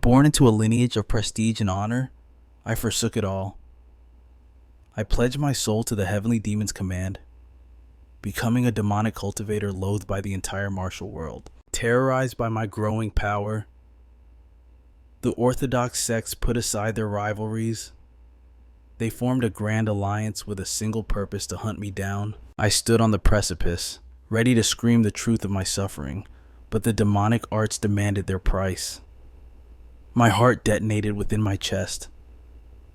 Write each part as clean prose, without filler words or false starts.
Born into a lineage of prestige and honor, I forsook it all. I pledged my soul to the heavenly demon's command, becoming a demonic cultivator loathed by the entire martial world. Terrorized by my growing power, the orthodox sects put aside their rivalries. They formed a grand alliance with a single purpose: to hunt me down. I stood on the precipice, ready to scream the truth of my suffering, but the demonic arts demanded their price. My heart detonated within my chest,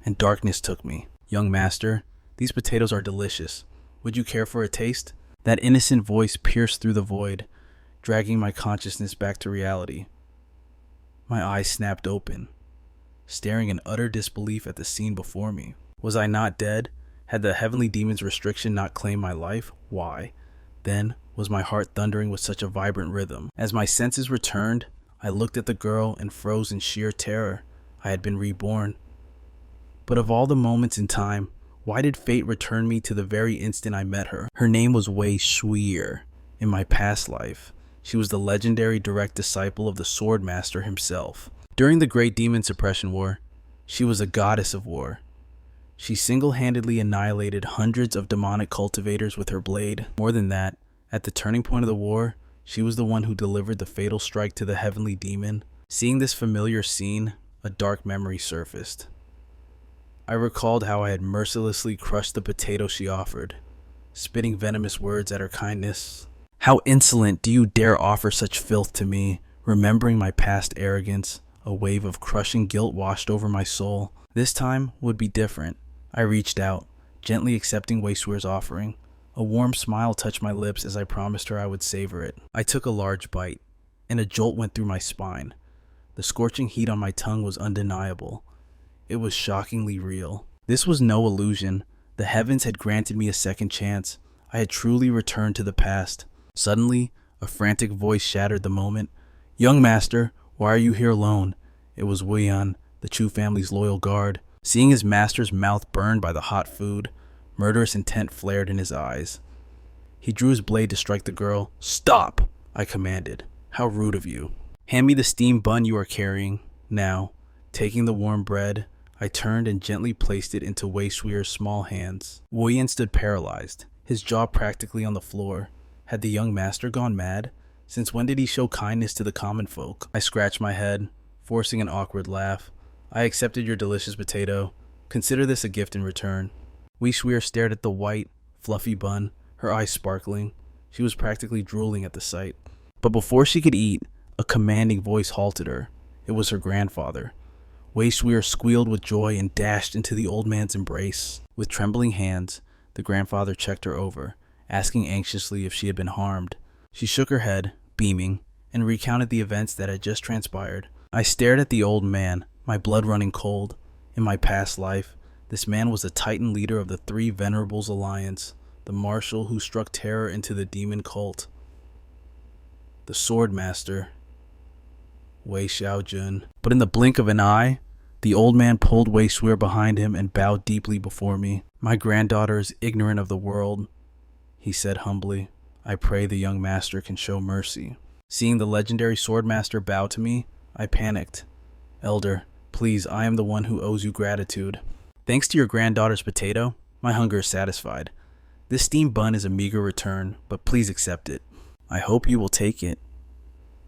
and darkness took me. Young master, these potatoes are delicious. Would you care for a taste? That innocent voice pierced through the void, dragging my consciousness back to reality. My eyes snapped open, staring in utter disbelief at the scene before me. Was I not dead? Had the heavenly demon's restriction not claimed my life? Why, then, was my heart thundering with such a vibrant rhythm? As my senses returned, I looked at the girl and froze in sheer terror. I had been reborn. But of all the moments in time, why did fate return me to the very instant I met her? Her name was Wei Shuer. In my past life, she was the legendary direct disciple of the Swordmaster himself. During the Great Demon Suppression War, she was a goddess of war. She single-handedly annihilated hundreds of demonic cultivators with her blade. More than that, at the turning point of the war, she was the one who delivered the fatal strike to the heavenly demon. Seeing this familiar scene, a dark memory surfaced. I recalled how I had mercilessly crushed the potato she offered, spitting venomous words at her kindness. How insolent do you dare offer such filth to me? Remembering my past arrogance, a wave of crushing guilt washed over my soul. This time would be different. I reached out, gently accepting Wei Shuer's offering. A warm smile touched my lips as I promised her I would savor it. I took a large bite, and a jolt went through my spine. The scorching heat on my tongue was undeniable. It was shockingly real. This was no illusion. The heavens had granted me a second chance. I had truly returned to the past. Suddenly, a frantic voice shattered the moment. "Young master, why are you here alone?" It was Wuian, the Chu family's loyal guard. Seeing his master's mouth burned by the hot food, murderous intent flared in his eyes. He drew his blade to strike the girl. "Stop!" I commanded. "How rude of you. Hand me the steamed bun you are carrying." Now, taking the warm bread, I turned and gently placed it into Wei Shuer's small hands. Wuian stood paralyzed, his jaw practically on the floor. Had the young master gone mad? Since when did he show kindness to the common folk? I scratched my head, forcing an awkward laugh. "I accepted your delicious potato. Consider this a gift in return." Wei Shuer stared at the white, fluffy bun, her eyes sparkling. She was practically drooling at the sight. But before she could eat, a commanding voice halted her. It was her grandfather. Wei Shuer squealed with joy and dashed into the old man's embrace. With trembling hands, the grandfather checked her over, asking anxiously if she had been harmed. She shook her head, beaming, and recounted the events that had just transpired. I stared at the old man, my blood running cold. In my past life, this man was the titan leader of the Three Venerables Alliance, the marshal who struck terror into the demon cult. The Swordmaster Wei Xiaojun. But in the blink of an eye, the old man pulled Wei Shuer behind him and bowed deeply before me. "My granddaughter is ignorant of the world," he said humbly. "I pray the young master can show mercy." Seeing the legendary Swordmaster bow to me, I panicked. "Elder, please, I am the one who owes you gratitude. Thanks to your granddaughter's potato, my hunger is satisfied. This steamed bun is a meager return, but please accept it." "I hope you will take it."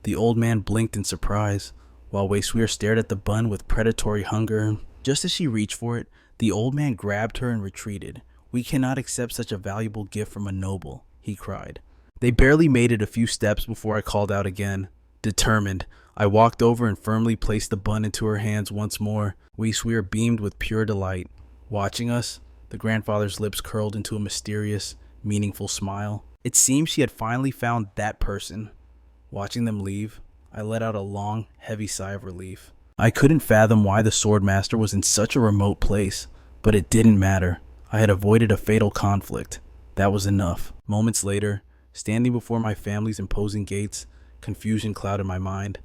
The old man blinked in surprise, while Wei Shuer stared at the bun with predatory hunger. Just as she reached for it, the old man grabbed her and retreated. "We cannot accept such a valuable gift from a noble," he cried. They barely made it a few steps before I called out again. Determined, I walked over and firmly placed the bun into her hands once more. Wei Shuer beamed with pure delight. Watching us, the grandfather's lips curled into a mysterious, meaningful smile. It seemed she had finally found that person. Watching them leave, I let out a long, heavy sigh of relief. I couldn't fathom why the Swordmaster was in such a remote place, but it didn't matter. I had avoided a fatal conflict. That was enough. Moments later, standing before my family's imposing gates, confusion clouded my mind.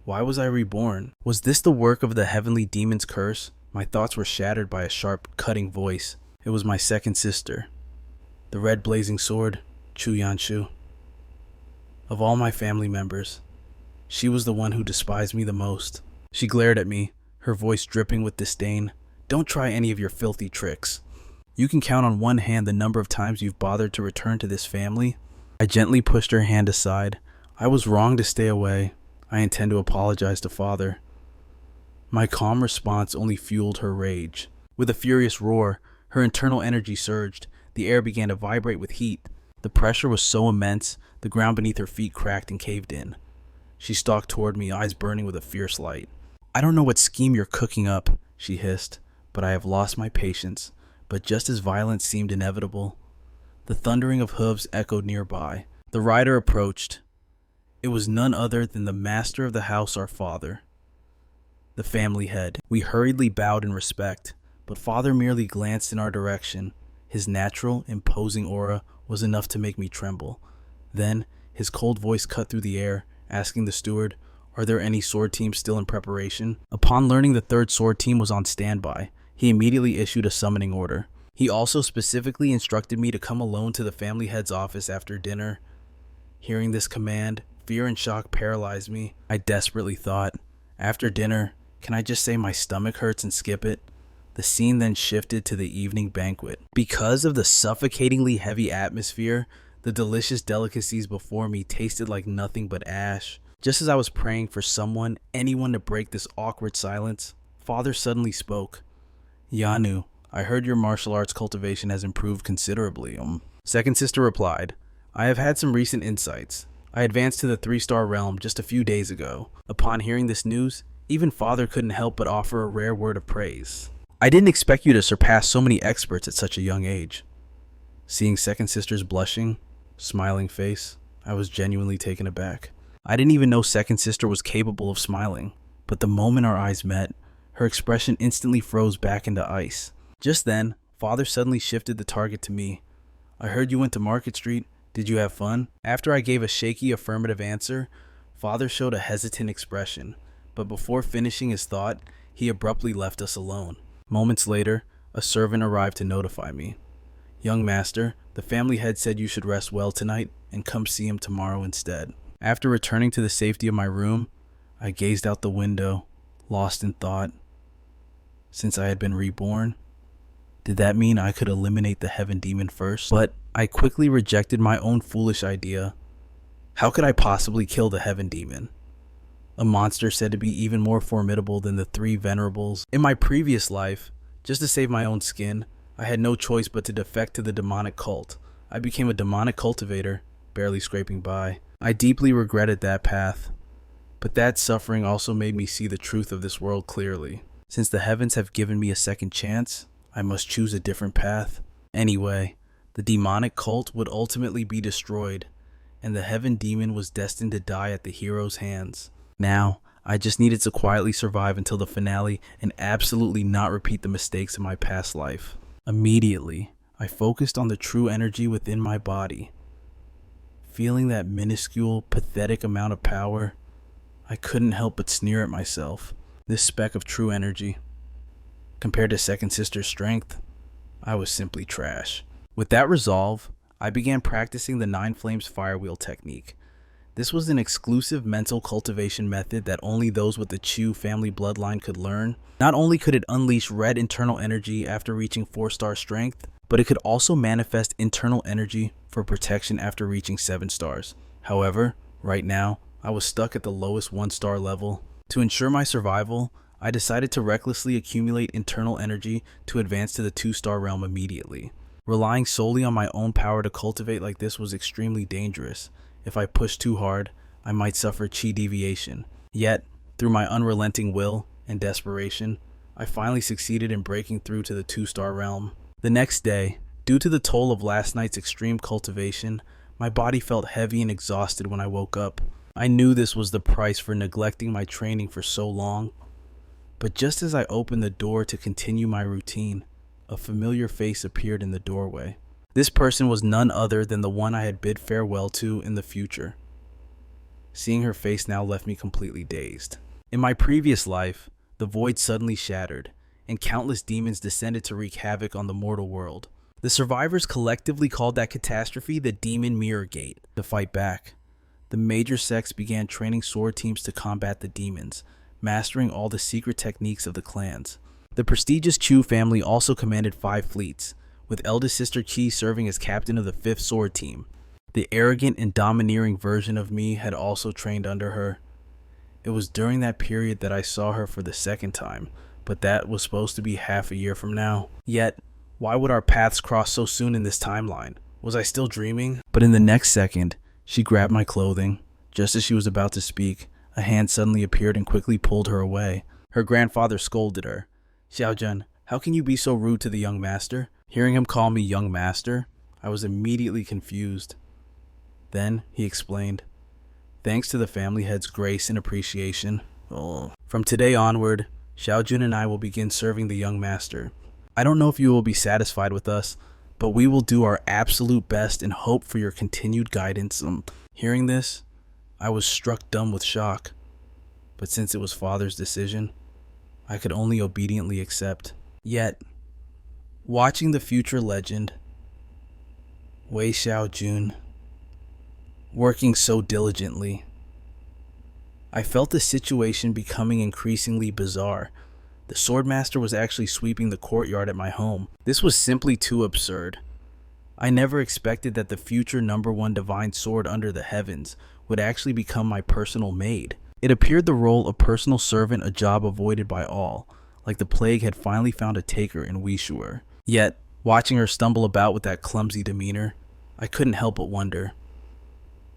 Why was I reborn? Was this the work of the heavenly demon's curse? My thoughts were shattered by a sharp, cutting voice. It was my second sister, the red blazing sword, Chu Yanshu. Of all my family members, she was the one who despised me the most. She glared at me, her voice dripping with disdain. Don't try any of your filthy tricks. You can count on one hand the number of times you've bothered to return to this family. I gently pushed her hand aside. I was wrong to stay away. I intend to apologize to Father. My calm response only fueled her rage. With a furious roar, her internal energy surged. The air began to vibrate with heat. The pressure was so immense, the ground beneath her feet cracked and caved in. She stalked toward me, eyes burning with a fierce light. I don't know what scheme you're cooking up, she hissed, but I have lost my patience. But just as violence seemed inevitable, the thundering of hooves echoed nearby. The rider approached. It was none other than the master of the house, our father, the family head. We hurriedly bowed in respect, but Father merely glanced in our direction. His natural, imposing aura was enough to make me tremble. Then, his cold voice cut through the air, asking the steward, "Are there any sword teams still in preparation?" Upon learning the third sword team was on standby, he immediately issued a summoning order. He also specifically instructed me to come alone to the family head's office after dinner. Hearing this command, fear and shock paralyzed me. I desperately thought, after dinner, can I just say my stomach hurts and skip it? The scene then shifted to the evening banquet. Because of the suffocatingly heavy atmosphere, the delicious delicacies before me tasted like nothing but ash. Just as I was praying for anyone to break this awkward silence, Father suddenly spoke. "Yanu, I heard your martial arts cultivation has improved considerably." Second sister replied, "I have had some recent insights. I advanced to the 3-star realm just a few days ago." Upon hearing this news, even Father couldn't help but offer a rare word of praise. "I didn't expect you to surpass so many experts at such a young age." Seeing second sister's blushing, smiling face, I was genuinely taken aback. I didn't even know second sister was capable of smiling, but the moment our eyes met, her expression instantly froze back into ice. Just then, Father suddenly shifted the target to me. "I heard you went to Market Street. Did you have fun?" After I gave a shaky affirmative answer, Father showed a hesitant expression, but before finishing his thought, he abruptly left us alone. Moments later, a servant arrived to notify me. "Young master, the family head said you should rest well tonight and come see him tomorrow instead." After returning to the safety of my room, I gazed out the window, lost in thought. Since I had been reborn, did that mean I could eliminate the heaven demon first? But I quickly rejected my own foolish idea. How could I possibly kill the heaven demon? A monster said to be even more formidable than the 3 venerables. In my previous life, just to save my own skin, I had no choice but to defect to the demonic cult. I became a demonic cultivator, barely scraping by. I deeply regretted that path, but that suffering also made me see the truth of this world clearly. Since the heavens have given me a second chance, I must choose a different path. Anyway, the demonic cult would ultimately be destroyed, and the heaven demon was destined to die at the hero's hands. Now, I just needed to quietly survive until the finale and absolutely not repeat the mistakes of my past life. Immediately, I focused on the true energy within my body. Feeling that minuscule, pathetic amount of power, I couldn't help but sneer at myself. This speck of true energy, compared to second sister's strength, I was simply trash. With that resolve, I began practicing the 9 Flames Firewheel technique. This was an exclusive mental cultivation method that only those with the Chu family bloodline could learn. Not only could it unleash red internal energy after reaching 4-star strength, but it could also manifest internal energy for protection after reaching 7 stars. However, right now, I was stuck at the lowest 1-star level. To ensure my survival, I decided to recklessly accumulate internal energy to advance to the 2-star realm immediately. Relying solely on my own power to cultivate like this was extremely dangerous. If I pushed too hard, I might suffer chi deviation. Yet, through my unrelenting will and desperation, I finally succeeded in breaking through to the 2-star realm. The next day, due to the toll of last night's extreme cultivation, my body felt heavy and exhausted when I woke up. I knew this was the price for neglecting my training for so long. But just as I opened the door to continue my routine, a familiar face appeared in the doorway. This person was none other than the one I had bid farewell to in the future. Seeing her face now left me completely dazed. In my previous life, the void suddenly shattered, and countless demons descended to wreak havoc on the mortal world. The survivors collectively called that catastrophe the Demon Mirror Gate. To fight back, the major sects began training sword teams to combat the demons, mastering all the secret techniques of the clans. The prestigious Chu family also commanded 5 fleets, with eldest sister Qi serving as captain of the 5th sword team. The arrogant and domineering version of me had also trained under her. It was during that period that I saw her for the second time, but that was supposed to be half a year from now. Yet, why would our paths cross so soon in this timeline? Was I still dreaming? But in the next second, she grabbed my clothing. Just as she was about to speak, a hand suddenly appeared and quickly pulled her away. Her grandfather scolded her. "Xiaojun, how can you be so rude to the young master?" Hearing him call me young master, I was immediately confused. Then he explained, "Thanks to the family head's grace and appreciation, from today onward, Xiaojun and I will begin serving the young master. I don't know if you will be satisfied with us, but we will do our absolute best and hope for your continued guidance." Hearing this, I was struck dumb with shock. But since it was father's decision, I could only obediently accept. Yet, watching the future legend, Wei Xiaojun, working so diligently, I felt the situation becoming increasingly bizarre. The Swordmaster was actually sweeping the courtyard at my home. This was simply too absurd. I never expected that the future #1 divine sword under the heavens would actually become my personal maid. It appeared the role of personal servant a job avoided by all, like the plague had finally found a taker in Wei Shuer. Yet, watching her stumble about with that clumsy demeanor, I couldn't help but wonder,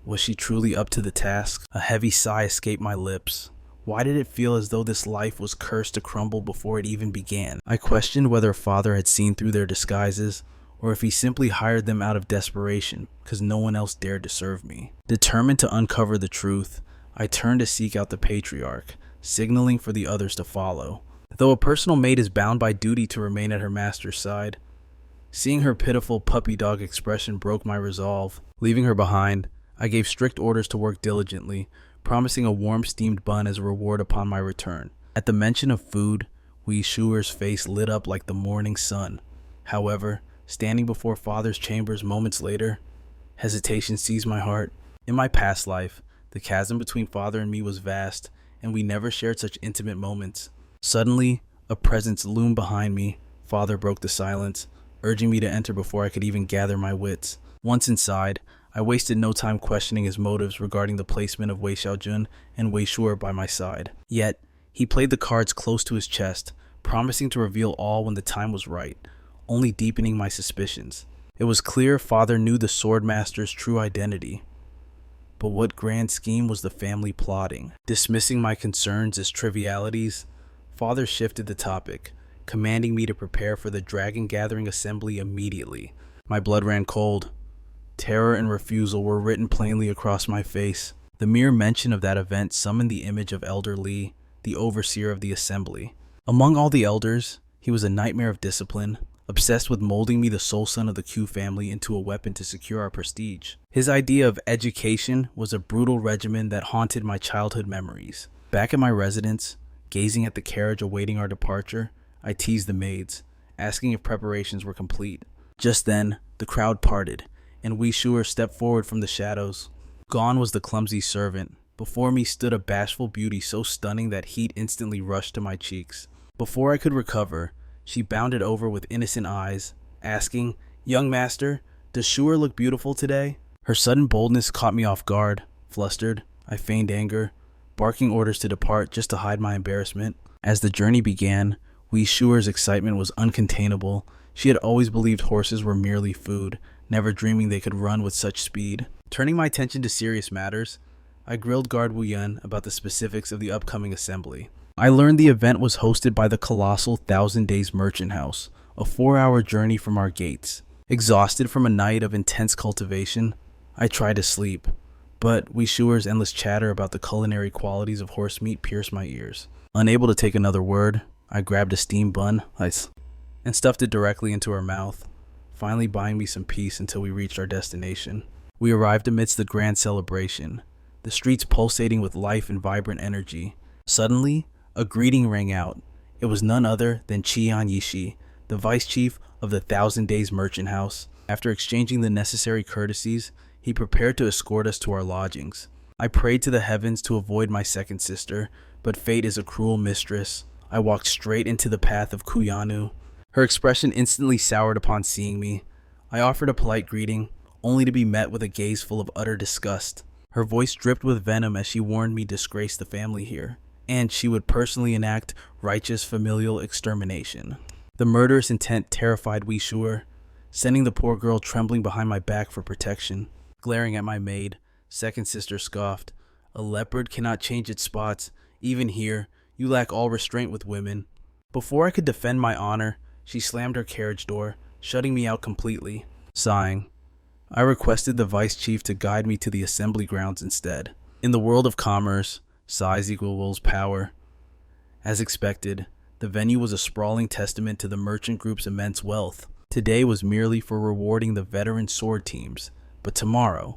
was she truly up to the task? A heavy sigh escaped my lips. Why did it feel as though this life was cursed to crumble before it even began? I questioned whether father had seen through their disguises, or if he simply hired them out of desperation, because no one else dared to serve me. Determined to uncover the truth, I turned to seek out the patriarch, signaling for the others to follow. Though a personal maid is bound by duty to remain at her master's side, seeing her pitiful puppy dog expression broke my resolve. Leaving her behind, I gave strict orders to work diligently, promising a warm steamed bun as a reward upon my return. At the mention of food, Wei Shuer's face lit up like the morning sun. However, standing before father's chambers moments later, hesitation seized my heart. In my past life, the chasm between father and me was vast, and we never shared such intimate moments. Suddenly, a presence loomed behind me. Father broke the silence, urging me to enter before I could even gather my wits. Once inside, I wasted no time questioning his motives regarding the placement of Wei Xiaojun and Wei Shuer by my side. Yet, he played the cards close to his chest, promising to reveal all when the time was right, only deepening my suspicions. It was clear father knew the Swordmaster's true identity. But what grand scheme was the family plotting? Dismissing my concerns as trivialities, father shifted the topic, commanding me to prepare for the dragon gathering assembly immediately. My blood ran cold. Terror and refusal were written plainly across my face. The mere mention of that event summoned the image of Elder Li, the overseer of the assembly. Among all the elders, he was a nightmare of discipline, obsessed with molding me, the sole son of the Q family, into a weapon to secure our prestige. His idea of education was a brutal regimen that haunted my childhood memories. Back at my residence, gazing at the carriage awaiting our departure, I teased the maids, asking if preparations were complete. Just then, the crowd parted, and Wei Shuer stepped forward from the shadows. Gone was the clumsy servant. Before me stood a bashful beauty so stunning that heat instantly rushed to my cheeks. Before I could recover, she bounded over with innocent eyes, asking, "Young master, does Shuer look beautiful today?" Her sudden boldness caught me off guard. Flustered, I feigned anger, barking orders to depart just to hide my embarrassment. As the journey began, Wei Shuer's excitement was uncontainable. She had always believed horses were merely food, never dreaming they could run with such speed. Turning my attention to serious matters, I grilled guard Wuian about the specifics of the upcoming assembly. I learned the event was hosted by the colossal 1,000 Days Merchant House, a 4-hour journey from our gates. Exhausted from a night of intense cultivation, I tried to sleep, but Wei Shuer's endless chatter about the culinary qualities of horse meat pierced my ears. Unable to take another word, I grabbed a steamed bun and stuffed it directly into her mouth, finally buying me some peace until we reached our destination. We arrived amidst the grand celebration, the streets pulsating with life and vibrant energy. Suddenly, a greeting rang out. It was none other than Qian Yishi, the vice chief of the 1,000 Days Merchant House. After exchanging the necessary courtesies, he prepared to escort us to our lodgings. I prayed to the heavens to avoid my second sister, but fate is a cruel mistress. I walked straight into the path of Kuyanu. Her expression instantly soured upon seeing me. I offered a polite greeting, only to be met with a gaze full of utter disgust. Her voice dripped with venom as she warned me disgrace the family here, and she would personally enact righteous familial extermination. The murderous intent terrified Wei Shuer, sending the poor girl trembling behind my back for protection. Glaring at my maid, second sister scoffed, "A leopard cannot change its spots. Even here, you lack all restraint with women." Before I could defend my honor, she slammed her carriage door, shutting me out completely. Sighing, I requested the vice chief to guide me to the assembly grounds instead. In the world of commerce, size equals power. As expected, the venue was a sprawling testament to the merchant group's immense wealth. Today was merely for rewarding the veteran sword teams, but tomorrow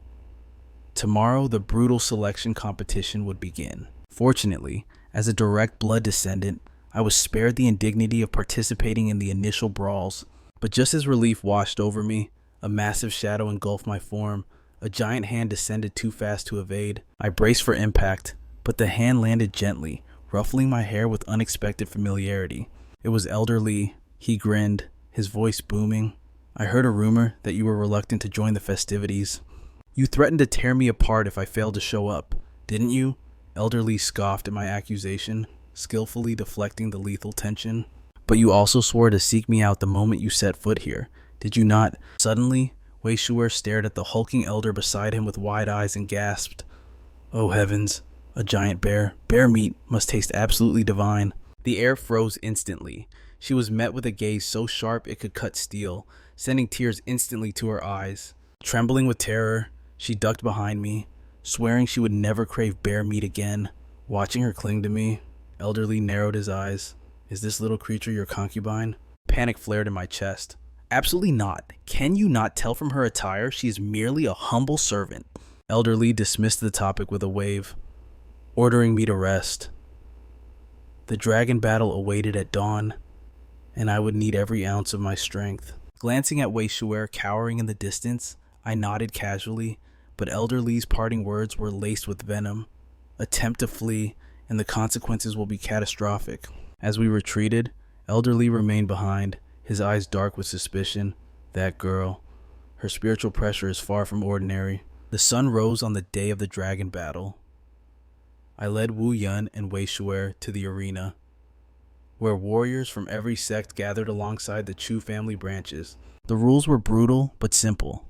the brutal selection competition would begin. Fortunately, as a direct blood descendant, I was spared the indignity of participating in the initial brawls. But just as relief washed over me, a massive shadow engulfed my form. A giant hand descended too fast to evade. I braced for impact, but the hand landed gently, ruffling my hair with unexpected familiarity. It was Elder Lee. He grinned, his voice booming. "I heard a rumor that you were reluctant to join the festivities. You threatened to tear me apart if I failed to show up, didn't you?" Elder Lee scoffed at my accusation, skillfully deflecting the lethal tension. "But you also swore to seek me out the moment you set foot here, did you not?" Suddenly, Wei Shuer stared at the hulking elder beside him with wide eyes and gasped, "Oh heavens, a giant bear. Bear meat must taste absolutely divine." The air froze instantly. She was met with a gaze so sharp it could cut steel, sending tears instantly to her eyes. Trembling with terror, she ducked behind me, swearing she would never crave bear meat again. Watching her cling to me, Elder Lee narrowed his eyes. "Is this little creature your concubine?" Panic flared in my chest. "Absolutely not. Can you not tell from her attire she is merely a humble servant?" Elder Lee dismissed the topic with a wave, ordering me to rest. The dragon battle awaited at dawn, and I would need every ounce of my strength. Glancing at Wei Shuer cowering in the distance, I nodded casually, but Elder Lee's parting words were laced with venom. "Attempt to flee, and the consequences will be catastrophic." As we retreated, Elder Lee remained behind, his eyes dark with suspicion. "That girl, her spiritual pressure is far from ordinary." The sun rose on the day of the dragon battle. I led Wuian and Wei Shuer to the arena, where warriors from every sect gathered alongside the Chu family branches. The rules were brutal but simple.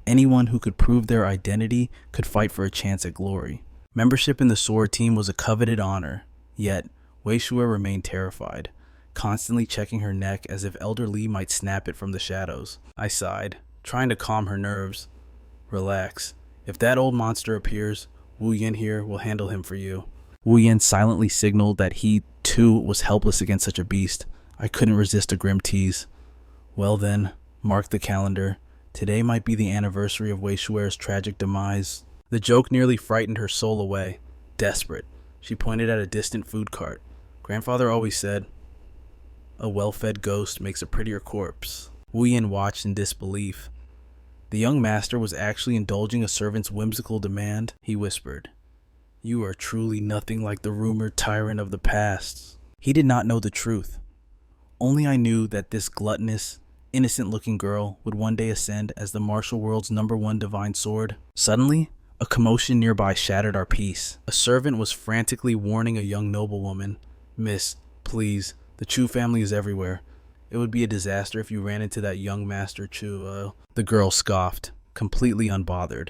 Anyone who could prove their identity could fight for a chance at glory. Membership in the sword team was a coveted honor, yet Wei Shuer remained terrified, constantly checking her neck as if Elder Lee might snap it from the shadows. I sighed, trying to calm her nerves. "Relax. If that old monster appears, Wuian here will handle him for you." Wuian silently signaled that he, too, was helpless against such a beast. I couldn't resist a grim tease. "Well then, mark the calendar. Today might be the anniversary of Wei Shuer's tragic demise." The joke nearly frightened her soul away. Desperate, she pointed at a distant food cart. "Grandfather always said, a well-fed ghost makes a prettier corpse." Wuian watched in disbelief. The young master was actually indulging a servant's whimsical demand. He whispered, "You are truly nothing like the rumored tyrant of the past." He did not know the truth. Only I knew that this gluttonous, innocent-looking girl would one day ascend as the martial world's #1 divine sword. Suddenly, a commotion nearby shattered our peace. A servant was frantically warning a young noblewoman, "Miss, please, the Chu family is everywhere. It would be a disaster if you ran into that young master Chu." The girl scoffed, completely unbothered.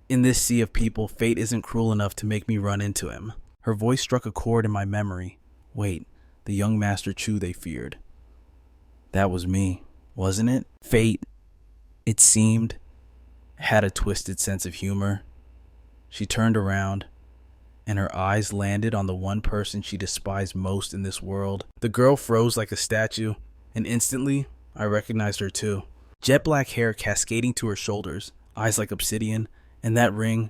"In this sea of people, fate isn't cruel enough to make me run into him." Her voice struck a chord in my memory. Wait, the young master Chu they feared. That was me, wasn't it? Fate, it seemed, had a twisted sense of humor. She turned around, and her eyes landed on the one person she despised most in this world. The girl froze like a statue, and instantly, I recognized her too. Jet black hair cascading to her shoulders, eyes like obsidian, and that ring.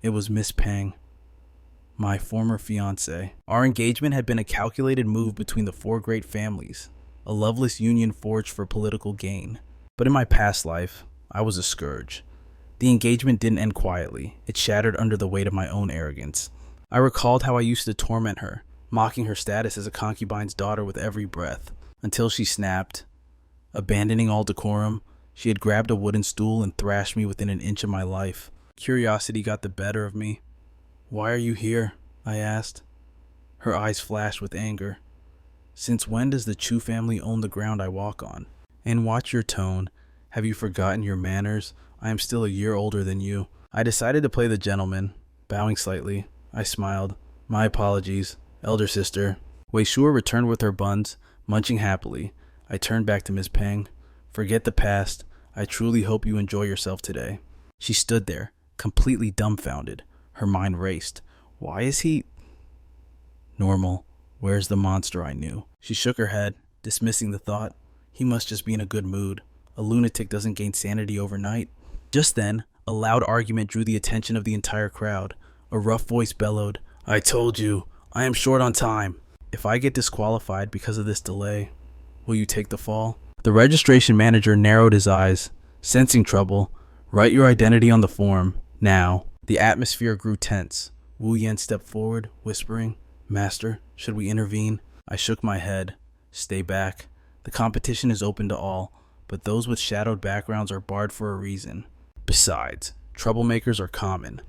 It was Miss Peng, my former fiancée. Our engagement had been a calculated move between the four great families, a loveless union forged for political gain. But in my past life, I was a scourge. The engagement didn't end quietly. It shattered under the weight of my own arrogance. I recalled how I used to torment her, mocking her status as a concubine's daughter with every breath, until she snapped. Abandoning all decorum, she had grabbed a wooden stool and thrashed me within an inch of my life. Curiosity got the better of me. "Why are you here?" I asked. Her eyes flashed with anger. "Since when does the Chu family own the ground I walk on? And watch your tone. Have you forgotten your manners? I am still a year older than you." I decided to play the gentleman. Bowing slightly, I smiled. "My apologies, elder sister." Wei Shuer returned with her buns, munching happily. I turned back to Miss Peng. "Forget the past. I truly hope you enjoy yourself today." She stood there, completely dumbfounded. Her mind raced. Why is he... Normal. Where's the monster I knew? She shook her head, dismissing the thought. He must just be in a good mood. A lunatic doesn't gain sanity overnight. Just then, a loud argument drew the attention of the entire crowd. A rough voice bellowed, "I told you, I am short on time. If I get disqualified because of this delay, will you take the fall?" The registration manager narrowed his eyes, sensing trouble. "Write your identity on the form, now." The atmosphere grew tense. Wuian stepped forward, whispering, "Master, should we intervene?" I shook my head. "Stay back. The competition is open to all, but those with shadowed backgrounds are barred for a reason. Besides, troublemakers are common.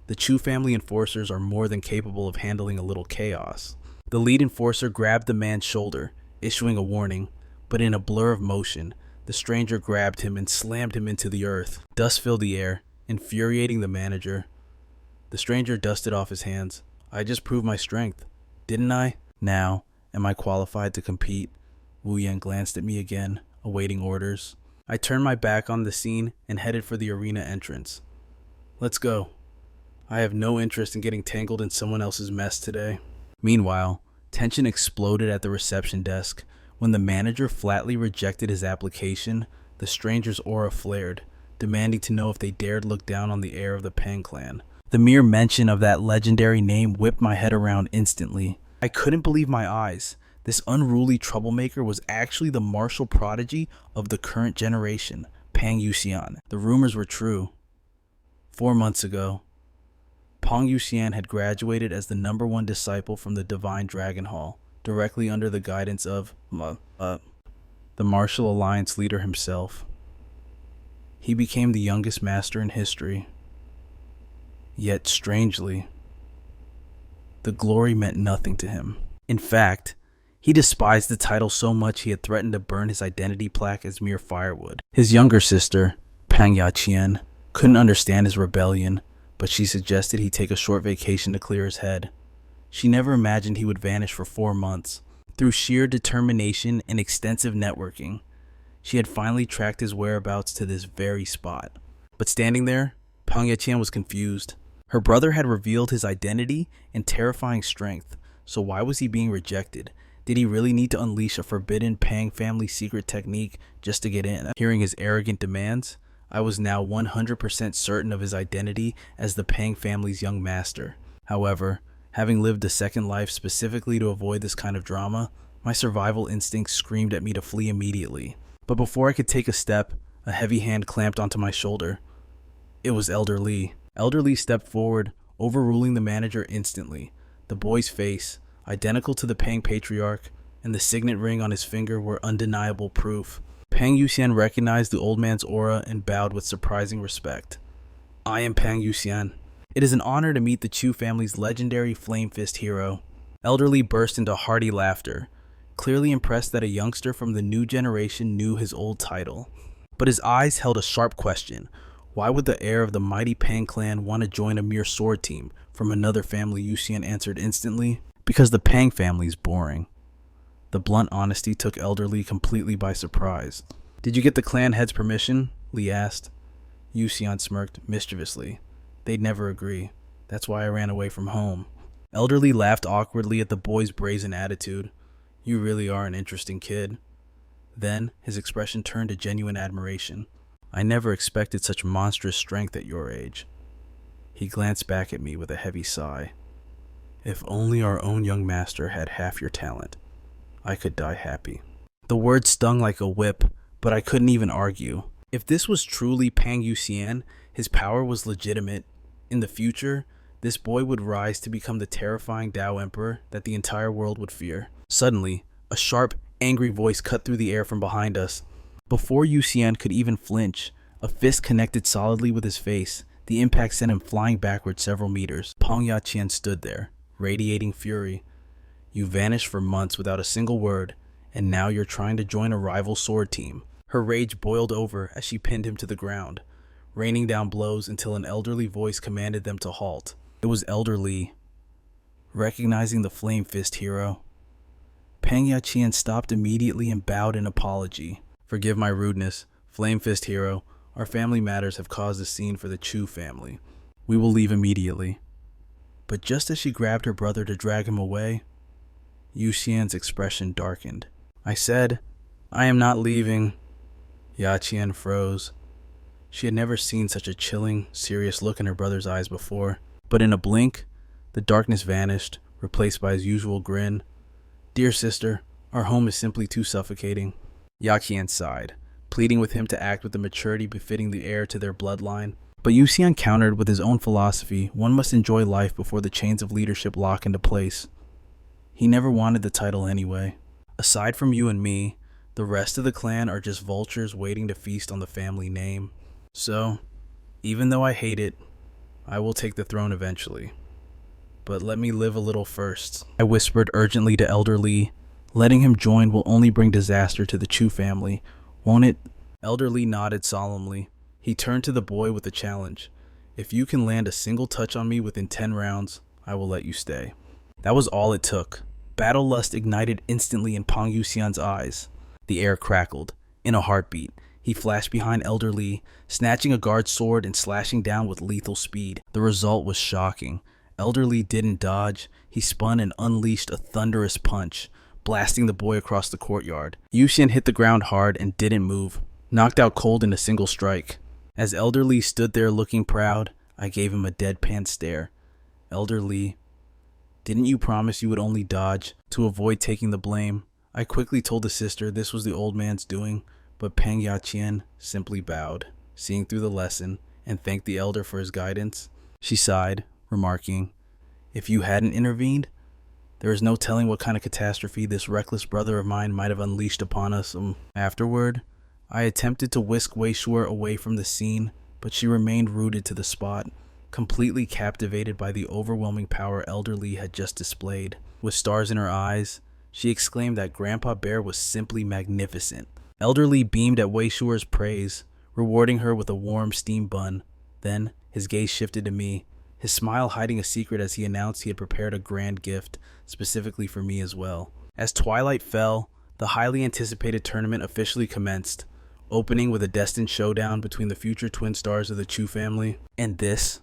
The Chu family enforcers are more than capable of handling a little chaos." The lead enforcer grabbed the man's shoulder, issuing a warning, but in a blur of motion, the stranger grabbed him and slammed him into the earth. Dust filled the air, infuriating the manager. The stranger dusted off his hands. "I just proved my strength, didn't I? Now, am I qualified to compete?" Wuian glanced at me again, awaiting orders. I turned my back on the scene and headed for the arena entrance. "Let's go. I have no interest in getting tangled in someone else's mess today." Meanwhile, tension exploded at the reception desk. When the manager flatly rejected his application, the stranger's aura flared, demanding to know if they dared look down on the heir of the Pang clan. The mere mention of that legendary name whipped my head around instantly. I couldn't believe my eyes. This unruly troublemaker was actually the martial prodigy of the current generation, Pang Yuxian. The rumors were true. 4 months ago, Pang Yuxian had graduated as the #1 disciple from the Divine Dragon Hall, directly under the guidance of the Martial Alliance leader himself. He became the youngest master in history. Yet, strangely, the glory meant nothing to him. In fact, he despised the title so much he had threatened to burn his identity plaque as mere firewood. His younger sister, Pang Yaqian, couldn't understand his rebellion, but she suggested he take a short vacation to clear his head. She never imagined he would vanish for 4 months. Through sheer determination and extensive networking, she had finally tracked his whereabouts to this very spot. But standing there, Pang Yaqian was confused. Her brother had revealed his identity and terrifying strength, so why was he being rejected? Did he really need to unleash a forbidden Pang family secret technique just to get in? Hearing his arrogant demands, I was now 100% certain of his identity as the Pang family's young master. However, having lived a second life specifically to avoid this kind of drama, my survival instinct screamed at me to flee immediately. But before I could take a step, a heavy hand clamped onto my shoulder. It was Elder Li. Elder Li stepped forward, overruling the manager instantly. The boy's face, identical to the Pang patriarch, and the signet ring on his finger were undeniable proof. Pang Yuxian recognized the old man's aura and bowed with surprising respect. "I am Pang Yuxian. It is an honor to meet the Chu family's legendary Flame Fist hero." Elder Li burst into hearty laughter, clearly impressed that a youngster from the new generation knew his old title. But his eyes held a sharp question. Why would the heir of the mighty Pang clan want to join a mere sword team from another family? Yuxian answered instantly. "Because the Pang family is boring." The blunt honesty took Elder Li completely by surprise. "Did you get the clan head's permission?" Li asked. Yuxian smirked mischievously. "They'd never agree. That's why I ran away from home." Elder Li laughed awkwardly at the boy's brazen attitude. "You really are an interesting kid." Then his expression turned to genuine admiration. "I never expected such monstrous strength at your age." He glanced back at me with a heavy sigh. "If only our own young master had half your talent, I could die happy." The words stung like a whip, but I couldn't even argue. If this was truly Pang Yuxian, His power was legitimate. In the future, this boy would rise to become the terrifying Tao Emperor that the entire world would fear. Suddenly, a sharp, angry voice cut through the air from behind us. Before Yuxian could even flinch, a fist connected solidly with his face. The impact sent him flying backward several meters. Pang Yaqian stood there, radiating fury. You vanished for months without a single word, and now you're trying to join a rival sword team. Her rage boiled over as she pinned him to the ground, raining down blows until an elderly voice commanded them to halt. It was Elder Li. Recognizing the Flame Fist hero, Pang Yaqian stopped immediately and bowed in apology. Forgive my rudeness, Flame Fist hero. Our family matters have caused a scene for the Chu family. We will leave immediately. But just as she grabbed her brother to drag him away, Yuxian's expression darkened. I said, I am not leaving. Yaqian froze. She had never seen such a chilling, serious look in her brother's eyes before. But in a blink, the darkness vanished, replaced by his usual grin. Dear sister, our home is simply too suffocating. Yaqian sighed, pleading with him to act with the maturity befitting the heir to their bloodline. But Yuxian countered with his own philosophy: one must enjoy life before the chains of leadership lock into place. He never wanted the title anyway. Aside from you and me, the rest of the clan are just vultures waiting to feast on the family name. So, even though I hate it, I will take the throne eventually. But let me live a little first. I whispered urgently to Elder Li. Letting him join will only bring disaster to the Chu family, won't it? Elder Li nodded solemnly. He turned to the boy with a challenge. If you can land a single touch on me within 10 rounds, I will let you stay. That was all it took. Battle lust ignited instantly in Pang Yuxian's eyes. The air crackled. In a heartbeat, he flashed behind Elder Li, snatching a guard's sword and slashing down with lethal speed. The result was shocking. Elder Li didn't dodge. He spun and unleashed a thunderous punch, blasting the boy across the courtyard. Yuxian hit the ground hard and didn't move, knocked out cold in a single strike. As Elder Li stood there looking proud, I gave him a deadpan stare. Elder Li, didn't you promise you would only dodge to avoid taking the blame? I quickly told the sister this was the old man's doing, but Pang Yaqian simply bowed, seeing through the lesson, and thanked the elder for his guidance. She sighed, remarking, if you hadn't intervened, there is no telling what kind of catastrophe this reckless brother of mine might have unleashed upon us. Afterward, I attempted to whisk Wei Shuer away from the scene, but she remained rooted to the spot, completely captivated by the overwhelming power Elder Li had just displayed. With stars in her eyes, she exclaimed that Grandpa Bear was simply magnificent. Elder Li beamed at Wei Shuer's praise, rewarding her with a warm steam bun. Then, his gaze shifted to me, his smile hiding a secret as he announced he had prepared a grand gift, specifically for me as well. As twilight fell, the highly anticipated tournament officially commenced, opening with a destined showdown between the future twin stars of the Chu family. And this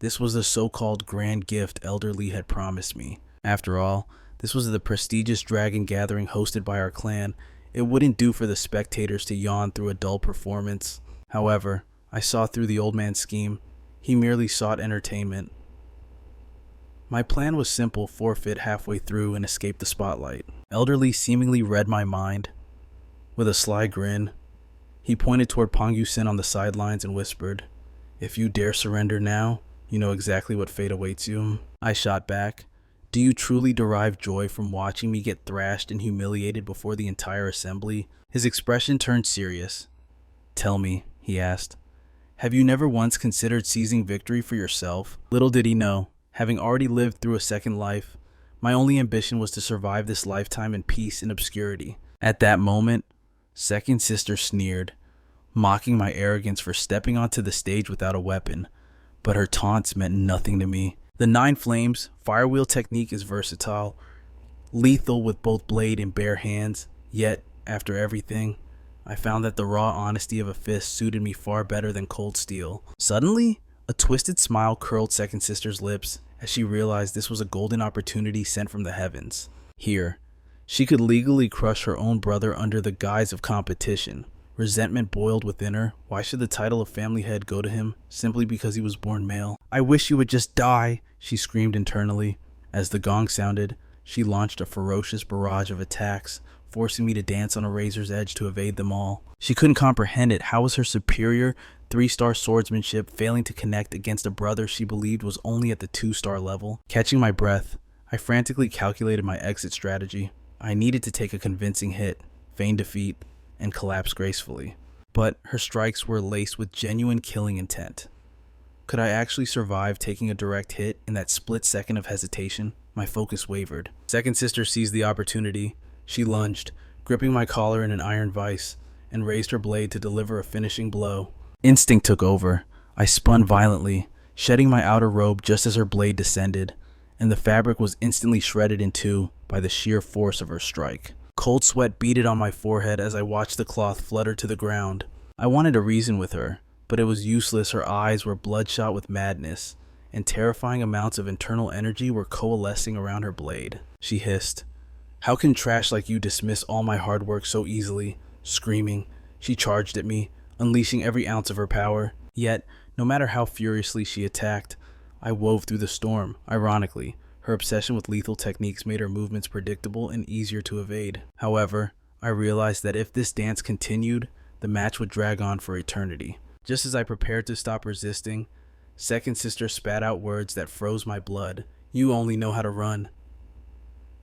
was the so-called grand gift Elder Li had promised me. After all, this was the prestigious dragon gathering hosted by our clan. It wouldn't do for the spectators to yawn through a dull performance. However, I saw through the old man's scheme. He merely sought entertainment. My plan was simple: forfeit halfway through and escape the spotlight. Elder Li seemingly read my mind. With a sly grin, he pointed toward Pang Yuxian on the sidelines and whispered, if you dare surrender now, you know exactly what fate awaits you. I shot back, do you truly derive joy from watching me get thrashed and humiliated before the entire assembly? His expression turned serious. Tell me, he asked, have you never once considered seizing victory for yourself? Little did he know, having already lived through a second life, my only ambition was to survive this lifetime in peace and obscurity. At that moment, Second Sister sneered, mocking my arrogance for stepping onto the stage without a weapon, but her taunts meant nothing to me. The 9 Flames firewheel technique is versatile, lethal with both blade and bare hands, yet, after everything, I found that the raw honesty of a fist suited me far better than cold steel. Suddenly, a twisted smile curled Second Sister's lips as she realized this was a golden opportunity sent from the heavens. Here, she could legally crush her own brother under the guise of competition. Resentment boiled within her. Why should the title of family head go to him simply because he was born male? I wish you would just die, she screamed internally. As the gong sounded, she launched a ferocious barrage of attacks, forcing me to dance on a razor's edge to evade them all. She couldn't comprehend it. How was her superior 3-star swordsmanship failing to connect against a brother she believed was only at the 2-star level? Catching my breath, I frantically calculated my exit strategy. I needed to take a convincing hit, feign defeat, and collapse gracefully. But her strikes were laced with genuine killing intent. Could I actually survive taking a direct hit in that split second of hesitation? My focus wavered. Second sister seized the opportunity. She lunged, gripping my collar in an iron vise, and raised her blade to deliver a finishing blow. Instinct took over. I spun violently, shedding my outer robe just as her blade descended, and the fabric was instantly shredded in two by the sheer force of her strike. Cold sweat beaded on my forehead as I watched the cloth flutter to the ground. I wanted to reason with her, but it was useless. Her eyes were bloodshot with madness, and terrifying amounts of internal energy were coalescing around her blade. She hissed, "How can trash like you dismiss all my hard work so easily?" Screaming, she charged at me, unleashing every ounce of her power. Yet, no matter how furiously she attacked, I wove through the storm. Ironically, her obsession with lethal techniques made her movements predictable and easier to evade. However, I realized that if this dance continued, the match would drag on for eternity. Just as I prepared to stop resisting, second sister spat out words that froze my blood. "You only know how to run.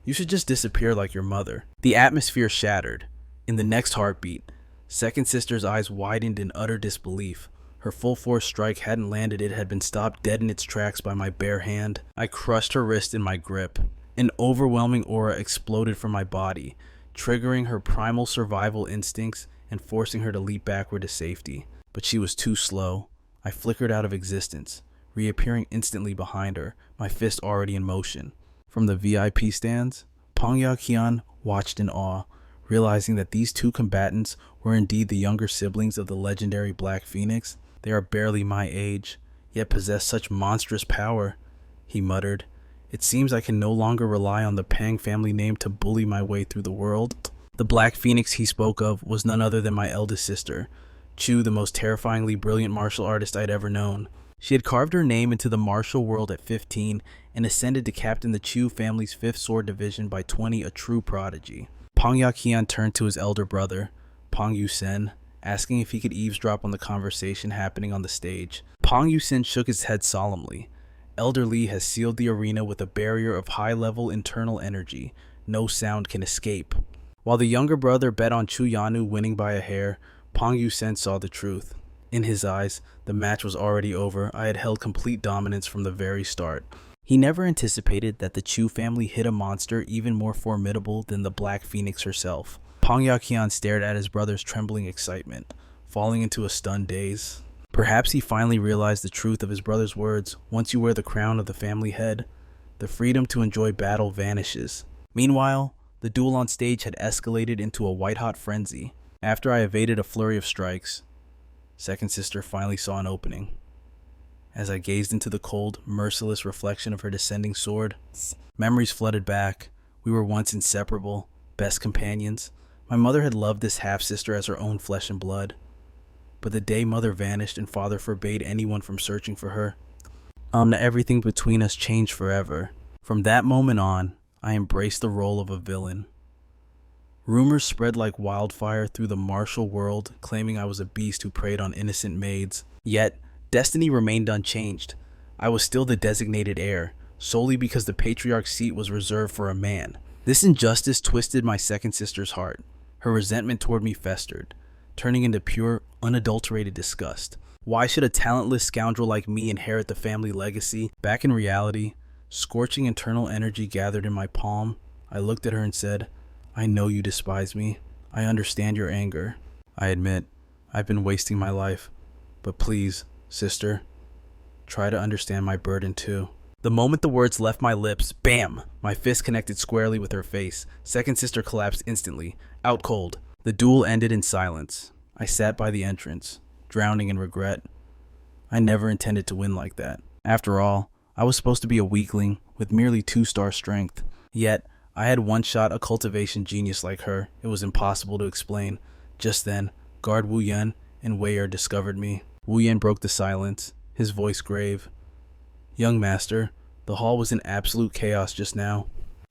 You should just disappear like your mother." The atmosphere shattered. In the next heartbeat, second sister's eyes widened in utter disbelief. Her full force strike hadn't landed, it had been stopped dead in its tracks by my bare hand. I crushed her wrist in my grip. An overwhelming aura exploded from my body, triggering her primal survival instincts and forcing her to leap backward to safety. But she was too slow. I flickered out of existence, reappearing instantly behind her, my fist already in motion. From the VIP stands, Pang Yaqian watched in awe, realizing that these two combatants were indeed the younger siblings of the legendary Black Phoenix. "They are barely my age, yet possess such monstrous power," he muttered. "It seems I can no longer rely on the Pang family name to bully my way through the world." The Black Phoenix he spoke of was none other than my eldest sister, Chu, the most terrifyingly brilliant martial artist I'd ever known. She had carved her name into the martial world at 15 and ascended to captain the Chu family's 5th Sword Division by 20, a true prodigy. Pang Yaqian turned to his elder brother, Pang Yusen, asking if he could eavesdrop on the conversation happening on the stage. Pang Yusen shook his head solemnly. Elder Li has sealed the arena with a barrier of high-level internal energy. No sound can escape. While the younger brother bet on Chu Yanu winning by a hair, Pang Yusen saw the truth. In his eyes, the match was already over. I had held complete dominance from the very start. He never anticipated that the Chu family hid a monster even more formidable than the Black Phoenix herself. Pang Yaqian stared at his brother's trembling excitement, falling into a stunned daze. Perhaps he finally realized the truth of his brother's words. Once you wear the crown of the family head, the freedom to enjoy battle vanishes. Meanwhile, the duel on stage had escalated into a white-hot frenzy. After I evaded a flurry of strikes, second sister finally saw an opening. As I gazed into the cold, merciless reflection of her descending sword, memories flooded back. We were once inseparable, best companions. My mother had loved this half-sister as her own flesh and blood. But the day mother vanished and father forbade anyone from searching for her, everything between us changed forever. From that moment on, I embraced the role of a villain. Rumors spread like wildfire through the martial world, claiming I was a beast who preyed on innocent maids. Yet, destiny remained unchanged. I was still the designated heir, solely because the patriarch's seat was reserved for a man. This injustice twisted my second sister's heart. Her resentment toward me festered, turning into pure, unadulterated disgust. Why should a talentless scoundrel like me inherit the family legacy? Back in reality, scorching internal energy gathered in my palm. I looked at her and said, "I know you despise me. I understand your anger. I admit, I've been wasting my life. But please, sister, try to understand my burden too." The moment the words left my lips, bam! My fist connected squarely with her face. Second sister collapsed instantly, out cold. The duel ended in silence. I sat by the entrance, drowning in regret. I never intended to win like that. After all, I was supposed to be a weakling with merely 2-star strength. Yet, I had one-shot a cultivation genius like her. It was impossible to explain. Just then, guard Wuian and Wei Shuer discovered me. Wuian broke the silence, his voice grave. "Young master, the hall was in absolute chaos just now."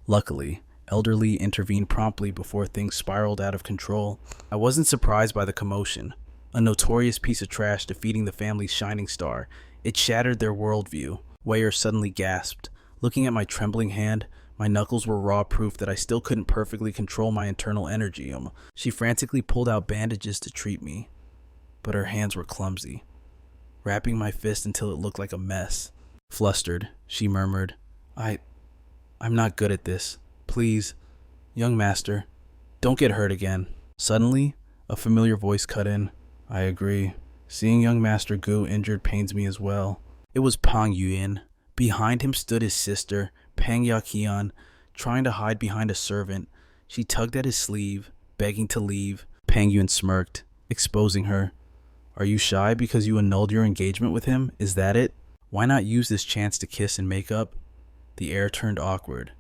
Luckily, elderly intervened promptly before things spiraled out of control. I wasn't surprised by the commotion. A notorious piece of trash defeating the family's shining star. It shattered their worldview. Wei suddenly gasped. Looking at my trembling hand, my knuckles were raw proof that I still couldn't perfectly control my internal energy. She frantically pulled out bandages to treat me, but her hands were clumsy, wrapping my fist until it looked like a mess. Flustered, she murmured, I'm not good at this. Please, young master, don't get hurt again. Suddenly, a familiar voice cut in. I agree. Seeing young Master Gu injured pains me as well. It was Pang Yuan. Behind him stood his sister, Pang Yaqian, trying to hide behind a servant. She tugged at his sleeve, begging to leave. Pang Yuan smirked, exposing her. Are you shy because you annulled your engagement with him? Is that it? Why not use this chance to kiss and make up? The air turned awkward.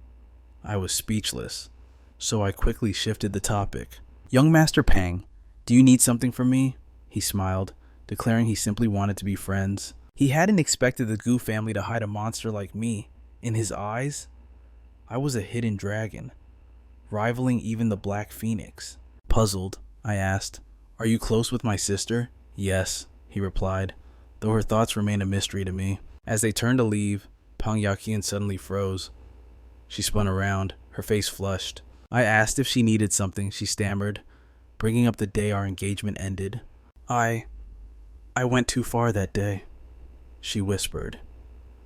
I was speechless, so I quickly shifted the topic. Young Master Pang, do you need something from me? He smiled, declaring he simply wanted to be friends. He hadn't expected the Gu family to hide a monster like me. In his eyes, I was a hidden dragon, rivaling even the Black Phoenix. Puzzled, I asked, Are you close with my sister? Yes, he replied, though her thoughts remained a mystery to me. As they turned to leave, Pang Yaqian suddenly froze. She spun around, her face flushed. I asked if she needed something, she stammered, bringing up the day our engagement ended. I went too far that day, she whispered.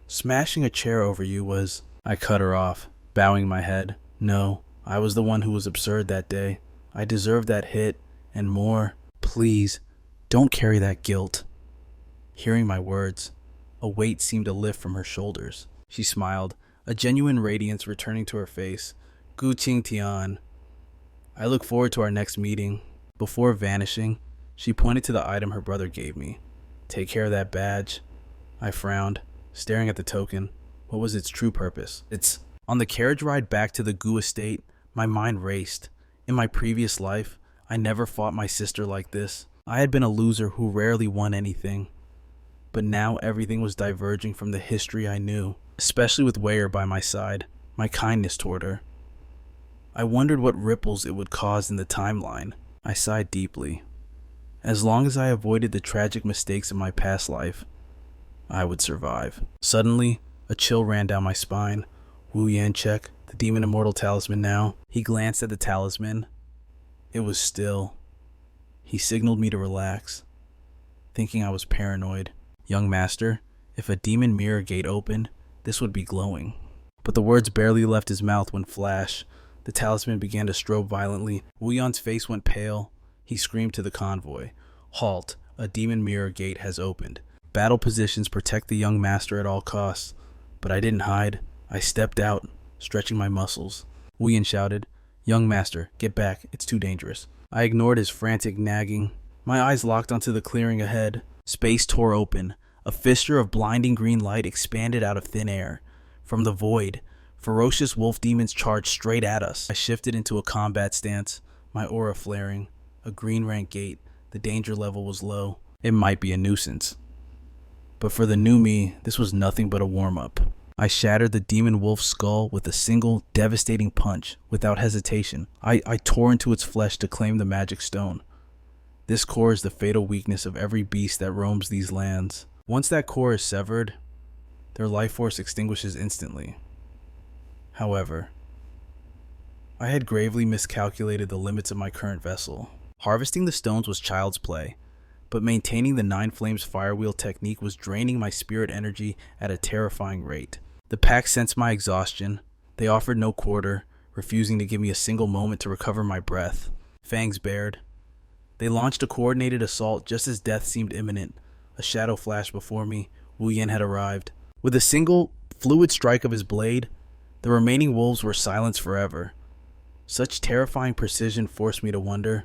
Smashing a chair over you was... I cut her off, bowing my head. No, I was the one who was absurd that day. I deserved that hit, and more. Please, don't carry that guilt. Hearing my words, a weight seemed to lift from her shoulders. She smiled, a genuine radiance returning to her face. Gu Qing Tian. I look forward to our next meeting. Before vanishing, she pointed to the item her brother gave me. Take care of that badge. I frowned, staring at the token. What was its true purpose? On the carriage ride back to the Gu estate, my mind raced. In my previous life, I never fought my sister like this. I had been a loser who rarely won anything. But now everything was diverging from the history I knew, especially with Wei by my side, my kindness toward her. I wondered what ripples it would cause in the timeline. I sighed deeply. As long as I avoided the tragic mistakes of my past life, I would survive. Suddenly, a chill ran down my spine. Wuian check, the demon immortal talisman now. He glanced at the talisman. It was still. He signaled me to relax, thinking I was paranoid. Young master, if a demon mirror gate opened, this would be glowing. But the words barely left his mouth when flash. The talisman began to strobe violently. Wuian's face went pale. He screamed to the convoy. Halt, a demon mirror gate has opened. Battle positions protect the young master at all costs. But I didn't hide. I stepped out, stretching my muscles. Wuian shouted, Young master, get back, it's too dangerous. I ignored his frantic nagging. My eyes locked onto the clearing ahead. Space tore open. A fissure of blinding green light expanded out of thin air. From the void, ferocious wolf demons charged straight at us. I shifted into a combat stance, my aura flaring. A green rank gate. The danger level was low. It might be a nuisance. But for the new me, this was nothing but a warm-up. I shattered the demon wolf's skull with a single, devastating punch, without hesitation. I tore into its flesh to claim the magic stone. This core is the fatal weakness of every beast that roams these lands. Once that core is severed, their life force extinguishes instantly. However, I had gravely miscalculated the limits of my current vessel. Harvesting the stones was child's play, but maintaining the 9 flames firewheel technique was draining my spirit energy at a terrifying rate. The pack sensed my exhaustion. They offered no quarter, refusing to give me a single moment to recover my breath. Fangs bared. They launched a coordinated assault just as death seemed imminent. A shadow flashed before me. Wuian had arrived. With a single, fluid strike of his blade, the remaining wolves were silenced forever. Such terrifying precision forced me to wonder,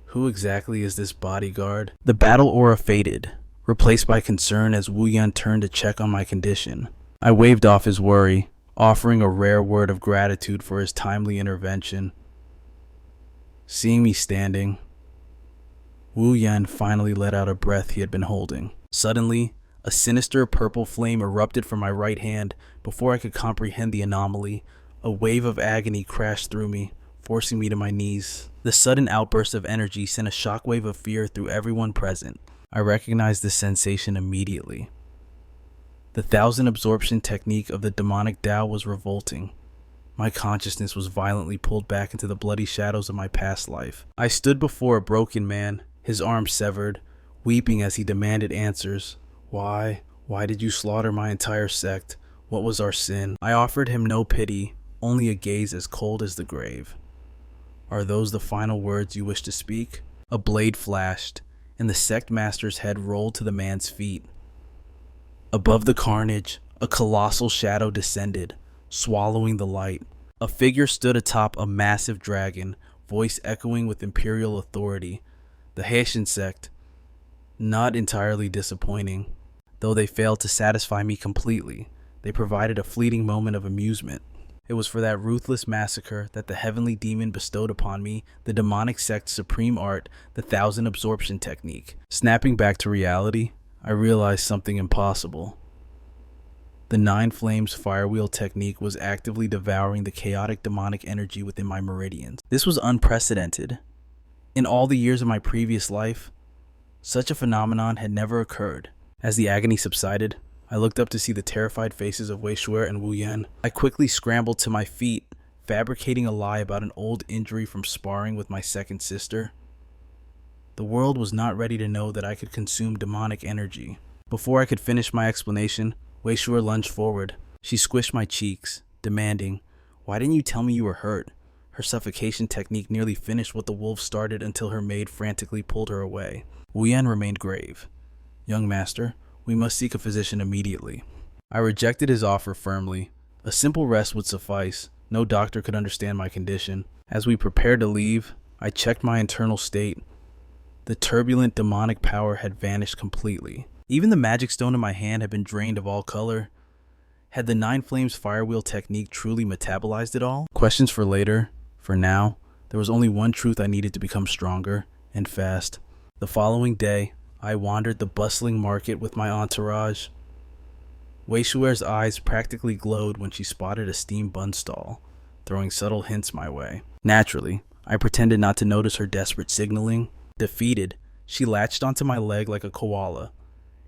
who exactly is this bodyguard? The battle aura faded, replaced by concern as Wuian turned to check on my condition. I waved off his worry, offering a rare word of gratitude for his timely intervention. Seeing me standing, Wuian finally let out a breath he had been holding. Suddenly, a sinister purple flame erupted from my right hand before I could comprehend the anomaly. A wave of agony crashed through me, forcing me to my knees. The sudden outburst of energy sent a shockwave of fear through everyone present. I recognized this sensation immediately. The 1,000 absorption technique of the demonic Tao was revolting. My consciousness was violently pulled back into the bloody shadows of my past life. I stood before a broken man, his arm severed, weeping as he demanded answers. Why? Why did you slaughter my entire sect? What was our sin? I offered him no pity, only a gaze as cold as the grave. Are those the final words you wish to speak? A blade flashed, and the sect master's head rolled to the man's feet. Above the carnage, a colossal shadow descended, swallowing the light. A figure stood atop a massive dragon, voice echoing with imperial authority. The Haitian sect. Not entirely disappointing. Though they failed to satisfy me completely, they provided a fleeting moment of amusement. It was for that ruthless massacre that the heavenly demon bestowed upon me the demonic sect's supreme art, the 1,000 absorption technique. Snapping back to reality, I realized something impossible. The 9 flames firewheel technique was actively devouring the chaotic demonic energy within my meridians. This was unprecedented. In all the years of my previous life, such a phenomenon had never occurred. As the agony subsided, I looked up to see the terrified faces of Wei Shuer and Wuian. I quickly scrambled to my feet, fabricating a lie about an old injury from sparring with my second sister. The world was not ready to know that I could consume demonic energy. Before I could finish my explanation, Wei Shuer lunged forward. She squished my cheeks, demanding, "Why didn't you tell me you were hurt?" Her suffocation technique nearly finished what the wolf started until her maid frantically pulled her away. Wuian remained grave. "Young master, we must seek a physician immediately." I rejected his offer firmly. A simple rest would suffice. No doctor could understand my condition. As we prepared to leave, I checked my internal state. The turbulent demonic power had vanished completely. Even the magic stone in my hand had been drained of all color. Had the 9 flames firewheel technique truly metabolized it all? Questions for later. For now, there was only one truth I needed to become stronger, and fast. The following day, I wandered the bustling market with my entourage. Wei Shuer's eyes practically glowed when she spotted a steam bun stall, throwing subtle hints my way. Naturally, I pretended not to notice her desperate signaling. Defeated, she latched onto my leg like a koala.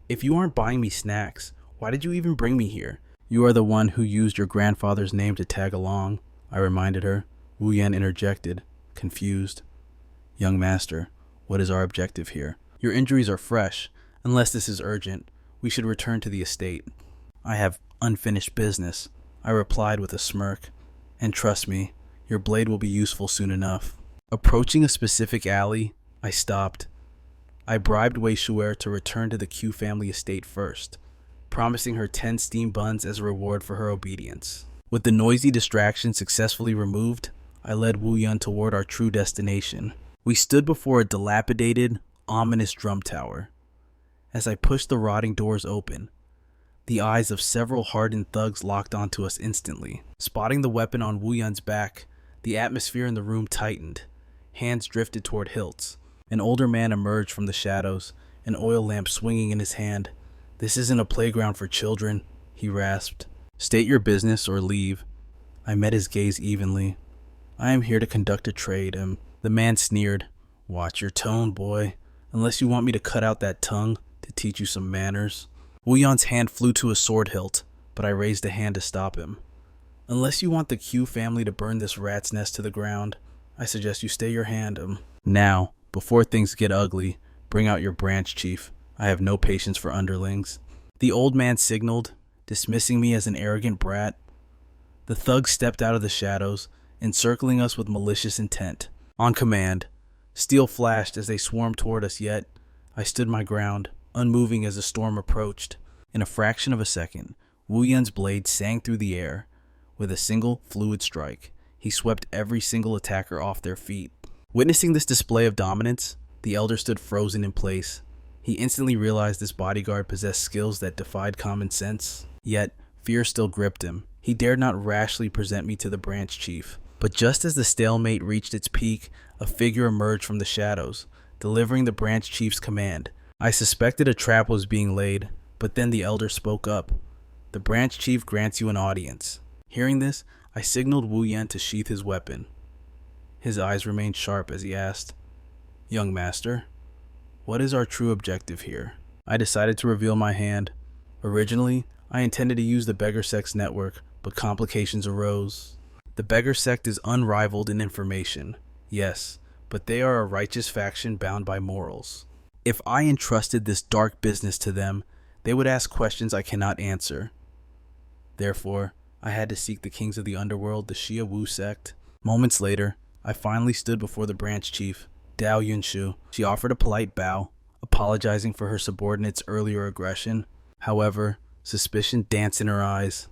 "If you aren't buying me snacks, why did you even bring me here?" "You are the one who used your grandfather's name to tag along," I reminded her. Wuian interjected, confused. "Young master, what is our objective here? Your injuries are fresh. Unless this is urgent, we should return to the estate." "I have unfinished business," I replied with a smirk. "And trust me, your blade will be useful soon enough." Approaching a specific alley, I stopped. I bribed Wei Shuer to return to the Q family estate first, promising her 10 steam buns as a reward for her obedience. With the noisy distraction successfully removed, I led Wuian toward our true destination. We stood before a dilapidated, ominous drum tower. As I pushed the rotting doors open, the eyes of several hardened thugs locked onto us instantly. Spotting the weapon on Wuian's back, the atmosphere in the room tightened. Hands drifted toward hilts. An older man emerged from the shadows, an oil lamp swinging in his hand. "This isn't a playground for children," he rasped. "State your business or leave." I met his gaze evenly. "I am here to conduct a trade," the man sneered. "Watch your tone, boy, unless you want me to cut out that tongue to teach you some manners." Wuian's hand flew to a sword hilt, but I raised a hand to stop him. "Unless you want the Q family to burn this rat's nest to the ground, I suggest you stay your hand, Now, before things get ugly, bring out your branch chief. I have no patience for underlings." The old man signaled, dismissing me as an arrogant brat. The thugs stepped out of the shadows, encircling us with malicious intent. On command, steel flashed as they swarmed toward us, yet I stood my ground, unmoving as the storm approached. In a fraction of a second, Wuian's blade sang through the air. With a single fluid strike, he swept every single attacker off their feet. Witnessing this display of dominance, the elder stood frozen in place. He instantly realized this bodyguard possessed skills that defied common sense. Yet, fear still gripped him. He dared not rashly present me to the branch chief. But just as the stalemate reached its peak, a figure emerged from the shadows, delivering the branch chief's command. I suspected a trap was being laid, but then the elder spoke up. "The branch chief grants you an audience." Hearing this, I signaled Wuian to sheath his weapon. His eyes remained sharp as he asked, "Young master, what is our true objective here?" I decided to reveal my hand. Originally, I intended to use the Beggar Sect's network, but complications arose. The Beggar Sect is unrivaled in information, yes, but they are a righteous faction bound by morals. If I entrusted this dark business to them, they would ask questions I cannot answer. Therefore, I had to seek the kings of the underworld, the Xia Wu sect. Moments later, I finally stood before the branch chief, Dao Yunshu. She offered a polite bow, apologizing for her subordinate's earlier aggression. However, suspicion danced in her eyes.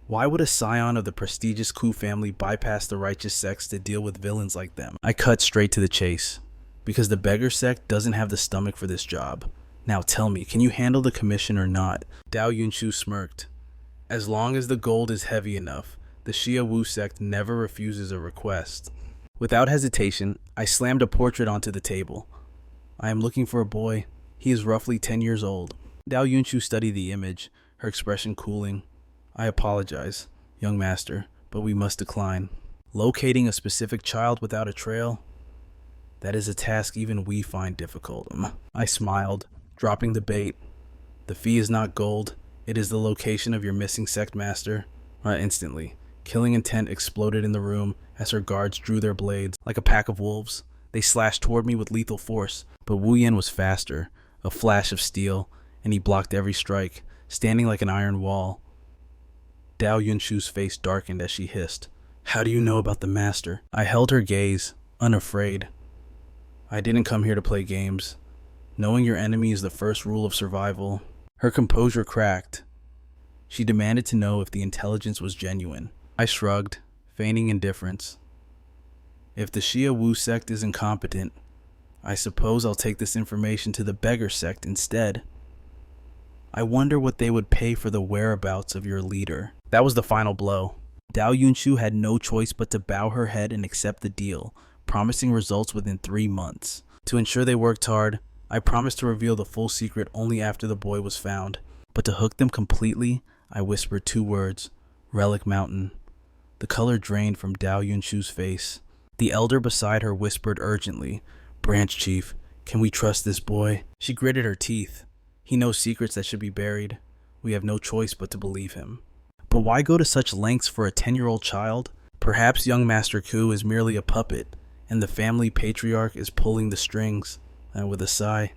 Why would a scion of the prestigious Ku family bypass the righteous sects to deal with villains like them? I cut straight to the chase, because the Beggar Sect doesn't have the stomach for this job. Now tell me, can you handle the commission or not? Dao Yunshu smirked. As long as the gold is heavy enough, the Xia Wu sect never refuses a request. Without hesitation, I slammed a portrait onto the table. I am looking for a boy. He is roughly 10 years old. Dao Yunshu studied the image, her expression cooling. I apologize, young master, but we must decline. Locating a specific child without a trail? That is a task even we find difficult. I smiled, dropping the bait. The fee is not gold. It is the location of your missing sect master. Instantly, killing intent exploded in the room as her guards drew their blades. Like a pack of wolves, they slashed toward me with lethal force, but Wuian was faster, a flash of steel, and he blocked every strike, standing like an iron wall. Dao Yunshu's face darkened as she hissed, "How do you know about the master?" I held her gaze, unafraid. I didn't come here to play games. Knowing your enemy is the first rule of survival. Her composure cracked. She demanded to know if the intelligence was genuine. I shrugged, feigning indifference. If the Xia Wu sect is incompetent, I suppose I'll take this information to the Beggar Sect instead. I wonder what they would pay for the whereabouts of your leader. That was the final blow. Dao Yunshu had no choice but to bow her head and accept the deal, promising results within 3 months. To ensure they worked hard, I promised to reveal the full secret only after the boy was found. But to hook them completely, I whispered 2 words, Relic Mountain. The color drained from Dao Yunshu's face. The elder beside her whispered urgently, "Branch Chief, can we trust this boy?" She gritted her teeth. He knows secrets that should be buried. We have no choice but to believe him. But why go to such lengths for a 10-year-old child? Perhaps young Master Ku is merely a puppet, and the family patriarch is pulling the strings. And with a sigh,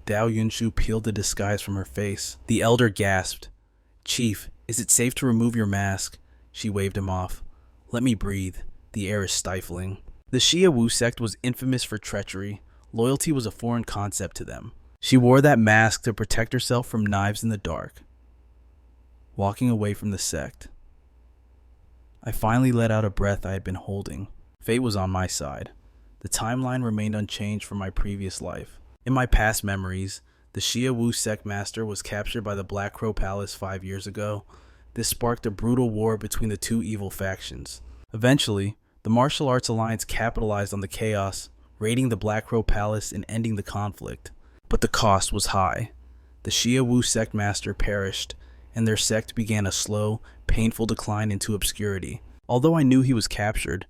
Dao Yunshu peeled the disguise from her face. The elder gasped. "Chief, is it safe to remove your mask?" She waved him off. "Let me breathe. The air is stifling." The Xia Wu sect was infamous for treachery. Loyalty was a foreign concept to them. She wore that mask to protect herself from knives in the dark. Walking away from the sect, I finally let out a breath I had been holding. Fate was on my side. The timeline remained unchanged from my previous life. In my past memories, the Xia Wu sect master was captured by the Black Crow Palace 5 years ago. This sparked a brutal war between the 2 evil factions. Eventually, the Martial Arts Alliance capitalized on the chaos, raiding the Black Crow Palace and ending the conflict. But the cost was high. The Xia Wu sect master perished, and their sect began a slow, painful decline into obscurity. Although I knew he was captured,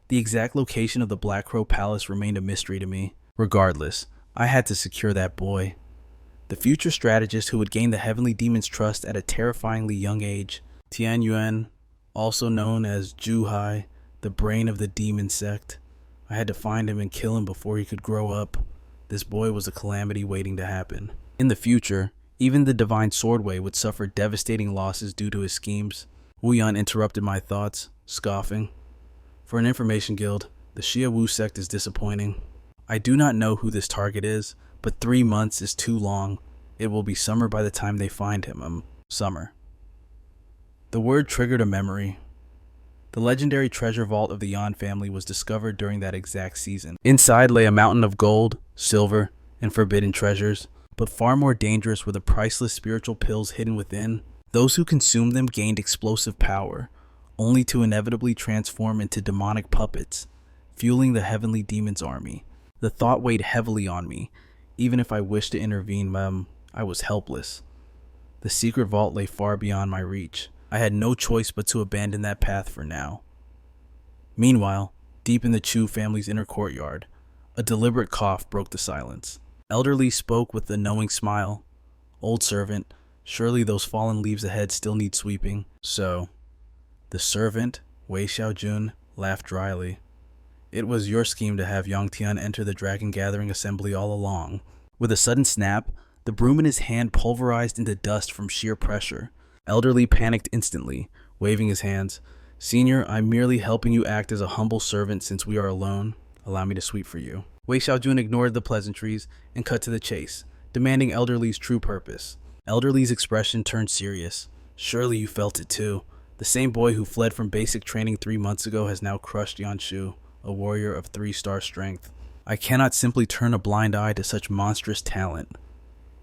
the exact location of the Black Crow Palace remained a mystery to me. Regardless, I had to secure that boy. The future strategist who would gain the Heavenly Demon's trust at a terrifyingly young age. Tian Yuan, also known as Zhu Hai, the brain of the demon sect. I had to find him and kill him before he could grow up. This boy was a calamity waiting to happen. In the future, even the Divine Swordway would suffer devastating losses due to his schemes. Wuian interrupted my thoughts, scoffing. For an information guild, the Xia Wu sect is disappointing. I do not know who this target is, but 3 months is too long. It will be summer by the time they find him. Summer. The word triggered a memory. The legendary treasure vault of the Yan family was discovered during that exact season. Inside lay a mountain of gold, silver, and forbidden treasures, but far more dangerous were the priceless spiritual pills hidden within. Those who consumed them gained explosive power, only to inevitably transform into demonic puppets, fueling the heavenly demon's army. The thought weighed heavily on me. Even if I wished to intervene, I was helpless. The secret vault lay far beyond my reach. I had no choice but to abandon that path for now. Meanwhile, deep in the Chu family's inner courtyard, a deliberate cough broke the silence. Elderly spoke with a knowing smile. Old servant, surely those fallen leaves ahead still need sweeping. So, the servant, Wei Xiaojun, laughed dryly. It was your scheme to have Yang Tian enter the Dragon Gathering Assembly all along. With a sudden snap, the broom in his hand pulverized into dust from sheer pressure. Elderly panicked instantly, waving his hands. Senior, I'm merely helping you act as a humble servant since we are alone. Allow me to sweep for you. Wei Xiaojun ignored the pleasantries and cut to the chase, demanding Elderly's true purpose. Elderly's expression turned serious. Surely you felt it too. The same boy who fled from basic training 3 months ago has now crushed Yan Shu, a warrior of 3-star strength. I cannot simply turn a blind eye to such monstrous talent.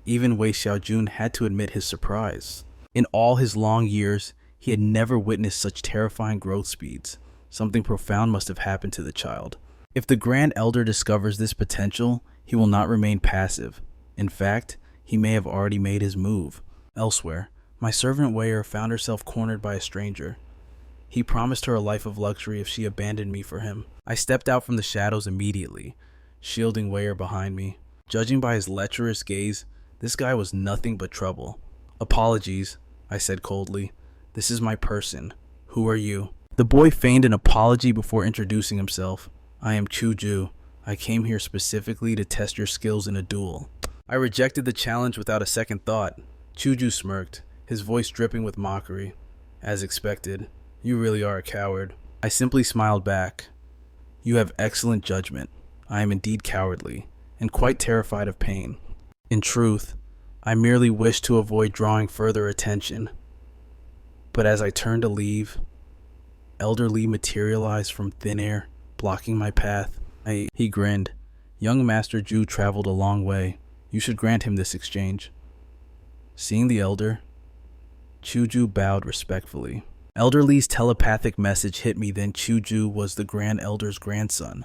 Even Wei Xiaojun had to admit his surprise. In all his long years, he had never witnessed such terrifying growth speeds. Something profound must have happened to the child. If the Grand Elder discovers this potential, he will not remain passive. In fact, he may have already made his move. Elsewhere, my servant Wei found herself cornered by a stranger. He promised her a life of luxury if she abandoned me for him. I stepped out from the shadows immediately, shielding Wei behind me. Judging by his lecherous gaze, this guy was nothing but trouble. Apologies, I said coldly. This is my person. Who are you? The boy feigned an apology before introducing himself. I am Chuju. I came here specifically to test your skills in a duel. I rejected the challenge without a second thought. Chuju smirked, his voice dripping with mockery. As expected, you really are a coward. I simply smiled back. You have excellent judgment. I am indeed cowardly, and quite terrified of pain. In truth, I merely wish to avoid drawing further attention. But as I turned to leave, Elderly materialized from thin air, blocking my path. He grinned. Young Master Zhu traveled a long way. You should grant him this exchange. Seeing the elder, Chuju bowed respectfully. Elderly's telepathic message hit me then Chuju was the Grand Elder's grandson.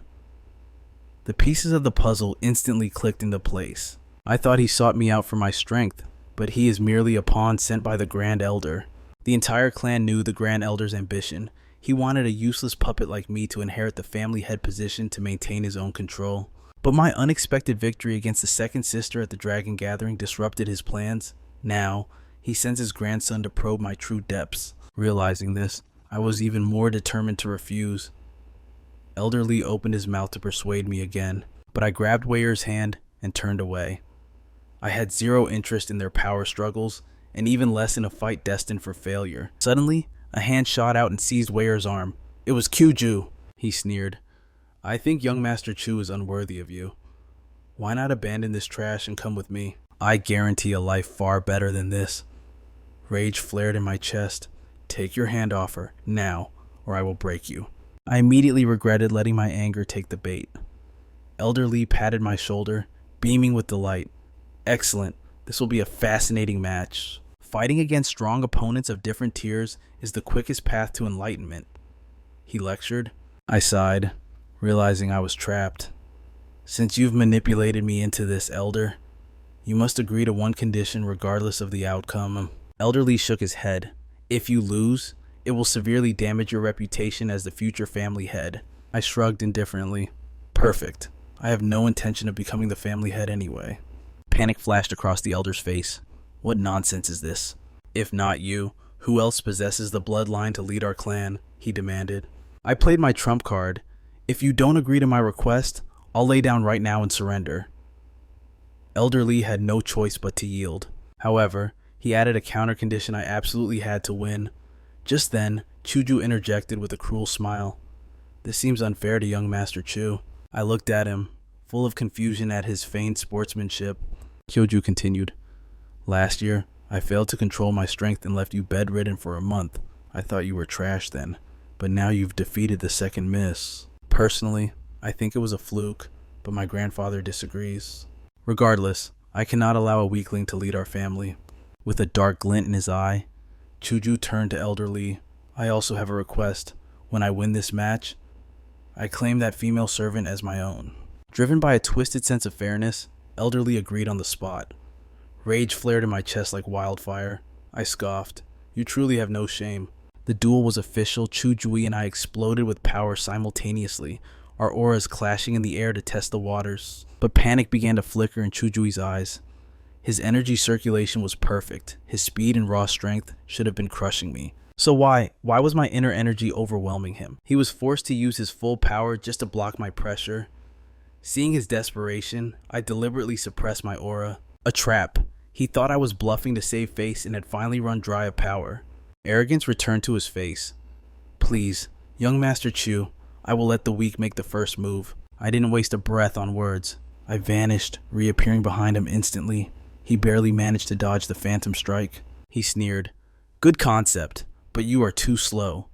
The pieces of the puzzle instantly clicked into place. I thought he sought me out for my strength, but he is merely a pawn sent by the Grand Elder. The entire clan knew the Grand Elder's ambition. He wanted a useless puppet like me to inherit the family head position to maintain his own control. But my unexpected victory against the second sister at the Dragon Gathering disrupted his plans. Now, he sends his grandson to probe my true depths. Realizing this, I was even more determined to refuse. Elderly opened his mouth to persuade me again, but I grabbed Weir's hand and turned away. I had zero interest in their power struggles, and even less in a fight destined for failure. Suddenly, a hand shot out and seized Weir's arm. It was Kyuju, he sneered. I think young Master Chu is unworthy of you. Why not abandon this trash and come with me? I guarantee a life far better than this. Rage flared in my chest. Take your hand off her, now, or I will break you. I immediately regretted letting my anger take the bait. Elderly patted my shoulder, beaming with delight. Excellent. This will be a fascinating match. Fighting against strong opponents of different tiers is the quickest path to enlightenment, he lectured. I sighed, realizing I was trapped. Since you've manipulated me into this, Elder, you must agree to one condition regardless of the outcome. Elderly shook his head. If you lose, it will severely damage your reputation as the future family head. I shrugged indifferently. Perfect. I have no intention of becoming the family head anyway. Panic flashed across the elder's face. What nonsense is this? If not you, who else possesses the bloodline to lead our clan? He demanded. I played my trump card. If you don't agree to my request, I'll lay down right now and surrender. Elderly had no choice but to yield. However, he added a counter condition I absolutely had to win. Just then, Chuju interjected with a cruel smile. This seems unfair to young Master Chu. I looked at him, full of confusion at his feigned sportsmanship. Kyoju continued. Last year, I failed to control my strength and left you bedridden for a month. I thought you were trash then, but now you've defeated the second miss. Personally, I think it was a fluke, but my grandfather disagrees. Regardless, I cannot allow a weakling to lead our family. With a dark glint in his eye, Chuju turned to Elderly. I also have a request. When I win this match, I claim that female servant as my own. Driven by a twisted sense of fairness, Elderly agreed on the spot. Rage flared in my chest like wildfire. I scoffed. You truly have no shame. The duel was official. Chu Jui and I exploded with power simultaneously, our auras clashing in the air to test the waters. But panic began to flicker in Chu Jui's eyes. His energy circulation was perfect. His speed and raw strength should have been crushing me. So why was my inner energy overwhelming him? He was forced to use his full power just to block my pressure. Seeing his desperation, I deliberately suppressed my aura. A trap. He thought I was bluffing to save face and had finally run dry of power. Arrogance returned to his face. Please, young Master Chu, I will let the weak make the first move. I didn't waste a breath on words. I vanished, reappearing behind him instantly. He barely managed to dodge the phantom strike. He sneered. Good concept, but you are too slow.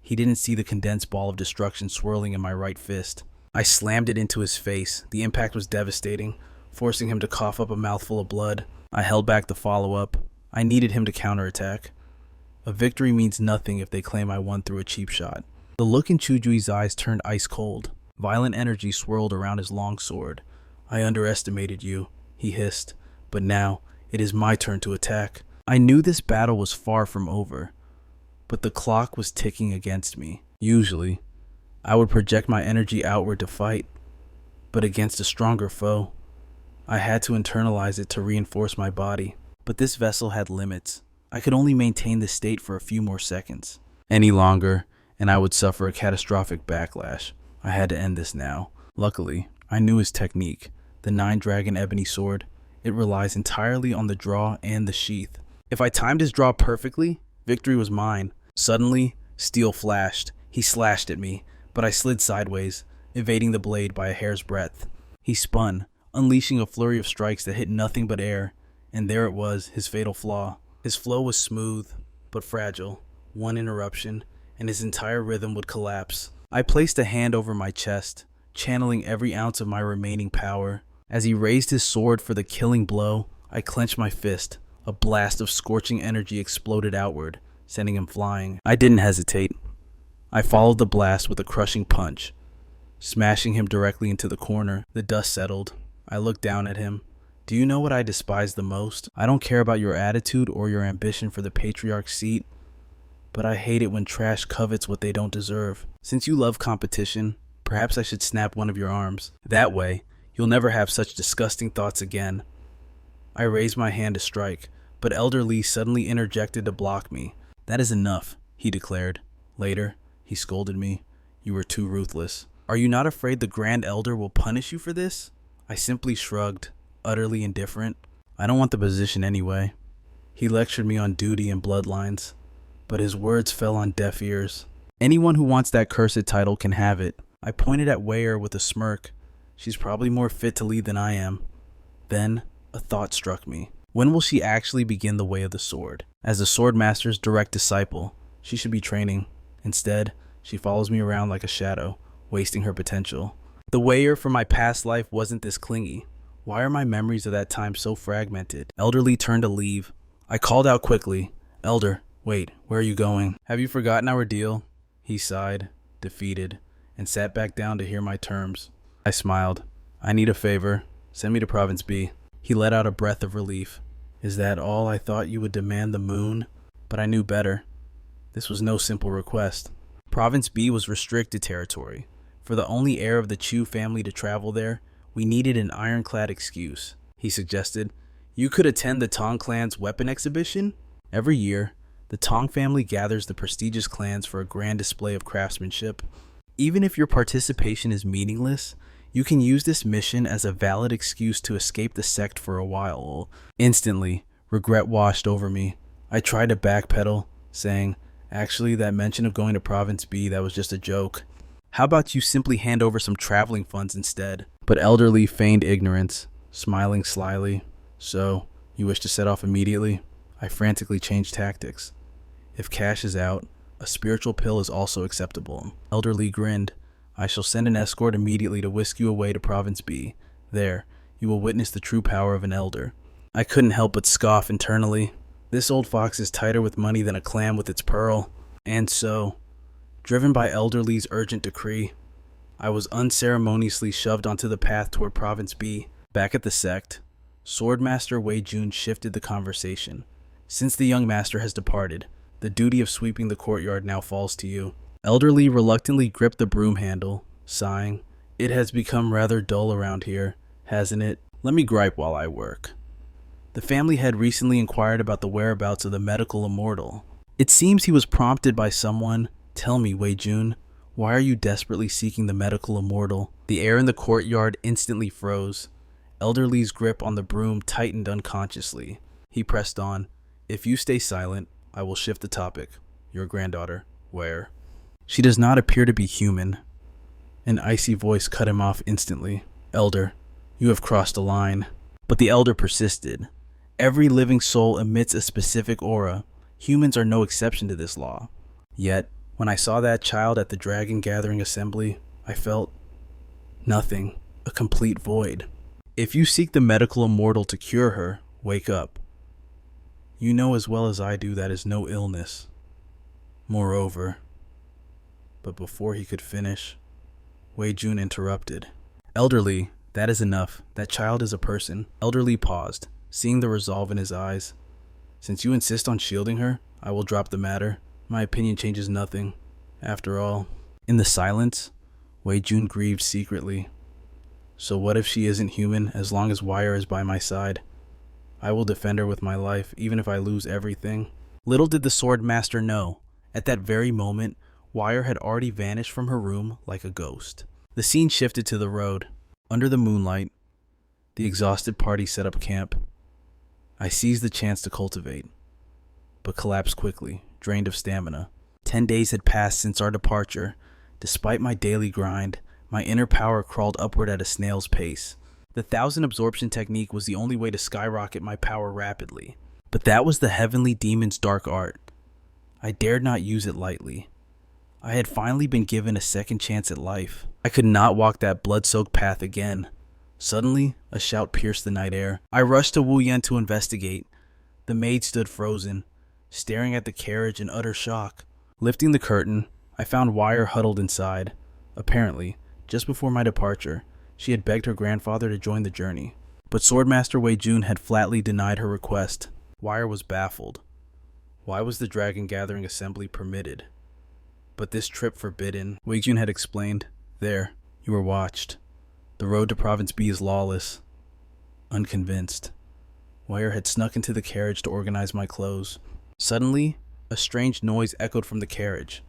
He didn't see the condensed ball of destruction swirling in my right fist. I slammed it into his face. The impact was devastating, forcing him to cough up a mouthful of blood. I held back the follow-up. I needed him to counterattack. A victory means nothing if they claim I won through a cheap shot. The look in Chu Jui's eyes turned ice cold. Violent energy swirled around his long sword. I underestimated you, he hissed. But now, it is my turn to attack. I knew this battle was far from over, but the clock was ticking against me. Usually, I would project my energy outward to fight, but against a stronger foe, I had to internalize it to reinforce my body. But this vessel had limits. I could only maintain this state for a few more seconds. Any longer, and I would suffer a catastrophic backlash. I had to end this now. Luckily, I knew his technique, the 9-dragon ebony sword. It relies entirely on the draw and the sheath. If I timed his draw perfectly, victory was mine. Suddenly, steel flashed. He slashed at me, but I slid sideways, evading the blade by a hair's breadth. He spun, unleashing a flurry of strikes that hit nothing but air, and there it was, his fatal flaw. His flow was smooth, but fragile. One interruption, and his entire rhythm would collapse. I placed a hand over my chest, channeling every ounce of my remaining power. As he raised his sword for the killing blow, I clenched my fist. A blast of scorching energy exploded outward, sending him flying. I didn't hesitate. I followed the blast with a crushing punch, smashing him directly into the corner. The dust settled. I looked down at him. Do you know what I despise the most? I don't care about your attitude or your ambition for the patriarch's seat, but I hate it when trash covets what they don't deserve. Since you love competition, perhaps I should snap one of your arms. That way, you'll never have such disgusting thoughts again. I raised my hand to strike, but Elder Li suddenly interjected to block me. That is enough, he declared. Later, he scolded me. You were too ruthless. Are you not afraid the Grand Elder will punish you for this? I simply shrugged, utterly indifferent. I don't want the position anyway. He lectured me on duty and bloodlines, but his words fell on deaf ears. Anyone who wants that cursed title can have it. I pointed at Wei Shuer with a smirk. She's probably more fit to lead than I am. Then, a thought struck me. When will she actually begin the way of the sword? As the Swordmaster's direct disciple, she should be training. Instead, she follows me around like a shadow, wasting her potential. The Wei Shuer from my past life wasn't this clingy. Why are my memories of that time so fragmented? Elder Li turned to leave. I called out quickly. Elder, wait, where are you going? Have you forgotten our deal? He sighed, defeated, and sat back down to hear my terms. I smiled. I need a favor. Send me to Province B. He let out a breath of relief. Is that all? I thought you would demand the moon, but I knew better. This was no simple request. Province B was restricted territory. For the only heir of the Chu family to travel there, we needed an ironclad excuse. He suggested, you could attend the Tong clan's weapon exhibition? Every year, the Tong family gathers the prestigious clans for a grand display of craftsmanship. Even if your participation is meaningless, you can use this mission as a valid excuse to escape the sect for a while. Instantly, regret washed over me. I tried to backpedal, saying, actually, that mention of going to Province B, that was just a joke. How about you simply hand over some traveling funds instead? But Elder Li feigned ignorance, smiling slyly. So, you wish to set off immediately? I frantically changed tactics. If cash is out, a spiritual pill is also acceptable. Elder Li grinned. I shall send an escort immediately to whisk you away to Province B. There, you will witness the true power of an elder. I couldn't help but scoff internally. This old fox is tighter with money than a clam with its pearl. And so, driven by Elder Li's urgent decree, I was unceremoniously shoved onto the path toward Province B. Back at the sect, Swordmaster Wei Xiaojun shifted the conversation. Since the young master has departed, The duty of sweeping the courtyard now falls to you. Elderly reluctantly gripped the broom handle, sighing. It has become rather dull around here, hasn't it? Let me gripe while I work. The family had recently inquired about the whereabouts of the medical immortal. It seems he was prompted by someone. Tell me, Wei Jun, why are you desperately seeking the medical immortal? The air in the courtyard instantly froze. Elderly's grip on the broom tightened unconsciously. He pressed on. If you stay silent, I will shift the topic. Your granddaughter, where? She does not appear to be human. An icy voice cut him off instantly. Elder, you have crossed a line. But the elder persisted. Every living soul emits a specific aura. Humans are no exception to this law. Yet, when I saw that child at the Dragon Gathering Assembly, I felt nothing, a complete void. If you seek the medical immortal to cure her, wake up. You know as well as I do that is no illness. Moreover, but before he could finish, Wei Jun interrupted. Elderly, that is enough. That child is a person. Elderly paused, seeing the resolve in his eyes. Since you insist on shielding her, I will drop the matter. My opinion changes nothing. After all, in the silence, Wei Jun grieved secretly. So what if she isn't human as long as Wire is by my side? I will defend her with my life, even if I lose everything. Little did the Swordmaster know, at that very moment, Wire had already vanished from her room like a ghost. The scene shifted to the road. Under the moonlight, the exhausted party set up camp. I seized the chance to cultivate, but collapsed quickly, drained of stamina. 10 days had passed since our departure. Despite my daily grind, my inner power crawled upward at a snail's pace. The 1,000 absorption technique was the only way to skyrocket my power rapidly. But that was the heavenly demon's dark art. I dared not use it lightly. I had finally been given a second chance at life. I could not walk that blood-soaked path again. Suddenly, a shout pierced the night air. I rushed to Wuian to investigate. The maid stood frozen, staring at the carriage in utter shock. Lifting the curtain, I found Wire huddled inside. Apparently, just before my departure, she had begged her grandfather to join the journey. But Swordmaster Wei Jun had flatly denied her request. Wire was baffled. Why was the Dragon Gathering Assembly permitted, but this trip forbidden? Wei Jun had explained. There, you were watched. The road to Province B is lawless. Unconvinced, Wire had snuck into the carriage to organize my clothes. Suddenly, a strange noise echoed from the carriage.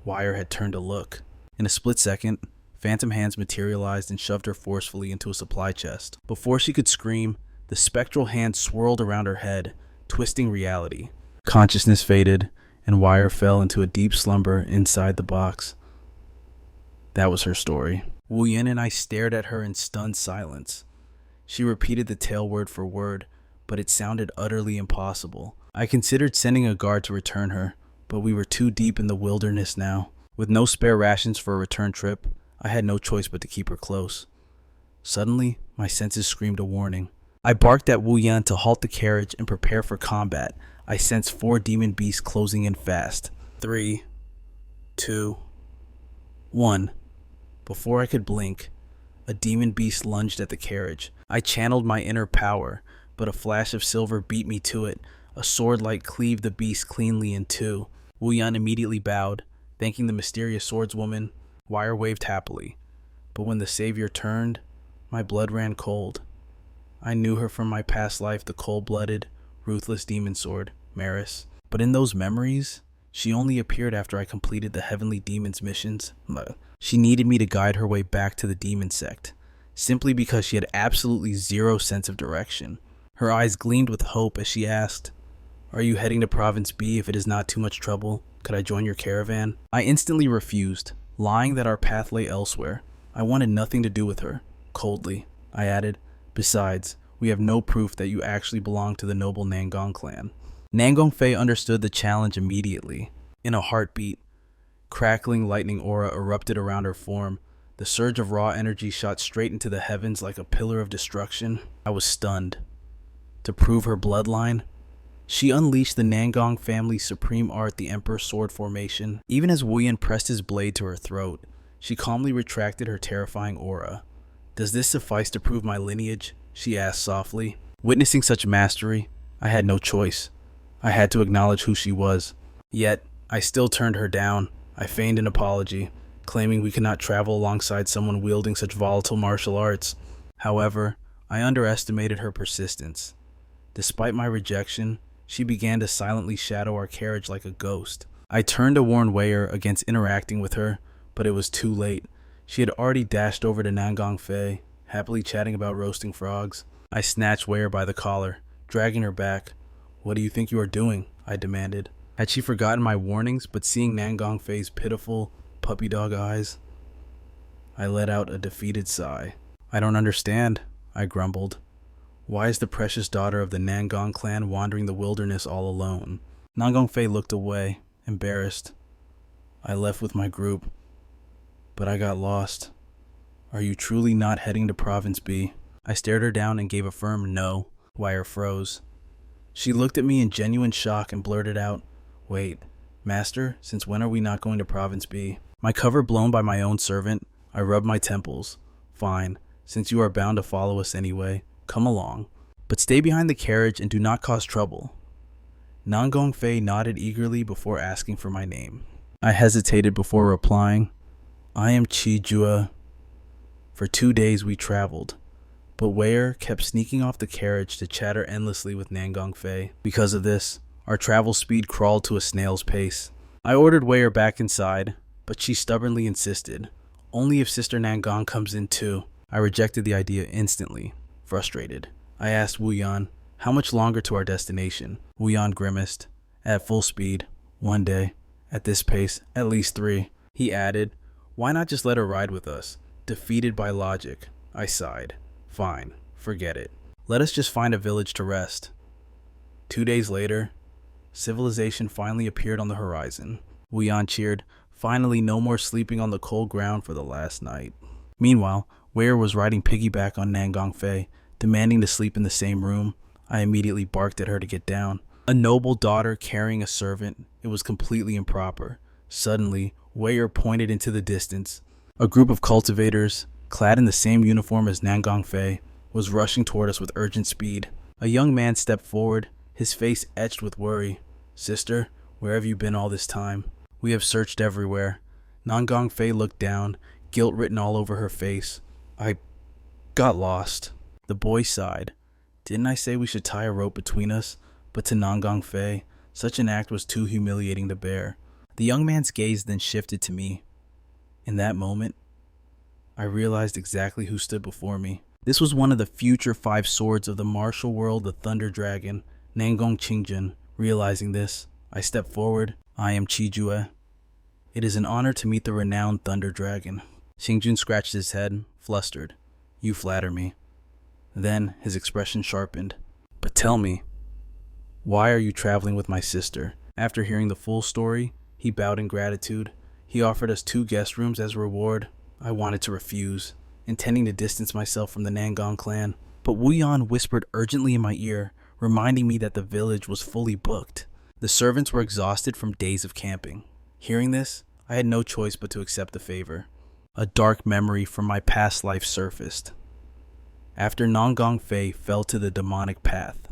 Wire had turned to look. In a split second, phantom hands materialized and shoved her forcefully into a supply chest. Before she could scream, the spectral hand swirled around her head, twisting reality. Consciousness faded, and Wire fell into a deep slumber inside the box. That was her story. Wuian and I stared at her in stunned silence. She repeated the tale word for word, but it sounded utterly impossible. I considered sending a guard to return her, but we were too deep in the wilderness now. With no spare rations for a return trip, I had no choice but to keep her close. Suddenly, my senses screamed a warning. I barked at Wuian to halt the carriage and prepare for combat. I sensed 4 demon beasts closing in fast. 3, 2, 1. Before I could blink, a demon beast lunged at the carriage. I channeled my inner power, but a flash of silver beat me to it. A sword light cleaved the beast cleanly in two. Wuian immediately bowed, thanking the mysterious swordswoman. Wire waved happily. But when the savior turned, my blood ran cold. I knew her from my past life, the cold-blooded, ruthless demon sword, Maris. But in those memories, she only appeared after I completed the heavenly demon's missions. She needed me to guide her way back to the demon sect, simply because she had absolutely zero sense of direction. Her eyes gleamed with hope as she asked, "Are you heading to Province B if it is not too much trouble? Could I join your caravan?" I instantly refused, lying that our path lay elsewhere. I wanted nothing to do with her. Coldly, I added, "Besides, we have no proof that you actually belong to the noble Nangong clan." Nangong Fei understood the challenge immediately. In a heartbeat, crackling lightning aura erupted around her form. The surge of raw energy shot straight into the heavens like a pillar of destruction. I was stunned. To prove her bloodline, she unleashed the Nangong family's supreme art, the Emperor's Sword Formation. Even as Wuian pressed his blade to her throat, she calmly retracted her terrifying aura. "Does this suffice to prove my lineage?" she asked softly. Witnessing such mastery, I had no choice. I had to acknowledge who she was. Yet, I still turned her down. I feigned an apology, claiming we could not travel alongside someone wielding such volatile martial arts. However, I underestimated her persistence. Despite my rejection, she began to silently shadow our carriage like a ghost. I turned to warn Wei against interacting with her, but it was too late. She had already dashed over to Nangong Fei, happily chatting about roasting frogs. I snatched Wei by the collar, dragging her back. "What do you think you are doing?" I demanded. Had she forgotten my warnings, but seeing Nangong Fei's pitiful, puppy dog eyes? I let out a defeated sigh. "I don't understand," I grumbled. "Why is the precious daughter of the Nangong clan wandering the wilderness all alone?" Nangong Fei looked away, embarrassed. "I left with my group, but I got lost. Are you truly not heading to Province B?" I stared her down and gave a firm no. Wei froze. She looked at me in genuine shock and blurted out, "Wait, Master, since when are we not going to Province B?" My cover blown by my own servant, I rubbed my temples. "Fine, since you are bound to follow us anyway, come along. But stay behind the carriage and do not cause trouble." Nangong Fei nodded eagerly before asking for my name. I hesitated before replying. "I am Chi Jua." For 2 days we traveled, but Wei kept sneaking off the carriage to chatter endlessly with Nangong Fei. Because of this, our travel speed crawled to a snail's pace. I ordered Wei back inside, but she stubbornly insisted, "Only if Sister Nangong comes in too." I rejected the idea instantly, frustrated. I asked Wuian, "How much longer to our destination?" Wuian grimaced. "At full speed, 1 day. At this pace, at least 3. He added, "Why not just let her ride with us?" Defeated by logic, I sighed. "Fine, forget it. Let us just find a village to rest." 2 days later, civilization finally appeared on the horizon. Wuian cheered, "Finally, no more sleeping on the cold ground for the last night." Meanwhile, Wei was riding piggyback on Nangong Fei, demanding to sleep in the same room. I immediately barked at her to get down. A noble daughter carrying a servant, it was completely improper. Suddenly, Wei pointed into the distance. A group of cultivators, clad in the same uniform as Nangong Fei, was rushing toward us with urgent speed. A young man stepped forward, his face etched with worry. "Sister, where have you been all this time?" "We have searched everywhere." Nangong Fei looked down, guilt written all over her face. "I got lost." The boy sighed. "Didn't I say we should tie a rope between us?" But to Nangong Fei, such an act was too humiliating to bear. The young man's gaze then shifted to me. In that moment, I realized exactly who stood before me. This was one of the future 5 swords of the martial world, the Thunder Dragon, Nangong Qingjun. Realizing this, I stepped forward. "I am Chi Jua. It is an honor to meet the renowned Thunder Dragon." Qingjun scratched his head, flustered. "You flatter me." Then his expression sharpened. "But tell me, why are you traveling with my sister?" After hearing the full story, he bowed in gratitude. He offered us 2 guest rooms as a reward. I wanted to refuse, intending to distance myself from the Nangong clan. But Wuian whispered urgently in my ear, reminding me that the village was fully booked. The servants were exhausted from days of camping. Hearing this, I had no choice but to accept the favor. A dark memory from my past life surfaced. After Nangong Fei fell to the demonic path,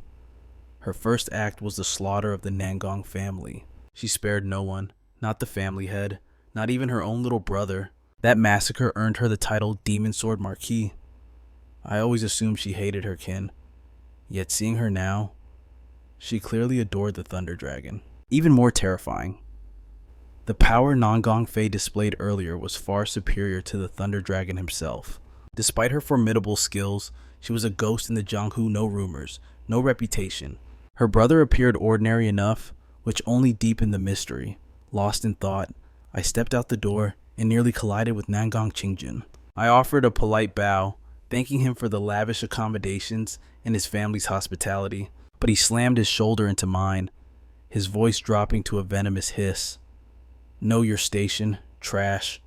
her first act was the slaughter of the Nangong family. She spared no one, not the family head, not even her own little brother. That massacre earned her the title Demon Sword Marquis. I always assumed she hated her kin, yet seeing her now, she clearly adored the Thunder Dragon. Even more terrifying, the power Nangong Fei displayed earlier was far superior to the Thunder Dragon himself. Despite her formidable skills, she was a ghost in the Jianghu, no rumors, no reputation. Her brother appeared ordinary enough, which only deepened the mystery. Lost in thought, I stepped out the door and nearly collided with Nangong Qingjun. I offered a polite bow, thanking him for the lavish accommodations and his family's hospitality, but he slammed his shoulder into mine, his voice dropping to a venomous hiss. "Know your station, trash.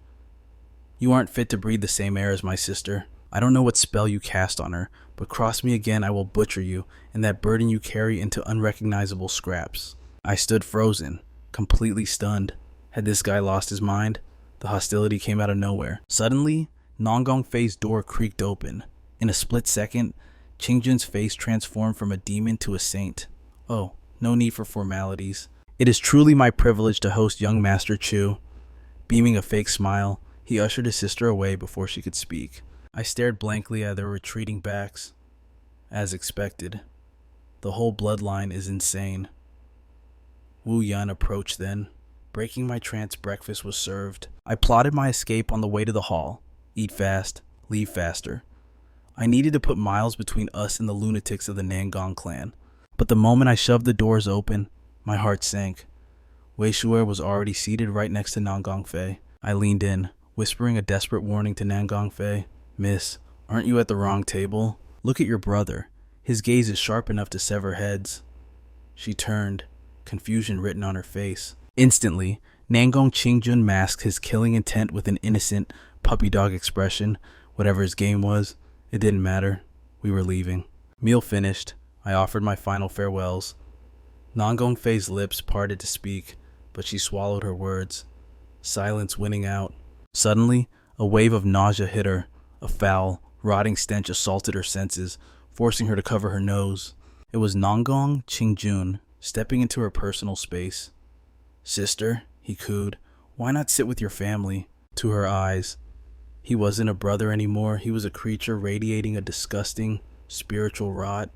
You aren't fit to breathe the same air as my sister. I don't know what spell you cast on her, but cross me again, I will butcher you and that burden you carry into unrecognizable scraps." I stood frozen, completely stunned. Had this guy lost his mind? The hostility came out of nowhere. Suddenly, Nangong Fei's door creaked open. In a split second, Qingjun's face transformed from a demon to a saint. Oh, no need for formalities. It is truly my privilege to host young Master Chu. Beaming a fake smile, he ushered his sister away before she could speak. I stared blankly at their retreating backs. As expected. The whole bloodline is insane. Wuian approached then. Breaking my trance, breakfast was served. I plotted my escape on the way to the hall. Eat fast, leave faster. I needed to put miles between us and the lunatics of the Nangong clan. But the moment I shoved the doors open, my heart sank. Wei Shuer was already seated right next to Nangong Fei. I leaned in, whispering a desperate warning to Nangong Fei. Miss, aren't you at the wrong table? Look at your brother. His gaze is sharp enough to sever heads. She turned, confusion written on her face. Instantly, Nangong Qingjun masked his killing intent with an innocent, puppy dog expression. Whatever his game was, it didn't matter. We were leaving. Meal finished, I offered my final farewells. Nangong Fei's lips parted to speak, but she swallowed her words. Silence winning out. Suddenly, a wave of nausea hit her. A foul, rotting stench assaulted her senses, forcing her to cover her nose. It was Nangong Qingjun, stepping into her personal space. Sister, he cooed, why not sit with your family? To her eyes, he wasn't a brother anymore. He was a creature radiating a disgusting, spiritual rot.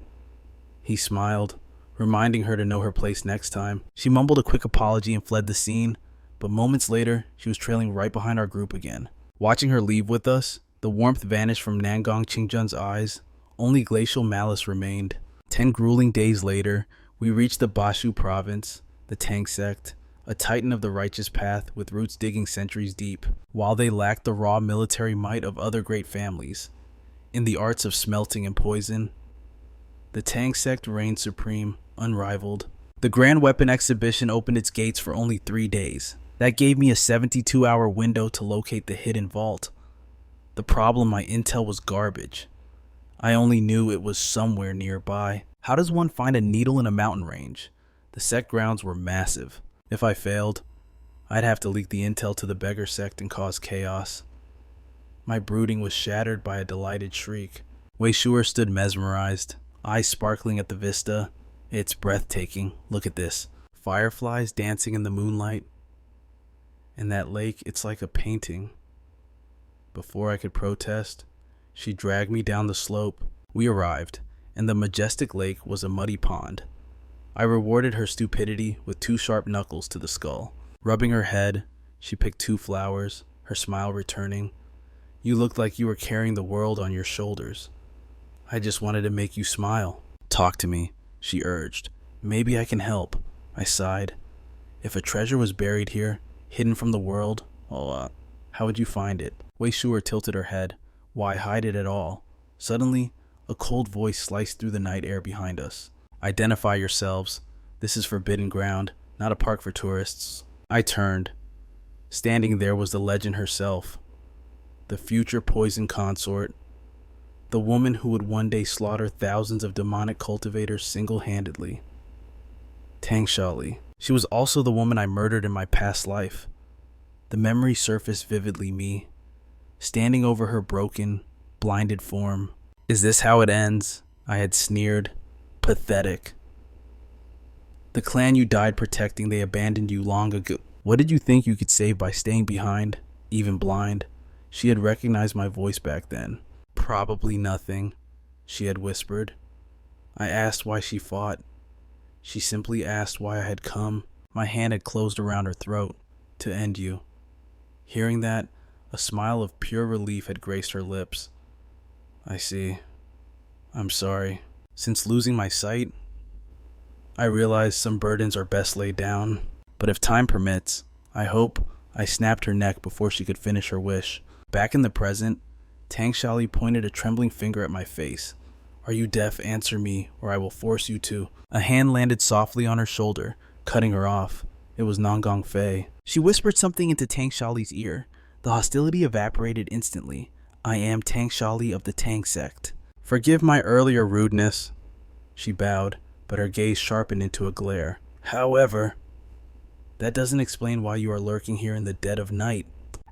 He smiled, reminding her to know her place next time. She mumbled a quick apology and fled the scene, but moments later, she was trailing right behind our group again. Watching her leave with us, the warmth vanished from Nangong Qingjun's eyes. Only glacial malice remained. 10 grueling days later, we reached the Bashu province, the Tang sect, a titan of the righteous path with roots digging centuries deep, while they lacked the raw military might of other great families. In the arts of smelting and poison, the Tang sect reigned supreme, unrivaled. The Grand Weapon Exhibition opened its gates for only 3 days. That gave me a 72-hour window to locate the hidden vault. The problem, my intel was garbage. I only knew it was somewhere nearby. How does one find a needle in a mountain range? The sect grounds were massive. If I failed, I'd have to leak the intel to the beggar sect and cause chaos. My brooding was shattered by a delighted shriek. Wei Shuer stood mesmerized, eyes sparkling at the vista. It's breathtaking. Look at this. Fireflies dancing in the moonlight. And that lake, it's like a painting. Before I could protest, she dragged me down the slope. We arrived, and the majestic lake was a muddy pond. I rewarded her stupidity with 2 sharp knuckles to the skull. Rubbing her head, she picked 2 flowers, her smile returning. You looked like you were carrying the world on your shoulders. I just wanted to make you smile. Talk to me, she urged. Maybe I can help. I sighed. If a treasure was buried here, hidden from the world, how would you find it? Wei Shuer tilted her head. Why hide it at all? Suddenly, a cold voice sliced through the night air behind us. Identify yourselves. This is forbidden ground, not a park for tourists. I turned. Standing there was the legend herself. The future poison consort. The woman who would one day slaughter thousands of demonic cultivators single-handedly. Tang Xiaoli. She was also the woman I murdered in my past life. The memory surfaced vividly me, standing over her broken, blinded form. Is this how it ends? I had sneered. Pathetic. The clan you died protecting, they abandoned you long ago. What did you think you could save by staying behind, even blind? She had recognized my voice back then. Probably nothing, she had whispered. I asked why she fought. She simply asked why I had come. My hand had closed around her throat. To end you. Hearing that, a smile of pure relief had graced her lips. I see. I'm sorry. Since losing my sight, I realized some burdens are best laid down. But if time permits, I hope. I snapped her neck before she could finish her wish. Back in the present, Tang Xiaoli pointed a trembling finger at my face. Are you deaf? Answer me, or I will force you to. A hand landed softly on her shoulder, cutting her off. It was Nangong Fei. She whispered something into Tang Xiaoli's ear. The hostility evaporated instantly. I am Tang Xiaoli of the Tang sect. Forgive my earlier rudeness. She bowed, but her gaze sharpened into a glare. However, that doesn't explain why you are lurking here in the dead of night.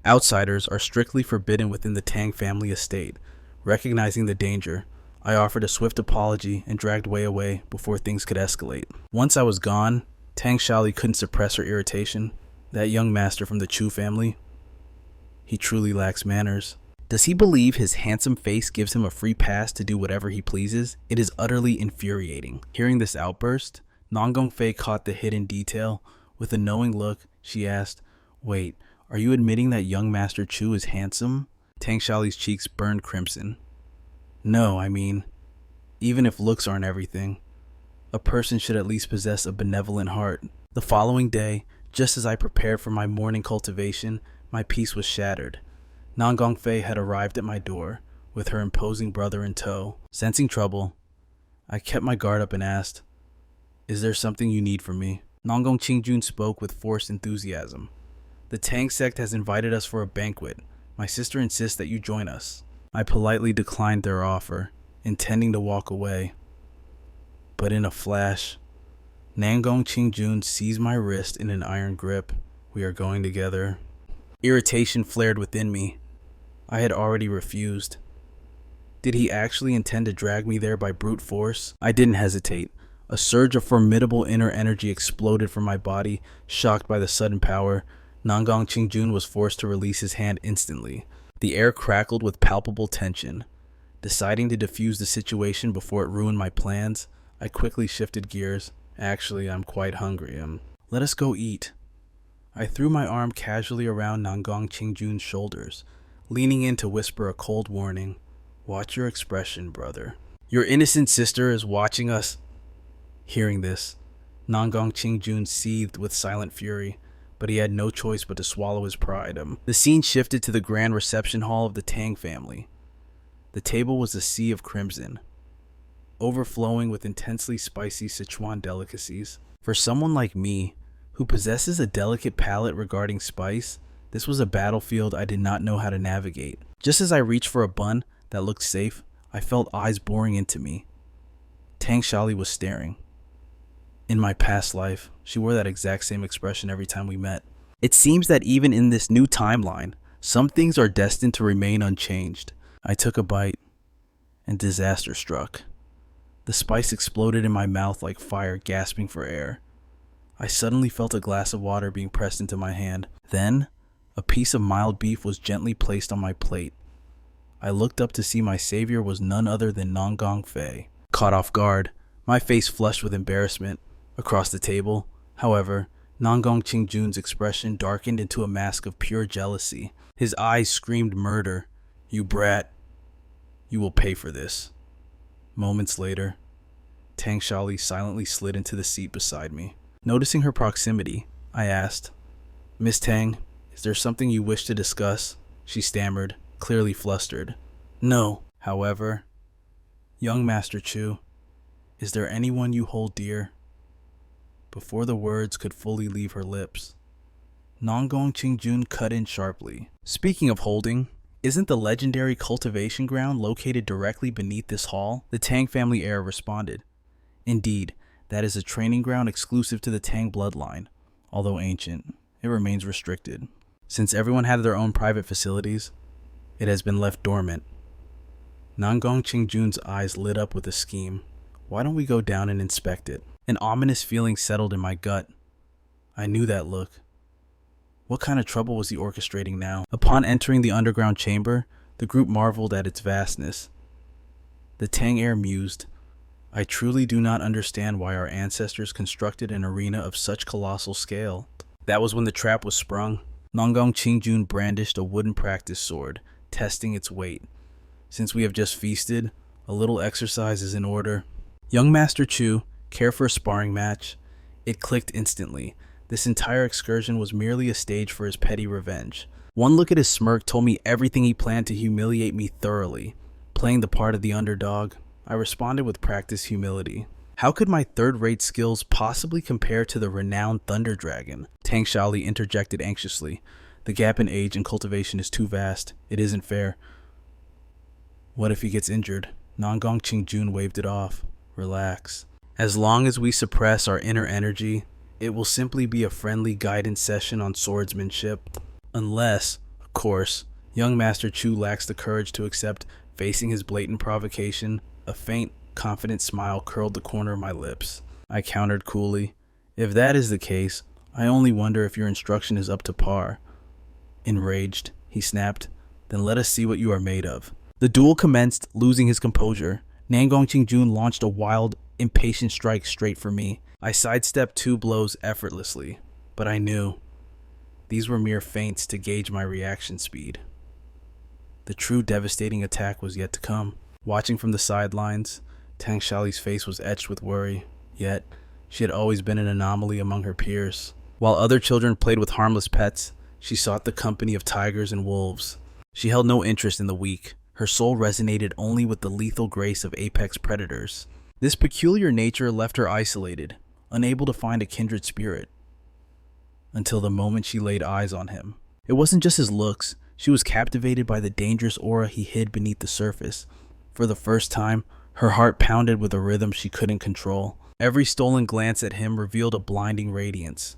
Outsiders are strictly forbidden within the Tang family estate. Recognizing the danger, I offered a swift apology and dragged Wei away before things could escalate. Once I was gone, Tang Xiaoli couldn't suppress her irritation. That young master from the Chu family, he truly lacks manners. Does he believe his handsome face gives him a free pass to do whatever he pleases? It is utterly infuriating. Hearing this outburst, Nan Gongfei caught the hidden detail. With a knowing look, she asked, "Wait, are you admitting that young Master Chu is handsome?" Tang Xiaoli's cheeks burned crimson. "No, I mean, even if looks aren't everything, a person should at least possess a benevolent heart." The following day, just as I prepared for my morning cultivation, my peace was shattered. Nan Gongfei had arrived at my door, with her imposing brother in tow. Sensing trouble, I kept my guard up and asked, "Is there something you need from me?" Nan Gong Qingjun spoke with forced enthusiasm. "The Tang sect has invited us for a banquet. My sister insists that you join us." I politely declined their offer, intending to walk away. But in a flash, Nan Gong Qingjun seized my wrist in an iron grip. "We are going together." Irritation flared within me. I had already refused. Did he actually intend to drag me there by brute force? I didn't hesitate. A surge of formidable inner energy exploded from my body. Shocked by the sudden power, Nan Gong Qingjun was forced to release his hand instantly. The air crackled with palpable tension. Deciding to defuse the situation before it ruined my plans, I quickly shifted gears. "Actually, I'm quite hungry. Let us go eat." I threw my arm casually around Nan Gong Qingjun's shoulders, leaning in to whisper a cold warning. "Watch your expression, brother. Your innocent sister is watching us." Hearing this, Nan Gong Qingjun seethed with silent fury, but he had no choice but to swallow his pride. The scene shifted to the grand reception hall of the Tang family. The table was a sea of crimson, overflowing with intensely spicy Sichuan delicacies. For someone like me, who possesses a delicate palate regarding spice, this was a battlefield I did not know how to navigate. Just as I reached for a bun that looked safe, I felt eyes boring into me. Tang Xiaoli was staring. In my past life, she wore that exact same expression every time we met. It seems that even in this new timeline, some things are destined to remain unchanged. I took a bite, and disaster struck. The spice exploded in my mouth like fire gasping for air. I suddenly felt a glass of water being pressed into my hand. Then, a piece of mild beef was gently placed on my plate. I looked up to see my savior was none other than Nan Gongfei. Caught off guard, my face flushed with embarrassment. Across the table, however, Nan Gong Qingjun's expression darkened into a mask of pure jealousy. His eyes screamed murder. "You brat. You will pay for this." Moments later, Tang Xiaoli silently slid into the seat beside me. Noticing her proximity, I asked, "Miss Tang, is there something you wish to discuss?" She stammered, clearly flustered. "No." However, "Young Master Chu, is there anyone you hold dear?" Before the words could fully leave her lips, Nan Gong Qingjun cut in sharply. "Speaking of holding, isn't the legendary cultivation ground located directly beneath this hall?" The Tang family heir responded. "Indeed, that is a training ground exclusive to the Tang bloodline. Although ancient, it remains restricted. Since everyone had their own private facilities, it has been left dormant." Nan Gong Qingjun's eyes lit up with a scheme. "Why don't we go down and inspect it?" An ominous feeling settled in my gut. I knew that look. What kind of trouble was he orchestrating now? Upon entering the underground chamber, the group marveled at its vastness. The Tang heir mused, "I truly do not understand why our ancestors constructed an arena of such colossal scale." That was when the trap was sprung. Nan Gong Qingjun brandished a wooden practice sword, testing its weight. "Since we have just feasted, a little exercise is in order. Young Master Chu, care for a sparring match?" It clicked instantly. This entire excursion was merely a stage for his petty revenge. One look at his smirk told me everything he planned to humiliate me thoroughly. Playing the part of the underdog, I responded with practiced humility. How could my third-rate skills possibly compare to the renowned Thunder Dragon? Tang Xiaoli interjected anxiously. "The gap in age and cultivation is too vast. It isn't fair." "What if he gets injured?" Nan Gong Qingjun waved it off. "Relax. As long as we suppress our inner energy, it will simply be a friendly guidance session on swordsmanship. Unless, of course, young Master Chu lacks the courage to accept facing his blatant provocation." A faint, confident smile curled the corner of my lips. I countered coolly, If that is the case, I only wonder if your instruction is up to par. Enraged, he snapped, then let us see what you are made of. The duel commenced. Losing his composure, Nangong Qingjun launched a wild, impatient strike straight for me. I sidestepped 2 blows effortlessly, but I knew these were mere feints to gauge my reaction speed. The true devastating attack was yet to come. Watching from the sidelines, Tang Xiaoli's face was etched with worry, yet she had always been an anomaly among her peers. While other children played with harmless pets, she sought the company of tigers and wolves. She held no interest in the weak. Her soul resonated only with the lethal grace of apex predators. This peculiar nature left her isolated, unable to find a kindred spirit, until the moment she laid eyes on him. It wasn't just his looks. She was captivated by the dangerous aura he hid beneath the surface. For the first time, her heart pounded with a rhythm she couldn't control. Every stolen glance at him revealed a blinding radiance.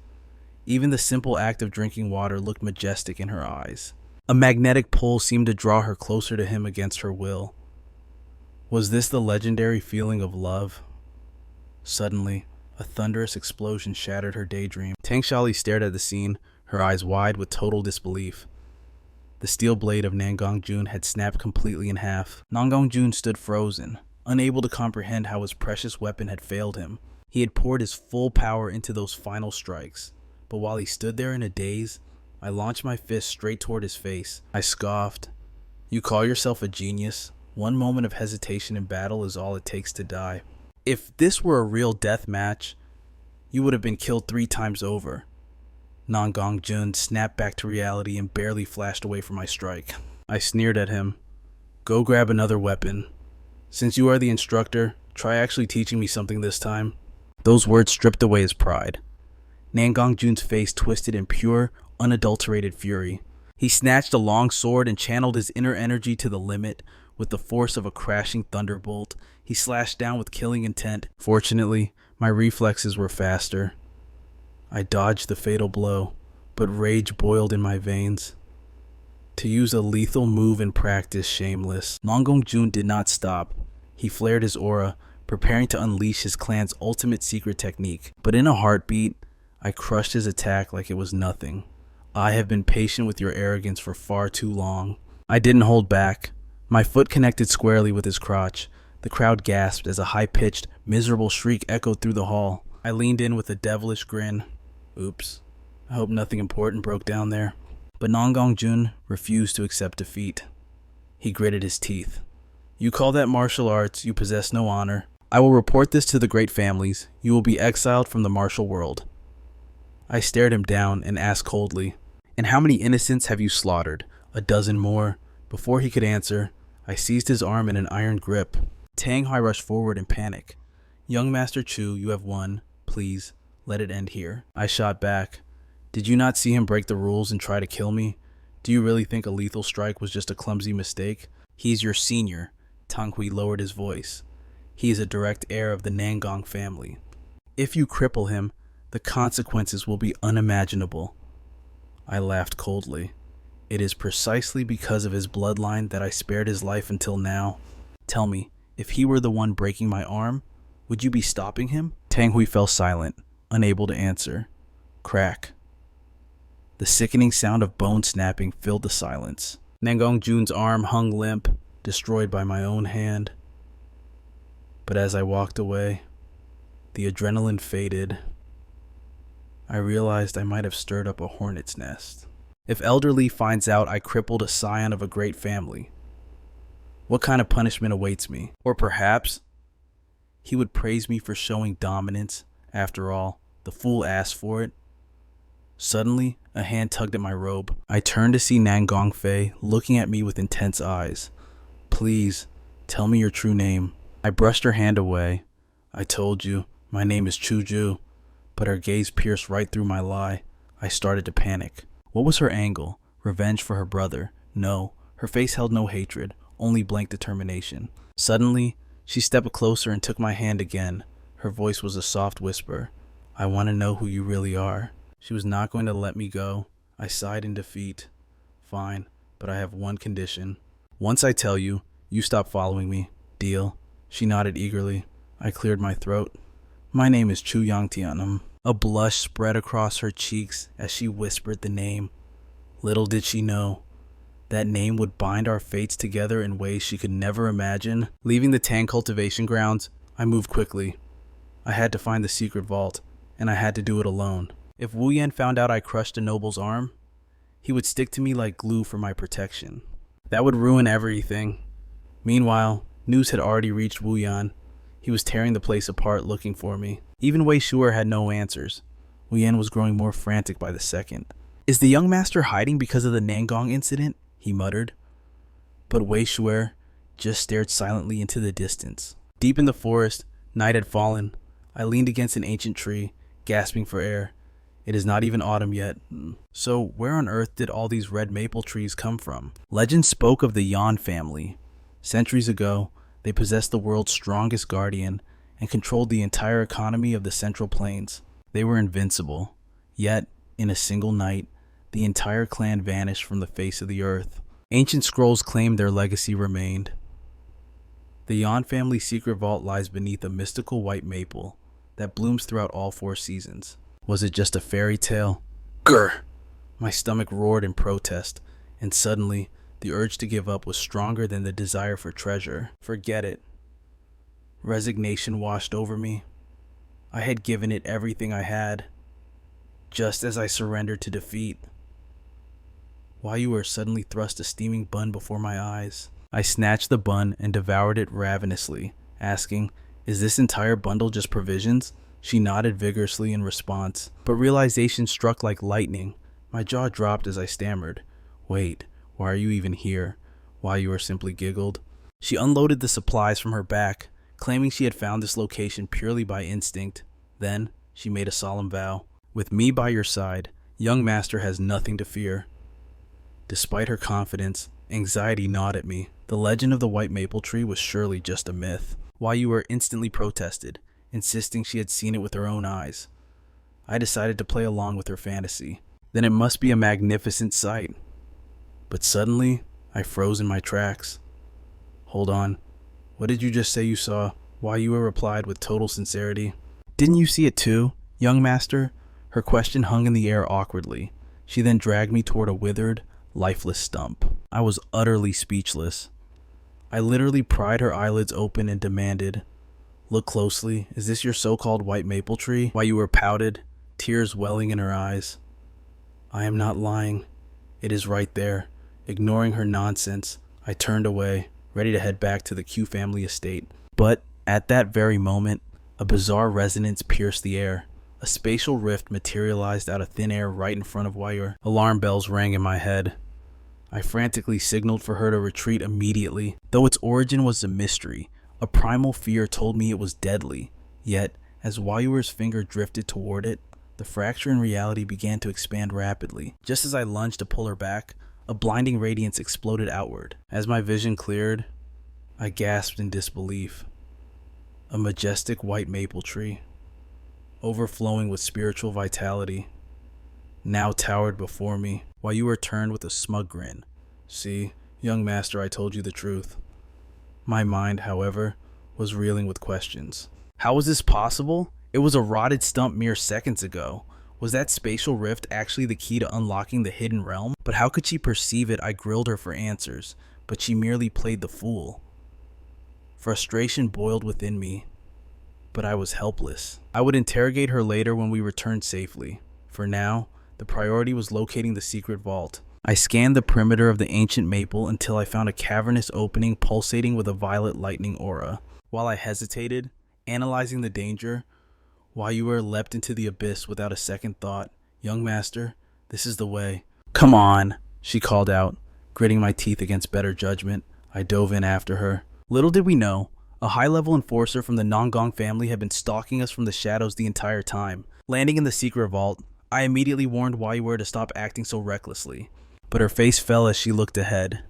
Even the simple act of drinking water looked majestic in her eyes. A magnetic pull seemed to draw her closer to him against her will. Was this the legendary feeling of love? Suddenly, a thunderous explosion shattered her daydream. Tang Xiaoli stared at the scene, her eyes wide with total disbelief. The steel blade of Nangong Jun had snapped completely in half. Nangong Jun stood frozen, unable to comprehend how his precious weapon had failed him. He had poured his full power into those final strikes, but while he stood there in a daze, I launched my fist straight toward his face. I scoffed. You call yourself a genius? One moment of hesitation in battle is all it takes to die. If this were a real death match, you would have been killed 3 times over. Nangong Jun snapped back to reality and barely flashed away from my strike. I sneered at him. Go grab another weapon. Since you are the instructor, try actually teaching me something this time. Those words stripped away his pride. Nangong Jun's face twisted in pure, unadulterated fury. He snatched a long sword and channeled his inner energy to the limit. With the force of a crashing thunderbolt, he slashed down with killing intent. Fortunately, my reflexes were faster. I dodged the fatal blow, but rage boiled in my veins. To use a lethal move in practice, shameless. Nangong Jun did not stop. He flared his aura, preparing to unleash his clan's ultimate secret technique. But in a heartbeat, I crushed his attack like it was nothing. I have been patient with your arrogance for far too long. I didn't hold back. My foot connected squarely with his crotch. The crowd gasped as a high-pitched, miserable shriek echoed through the hall. I leaned in with a devilish grin. Oops. I hope nothing important broke down there. But Nangong Jun refused to accept defeat. He gritted his teeth. You call that martial arts, you possess no honor. I will report this to the great families. You will be exiled from the martial world. I stared him down and asked coldly, and how many innocents have you slaughtered? 12 more. Before he could answer, I seized his arm in an iron grip. Tang Hai rushed forward in panic. Young Master Chu, you have won. Please, let it end here. I shot back. Did you not see him break the rules and try to kill me? Do you really think a lethal strike was just a clumsy mistake? He's your senior. Tang Hui lowered his voice. He is a direct heir of the Nangong family. If you cripple him, the consequences will be unimaginable. I laughed coldly. It is precisely because of his bloodline that I spared his life until now. Tell me, if he were the one breaking my arm, would you be stopping him? Tang Hui fell silent, unable to answer. Crack. The sickening sound of bone snapping filled the silence. Nangong Jun's arm hung limp, destroyed by my own hand. But as I walked away, the adrenaline faded. I realized I might have stirred up a hornet's nest. If Elder Li finds out I crippled a scion of a great family, what kind of punishment awaits me? Or perhaps he would praise me for showing dominance. After all, the fool asked for it. Suddenly, a hand tugged at my robe. I turned to see Nangong Fei looking at me with intense eyes. Please, tell me your true name. I brushed her hand away. I told you, my name is Chu Ju. But her gaze pierced right through my lie. I started to panic. What was her angle? Revenge for her brother? No, her face held no hatred, only blank determination. Suddenly, she stepped closer and took my hand again. Her voice was a soft whisper. I want to know who you really are. She was not going to let me go. I sighed in defeat. Fine, but I have one condition. Once I tell you, you stop following me. Deal? She nodded eagerly. I cleared my throat. My name is Chu Yang Tianum. A blush spread across her cheeks as she whispered the name. Little did she know, that name would bind our fates together in ways she could never imagine. Leaving the Tang cultivation grounds, I moved quickly. I had to find the secret vault, and I had to do it alone. If Wuian found out I crushed a noble's arm, he would stick to me like glue for my protection. That would ruin everything. Meanwhile, news had already reached Wuian. He was tearing the place apart looking for me. Even Wei Shuer had no answers. Wuian was growing more frantic by the second. Is the young master hiding because of the Nangong incident? He muttered. But Wei Shuer just stared silently into the distance. Deep in the forest, night had fallen. I leaned against an ancient tree, gasping for air. It is not even autumn yet. So where on earth did all these red maple trees come from? Legend spoke of the Yan family. Centuries ago, they possessed the world's strongest guardian and controlled the entire economy of the Central Plains. They were invincible. Yet, in a single night, the entire clan vanished from the face of the earth. Ancient scrolls claimed their legacy remained. The Yan family secret vault lies beneath a mystical white maple that blooms throughout all 4 seasons. Was it just a fairy tale? Grr! My stomach roared in protest, and suddenly, the urge to give up was stronger than the desire for treasure. Forget it. Resignation washed over me. I had given it everything I had, just as I surrendered to defeat. Wei Shuer suddenly thrust a steaming bun before my eyes. I snatched the bun and devoured it ravenously, asking, "Is this entire bundle just provisions?" She nodded vigorously in response, but realization struck like lightning. My jaw dropped as I stammered, "Wait, why are you even here?" Wei Shuer simply giggled. She unloaded the supplies from her back, claiming she had found this location purely by instinct. Then, she made a solemn vow. "With me by your side, young master has nothing to fear." Despite her confidence, anxiety gnawed at me. The legend of the white maple tree was surely just a myth. Wei Shuer instantly protested, insisting she had seen it with her own eyes. I decided to play along with her fantasy. Then it must be a magnificent sight. But suddenly, I froze in my tracks. "Hold on. What did you just say you saw?" Wei Shuer replied with total sincerity. "Didn't you see it too, young master?" Her question hung in the air awkwardly. She then dragged me toward a withered, lifeless stump. I was utterly speechless. I literally pried her eyelids open and demanded, "Look closely. Is this your so-called white maple tree?" Wei Shuer pouted, tears welling in her eyes. "I am not lying. It is right there." Ignoring her nonsense, I turned away, ready to head back to the Q family estate. But at that very moment, a bizarre resonance pierced the air. A spatial rift materialized out of thin air right in front of Wei Shuer. Alarm bells rang in my head. I frantically signaled for her to retreat immediately. Though its origin was a mystery, a primal fear told me it was deadly. Yet, as Wei Shuer's finger drifted toward it, the fracture in reality began to expand rapidly. Just as I lunged to pull her back, a blinding radiance exploded outward. As my vision cleared, I gasped in disbelief. A majestic white maple tree, overflowing with spiritual vitality, now towered before me. Wei Shuer turned with a smug grin. "See, young master, I told you the truth." My mind, however, was reeling with questions. How was this possible? It was a rotted stump mere seconds ago. Was that spatial rift actually the key to unlocking the hidden realm? But how could she perceive it? I grilled her for answers, but she merely played the fool. Frustration boiled within me, but I was helpless. I would interrogate her later when we returned safely. For now, the priority was locating the secret vault. I scanned the perimeter of the ancient maple until I found a cavernous opening pulsating with a violet lightning aura. While I hesitated, analyzing the danger, Wei Shuer leapt into the abyss without a second thought. "Young master, this is the way." "Come on," she called out. Gritting my teeth against better judgment, I dove in after her. Little did we know, a high-level enforcer from the Nangong family had been stalking us from the shadows the entire time. Landing in the secret vault, I immediately warned Wei Shuer to stop acting so recklessly. But her face fell as she looked ahead.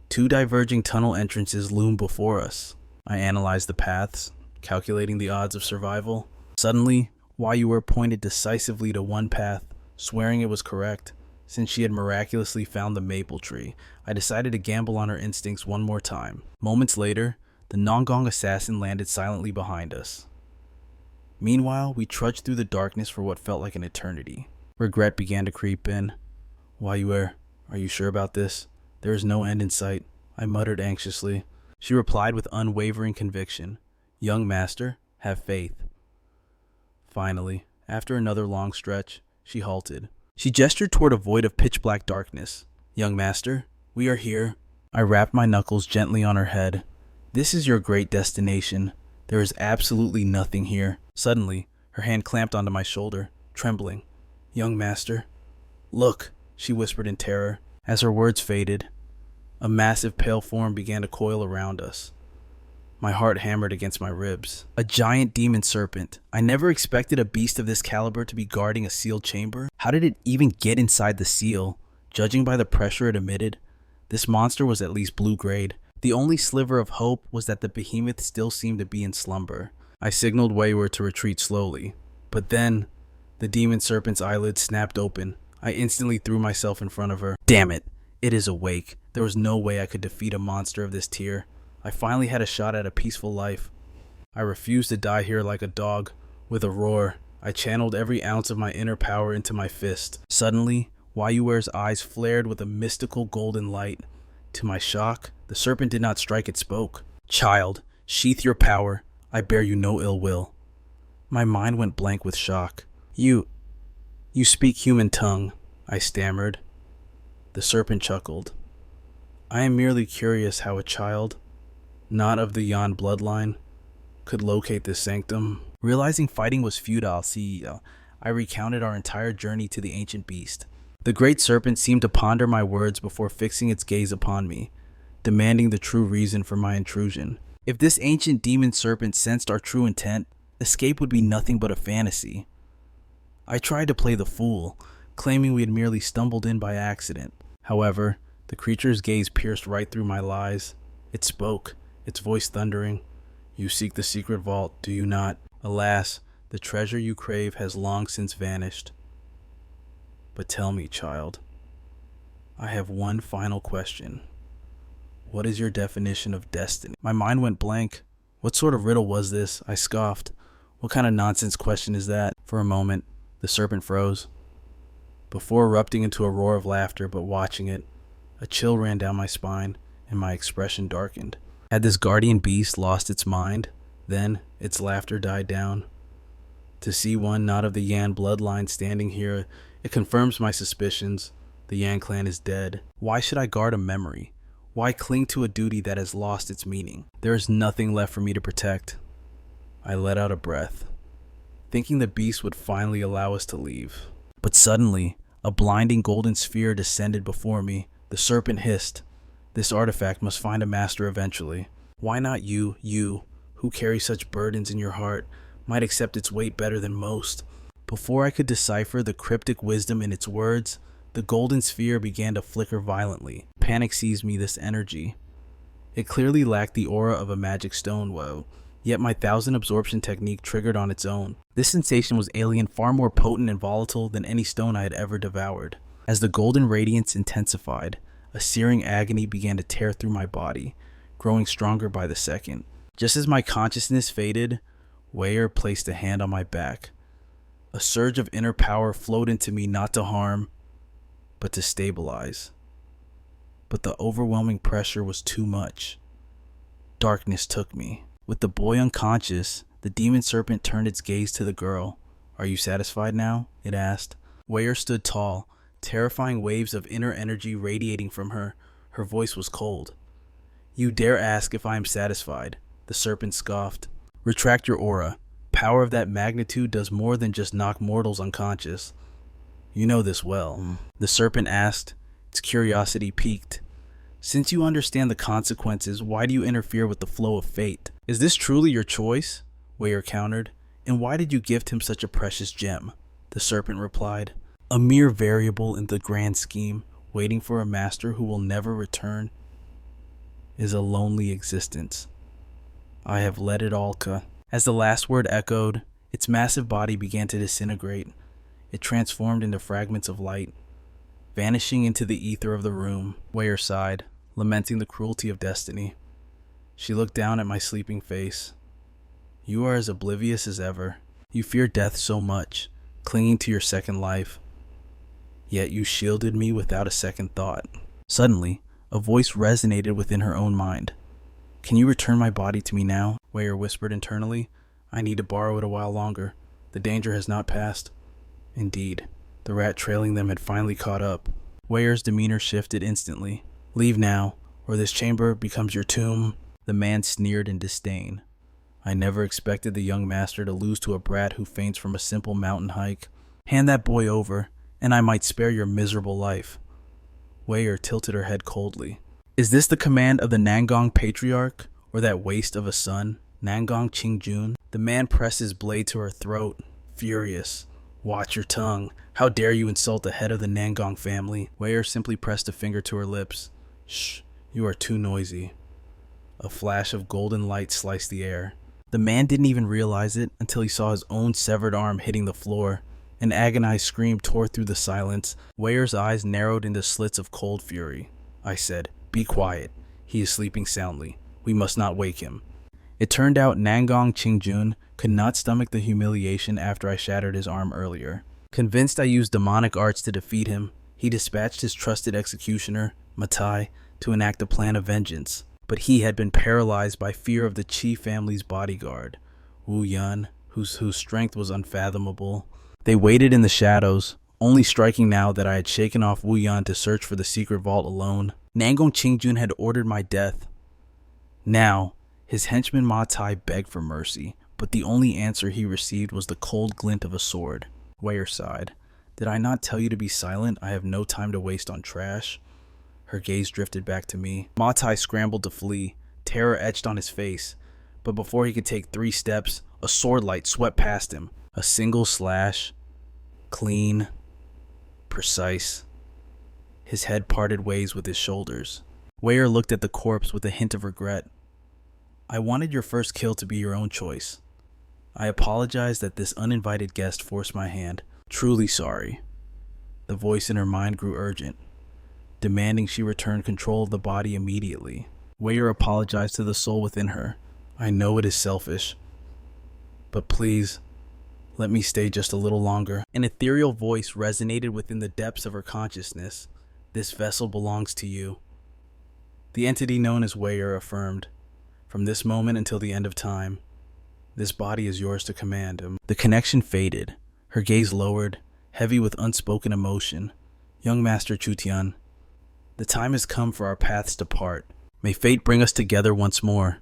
2 diverging tunnel entrances loomed before us. I analyzed the paths, calculating the odds of survival. Suddenly, Wei Shuer pointed decisively to one path, swearing it was correct. Since she had miraculously found the maple tree, I decided to gamble on her instincts one more time. Moments later, the Nangong assassin landed silently behind us. Meanwhile, we trudged through the darkness for what felt like an eternity. Regret began to creep in. Wei Shuer, are you sure about this? There is no end in sight, I muttered anxiously. She replied with unwavering conviction. Young master, have faith. Finally, after another long stretch, she halted. She gestured toward a void of pitch-black darkness. Young master, we are here. I rapped my knuckles gently on her head. This is your great destination. There is absolutely nothing here. Suddenly, her hand clamped onto my shoulder, trembling. Young master. Look, she whispered in terror. As her words faded, a massive pale form began to coil around us. My heart hammered against my ribs. A giant demon serpent. I never expected a beast of this caliber to be guarding a sealed chamber. How did it even get inside the seal? Judging by the pressure it emitted, this monster was at least blue-grade. The only sliver of hope was that the behemoth still seemed to be in slumber. I signaled Wei Shuer to retreat slowly. But then, the demon serpent's eyelids snapped open. I instantly threw myself in front of her. Damn it! It is awake. There was no way I could defeat a monster of this tier. I finally had a shot at a peaceful life. I refused to die here like a dog. With a roar, I channeled every ounce of my inner power into my fist. Suddenly, Wei Shuer's eyes flared with a mystical golden light. To my shock, the serpent did not strike, it spoke. Child, sheath your power. I bear you no ill will. My mind went blank with shock. You speak human tongue, I stammered. The serpent chuckled. I am merely curious how a child, not of the Yan bloodline, could locate this sanctum. Realizing fighting was futile, I recounted our entire journey to the ancient beast. The great serpent seemed to ponder my words before fixing its gaze upon me, demanding the true reason for my intrusion. If this ancient demon serpent sensed our true intent, escape would be nothing but a fantasy. I tried to play the fool, claiming we had merely stumbled in by accident. However, the creature's gaze pierced right through my lies. It spoke, its voice thundering. You seek the secret vault, do you not? Alas, the treasure you crave has long since vanished. But tell me, child, I have one final question. What is your definition of destiny? My mind went blank. What sort of riddle was this? I scoffed. What kind of nonsense question is that? For a moment, the serpent froze. Before erupting into a roar of laughter, but watching it, a chill ran down my spine and my expression darkened. Had this guardian beast lost its mind? Then its laughter died down. To see one not of the Yan bloodline standing here, it confirms my suspicions. The Yan clan is dead. Why should I guard a memory? Why cling to a duty that has lost its meaning? There is nothing left for me to protect. I let out a breath, thinking the beast would finally allow us to leave. But suddenly, a blinding golden sphere descended before me. The serpent hissed. This artifact must find a master eventually. Why not you, who carry such burdens in your heart, might accept its weight better than most? Before I could decipher the cryptic wisdom in its words, the golden sphere began to flicker violently. Panic seized me, this energy. It clearly lacked the aura of a magic stone, yet my 1,000 absorption technique triggered on its own. This sensation was alien, far more potent and volatile than any stone I had ever devoured. As the golden radiance intensified, a searing agony began to tear through my body, growing stronger by the second. Just as my consciousness faded, Wei Shuer placed a hand on my back. A surge of inner power flowed into me, not to harm, but to stabilize. But the overwhelming pressure was too much. Darkness took me. With the boy unconscious, the demon serpent turned its gaze to the girl. Are you satisfied now? It asked. Wei Shuer stood tall, terrifying waves of inner energy radiating from her. Her voice was cold. You dare ask if I am satisfied? The serpent scoffed. Retract your aura. Power of that magnitude does more than just knock mortals unconscious. You know this well. The serpent asked, its curiosity piqued. Since you understand the consequences, why do you interfere with the flow of fate? Is this truly your choice? Wei Shuer countered. And why did you gift him such a precious gem? The serpent replied. A mere variable in the grand scheme, waiting for a master who will never return, is a lonely existence. I have let it all As the last word echoed, its massive body began to disintegrate. It transformed into fragments of light, vanishing into the ether of the room. Wei Shuer sighed, lamenting the cruelty of destiny. She looked down at my sleeping face. You are as oblivious as ever. You fear death so much, clinging to your second life, yet you shielded me without a second thought. Suddenly, a voice resonated within her own mind. Can you return my body to me now? Wei Shuer whispered internally. I need to borrow it a while longer. The danger has not passed. Indeed, the rat trailing them had finally caught up. Wei Shuer's demeanor shifted instantly. Leave now, or this chamber becomes your tomb. The man sneered in disdain. I never expected the young master to lose to a brat who faints from a simple mountain hike. Hand that boy over, and I might spare your miserable life. Wei Shuer tilted her head coldly. Is this the command of the Nangong patriarch, or that waste of a son, Nangong Qingjun? The man pressed his blade to her throat, furious. Watch your tongue. How dare you insult the head of the Nangong family? Wei Shuer simply pressed a finger to her lips. Shh, you are too noisy. A flash of golden light sliced the air. The man didn't even realize it until he saw his own severed arm hitting the floor. An agonized scream tore through the silence. Wei Shuer's eyes narrowed into slits of cold fury. I said, be quiet. He is sleeping soundly. We must not wake him. It turned out Nangong Qingjun could not stomach the humiliation after I shattered his arm earlier. Convinced I used demonic arts to defeat him, he dispatched his trusted executioner, Matai, to enact a plan of vengeance. But he had been paralyzed by fear of the Qi family's bodyguard, Wuian, whose strength was unfathomable. They waited in the shadows, only striking now that I had shaken off Wuian to search for the secret vault alone. Nangong Qingjun had ordered my death. Now, his henchman Ma Tai begged for mercy, but the only answer he received was the cold glint of a sword. Wei Shuer sighed. Did I not tell you to be silent? I have no time to waste on trash. Her gaze drifted back to me. Ma Tai scrambled to flee, terror etched on his face. But before he could take 3 steps, a sword light swept past him. A single slash. Clean. Precise. His head parted ways with his shoulders. Wei Shuer looked at the corpse with a hint of regret. I wanted your first kill to be your own choice. I apologize that this uninvited guest forced my hand. Truly sorry. The voice in her mind grew urgent, demanding she return control of the body immediately. Wei Shuer apologized to the soul within her. I know it is selfish, but please, let me stay just a little longer. An ethereal voice resonated within the depths of her consciousness. This vessel belongs to you. The entity known as Wei Shuer affirmed, from this moment until the end of time, this body is yours to command. The connection faded. Her gaze lowered, heavy with unspoken emotion. Young Master Chutian, the time has come for our paths to part. May fate bring us together once more.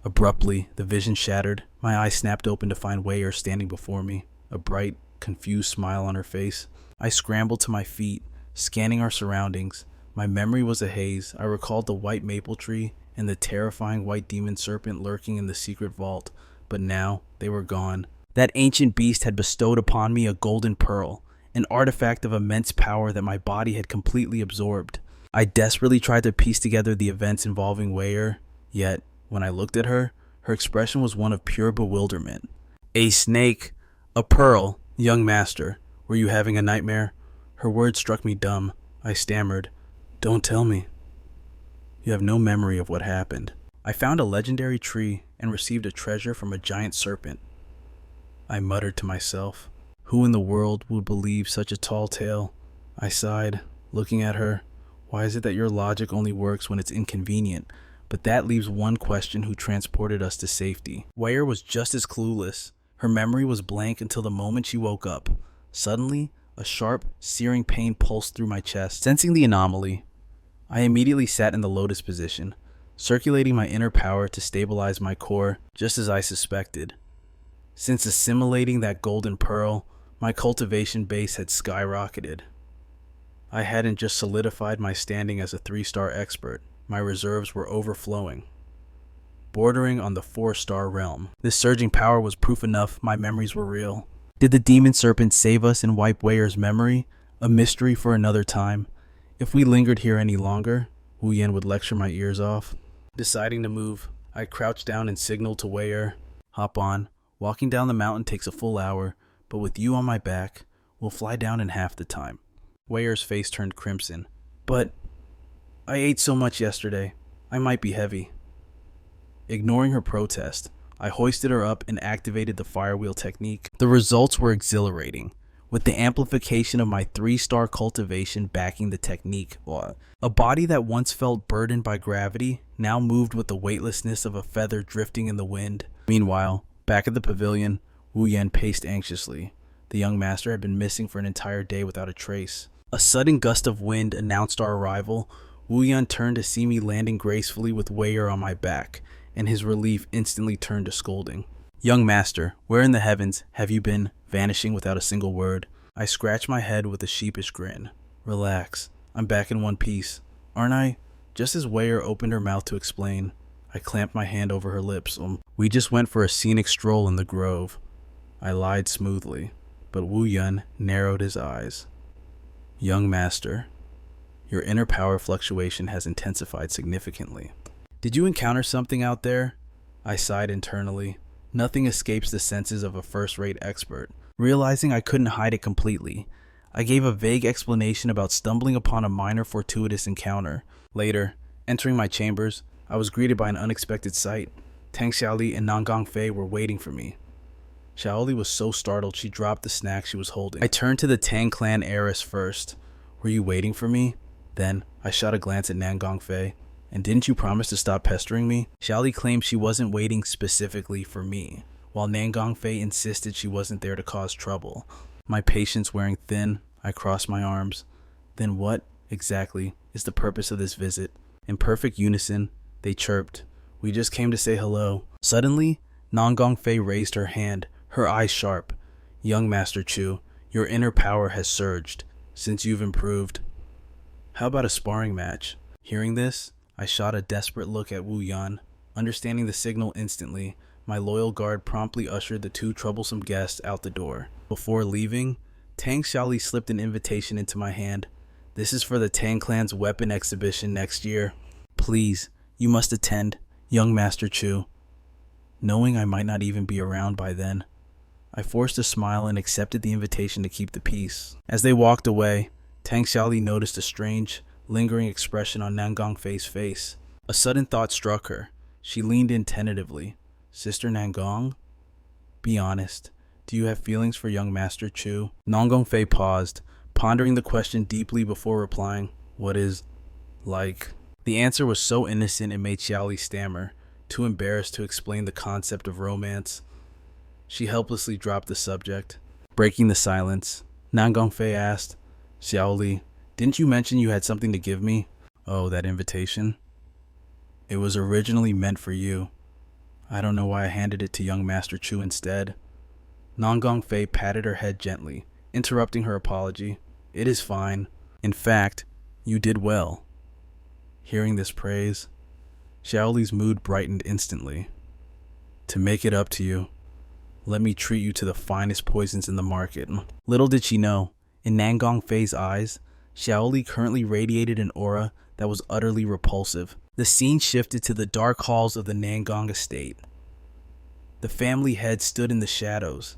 Abruptly, the vision shattered. My eyes snapped open to find Wei Shuer standing before me, a bright, confused smile on her face. I scrambled to my feet, scanning our surroundings. My memory was a haze. I recalled the white maple tree and the terrifying white demon serpent lurking in the secret vault, but now they were gone. That ancient beast had bestowed upon me a golden pearl, an artifact of immense power that my body had completely absorbed. I desperately tried to piece together the events involving Wei Shuer, yet, when I looked at her, her expression was one of pure bewilderment. A snake, a pearl, young master, were you having a nightmare? Her words struck me dumb. I stammered, don't tell me. You have no memory of what happened. I found a legendary tree and received a treasure from a giant serpent. I muttered to myself, who in the world would believe such a tall tale? I sighed, looking at her. Why is it that your logic only works when it's inconvenient? But that leaves one question: who transported us to safety? Wei Shuer was just as clueless. Her memory was blank until the moment she woke up. Suddenly, a sharp, searing pain pulsed through my chest. Sensing the anomaly, I immediately sat in the lotus position, circulating my inner power to stabilize my core, just as I suspected. Since assimilating that golden pearl, my cultivation base had skyrocketed. I hadn't just solidified my standing as a 3-star expert, my reserves were overflowing, bordering on the 4-star realm. This surging power was proof enough my memories were real. Did the demon serpent save us and wipe Wei Shuer's memory? A mystery for another time. If we lingered here any longer, Wuian would lecture my ears off. Deciding to move, I crouched down and signaled to Wei Shuer. Hop on. Walking down the mountain takes a full hour, but with you on my back, we'll fly down in half the time. Wei Shuer's face turned crimson. But I ate so much yesterday. I might be heavy. Ignoring her protest, I hoisted her up and activated the firewheel technique. The results were exhilarating, with the amplification of my 3-star cultivation backing the technique. A body that once felt burdened by gravity now moved with the weightlessness of a feather drifting in the wind. Meanwhile, back at the pavilion, Wuian paced anxiously. The young master had been missing for an entire day without a trace. A sudden gust of wind announced our arrival. Wuian turned to see me landing gracefully with Wei Shuer on my back, and his relief instantly turned to scolding. "Young master, where in the heavens have you been, vanishing without a single word?" I scratched my head with a sheepish grin. "Relax, I'm back in one piece, aren't I?" Just as Wei Shuer opened her mouth to explain, I clamped my hand over her lips. "We just went for a scenic stroll in the grove." I lied smoothly, but Wuian narrowed his eyes. "Young master, your inner power fluctuation has intensified significantly. Did you encounter something out there?" I sighed internally. Nothing escapes the senses of a first-rate expert. Realizing I couldn't hide it completely, I gave a vague explanation about stumbling upon a minor fortuitous encounter. Later, entering my chambers, I was greeted by an unexpected sight. Tang Xiaoli and Nan Gongfei were waiting for me. Xiaoli was so startled she dropped the snack she was holding. I turned to the Tang clan heiress first. "Were you waiting for me?" Then, I shot a glance at Nan Gongfei. "And didn't you promise to stop pestering me?" Xiaoli claimed she wasn't waiting specifically for me, while Nan Gongfei insisted she wasn't there to cause trouble. My patience wearing thin, I crossed my arms. "Then what, exactly, is the purpose of this visit?" In perfect unison, they chirped. "We just came to say hello." Suddenly, Nan Gongfei raised her hand, her eyes sharp. "Young Master Chu, your inner power has surged, since you've improved. How about a sparring match?" Hearing this, I shot a desperate look at Wuian. Understanding the signal instantly, my loyal guard promptly ushered the 2 troublesome guests out the door. Before leaving, Tang Xiaoli slipped an invitation into my hand. "This is for the Tang clan's weapon exhibition next year. Please, you must attend, young Master Chu." Knowing I might not even be around by then, I forced a smile and accepted the invitation to keep the peace. As they walked away, Tang Xiaoli noticed a strange, lingering expression on Nan Gongfei's face. A sudden thought struck her. She leaned in tentatively. "Sister Nan Gong? Be honest. Do you have feelings for young Master Chu?" Nan Gongfei paused, pondering the question deeply before replying. "What is, like?" The answer was so innocent it made Xiaoli stammer, too embarrassed to explain the concept of romance. She helplessly dropped the subject. Breaking the silence, Nan Gongfei asked, "Xiaoli, didn't you mention you had something to give me?" "Oh, that invitation? It was originally meant for you. I don't know why I handed it to young Master Chu instead." Nan Gongfei patted her head gently, interrupting her apology. "It is fine. In fact, you did well." Hearing this praise, Xiaoli's mood brightened instantly. "To make it up to you, let me treat you to the finest poisons in the market." Little did she know, in Nan Gongfei's eyes, Xiaoli currently radiated an aura that was utterly repulsive. The scene shifted to the dark halls of the Nangong estate. The family head stood in the shadows,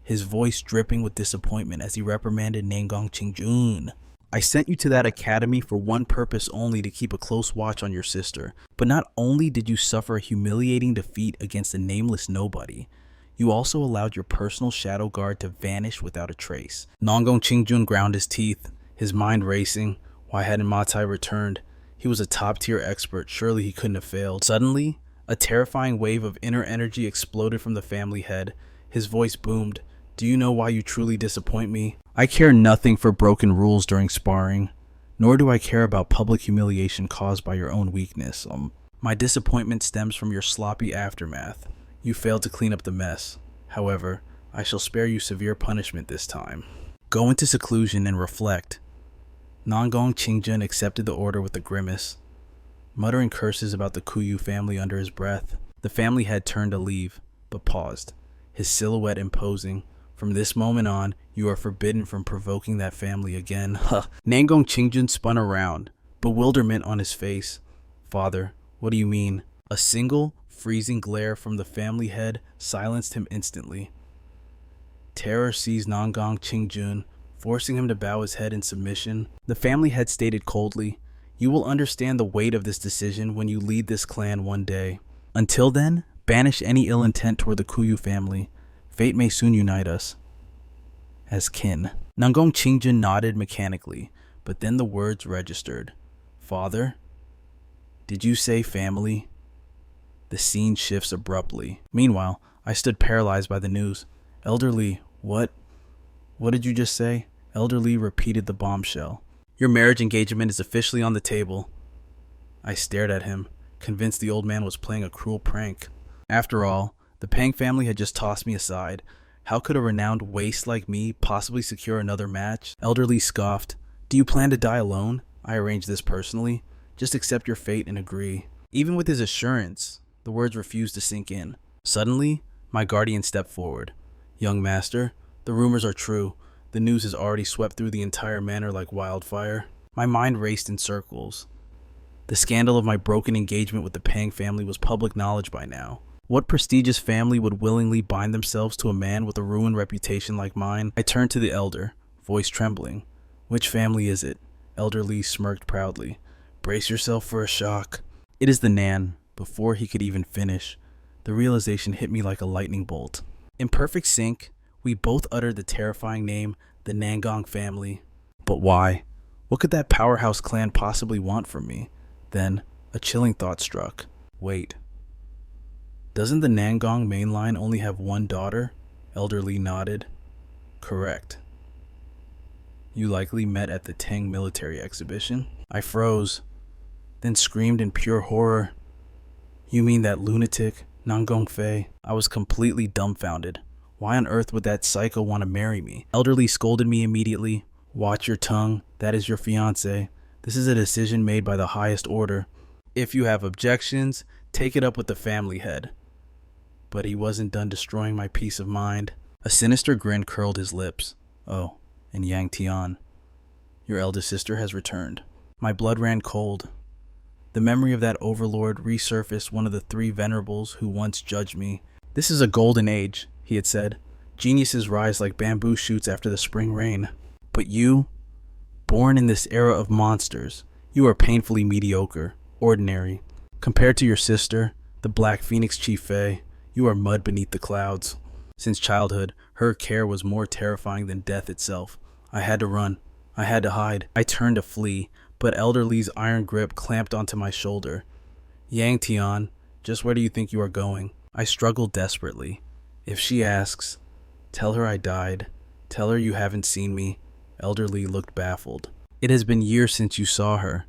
his voice dripping with disappointment as he reprimanded Nangong Qingjun. "I sent you to that academy for one purpose only, to keep a close watch on your sister. But not only did you suffer a humiliating defeat against a nameless nobody, you also allowed your personal shadow guard to vanish without a trace." Nangong Qingjun ground his teeth, his mind racing. Why hadn't Matai returned? He was a top-tier expert. Surely he couldn't have failed. Suddenly, a terrifying wave of inner energy exploded from the family head. His voice boomed. "Do you know why you truly disappoint me? I care nothing for broken rules during sparring, nor do I care about public humiliation caused by your own weakness. My disappointment stems from your sloppy aftermath. You failed to clean up the mess. However, I shall spare you severe punishment this time. Go into seclusion and reflect." Nangong Qingjun accepted the order with a grimace, muttering curses about the Kuyu family under his breath. The family head turned to leave, but paused, his silhouette imposing. "From this moment on, you are forbidden from provoking that family again." Nangong Qingjun spun around, bewilderment on his face. "Father, what do you mean?" A single, freezing glare from the family head silenced him instantly. Terror seized Nangong Qingjun, forcing him to bow his head in submission. The family head stated coldly, "You will understand the weight of this decision when you lead this clan one day. Until then, Banish any ill intent toward the Kuyu family. Fate may soon unite us as kin. Nangong Qingjun nodded mechanically, but then the words registered. Father? Did you say family? The scene shifts abruptly. Meanwhile, I stood paralyzed by the news. Elderly, what? What did you just say? Elderly repeated the bombshell. Your marriage engagement is officially on the table. I stared at him, convinced the old man was playing a cruel prank. After all, the Pang family had just tossed me aside. How could a renowned waste like me possibly secure another match? Elderly scoffed. Do you plan to die alone? I arranged this personally. Just accept your fate and agree. Even with his assurance, the words refused to sink in. Suddenly, my guardian stepped forward. Young master, the rumors are true. The news has already swept through the entire manor like wildfire. My mind raced in circles. The scandal of my broken engagement with the Pang family was public knowledge by now. What prestigious family would willingly bind themselves to a man with a ruined reputation like mine? I turned to the elder, voice trembling. Which family is it? Elderly smirked proudly. Brace yourself for a shock. It is the Nan. Before he could even finish, the realization hit me like a lightning bolt. In perfect sync, we both uttered the terrifying name, the Nangong family. But why? What could that powerhouse clan possibly want from me? Then, a chilling thought struck. Wait. Doesn't the Nangong mainline only have one daughter? Elderly nodded. Correct. You likely met at the Tang military exhibition? I froze, then screamed in pure horror. You mean that lunatic, Nangong Fei? I was completely dumbfounded. Why on earth would that psycho want to marry me? Elderly scolded me immediately. Watch your tongue. That is your fiancé. This is a decision made by the highest order. If you have objections, take it up with the family head. But he wasn't done destroying my peace of mind. A sinister grin curled his lips. Oh, and Yang Tian. Your eldest sister has returned. My blood ran cold. The memory of that overlord resurfaced one of the three venerables who once judged me. This is a golden age, he had said. Geniuses rise like bamboo shoots after the spring rain. But you, born in this era of monsters, you are painfully mediocre, ordinary. Compared to your sister, the Black Phoenix Chief Fei, you are mud beneath the clouds. Since childhood, her care was more terrifying than death itself. I had to run. I had to hide. I turned to flee, but Elderly's iron grip clamped onto my shoulder. Yang Tian, just where do you think you are going? I struggled desperately. If she asks, tell her I died. Tell her you haven't seen me. Elderly looked baffled. It has been years since you saw her.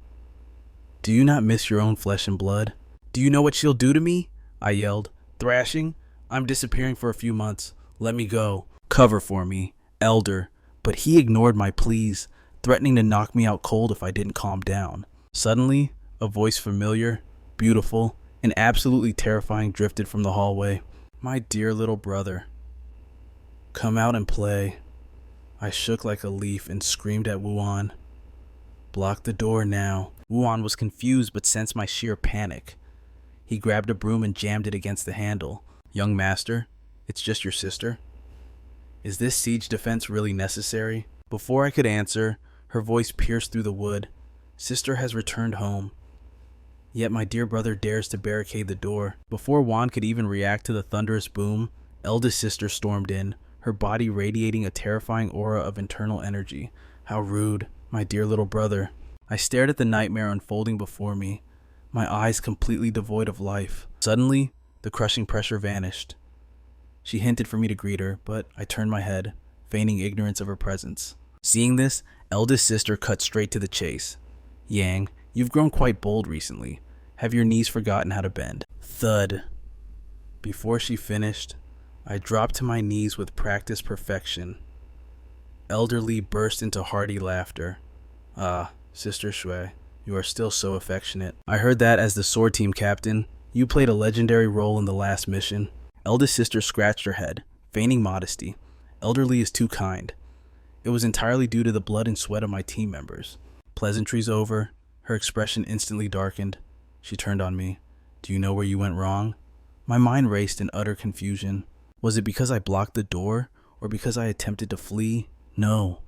Do you not miss your own flesh and blood? Do you know what she'll do to me? I yelled. Thrashing? I'm disappearing for a few months. Let me go. Cover for me. Elder. But he ignored my pleas, threatening to knock me out cold if I didn't calm down. Suddenly, a voice familiar, beautiful, and absolutely terrifying drifted from the hallway. My dear little brother. Come out and play. I shook like a leaf and screamed at Wuian. Block the door now. Wuian was confused but sensed my sheer panic. He grabbed a broom and jammed it against the handle. Young master, it's just your sister. Is this siege defense really necessary? Before I could answer, her voice pierced through the wood. Sister has returned home. Yet my dear brother dares to barricade the door. Before Juan could even react to the thunderous boom, eldest sister stormed in, her body radiating a terrifying aura of internal energy. How rude, my dear little brother. I stared at the nightmare unfolding before me, my eyes completely devoid of life. Suddenly, the crushing pressure vanished. She hinted for me to greet her, but I turned my head, feigning ignorance of her presence. Seeing this, eldest sister cut straight to the chase. Yang, you've grown quite bold recently. Have your knees forgotten how to bend? Thud. Before she finished, I dropped to my knees with practiced perfection. Elderly burst into hearty laughter. Ah, Sister Shui, you are still so affectionate. I heard that as the sword team captain, you played a legendary role in the last mission. Eldest sister scratched her head, feigning modesty. Elderly is too kind. It was entirely due to the blood and sweat of my team members. Pleasantries over, her expression instantly darkened. She turned on me. Do you know where you went wrong? My mind raced in utter confusion. Was it because I blocked the door, or because I attempted to flee? No.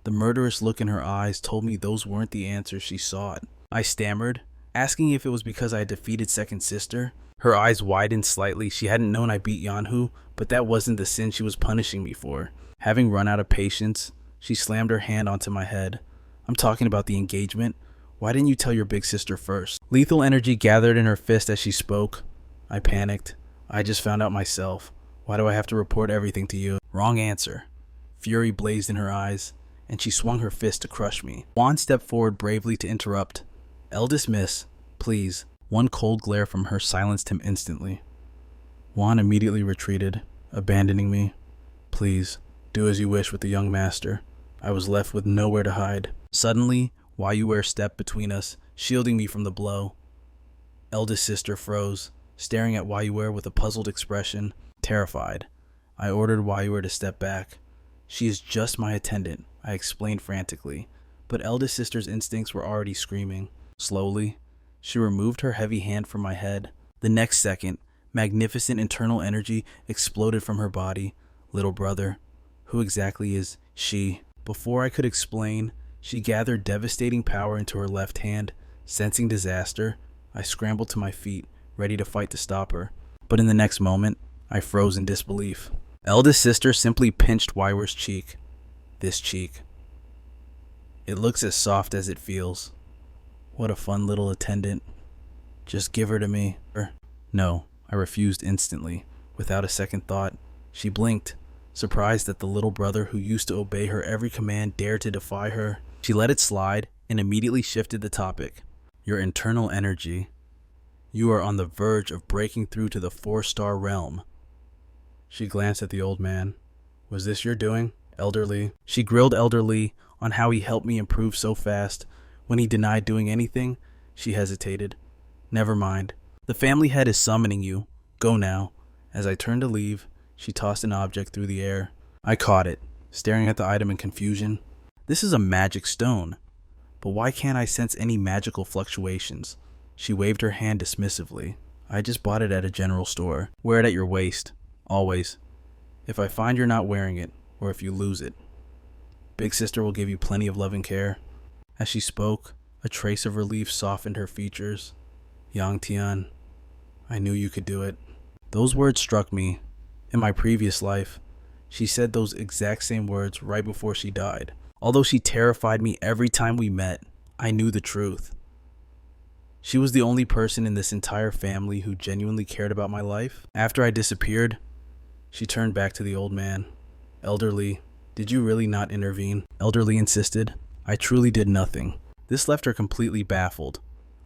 The murderous look in her eyes told me those weren't the answers she sought. I stammered, asking if it was because I had defeated second sister. Her eyes widened slightly. She hadn't known I beat Yanhu, but that wasn't the sin she was punishing me for. Having run out of patience, she slammed her hand onto my head. I'm talking about the engagement. Why didn't you tell your big sister first? Lethal energy gathered in her fist as she spoke. I panicked. I just found out myself. Why do I have to report everything to you? Wrong answer. Fury blazed in her eyes, and she swung her fist to crush me. Wuian stepped forward bravely to interrupt. Eldest miss, please. One cold glare from her silenced him instantly. Wuian immediately retreated, abandoning me. Please, do as you wish with the young master. I was left with nowhere to hide. Suddenly, Wei Shuer stepped between us, shielding me from the blow. Eldest sister froze, staring at Wei Shuer with a puzzled expression, terrified. I ordered Wei Shuer to step back. She is just my attendant, I explained frantically, but eldest sister's instincts were already screaming. Slowly, she removed her heavy hand from my head. The next second, magnificent internal energy exploded from her body. Little brother, who exactly is she? Before I could explain, she gathered devastating power into her left hand. Sensing disaster, I scrambled to my feet, ready to fight to stop her. But in the next moment, I froze in disbelief. Eldest sister simply pinched Wei Shuer's cheek. This cheek. It looks as soft as it feels. What a fun little attendant. Just give her to me. No, I refused instantly. Without a second thought, she blinked, surprised that the little brother who used to obey her every command dared to defy her. She let it slide and immediately shifted the topic. Your internal energy. You are on the verge of breaking through to the 4-star realm. She glanced at the old man. Was this your doing, Elder Li? She grilled Elder Li on how he helped me improve so fast. When he denied doing anything, she hesitated. Never mind. The family head is summoning you. Go now. As I turned to leave, she tossed an object through the air. I caught it, staring at the item in confusion. This is a magic stone. But why can't I sense any magical fluctuations? She waved her hand dismissively. I just bought it at a general store. Wear it at your waist. Always. If I find you're not wearing it, or if you lose it, Big Sister will give you plenty of loving care. As she spoke, a trace of relief softened her features. Yang Tian, I knew you could do it. Those words struck me. In my previous life, she said those exact same words right before she died. Although she terrified me every time we met, I knew the truth. She was the only person in this entire family who genuinely cared about my life. After I disappeared, she turned back to the old man. Elder Li, did you really not intervene? Elder Li insisted. I truly did nothing. This left her completely baffled.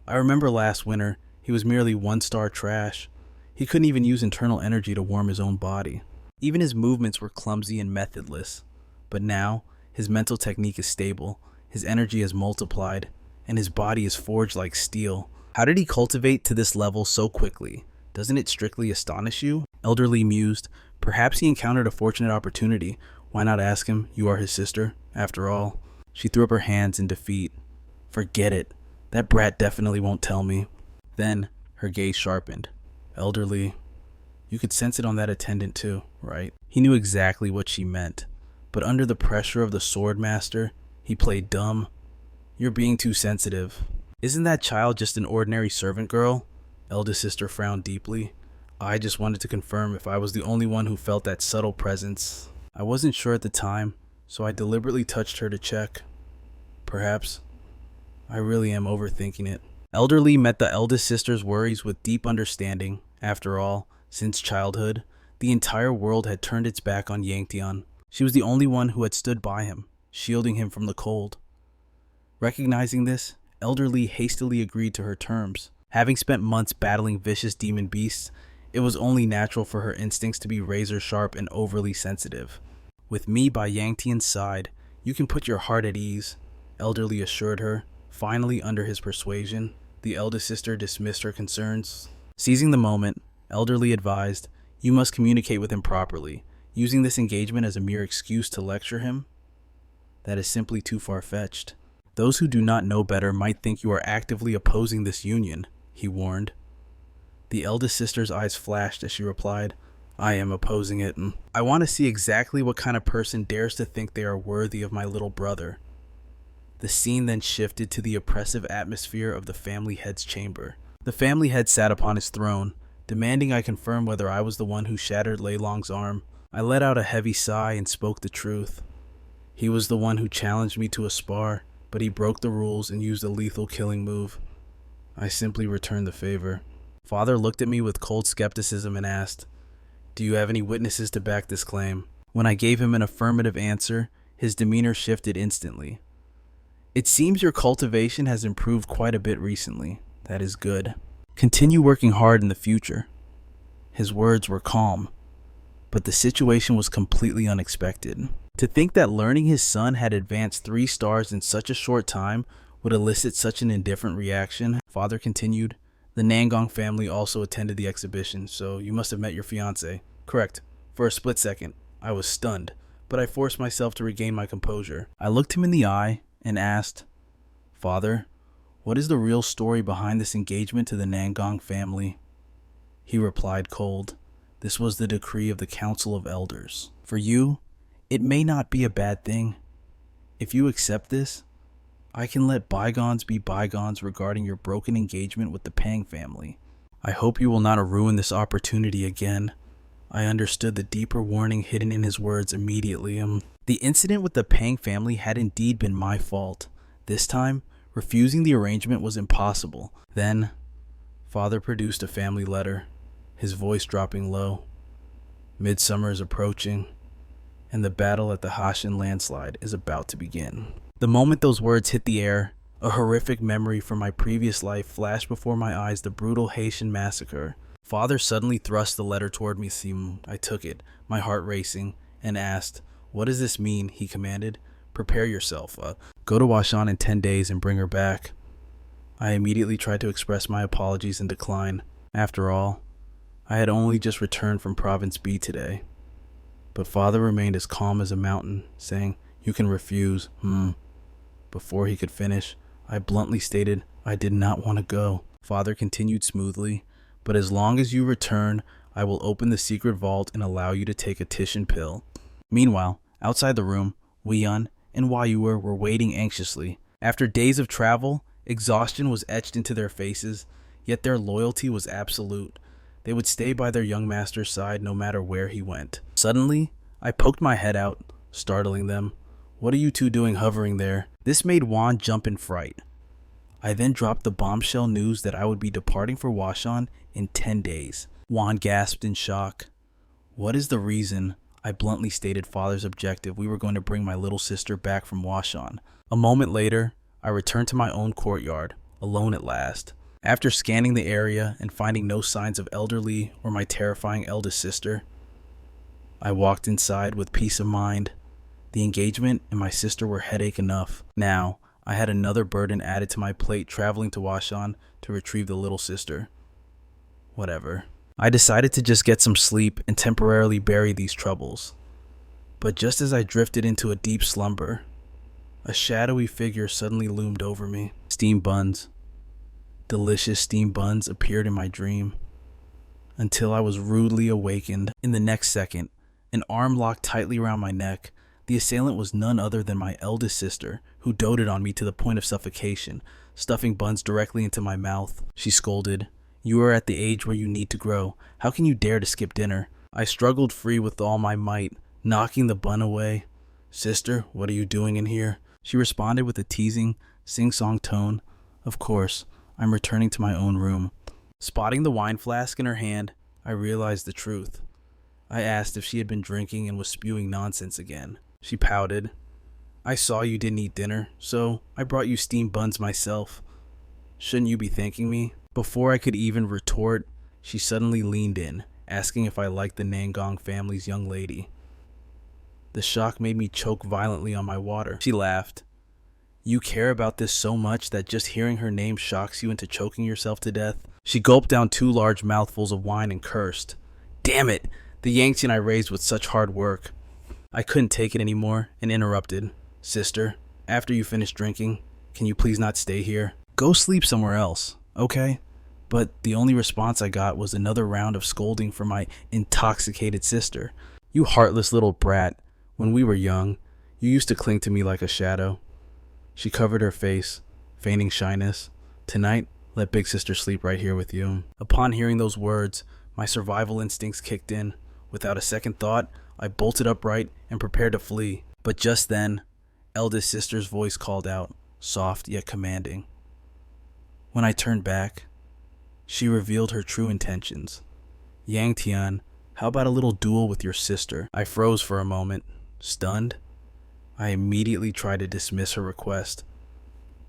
I remember last winter, he was merely 1-star trash. He couldn't even use internal energy to warm his own body. Even his movements were clumsy and methodless. But now, his mental technique is stable, his energy has multiplied, and his body is forged like steel. How did he cultivate to this level so quickly? Doesn't it strictly astonish you? Elder Li mused. Perhaps he encountered a fortunate opportunity. Why not ask him? You are his sister, after all. She threw up her hands in defeat. Forget it. That brat definitely won't tell me. Then, her gaze sharpened. Elder Li, you could sense it on that attendant too, right? He knew exactly what she meant. But under the pressure of the Swordmaster, he played dumb. You're being too sensitive. Isn't that child just an ordinary servant girl? Eldest sister frowned deeply. I just wanted to confirm if I was the only one who felt that subtle presence. I wasn't sure at the time, so I deliberately touched her to check. Perhaps I really am overthinking it. Elder Li met the eldest sister's worries with deep understanding. After all, since childhood, the entire world had turned its back on Yangtian. She was the only one who had stood by him, shielding him from the cold. Recognizing this, Elder Li hastily agreed to her terms. Having spent months battling vicious demon beasts, it was only natural for her instincts to be razor sharp and overly sensitive. With me by Yangtian's side, you can put your heart at ease, Elder Li assured her. Finally, under his persuasion, the eldest sister dismissed her concerns. Seizing the moment, Elder Li advised, you must communicate with him properly. Using this engagement as a mere excuse to lecture him? That is simply too far-fetched. Those who do not know better might think you are actively opposing this union, he warned. The eldest sister's eyes flashed as she replied, I am opposing it. I want to see exactly what kind of person dares to think they are worthy of my little brother. The scene then shifted to the oppressive atmosphere of the family head's chamber. The family head sat upon his throne, demanding I confirm whether I was the one who shattered Lei Long's arm. I let out a heavy sigh and spoke the truth. He was the one who challenged me to a spar, but he broke the rules and used a lethal killing move. I simply returned the favor. Father looked at me with cold skepticism and asked, "Do you have any witnesses to back this claim?" When I gave him an affirmative answer, his demeanor shifted instantly. "It seems your cultivation has improved quite a bit recently. That is good. Continue working hard in the future." His words were calm, but the situation was completely unexpected. To think that learning his son had advanced 3 stars in such a short time would elicit such an indifferent reaction, Father continued. "The Nangong family also attended the exhibition, so you must have met your fiancé." "Correct." For a split second, I was stunned, but I forced myself to regain my composure. I looked him in the eye and asked, "Father, what is the real story behind this engagement to the Nangong family?" He replied cold, "This was the decree of the Council of Elders. For you, it may not be a bad thing. If you accept this, I can let bygones be bygones regarding your broken engagement with the Pang family. I hope you will not ruin this opportunity again." I understood the deeper warning hidden in his words immediately. The incident with the Pang family had indeed been my fault. This time, refusing the arrangement was impossible. Then, Father produced a family letter, his voice dropping low. "Midsummer is approaching, and the battle at the Hashin landslide is about to begin." The moment those words hit the air, a horrific memory from my previous life flashed before my eyes: the brutal Haitian massacre. Father suddenly thrust the letter toward me. I took it, my heart racing, and asked, "What does this mean?" He commanded. "Prepare yourself. Go to Washan in 10 days and bring her back." I immediately tried to express my apologies and decline. After all, I had only just returned from Province B today. But Father remained as calm as a mountain, saying, "You can refuse." Before he could finish, I bluntly stated I did not want to go. Father continued smoothly, "But as long as you return, I will open the secret vault and allow you to take a Tishan pill." Meanwhile, outside the room, Wuian and Wei Shuer were waiting anxiously. After days of travel, exhaustion was etched into their faces, yet their loyalty was absolute. They would stay by their young master's side no matter where he went. Suddenly, I poked my head out, startling them. "What are you two doing hovering there?" This made Juan jump in fright. I then dropped the bombshell news that I would be departing for Washan in 10 days. Juan gasped in shock. "What is the reason?" I bluntly stated Father's objective. We were going to bring my little sister back from Washan. A moment later, I returned to my own courtyard, alone at last. After scanning the area and finding no signs of elderly or my terrifying eldest sister, I walked inside with peace of mind. The engagement and my sister were headache enough. Now, I had another burden added to my plate, traveling to Washan to retrieve the little sister. Whatever. I decided to just get some sleep and temporarily bury these troubles. But just as I drifted into a deep slumber, a shadowy figure suddenly loomed over me. Steamed buns. Delicious steamed buns appeared in my dream, until I was rudely awakened. In the next second, an arm locked tightly around my neck. The assailant was none other than my eldest sister, who doted on me to the point of suffocation, stuffing buns directly into my mouth. She scolded, "You are at the age where you need to grow. How can you dare to skip dinner?" I struggled free with all my might, knocking the bun away. "Sister, what are you doing in here?" She responded with a teasing, sing-song tone. "Of course, I'm returning to my own room." Spotting the wine flask in her hand, I realized the truth. I asked if she had been drinking and was spewing nonsense again. She pouted. "I saw you didn't eat dinner, so I brought you steamed buns myself. Shouldn't you be thanking me?" Before I could even retort, she suddenly leaned in, asking if I liked the Nangong family's young lady. The shock made me choke violently on my water. She laughed. "You care about this so much that just hearing her name shocks you into choking yourself to death?" She gulped down 2 large mouthfuls of wine and cursed. "Damn it! The Yangtze I raised with such hard work." I couldn't take it anymore and interrupted. "Sister, after you finish drinking, can you please not stay here? Go sleep somewhere else, okay?" But the only response I got was another round of scolding from my intoxicated sister. "You heartless little brat. When we were young, you used to cling to me like a shadow." She covered her face, feigning shyness. "Tonight, Let big sister sleep right here with you. Upon hearing those words, my survival instincts kicked in. Without a second thought, I bolted upright and prepared to flee. But just then, eldest sister's voice called out, soft yet commanding. When I turned back, she revealed her true intentions. Yang Tian, how about a little duel with your sister? I froze for a moment, stunned. I immediately tried to dismiss her request,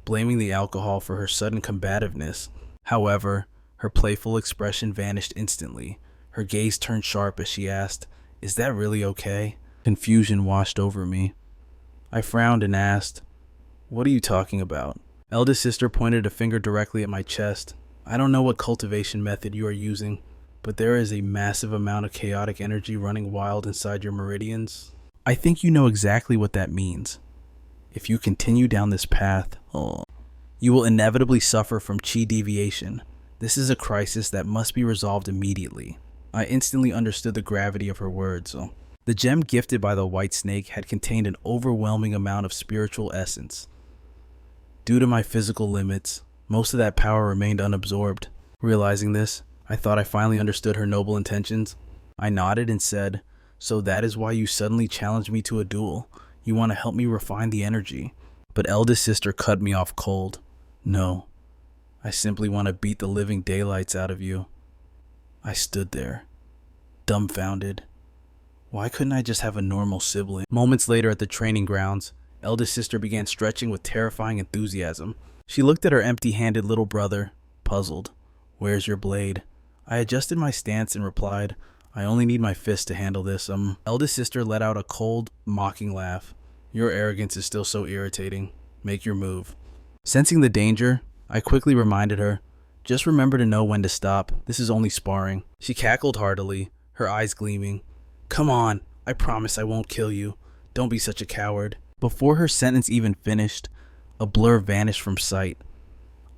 blaming the alcohol for her sudden combativeness. However, her playful expression vanished instantly. Her gaze turned sharp as she asked, "Is that really okay?" Confusion washed over me. I frowned and asked, "What are you talking about?" Eldest sister pointed a finger directly at my chest. "I don't know what cultivation method you are using, but there is a massive amount of chaotic energy running wild inside your meridians. I think you know exactly what that means. If you continue down this path, you will inevitably suffer from chi deviation. This is a crisis that must be resolved immediately." I instantly understood the gravity of her words. The gem gifted by the white snake had contained an overwhelming amount of spiritual essence. Due to my physical limits, most of that power remained unabsorbed. Realizing this, I thought I finally understood her noble intentions. I nodded and said, "So that is why you suddenly challenged me to a duel. You want to help me refine the energy." But eldest sister cut me off cold. "No, I simply want to beat the living daylights out of you." I stood there, dumbfounded. Why couldn't I just have a normal sibling? Moments later at the training grounds, eldest sister began stretching with terrifying enthusiasm. She looked at her empty-handed little brother, puzzled. "Where's your blade?" I adjusted my stance and replied, "I only need my fist to handle this." Eldest sister let out a cold, mocking laugh. "Your arrogance is still so irritating. Make your move." Sensing the danger, I quickly reminded her, "Just remember to know when to stop. This is only sparring." She cackled heartily, her eyes gleaming. "Come on, I promise I won't kill you. Don't be such a coward." Before her sentence even finished, a blur vanished from sight.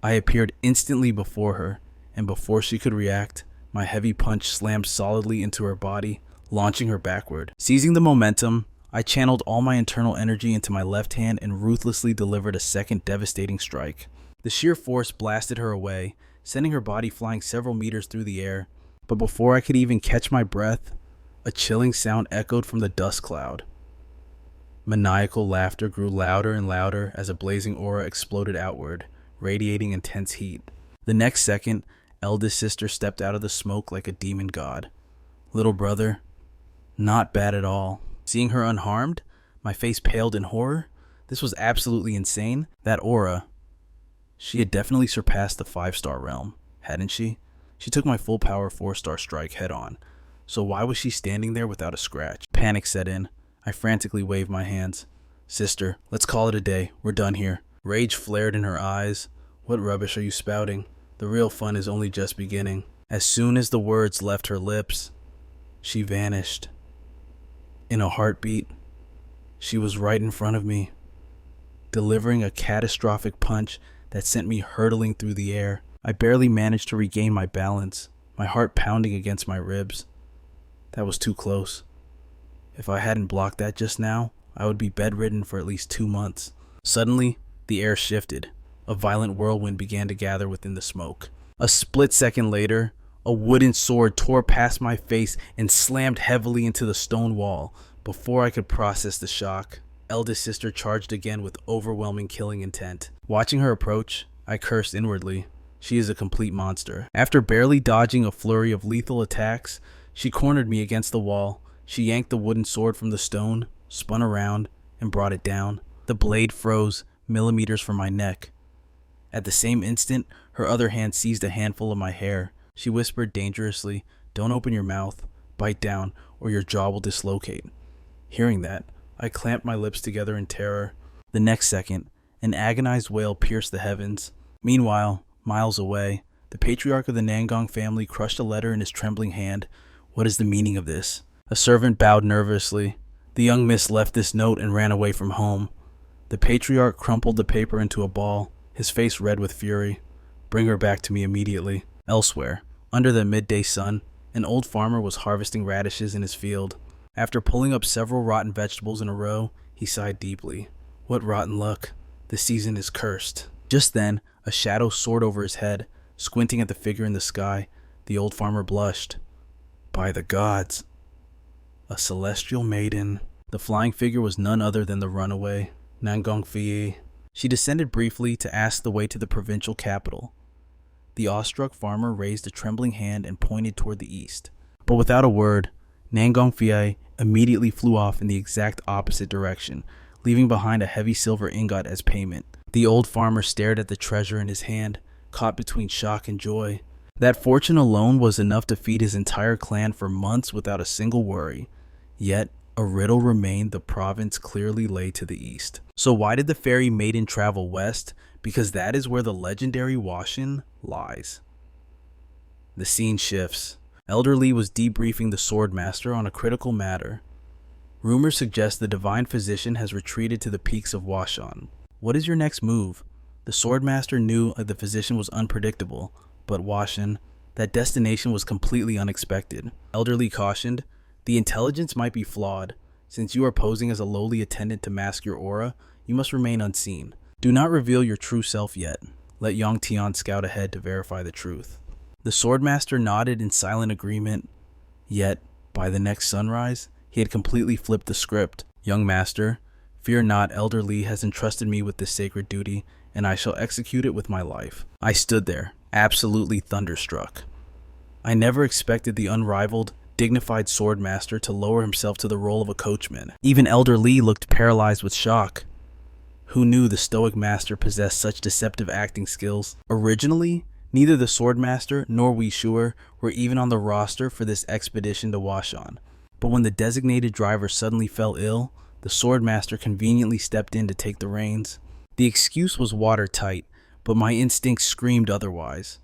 I appeared instantly before her, and before she could react, my heavy punch slammed solidly into her body, launching her backward. Seizing the momentum, I channeled all my internal energy into my left hand and ruthlessly delivered a second devastating strike. The sheer force blasted her away, sending her body flying several meters through the air. But before I could even catch my breath, a chilling sound echoed from the dust cloud. Maniacal laughter grew louder and louder as a blazing aura exploded outward, radiating intense heat. The next second, eldest sister stepped out of the smoke like a demon god. Little brother, not bad at all. Seeing her unharmed, my face paled in horror. This was absolutely insane. That aura, she had definitely surpassed the 5-star realm, hadn't she? She took my full power 4-star strike head on. So why was she standing there without a scratch? Panic set in. I frantically waved my hands. "Sister, let's call it a day. We're done here." Rage flared in her eyes. "What rubbish are you spouting? The real fun is only just beginning." As soon as the words left her lips, she vanished. In a heartbeat, she was right in front of me, delivering a catastrophic punch that sent me hurtling through the air. I barely managed to regain my balance, my heart pounding against my ribs. That was too close. If I hadn't blocked that just now, I would be bedridden for at least 2 months. Suddenly, the air shifted. A violent whirlwind began to gather within the smoke. A split second later, a wooden sword tore past my face and slammed heavily into the stone wall. Before I could process the shock, eldest sister charged again with overwhelming killing intent. Watching her approach, I cursed inwardly. She is a complete monster. After barely dodging a flurry of lethal attacks, she cornered me against the wall. She yanked the wooden sword from the stone, spun around, and brought it down. The blade froze millimeters from my neck. At the same instant, her other hand seized a handful of my hair. She whispered dangerously, "Don't open your mouth. Bite down, or your jaw will dislocate." Hearing that, I clamped my lips together in terror. The next second, an agonized wail pierced the heavens. Meanwhile, miles away, the patriarch of the Nangong family crushed a letter in his trembling hand. What is the meaning of this? A servant bowed nervously. The young miss left this note and ran away from home. The patriarch crumpled the paper into a ball, his face red with fury. Bring her back to me immediately. Elsewhere, under the midday sun, an old farmer was harvesting radishes in his field. After pulling up several rotten vegetables in a row, he sighed deeply. What rotten luck. The season is cursed. Just then, a shadow soared over his head. Squinting at the figure in the sky, the old farmer blushed. By the gods! A celestial maiden. The flying figure was none other than the runaway, Nangongfei. She descended briefly to ask the way to the provincial capital. The awestruck farmer raised a trembling hand and pointed toward the east. But without a word, Nangongfei immediately flew off in the exact opposite direction, leaving behind a heavy silver ingot as payment. The old farmer stared at the treasure in his hand, caught between shock and joy. That fortune alone was enough to feed his entire clan for months without a single worry. Yet, a riddle remained. The province clearly lay to the east. So why did the fairy maiden travel west? Because that is where the legendary Wuian lies. The scene shifts. Elder Li was debriefing the Swordmaster on a critical matter. Rumors suggest the divine physician has retreated to the peaks of Wuian. What is your next move? The Swordmaster knew the physician was unpredictable, but Wuian, that destination was completely unexpected. Elder Li cautioned, the intelligence might be flawed. Since you are posing as a lowly attendant to mask your aura, you must remain unseen. Do not reveal your true self yet. Let Yang Tian scout ahead to verify the truth. The Swordmaster nodded in silent agreement, yet, by the next sunrise, he had completely flipped the script. Young master, fear not, Elder Li has entrusted me with this sacred duty, and I shall execute it with my life. I stood there, absolutely thunderstruck. I never expected the unrivaled, dignified Swordmaster to lower himself to the role of a coachman. Even Elder Li looked paralyzed with shock. Who knew the stoic master possessed such deceptive acting skills? Originally, neither the Swordmaster nor Wei Shuer were even on the roster for this expedition to Wuian. But when the designated driver suddenly fell ill, the Swordmaster conveniently stepped in to take the reins. The excuse was watertight, but my instincts screamed otherwise.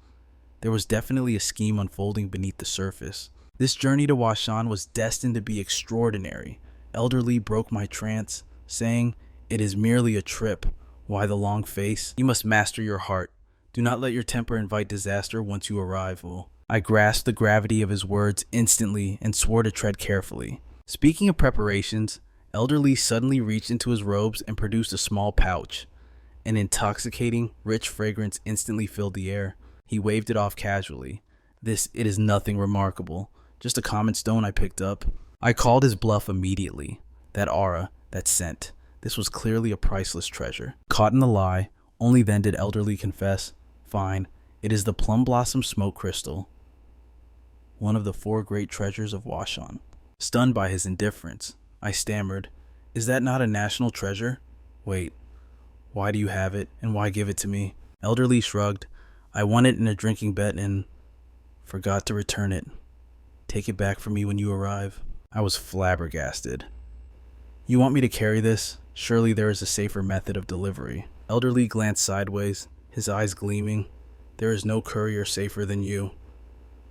There was definitely a scheme unfolding beneath the surface. This journey to Wuian was destined to be extraordinary. Elder Li broke my trance, saying, "It is merely a trip. Why the long face? You must master your heart. Do not let your temper invite disaster once you arrive." I grasped the gravity of his words instantly and swore to tread carefully. Speaking of preparations, Elder Li suddenly reached into his robes and produced a small pouch. An intoxicating, rich fragrance instantly filled the air. He waved it off casually. It is nothing remarkable. Just a common stone I picked up. I called his bluff immediately. That aura, that scent. This was clearly a priceless treasure. Caught in the lie, only then did Elder Li confess, "Fine, it is the plum blossom smoke crystal. One of the 4 great treasures of Wuian." Stunned by his indifference, I stammered, "Is that not a national treasure? Wait, why do you have it, and why give it to me?" Elder Li shrugged. "I won it in a drinking bet and forgot to return it. Take it back from me when you arrive." I was flabbergasted. "You want me to carry this? Surely there is a safer method of delivery." Elder Li glanced sideways, his eyes gleaming. "There is no courier safer than you."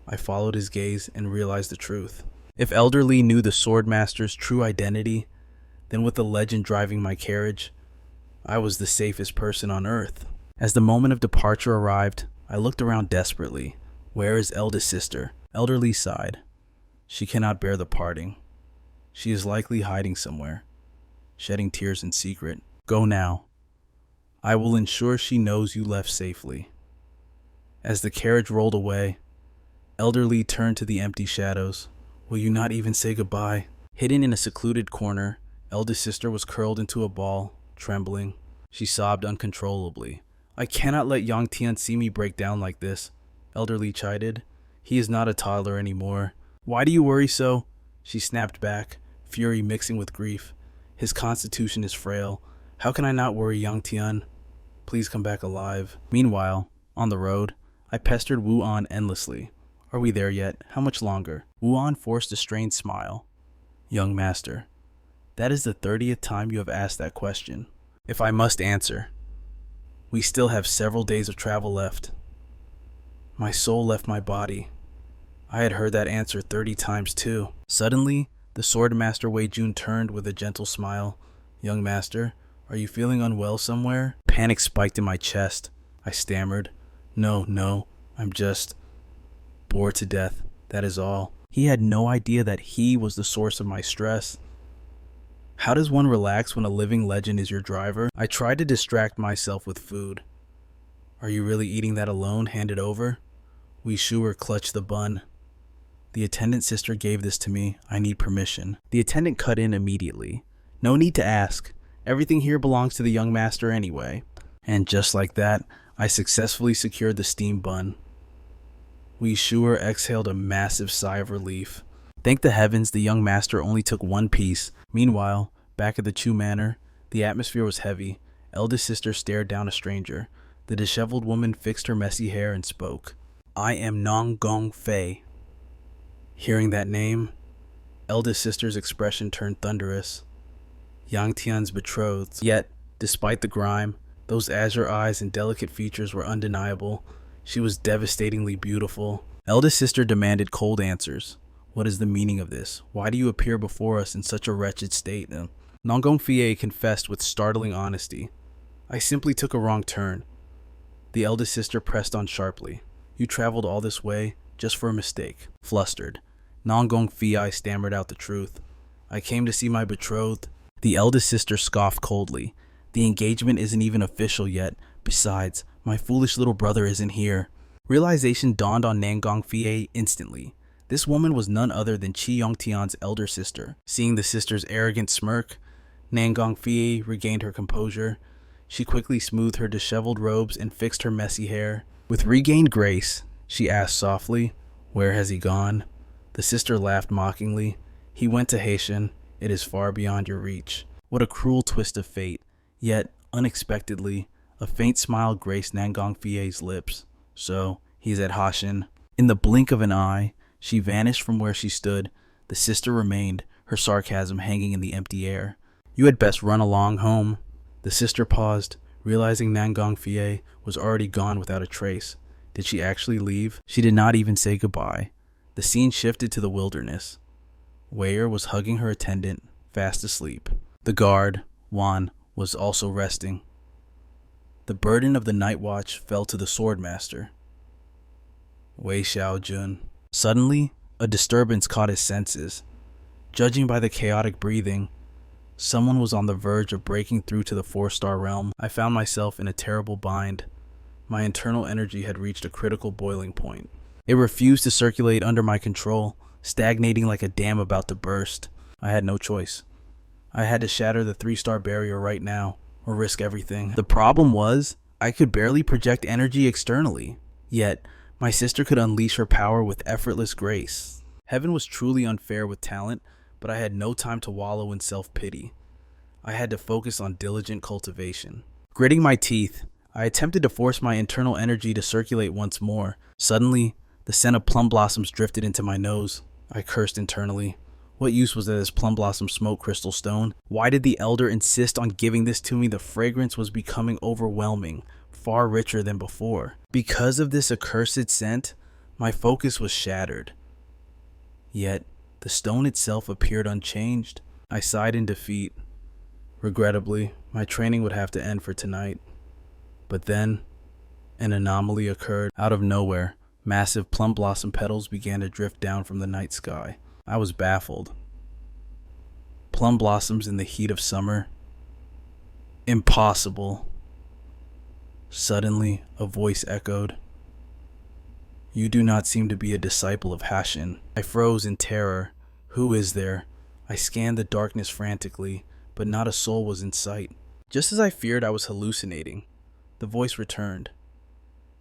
I followed his gaze and realized the truth. If Elder Li knew the Swordmaster's true identity, then with the legend driving my carriage, I was the safest person on earth. As the moment of departure arrived, I looked around desperately. Where is eldest sister? Elder Li sighed. She cannot bear the parting. She is likely hiding somewhere, shedding tears in secret. Go now. I will ensure she knows you left safely. As the carriage rolled away, Elder Li turned to the empty shadows. Will you not even say goodbye? Hidden in a secluded corner, eldest sister was curled into a ball, trembling. She sobbed uncontrollably. I cannot let Yang Tian see me break down like this, Elder Li chided. He is not a toddler anymore. Why do you worry so? She snapped back, fury mixing with grief. His constitution is frail. How can I not worry, Yang Tian? Please come back alive. Meanwhile, on the road, I pestered Wuian endlessly. Are we there yet? How much longer? Wuian forced a strained smile. Young master, that is the 30th time you have asked that question. If I must answer, we still have several days of travel left. My soul left my body. I had heard that answer 30 times too. Suddenly, the Swordmaster Wei Xiaojun turned with a gentle smile. Young master, are you feeling unwell somewhere? Panic spiked in my chest. I stammered. No, I'm just bored to death. That is all. He had no idea that he was the source of my stress. How does one relax when a living legend is your driver? I tried to distract myself with food. Are you really eating that alone? Hand it over. Wei Shuer clutched the bun. The attendant sister gave this to me. I need permission. The attendant cut in immediately. No need to ask. Everything here belongs to the young master anyway. And just like that, I successfully secured the steam bun. Wei Shuer exhaled a massive sigh of relief. Thank the heavens the young master only took one piece. Meanwhile, back at the Chu Manor, the atmosphere was heavy. Eldest sister stared down a stranger. The disheveled woman fixed her messy hair and spoke. I am Nong Gong Fei. Hearing that name, eldest sister's expression turned thunderous. Yang Tian's betrothed. Yet, despite the grime, those azure eyes and delicate features were undeniable. She was devastatingly beautiful. Eldest sister demanded cold answers. What is the meaning of this? Why do you appear before us in such a wretched state? Nong Gong Fei confessed with startling honesty. I simply took a wrong turn. The eldest sister pressed on sharply. You traveled all this way just for a mistake. Flustered, Nong Gong Fei stammered out the truth. I came to see my betrothed. The eldest sister scoffed coldly. The engagement isn't even official yet. Besides, my foolish little brother isn't here. Realization dawned on Nong Gong Fei instantly. This woman was none other than Qi Yongtian's elder sister. Seeing the sister's arrogant smirk, Nong Gong Fei regained her composure. She quickly smoothed her disheveled robes and fixed her messy hair. With regained grace, she asked softly, Where has he gone? The sister laughed mockingly. He went to Haitian. It is far beyond your reach. What a cruel twist of fate. Yet, unexpectedly, a faint smile graced Nong Gong Fei's lips. So, he's at Haitian. In the blink of an eye, she vanished from where she stood. The sister remained, her sarcasm hanging in the empty air. You had best run along home. The sister paused, realizing Nong Gong Fei was already gone without a trace. Did she actually leave? She did not even say goodbye. The scene shifted to the wilderness. Wei was hugging her attendant, fast asleep. The guard, Wuian, was also resting. The burden of the night watch fell to the Swordmaster, Wei Xiaojun. Suddenly, a disturbance caught his senses. Judging by the chaotic breathing, someone was on the verge of breaking through to the 4-star realm. I found myself in a terrible bind. My internal energy had reached a critical boiling point. It refused to circulate under my control, stagnating like a dam about to burst. I had no choice. I had to shatter the 3-star barrier right now, or risk everything. The problem was, I could barely project energy externally. Yet, my sister could unleash her power with effortless grace. Heaven was truly unfair with talent, but I had no time to wallow in self-pity. I had to focus on diligent cultivation. Gritting my teeth, I attempted to force my internal energy to circulate once more. Suddenly, the scent of plum blossoms drifted into my nose. I cursed internally. What use was this plum blossom smoke crystal stone? Why did the elder insist on giving this to me? The fragrance was becoming overwhelming, far richer than before. Because of this accursed scent, my focus was shattered. Yet, the stone itself appeared unchanged. I sighed in defeat. Regrettably, my training would have to end for tonight. But then, an anomaly occurred. Out of nowhere, massive plum blossom petals began to drift down from the night sky. I was baffled. Plum blossoms in the heat of summer? Impossible. Suddenly, a voice echoed. You do not seem to be a disciple of Haitian. I froze in terror. Who is there? I scanned the darkness frantically, but not a soul was in sight. Just as I feared I was hallucinating, the voice returned.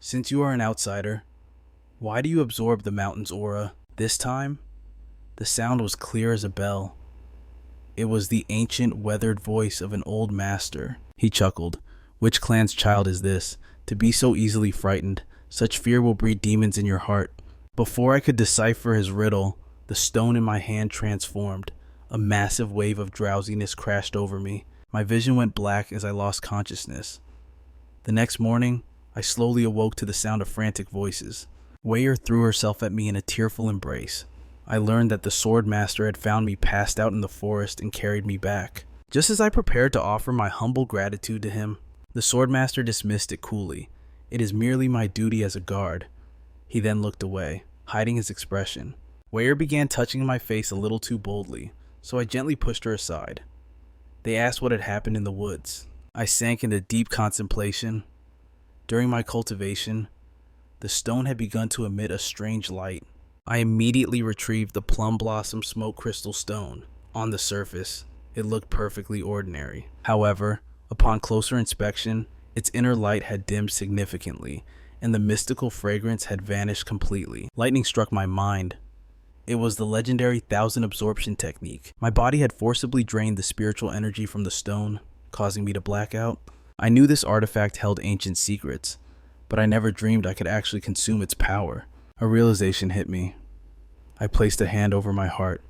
Since you are an outsider, why do you absorb the mountain's aura? This time, the sound was clear as a bell. It was the ancient, weathered voice of an old master. He chuckled. Which clan's child is this? To be so easily frightened. Such fear will breed demons in your heart. Before I could decipher his riddle, the stone in my hand transformed. A massive wave of drowsiness crashed over me. My vision went black as I lost consciousness. The next morning, I slowly awoke to the sound of frantic voices. Wei threw herself at me in a tearful embrace. I learned that the Swordmaster had found me passed out in the forest and carried me back. Just as I prepared to offer my humble gratitude to him, the Swordmaster dismissed it coolly. It is merely my duty as a guard. He then looked away, hiding his expression. Wei began touching my face a little too boldly, so I gently pushed her aside. They asked what had happened in the woods. I sank into deep contemplation. During my cultivation, the stone had begun to emit a strange light. I immediately retrieved the plum blossom smoke crystal stone. On the surface, it looked perfectly ordinary. However, upon closer inspection, its inner light had dimmed significantly, and the mystical fragrance had vanished completely. Lightning struck my mind. It was the legendary 1,000 absorption technique. My body had forcibly drained the spiritual energy from the stone, causing me to black out. I knew this artifact held ancient secrets, but I never dreamed I could actually consume its power. A realization hit me. I placed a hand over my heart,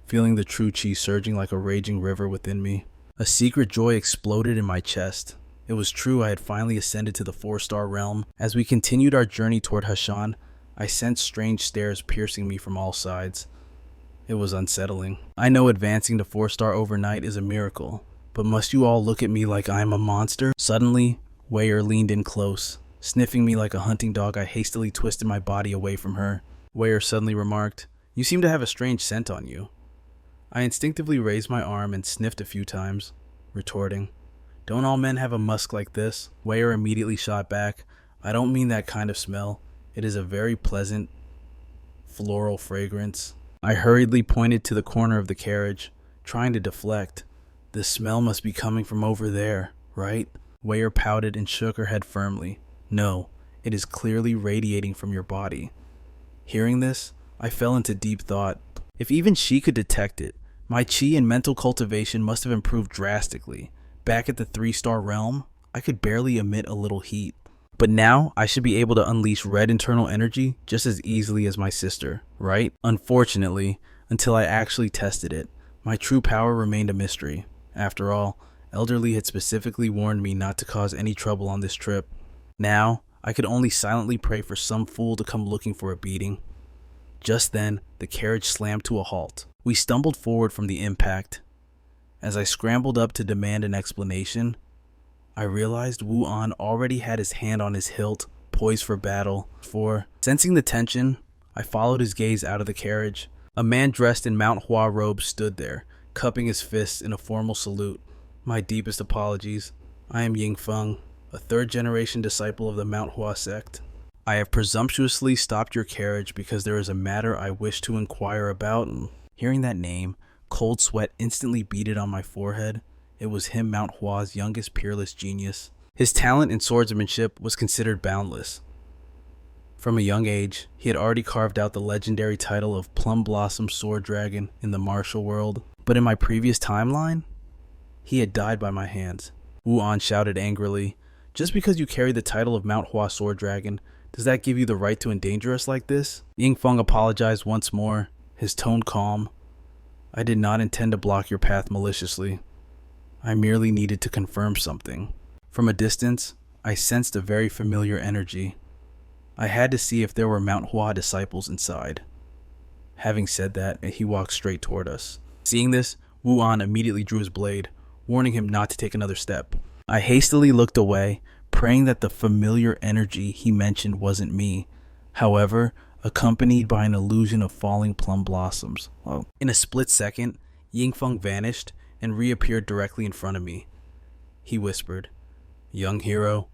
feeling the true chi surging like a raging river within me. A secret joy exploded in my chest. It was true, I had finally ascended to the 4-star realm. As we continued our journey toward Hashan, I sensed strange stares piercing me from all sides. It was unsettling. I know advancing to 4-star overnight is a miracle, but must you all look at me like I'm a monster? Suddenly, Wei Shuer leaned in close. Sniffing me like a hunting dog, I hastily twisted my body away from her. Wei Shuer suddenly remarked, "You seem to have a strange scent on you." I instinctively raised my arm and sniffed a few times, retorting, "Don't all men have a musk like this?" Wei Shuer immediately shot back, "I don't mean that kind of smell. It is a very pleasant, floral fragrance." I hurriedly pointed to the corner of the carriage, trying to deflect. "The smell must be coming from over there, right?" Wei Shuer pouted and shook her head firmly. "No, it is clearly radiating from your body." Hearing this, I fell into deep thought. If even she could detect it, my chi and mental cultivation must have improved drastically. Back at the 3-star realm, I could barely emit a little heat. But now, I should be able to unleash red internal energy just as easily as my sister, right? Unfortunately, until I actually tested it, my true power remained a mystery. After all, Elder Lee had specifically warned me not to cause any trouble on this trip. Now, I could only silently pray for some fool to come looking for a beating. Just then, the carriage slammed to a halt. We stumbled forward from the impact. As I scrambled up to demand an explanation, I realized Wuian already had his hand on his hilt, poised for battle. Sensing the tension, I followed his gaze out of the carriage. A man dressed in Manhwa robes stood there, cupping his fists in a formal salute. "My deepest apologies. I am Yingfeng, a 3rd-generation disciple of the Manhwa sect. I have presumptuously stopped your carriage because there is a matter I wish to inquire about." Hearing that name, cold sweat instantly beaded on my forehead. It was him, Manhwa's youngest peerless genius. His talent in swordsmanship was considered boundless. From a young age, he had already carved out the legendary title of Plum Blossom Sword Dragon in the martial world. But in my previous timeline, he had died by my hands. Wuian shouted angrily, "Just because you carry the title of Manhwa Sword Dragon, does that give you the right to endanger us like this?" Yingfeng apologized once more, his tone calm. "I did not intend to block your path maliciously. I merely needed to confirm something." From a distance, I sensed a very familiar energy. I had to see if there were Manhwa disciples inside. Having said that, he walked straight toward us. Seeing this, Wuian immediately drew his blade, warning him not to take another step. I hastily looked away, praying that the familiar energy he mentioned wasn't me. However, accompanied by an illusion of falling plum blossoms. In a split second, Yingfeng vanished and reappeared directly in front of me. He whispered, "Young hero,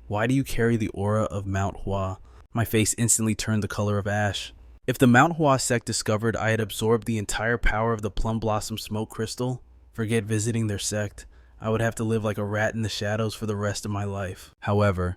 why do you carry the aura of Manhwa?" My face instantly turned the color of ash. If the Manhwa sect discovered I had absorbed the entire power of the plum blossom smoke crystal, forget visiting their sect. I would have to live like a rat in the shadows for the rest of my life. However,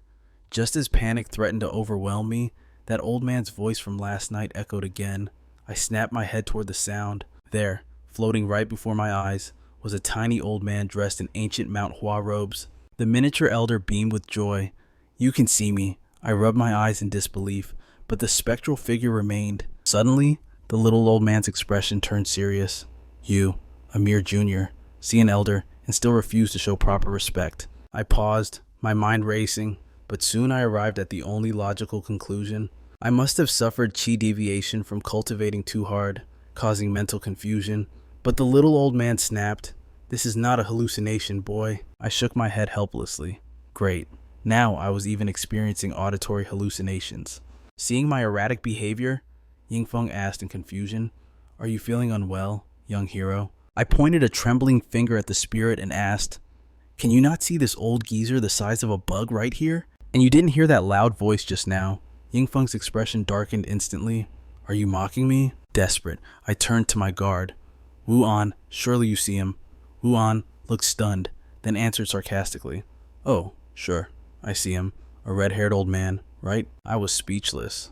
just as panic threatened to overwhelm me, that old man's voice from last night echoed again. I snapped my head toward the sound. There, floating right before my eyes, was a tiny old man dressed in ancient Manhwa robes. The miniature elder beamed with joy. "You can see me." I rubbed my eyes in disbelief, but the spectral figure remained. Suddenly, the little old man's expression turned serious. "You, a mere junior, see an elder and still refuse to show proper respect." I paused, my mind racing, but soon I arrived at the only logical conclusion. I must have suffered chi deviation from cultivating too hard, causing mental confusion. But the little old man snapped, "This is not a hallucination, boy." I shook my head helplessly. Great. Now I was even experiencing auditory hallucinations. Seeing my erratic behavior, Yingfeng asked in confusion, "Are you feeling unwell, young hero?" I pointed a trembling finger at the spirit and asked, "Can you not see this old geezer the size of a bug right here?" And you didn't hear that loud voice just now. Yingfeng's expression darkened instantly. Are you mocking me? Desperate, I turned to my guard. Wuian, surely you see him. Wuian looked stunned, then answered sarcastically. Oh, sure, I see him. A red-haired old man, right? I was speechless.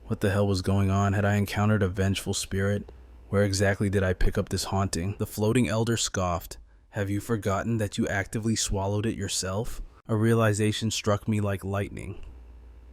What the hell was going on? Had I encountered a vengeful spirit? Where exactly did I pick up this haunting? The floating elder scoffed. Have you forgotten that you actively swallowed it yourself? A realization struck me like lightning.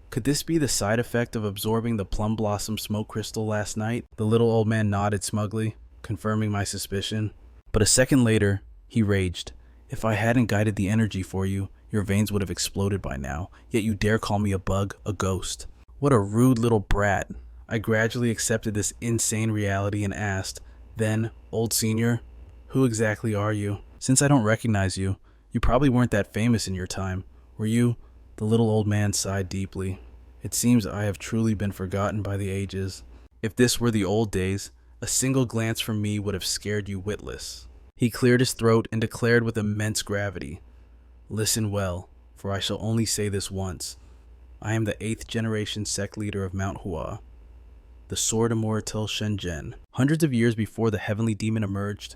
Could this be the side effect of absorbing the plum blossom smoke crystal last night? The little old man nodded smugly, confirming my suspicion. But a second later, he raged. If I hadn't guided the energy for you, your veins would have exploded by now, yet you dare call me a bug, a ghost. What a rude little brat. I gradually accepted this insane reality and asked, then, old senior, who exactly are you? Since I don't recognize you, you probably weren't that famous in your time. Were you? The little old man sighed deeply. It seems I have truly been forgotten by the ages. If this were the old days, a single glance from me would have scared you witless. He cleared his throat and declared with immense gravity, Listen well, for I shall only say this once. I am the 8th generation sect leader of Manhwa, the Sword Immortal Shenzhen. Hundreds of years before the heavenly demon emerged,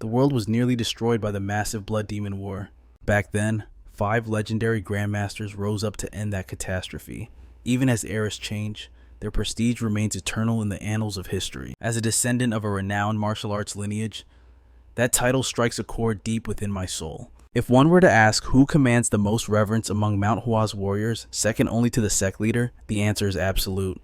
the world was nearly destroyed by the massive blood demon war. Back then, 5 legendary grandmasters rose up to end that catastrophe. Even as eras change, their prestige remains eternal in the annals of history. As a descendant of a renowned martial arts lineage, that title strikes a chord deep within my soul. If one were to ask who commands the most reverence among Mount Hua's warriors, second only to the sect leader, the answer is absolute.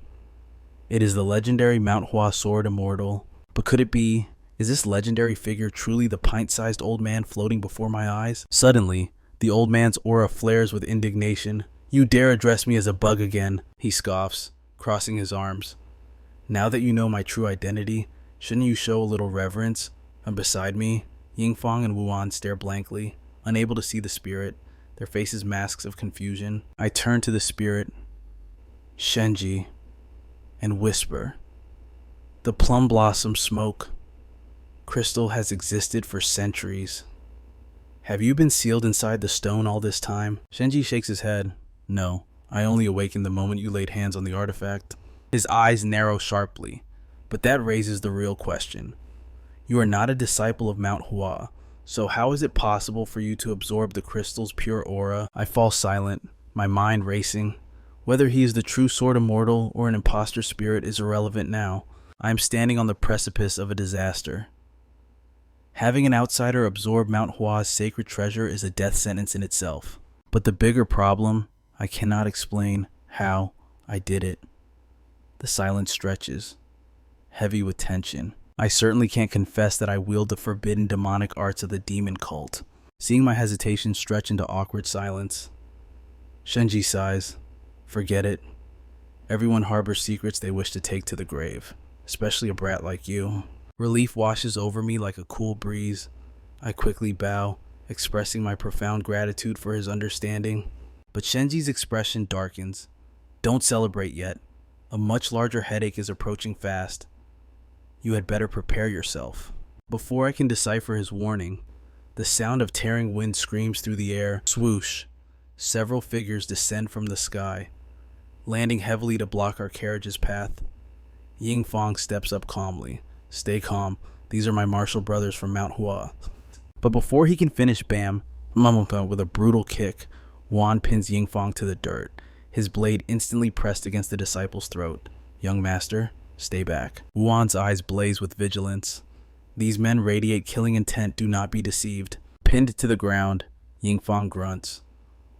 It is the legendary Mount Hua Sword Immortal. But could it be, is this legendary figure truly the pint-sized old man floating before my eyes? Suddenly, the old man's aura flares with indignation. You dare address me as a bug again, he scoffs, crossing his arms. Now that you know my true identity, shouldn't you show a little reverence? And beside me, Yingfeng and Wuian stare blankly, unable to see the spirit, their faces masks of confusion. I turn to the spirit, Shenji, and whisper, The plum blossom smoke crystal has existed for centuries. Have you been sealed inside the stone all this time? Shenji shakes his head. No, I only awakened the moment you laid hands on the artifact. His eyes narrow sharply, but that raises the real question. You are not a disciple of Mount Hua, so how is it possible for you to absorb the crystal's pure aura? I fall silent, my mind racing. Whether he is the true sword immortal or an imposter spirit is irrelevant now. I am standing on the precipice of a disaster. Having an outsider absorb Mount Hua's sacred treasure is a death sentence in itself. But the bigger problem, I cannot explain how I did it. The silence stretches, heavy with tension. I certainly can't confess that I wield the forbidden demonic arts of the demon cult. Seeing my hesitation stretch into awkward silence, Shenji sighs. Forget it. Everyone harbors secrets they wish to take to the grave, especially a brat like you. Relief washes over me like a cool breeze. I quickly bow, expressing my profound gratitude for his understanding. But Shenji's expression darkens. Don't celebrate yet. A much larger headache is approaching fast. You had better prepare yourself. Before I can decipher his warning, the sound of tearing wind screams through the air. Swoosh. Several figures descend from the sky, landing heavily to block our carriage's path. Yingfeng steps up calmly. Stay calm. These are my martial brothers from Mount Hua. But before he can finish, bam, with a brutal kick, Wuan pins Yingfeng to the dirt, his blade instantly pressed against the disciple's throat. Young master, stay back. Wuan's eyes blaze with vigilance. These men radiate killing intent, do not be deceived. Pinned to the ground, Yingfeng grunts.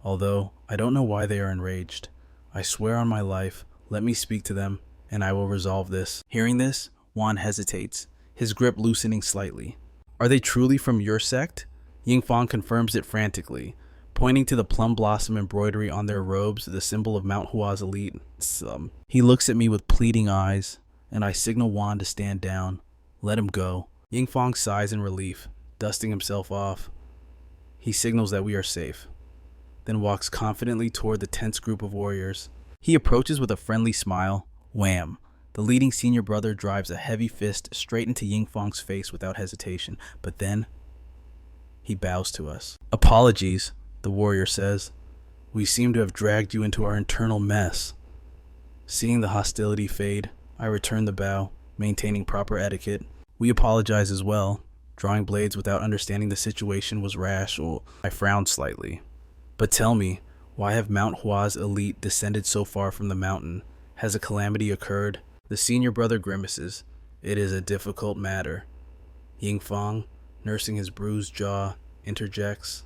Although, I don't know why they are enraged. I swear on my life, let me speak to them, and I will resolve this. Hearing this, Wuan hesitates, his grip loosening slightly. Are they truly from your sect? Yingfeng confirms it frantically, pointing to the plum blossom embroidery on their robes, the symbol of Mount Hua's elite. He looks at me with pleading eyes, and I signal Wuan to stand down. Let him go. Yingfeng sighs in relief, dusting himself off. He signals that we are safe, then walks confidently toward the tense group of warriors. He approaches with a friendly smile. Wham! The leading senior brother drives a heavy fist straight into Yingfeng's face without hesitation, but then he bows to us. Apologies, the warrior says. We seem to have dragged you into our internal mess. Seeing the hostility fade, I return the bow, maintaining proper etiquette. We apologize as well. Drawing blades without understanding the situation was rash, or I frowned slightly. But tell me, why have Mount Hua's elite descended so far from the mountain? Has a calamity occurred? The senior brother grimaces. It is a difficult matter. Yingfang, nursing his bruised jaw, interjects.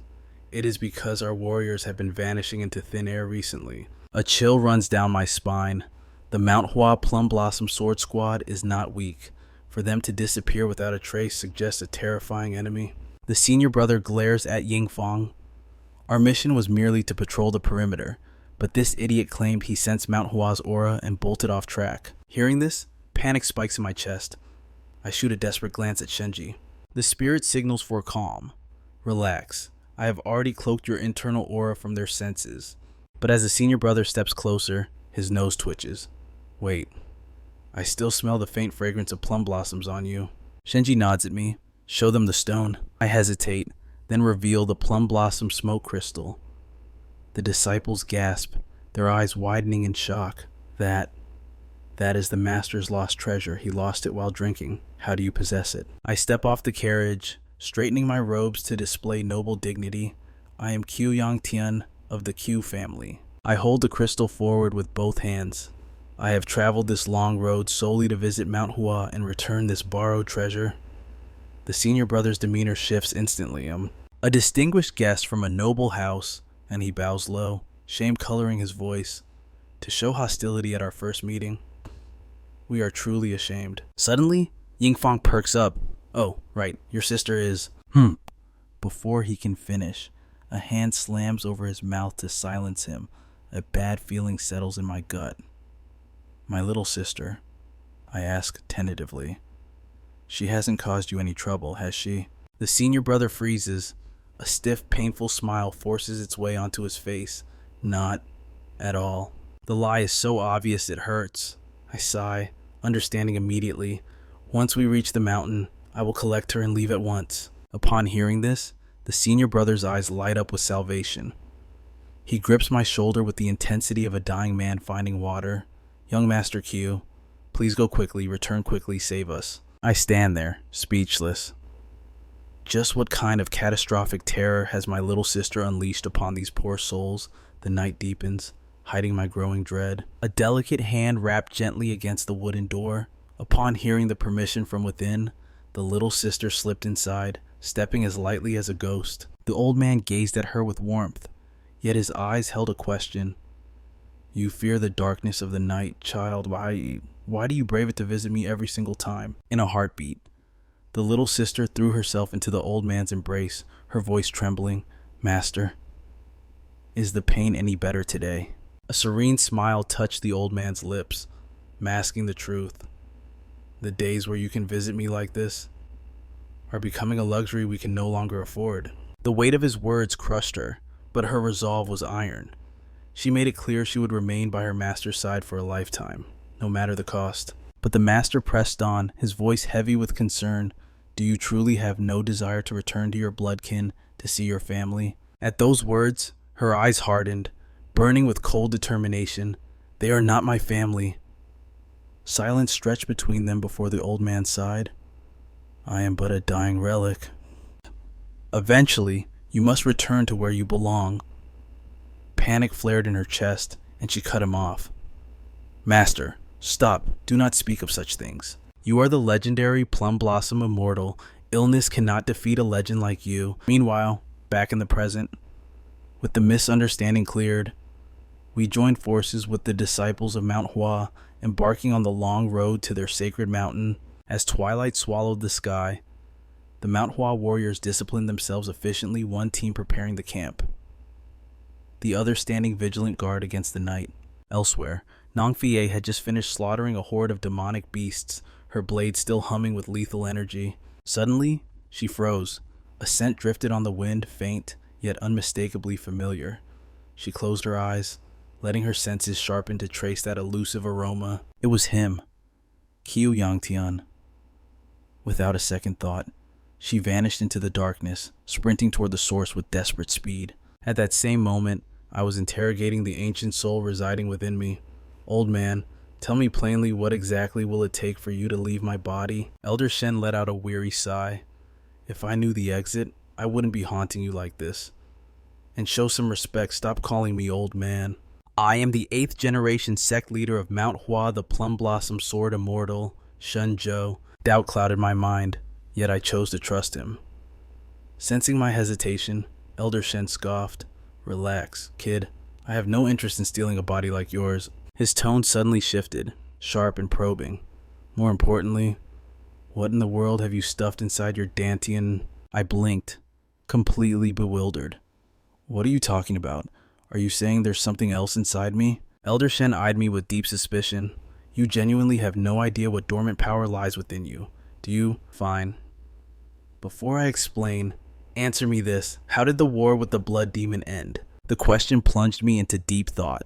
It is because our warriors have been vanishing into thin air recently. A chill runs down my spine. The Mount Hua Plum Blossom Sword Squad is not weak. For them to disappear without a trace suggests a terrifying enemy. The senior brother glares at Yingfang. Our mission was merely to patrol the perimeter, but this idiot claimed he sensed Mount Hua's aura and bolted off track. Hearing this, panic spikes in my chest. I shoot a desperate glance at Shenji. The spirit signals for calm. Relax. I have already cloaked your internal aura from their senses. But as the senior brother steps closer, his nose twitches. Wait. I still smell the faint fragrance of plum blossoms on you. Shenji nods at me. Show them the stone. I hesitate, then reveal the plum blossom smoke crystal. The disciples gasp, their eyes widening in shock. That is the master's lost treasure. He lost it while drinking. How do you possess it? I step off the carriage, straightening my robes to display noble dignity. I am Qiu Yangtian of the Qiu family. I hold the crystal forward with both hands. I have traveled this long road solely to visit Mount Hua and return this borrowed treasure. The senior brother's demeanor shifts instantly. A distinguished guest from a noble house, and he bows low, shame coloring his voice. To show hostility at our first meeting. We are truly ashamed. Suddenly, Yingfang perks up. Oh, right, your sister is... Before he can finish, a hand slams over his mouth to silence him. A bad feeling settles in my gut. My little sister, I ask tentatively. She hasn't caused you any trouble, has she? The senior brother freezes. A stiff, painful smile forces its way onto his face. Not at all. The lie is so obvious it hurts. I sigh, understanding immediately. Once we reach the mountain, I will collect her and leave at once. Upon hearing this, the senior brother's eyes light up with salvation. He grips my shoulder with the intensity of a dying man finding water. Young Master Q, please go quickly, return quickly, save us. I stand there, speechless. Just what kind of catastrophic terror has my little sister unleashed upon these poor souls? The night deepens, hiding my growing dread. A delicate hand rapped gently against the wooden door. Upon hearing the permission from within, the little sister slipped inside, stepping as lightly as a ghost. The old man gazed at her with warmth, yet his eyes held a question. You fear the darkness of the night, child. Why do you brave it to visit me every single time? In a heartbeat, the little sister threw herself into the old man's embrace, her voice trembling. Master, is the pain any better today? A serene smile touched the old man's lips, masking the truth. The days where you can visit me like this are becoming a luxury we can no longer afford. The weight of his words crushed her, but her resolve was iron. She made it clear she would remain by her master's side for a lifetime, no matter the cost. But the master pressed on, his voice heavy with concern. Do you truly have no desire to return to your bloodkin, to see your family? At those words, her eyes hardened, burning with cold determination. They are not my family. Silence stretched between them before the old man sighed. I am but a dying relic. Eventually, you must return to where you belong. Panic flared in her chest, and she cut him off. Master, stop. Do not speak of such things. You are the legendary Plum Blossom Immortal. Illness cannot defeat a legend like you. Meanwhile, back in the present, with the misunderstanding cleared, we joined forces with the disciples of Mount Hua, embarking on the long road to their sacred mountain. As twilight swallowed the sky, the Mount Hua warriors disciplined themselves efficiently, one team preparing the camp, the other standing vigilant guard against the night. Elsewhere, Nong Fie had just finished slaughtering a horde of demonic beasts, her blade still humming with lethal energy. Suddenly, she froze. A scent drifted on the wind, faint, yet unmistakably familiar. She closed her eyes, letting her senses sharpen to trace that elusive aroma. It was him, Qiu Yangtian. Without a second thought, she vanished into the darkness, sprinting toward the source with desperate speed. At that same moment, I was interrogating the ancient soul residing within me. Old man, tell me plainly, what exactly will it take for you to leave my body? Elder Shen let out a weary sigh. If I knew the exit, I wouldn't be haunting you like this. And show some respect, stop calling me old man. I am the 8th generation sect leader of Mount Hua, the Plum Blossom Sword Immortal, Shun Zhou. Doubt clouded my mind, yet I chose to trust him. Sensing my hesitation, Elder Shen scoffed. Relax, kid. I have no interest in stealing a body like yours. His tone suddenly shifted, sharp and probing. More importantly, what in the world have you stuffed inside your Dantian? I blinked, completely bewildered. What are you talking about? Are you saying there's something else inside me? Elder Shen eyed me with deep suspicion. You genuinely have no idea what dormant power lies within you, do you? Fine. Before I explain, answer me this. How did the war with the blood demon end? The question plunged me into deep thought.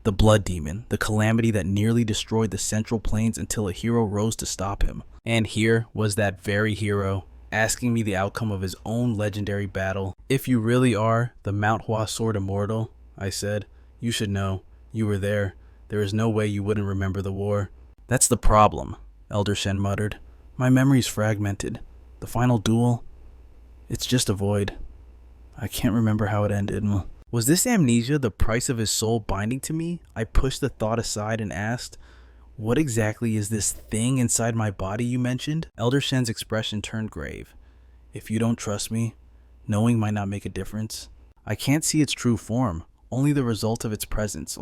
The blood demon, the calamity that nearly destroyed the Central Plains until a hero rose to stop him. And here was that very hero, asking me the outcome of his own legendary battle. If you really are the Mount Hua Sword Immortal, I said, you should know. You were there. There is no way you wouldn't remember the war. That's the problem, Elder Shen muttered. My memory's fragmented. The final duel, it's just a void. I can't remember how it ended. Was this amnesia the price of his soul binding to me? I pushed the thought aside and asked, what exactly is this thing inside my body you mentioned? Elder Shen's expression turned grave. If you don't trust me, knowing might not make a difference. I can't see its true form, only the result of its presence.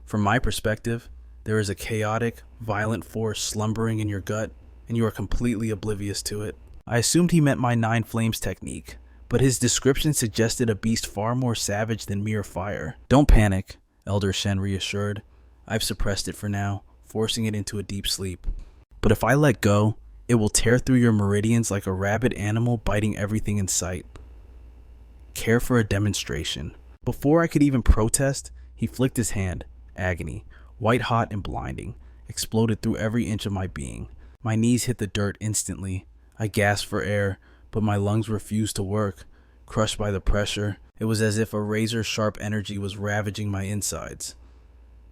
From my perspective, there is a chaotic, violent force slumbering in your gut, and you are completely oblivious to it. I assumed he meant my 9 flames technique, but his description suggested a beast far more savage than mere fire. Don't panic, Elder Shen reassured. I've suppressed it for now, forcing it into a deep sleep. But if I let go, it will tear through your meridians like a rabid animal biting everything in sight. Care for a demonstration. Before I could even protest, he flicked his hand. Agony, white hot and blinding, exploded through every inch of my being. My knees hit the dirt instantly. I gasped for air, but my lungs refused to work. Crushed by the pressure, it was as if a razor-sharp energy was ravaging my insides.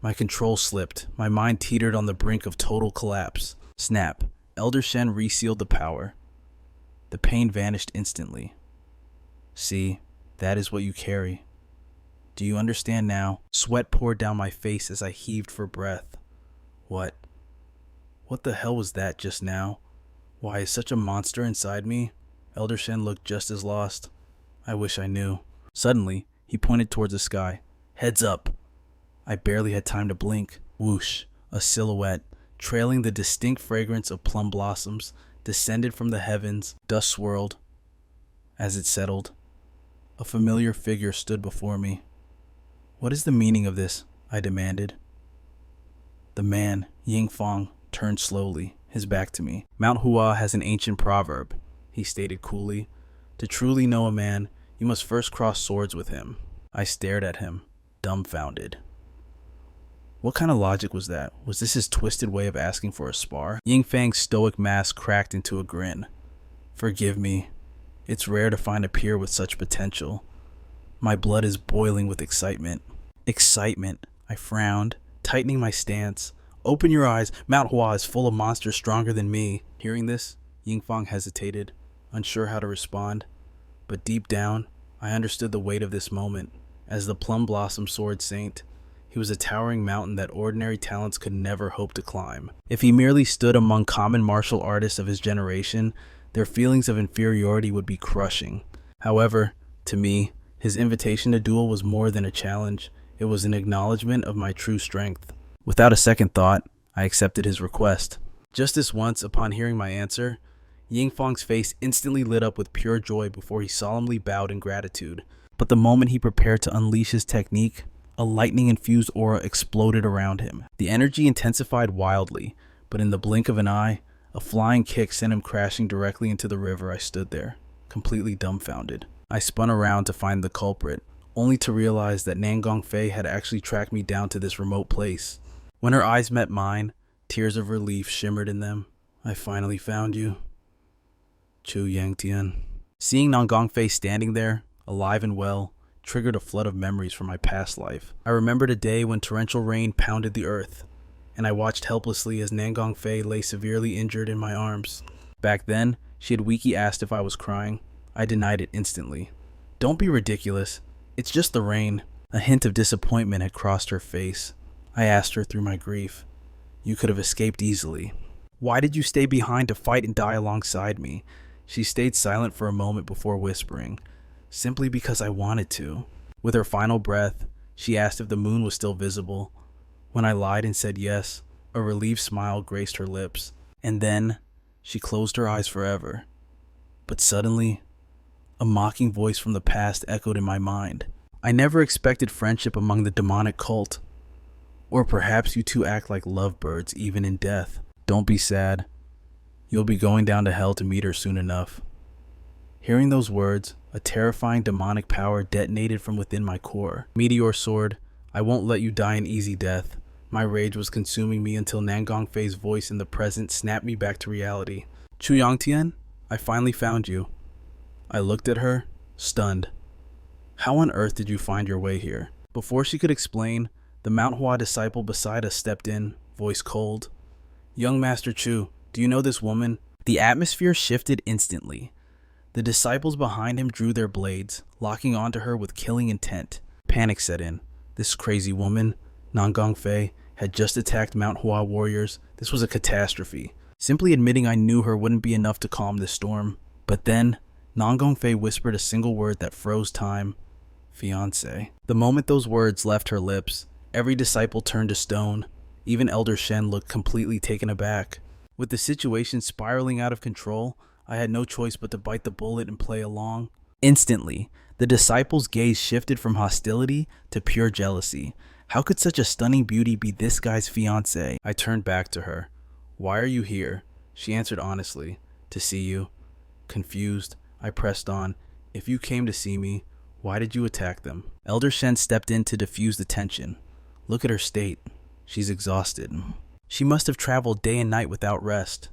My control slipped. My mind teetered on the brink of total collapse. Snap. Elder Shen resealed the power. The pain vanished instantly. See, that is what you carry. Do you understand now? Sweat poured down my face as I heaved for breath. What the hell was that just now? Why is such a monster inside me? Elder Shen looked just as lost. I wish I knew. Suddenly, he pointed towards the sky. Heads up. I barely had time to blink. Whoosh, a silhouette, trailing the distinct fragrance of plum blossoms, descended from the heavens. Dust swirled. As it settled, a familiar figure stood before me. What is the meaning of this? I demanded. The man, Yingfang, turned slowly, his back to me. Mount Hua has an ancient proverb, he stated coolly. To truly know a man, you must first cross swords with him. I stared at him, dumbfounded. What kind of logic was that? Was this his twisted way of asking for a spar? Yingfang's stoic mask cracked into a grin. Forgive me. It's rare to find a peer with such potential. My blood is boiling with excitement. Excitement, I frowned, tightening my stance. Open your eyes. Mount Hua is full of monsters stronger than me. Hearing this, Yingfang hesitated, unsure how to respond. But deep down, I understood the weight of this moment. As the Plum Blossom Sword Saint, he was a towering mountain that ordinary talents could never hope to climb. If he merely stood among common martial artists of his generation, their feelings of inferiority would be crushing. However, to me, his invitation to duel was more than a challenge. It was an acknowledgement of my true strength. Without a second thought, I accepted his request. Just this once, upon hearing my answer, Yingfang's face instantly lit up with pure joy before he solemnly bowed in gratitude. But the moment he prepared to unleash his technique, a lightning-infused aura exploded around him. The energy intensified wildly, but in the blink of an eye, a flying kick sent him crashing directly into the river. I stood there, completely dumbfounded. I spun around to find the culprit, only to realize that Nangong Fei had actually tracked me down to this remote place. When her eyes met mine, tears of relief shimmered in them. I finally found you. Chu Yangtian. Seeing Nangong Fei standing there, alive and well, triggered a flood of memories from my past life. I remembered a day when torrential rain pounded the earth, and I watched helplessly as Nangong Fei lay severely injured in my arms. Back then, she had weakly asked if I was crying. I denied it instantly. "Don't be ridiculous. It's just the rain." A hint of disappointment had crossed her face. I asked her through my grief, "You could have escaped easily. Why did you stay behind to fight and die alongside me?" She stayed silent for a moment before whispering, "Simply because I wanted to." With her final breath, she asked if the moon was still visible. When I lied and said yes, a relieved smile graced her lips. And then, she closed her eyes forever. But suddenly, a mocking voice from the past echoed in my mind. "I never expected friendship among the demonic cult. Or perhaps you two act like lovebirds even in death. Don't be sad. You'll be going down to hell to meet her soon enough." Hearing those words, a terrifying demonic power detonated from within my core. Meteor sword, I won't let you die an easy death. My rage was consuming me until Nangong Fei's voice in the present snapped me back to reality. "Chu Yangtian, I finally found you." I looked at her, stunned. "How on earth did you find your way here?" Before she could explain, the Manhwa disciple beside us stepped in, voice cold. "Young Master Chu, do you know this woman?" The atmosphere shifted instantly. The disciples behind him drew their blades, locking onto her with killing intent. Panic set in. This crazy woman, Nangong Fei, had just attacked Mount Hua warriors. This was a catastrophe. Simply admitting I knew her wouldn't be enough to calm the storm. But then, Nangong Fei whispered a single word that froze time. "Fiancé." The moment those words left her lips, every disciple turned to stone. Even Elder Shen looked completely taken aback. With the situation spiraling out of control, I had no choice but to bite the bullet and play along. Instantly, the disciples' gaze shifted from hostility to pure jealousy. How could such a stunning beauty be this guy's fiancé? I turned back to her. "Why are you here?" She answered honestly, "To see you." Confused, I pressed on. "If you came to see me, why did you attack them?" Elder Shen stepped in to diffuse the tension. "Look at her state. She's exhausted. She must have traveled day and night without rest.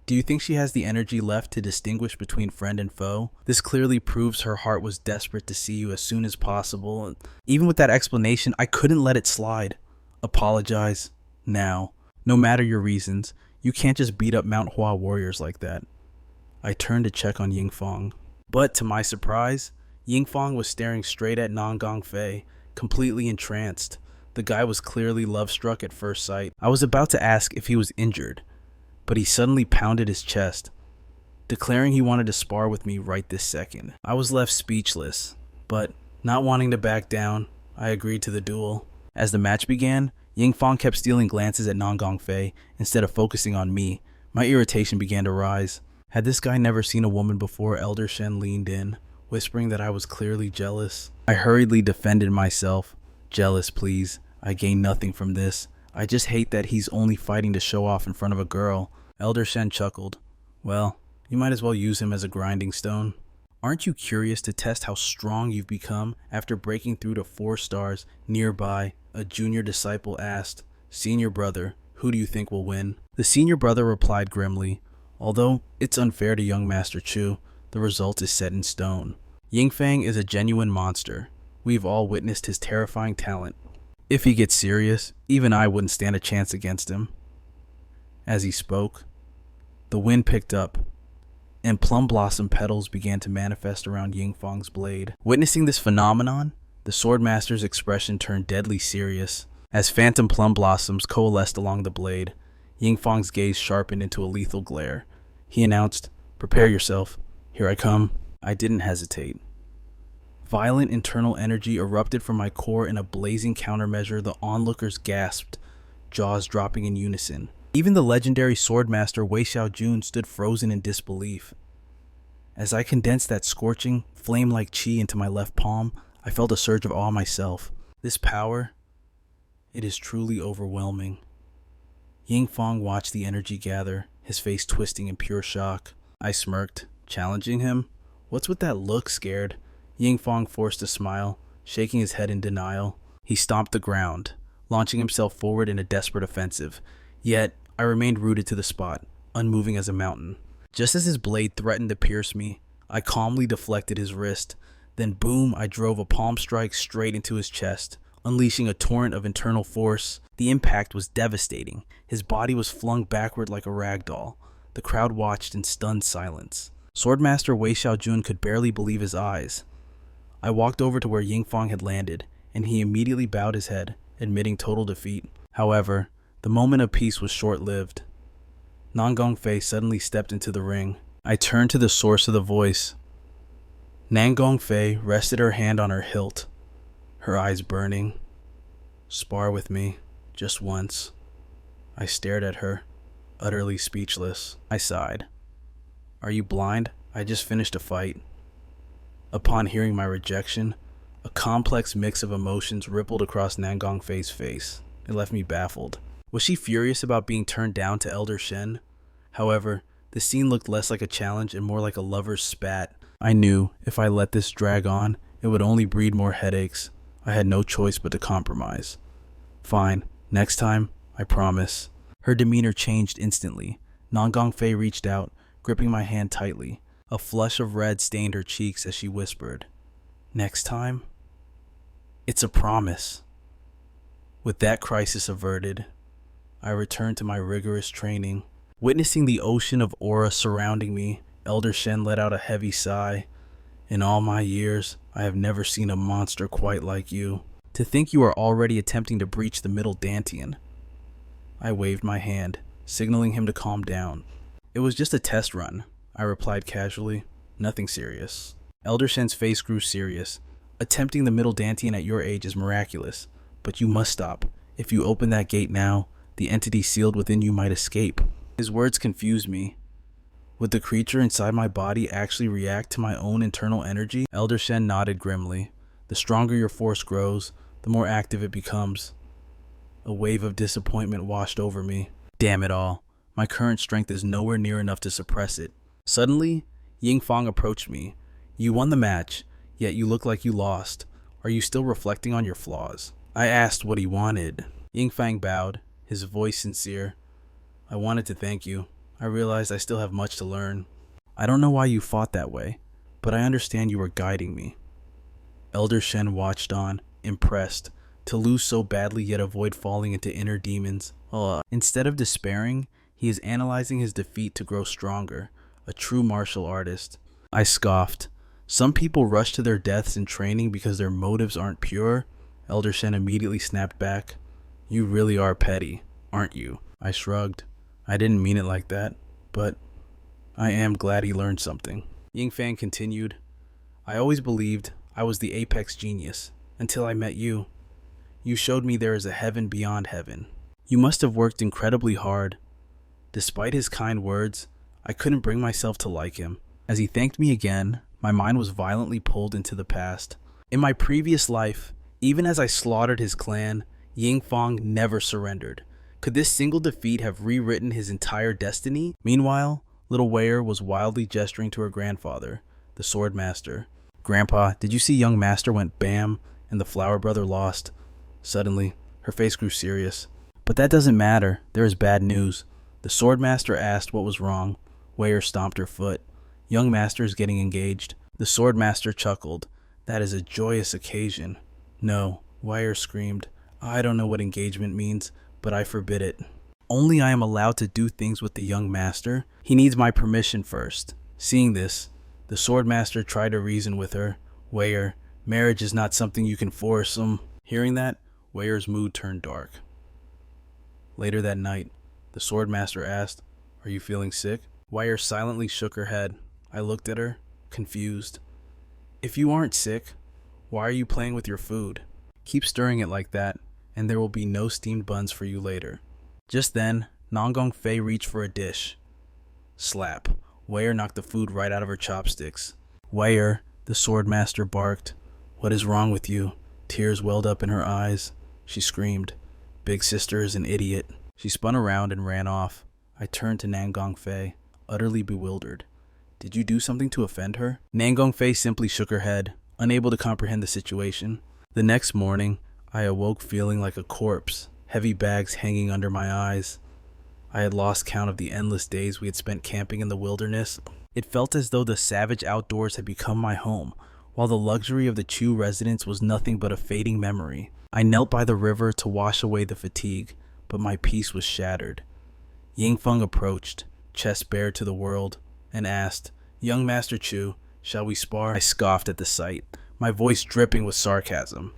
Do you think she has the energy left to distinguish between friend and foe? This clearly proves her heart was desperate to see you as soon as possible. Even with that explanation, I couldn't let it slide. Apologize. Now. No matter your reasons, you can't just beat up Mount Hua warriors like that." I turned to check on Yingfang. But to my surprise, Yingfang was staring straight at Nangong Fei, completely entranced. The guy was clearly love-struck at first sight. I was about to ask if he was injured, but he suddenly pounded his chest, declaring he wanted to spar with me right this second. I was left speechless, but not wanting to back down, I agreed to the duel. As the match began, Yingfang kept stealing glances at Nangong Fei instead of focusing on me. My irritation began to rise. Had this guy never seen a woman before? Elder Shen leaned in, whispering that I was clearly jealous. I hurriedly defended myself. "Jealous, please. I gain nothing from this. I just hate that he's only fighting to show off in front of a girl." Elder Shen chuckled. "Well, you might as well use him as a grinding stone." "Aren't you curious to test how strong you've become after breaking through to 4 stars nearby?" A junior disciple asked. "Senior brother, who do you think will win?" The senior brother replied grimly, "Although it's unfair to young Master Chu, the result is set in stone. Yingfang is a genuine monster. We've all witnessed his terrifying talent. If he gets serious, even I wouldn't stand a chance against him." As he spoke, the wind picked up, and plum blossom petals began to manifest around Yingfang's blade. Witnessing this phenomenon, the Swordmaster's expression turned deadly serious. As phantom plum blossoms coalesced along the blade, Yingfang's gaze sharpened into a lethal glare. He announced, "Prepare yourself. Here I come." I didn't hesitate. Violent internal energy erupted from my core in a blazing countermeasure. The onlookers gasped, jaws dropping in unison. Even the legendary Swordmaster Wei Xiaojun stood frozen in disbelief. As I condensed that scorching, flame-like chi into my left palm, I felt a surge of awe myself. This power, it is truly overwhelming. Yingfang watched the energy gather, his face twisting in pure shock. I smirked, challenging him. "What's with that look, scared?" Yingfang forced a smile, shaking his head in denial. He stomped the ground, launching himself forward in a desperate offensive. Yet, I remained rooted to the spot, unmoving as a mountain. Just as his blade threatened to pierce me, I calmly deflected his wrist. Then boom, I drove a palm strike straight into his chest, unleashing a torrent of internal force. The impact was devastating. His body was flung backward like a rag doll. The crowd watched in stunned silence. Swordmaster Wei Xiaojun could barely believe his eyes. I walked over to where Yingfang had landed, and he immediately bowed his head, admitting total defeat. However, the moment of peace was short-lived. Nangongfei suddenly stepped into the ring. I turned to the source of the voice. Nangongfei rested her hand on her hilt, her eyes burning. "Spar with me, just once." I stared at her, utterly speechless. I sighed. "Are you blind? I just finished a fight." Upon hearing my rejection, a complex mix of emotions rippled across Nangongfei's face. It left me baffled. Was she furious about being turned down to Elder Shen? However, the scene looked less like a challenge and more like a lover's spat. I knew if I let this drag on, it would only breed more headaches. I had no choice but to compromise. "Fine, next time, I promise." Her demeanor changed instantly. Nangongfei reached out, gripping my hand tightly. A flush of red stained her cheeks as she whispered, "Next time? It's a promise." With that crisis averted, I returned to my rigorous training. Witnessing the ocean of aura surrounding me, Elder Shen let out a heavy sigh. "In all my years, I have never seen a monster quite like you. To think you are already attempting to breach the middle Dantian." I waved my hand, signaling him to calm down. "It was just a test run," I replied casually. "Nothing serious." Elder Shen's face grew serious. "Attempting the middle Dantian at your age is miraculous, but you must stop. If you open that gate now, the entity sealed within you might escape." His words confused me. Would the creature inside my body actually react to my own internal energy? Elder Shen nodded grimly. "The stronger your force grows, the more active it becomes." A wave of disappointment washed over me. Damn it all. My current strength is nowhere near enough to suppress it. Suddenly, Yingfang approached me. "You won the match, yet you look like you lost. Are you still reflecting on your flaws?" I asked what he wanted. Yingfang bowed, his voice sincere. "I wanted to thank you. I realized I still have much to learn. I don't know why you fought that way, but I understand you were guiding me." Elder Shen watched on, impressed. To lose so badly yet avoid falling into inner demons. Instead of despairing, he is analyzing his defeat to grow stronger. A true martial artist. I scoffed. "Some people rush to their deaths in training because their motives aren't pure." Elder Shen immediately snapped back. "You really are petty, aren't you?" I shrugged. "I didn't mean it like that, but I am glad he learned something." Yingfang continued, "I always believed I was the apex genius, until I met you. You showed me there is a heaven beyond heaven. You must have worked incredibly hard." Despite his kind words, I couldn't bring myself to like him. As he thanked me again, my mind was violently pulled into the past. In my previous life, even as I slaughtered his clan, Yingfang never surrendered. Could this single defeat have rewritten his entire destiny? Meanwhile, little Wei was wildly gesturing to her grandfather, the Swordmaster. "Grandpa, did you see young master went bam and the flower brother lost?" Suddenly, her face grew serious. "But that doesn't matter. There is bad news." The Swordmaster asked what was wrong. Wei stomped her foot. "Young master is getting engaged." The Swordmaster chuckled. "That is a joyous occasion." "No," Wei screamed. "I don't know what engagement means, but I forbid it. Only I am allowed to do things with the young master. He needs my permission first." Seeing this, the Swordmaster tried to reason with her. "Wei, marriage is not something you can force." Hearing that, Wei's mood turned dark. Later that night, the Swordmaster asked, "Are you feeling sick?" Wei silently shook her head. I looked at her, confused. "If you aren't sick, why are you playing with your food? Keep stirring it like that, and there will be no steamed buns for you later." Just then, Nangongfei reached for a dish. Slap. Wei knocked the food right out of her chopsticks. "Wei," the Swordmaster barked. "What is wrong with you?" Tears welled up in her eyes. She screamed, "Big sister is an idiot." She spun around and ran off. I turned to Nangongfei, utterly bewildered. "Did you do something to offend her?" Nangongfei simply shook her head, unable to comprehend the situation. The next morning, I awoke feeling like a corpse, heavy bags hanging under my eyes. I had lost count of the endless days we had spent camping in the wilderness. It felt as though the savage outdoors had become my home, while the luxury of the Chu residence was nothing but a fading memory. I knelt by the river to wash away the fatigue, but my peace was shattered. Yingfeng approached, chest bared to the world, and asked, "Young Master Chu, shall we spar?" I scoffed at the sight, my voice dripping with sarcasm.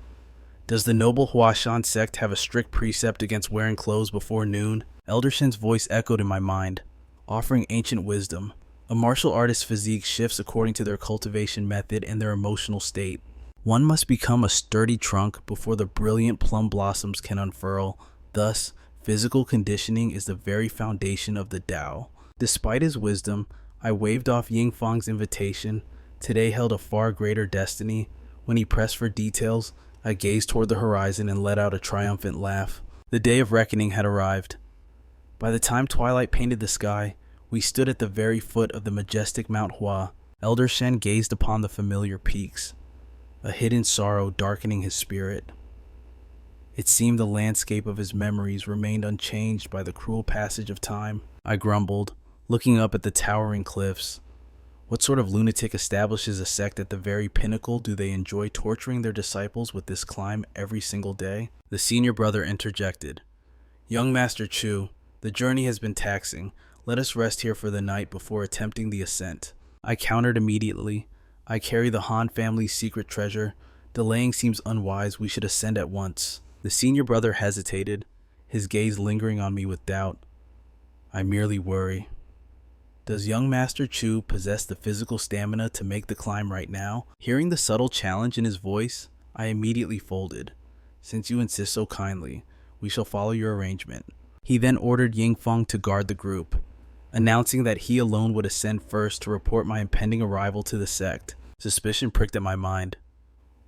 "Does the noble Huashan sect have a strict precept against wearing clothes before noon?" Elder Shen's voice echoed in my mind, offering ancient wisdom. A martial artist's physique shifts according to their cultivation method and their emotional state. One must become a sturdy trunk before the brilliant plum blossoms can unfurl. Thus, physical conditioning is the very foundation of the Tao. Despite his wisdom, I waved off Yingfeng's invitation. Today held a far greater destiny. When he pressed for details, I gazed toward the horizon and let out a triumphant laugh. The day of reckoning had arrived. By the time twilight painted the sky, we stood at the very foot of the majestic Mount Hua. Elder Shen gazed upon the familiar peaks, a hidden sorrow darkening his spirit. It seemed the landscape of his memories remained unchanged by the cruel passage of time. I grumbled, looking up at the towering cliffs. What sort of lunatic establishes a sect at the very pinnacle? Do they enjoy torturing their disciples with this climb every single day? The senior brother interjected. "Young Master Chu, the journey has been taxing. Let us rest here for the night before attempting the ascent." I countered immediately. "I carry the Han family's secret treasure. Delaying seems unwise. We should ascend at once." The senior brother hesitated, his gaze lingering on me with doubt. "I merely worry. Does young Master Chu possess the physical stamina to make the climb right now?" Hearing the subtle challenge in his voice, I immediately folded. "Since you insist so kindly, we shall follow your arrangement." He then ordered Yingfeng to guard the group, announcing that he alone would ascend first to report my impending arrival to the sect. Suspicion pricked at my mind.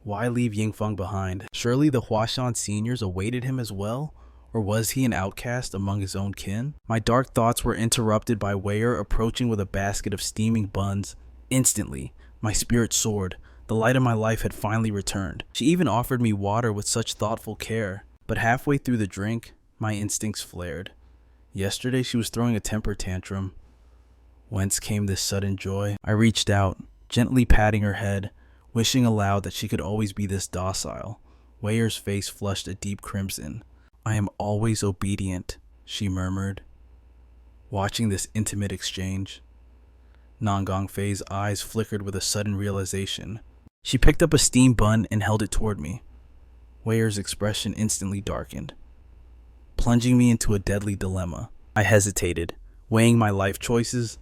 Why leave Yingfeng behind? Surely the Huashan seniors awaited him as well? Or was he an outcast among his own kin? My dark thoughts were interrupted by Wei approaching with a basket of steaming buns. Instantly, my spirit soared. The light of my life had finally returned. She even offered me water with such thoughtful care. But halfway through the drink, my instincts flared. Yesterday she was throwing a temper tantrum. Whence came this sudden joy? I reached out, gently patting her head, wishing aloud that she could always be this docile. Wei's face flushed a deep crimson. "I am always obedient," she murmured. Watching this intimate exchange, Nangong Fei's eyes flickered with a sudden realization. She picked up a steamed bun and held it toward me. Wei's expression instantly darkened, plunging me into a deadly dilemma. I hesitated, weighing my life choices.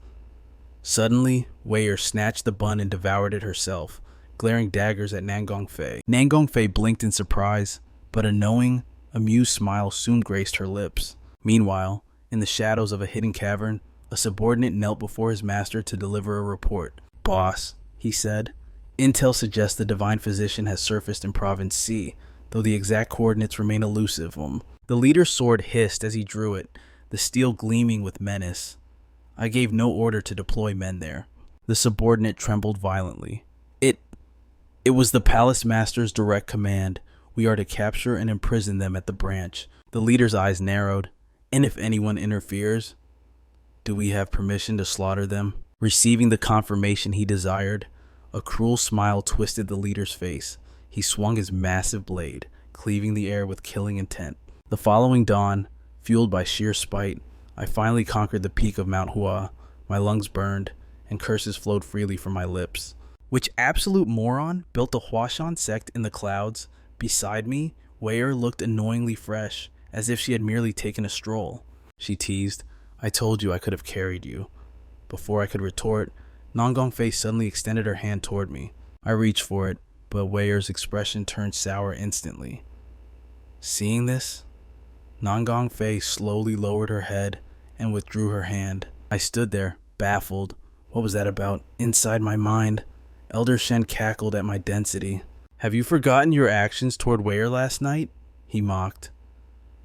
Suddenly, Wei snatched the bun and devoured it herself, glaring daggers at Nangong Fei. Nangong Fei blinked in surprise, but a knowing, amused smile soon graced her lips. Meanwhile, in the shadows of a hidden cavern, a subordinate knelt before his master to deliver a report. "Boss," he said, "intel suggests the divine physician has surfaced in Province C, though the exact coordinates remain elusive." The leader's sword hissed as he drew it, the steel gleaming with menace. I gave no order to deploy men there. The subordinate trembled violently. It was the palace master's direct command. We are to capture and imprison them at the branch. The leader's eyes narrowed. "And if anyone interferes, do we have permission to slaughter them?" Receiving the confirmation he desired, a cruel smile twisted the leader's face. He swung his massive blade, cleaving the air with killing intent. The following dawn, fueled by sheer spite, I finally conquered the peak of Mount Hua. My lungs burned, and curses flowed freely from my lips. Which absolute moron built the Huashan sect in the clouds? Beside me, Wei looked annoyingly fresh, as if she had merely taken a stroll. She teased, "I told you I could have carried you." Before I could retort, Nangong Fei suddenly extended her hand toward me. I reached for it, but Wei's expression turned sour instantly. Seeing this, Nangong Fei slowly lowered her head and withdrew her hand. I stood there, baffled. What was that about? Inside my mind, Elder Shen cackled at my density. "Have you forgotten your actions toward Wei last night?" he mocked.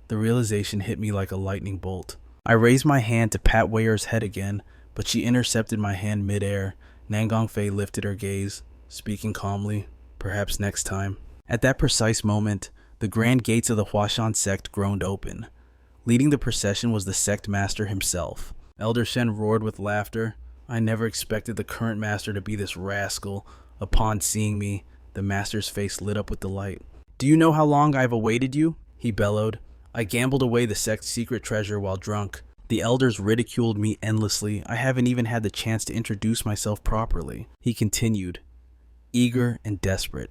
The realization hit me like a lightning bolt. I raised my hand to pat Wei's head again, but she intercepted my hand mid-air. Nangong Fei lifted her gaze, speaking calmly, "Perhaps next time." At that precise moment, the grand gates of the Huashan sect groaned open. Leading the procession was the sect master himself. Elder Shen roared with laughter. "I never expected the current master to be this rascal. Upon seeing me, the master's face lit up with delight. "Do you know how long I've awaited you?" he bellowed. "I gambled away the sect's secret treasure while drunk. The elders ridiculed me endlessly. I haven't even had the chance to introduce myself properly," he continued, eager and desperate.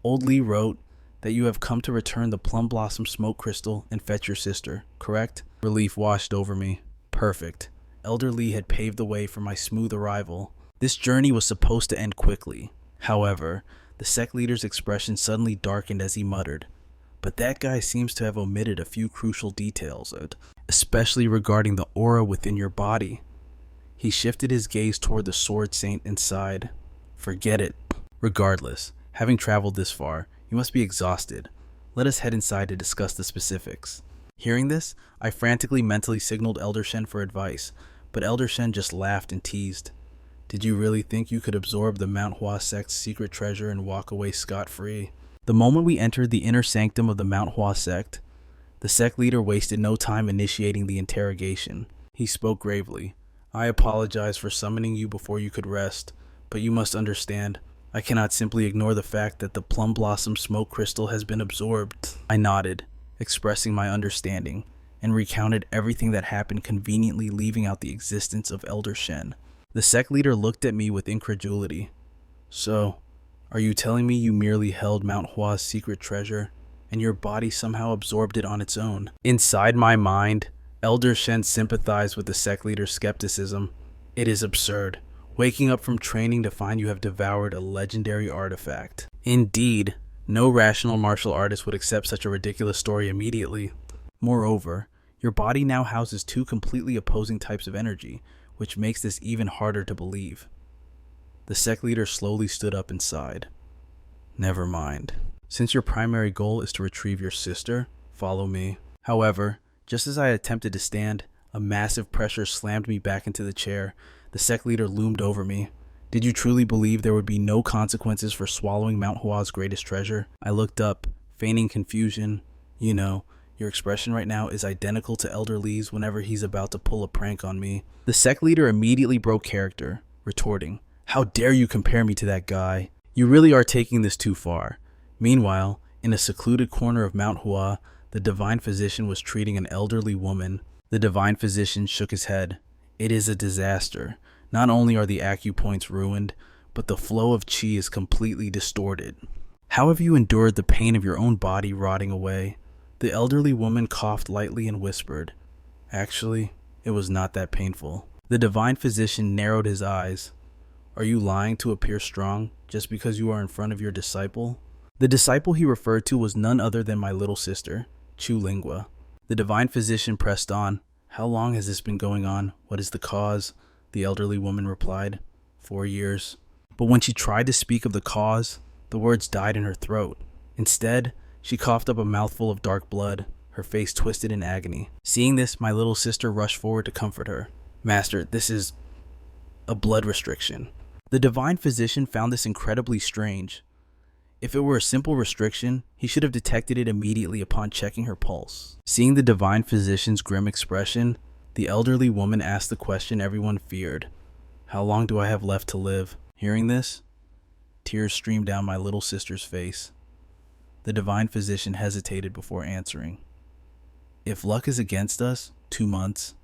"Old Lee wrote that you have come to return the plum blossom smoke crystal and fetch your sister, correct?" Relief washed over me. Perfect. Elder Lee had paved the way for my smooth arrival. This journey was supposed to end quickly. However, the sect leader's expression suddenly darkened as he muttered, "But that guy seems to have omitted a few crucial details, especially regarding the aura within your body." He shifted his gaze toward the sword saint and sighed. "Forget it. Regardless, having traveled this far, you must be exhausted. Let us head inside to discuss the specifics." Hearing this, I frantically mentally signaled Elder Shen for advice, but Elder Shen just laughed and teased. "Did you really think you could absorb the Manhwa sect's secret treasure and walk away scot-free?" The moment we entered the inner sanctum of the Manhwa sect, the sect leader wasted no time initiating the interrogation. He spoke gravely. "I apologize for summoning you before you could rest, but you must understand, I cannot simply ignore the fact that the plum blossom smoke crystal has been absorbed." I nodded, expressing my understanding, and recounted everything that happened, conveniently leaving out the existence of Elder Shen. The sect leader looked at me with incredulity. "So, are you telling me you merely held Mount Hua's secret treasure, and your body somehow absorbed it on its own?" Inside my mind, Elder Shen sympathized with the sect leader's skepticism. "It is absurd, waking up from training to find you have devoured a legendary artifact." Indeed, no rational martial artist would accept such a ridiculous story immediately. Moreover, your body now houses two completely opposing types of energy, which makes this even harder to believe. The sect leader slowly stood up and sighed. "Never mind. Since your primary goal is to retrieve your sister, follow me." However, just as I attempted to stand, a massive pressure slammed me back into the chair. The sect leader loomed over me. "Did you truly believe there would be no consequences for swallowing Mount Hua's greatest treasure?" I looked up, feigning confusion. "You know, your expression right now is identical to Elder Lee's whenever he's about to pull a prank on me." The sect leader immediately broke character, retorting, "How dare you compare me to that guy? You really are taking this too far." Meanwhile, in a secluded corner of Mount Hua, the divine physician was treating an elderly woman. The divine physician shook his head. "It is a disaster. Not only are the acupoints ruined, but the flow of chi is completely distorted. How have you endured the pain of your own body rotting away?" The elderly woman coughed lightly and whispered, "Actually, it was not that painful." The divine physician narrowed his eyes. "Are you lying to appear strong just because you are in front of your disciple?" The disciple he referred to was none other than my little sister, Chu Lingua. The divine physician pressed on. "How long has this been going on? What is the cause?" The elderly woman replied, 4 years. But when she tried to speak of the cause, the words died in her throat. Instead, she coughed up a mouthful of dark blood, her face twisted in agony. Seeing this, my little sister rushed forward to comfort her. "Master, this is a blood restriction." The divine physician found this incredibly strange. If it were a simple restriction, he should have detected it immediately upon checking her pulse. Seeing the divine physician's grim expression, the elderly woman asked the question everyone feared. "How long do I have left to live?" Hearing this, tears streamed down my little sister's face. The divine physician hesitated before answering. "If luck is against us, 2 months.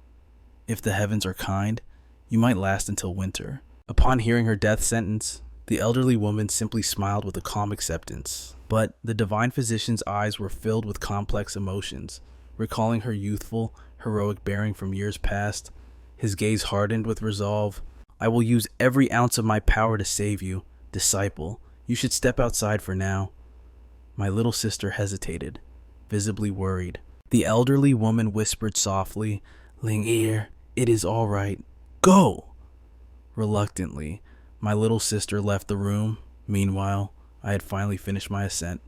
If the heavens are kind, you might last until winter." Upon hearing her death sentence, the elderly woman simply smiled with a calm acceptance. But the divine physician's eyes were filled with complex emotions, recalling her youthful, heroic bearing from years past. His gaze hardened with resolve. "I will use every ounce of my power to save you, disciple. You should step outside for now." My little sister hesitated, visibly worried. The elderly woman whispered softly, "Ling Er, it is all right. Go!" Reluctantly, my little sister left the room. Meanwhile, I had finally finished my ascent.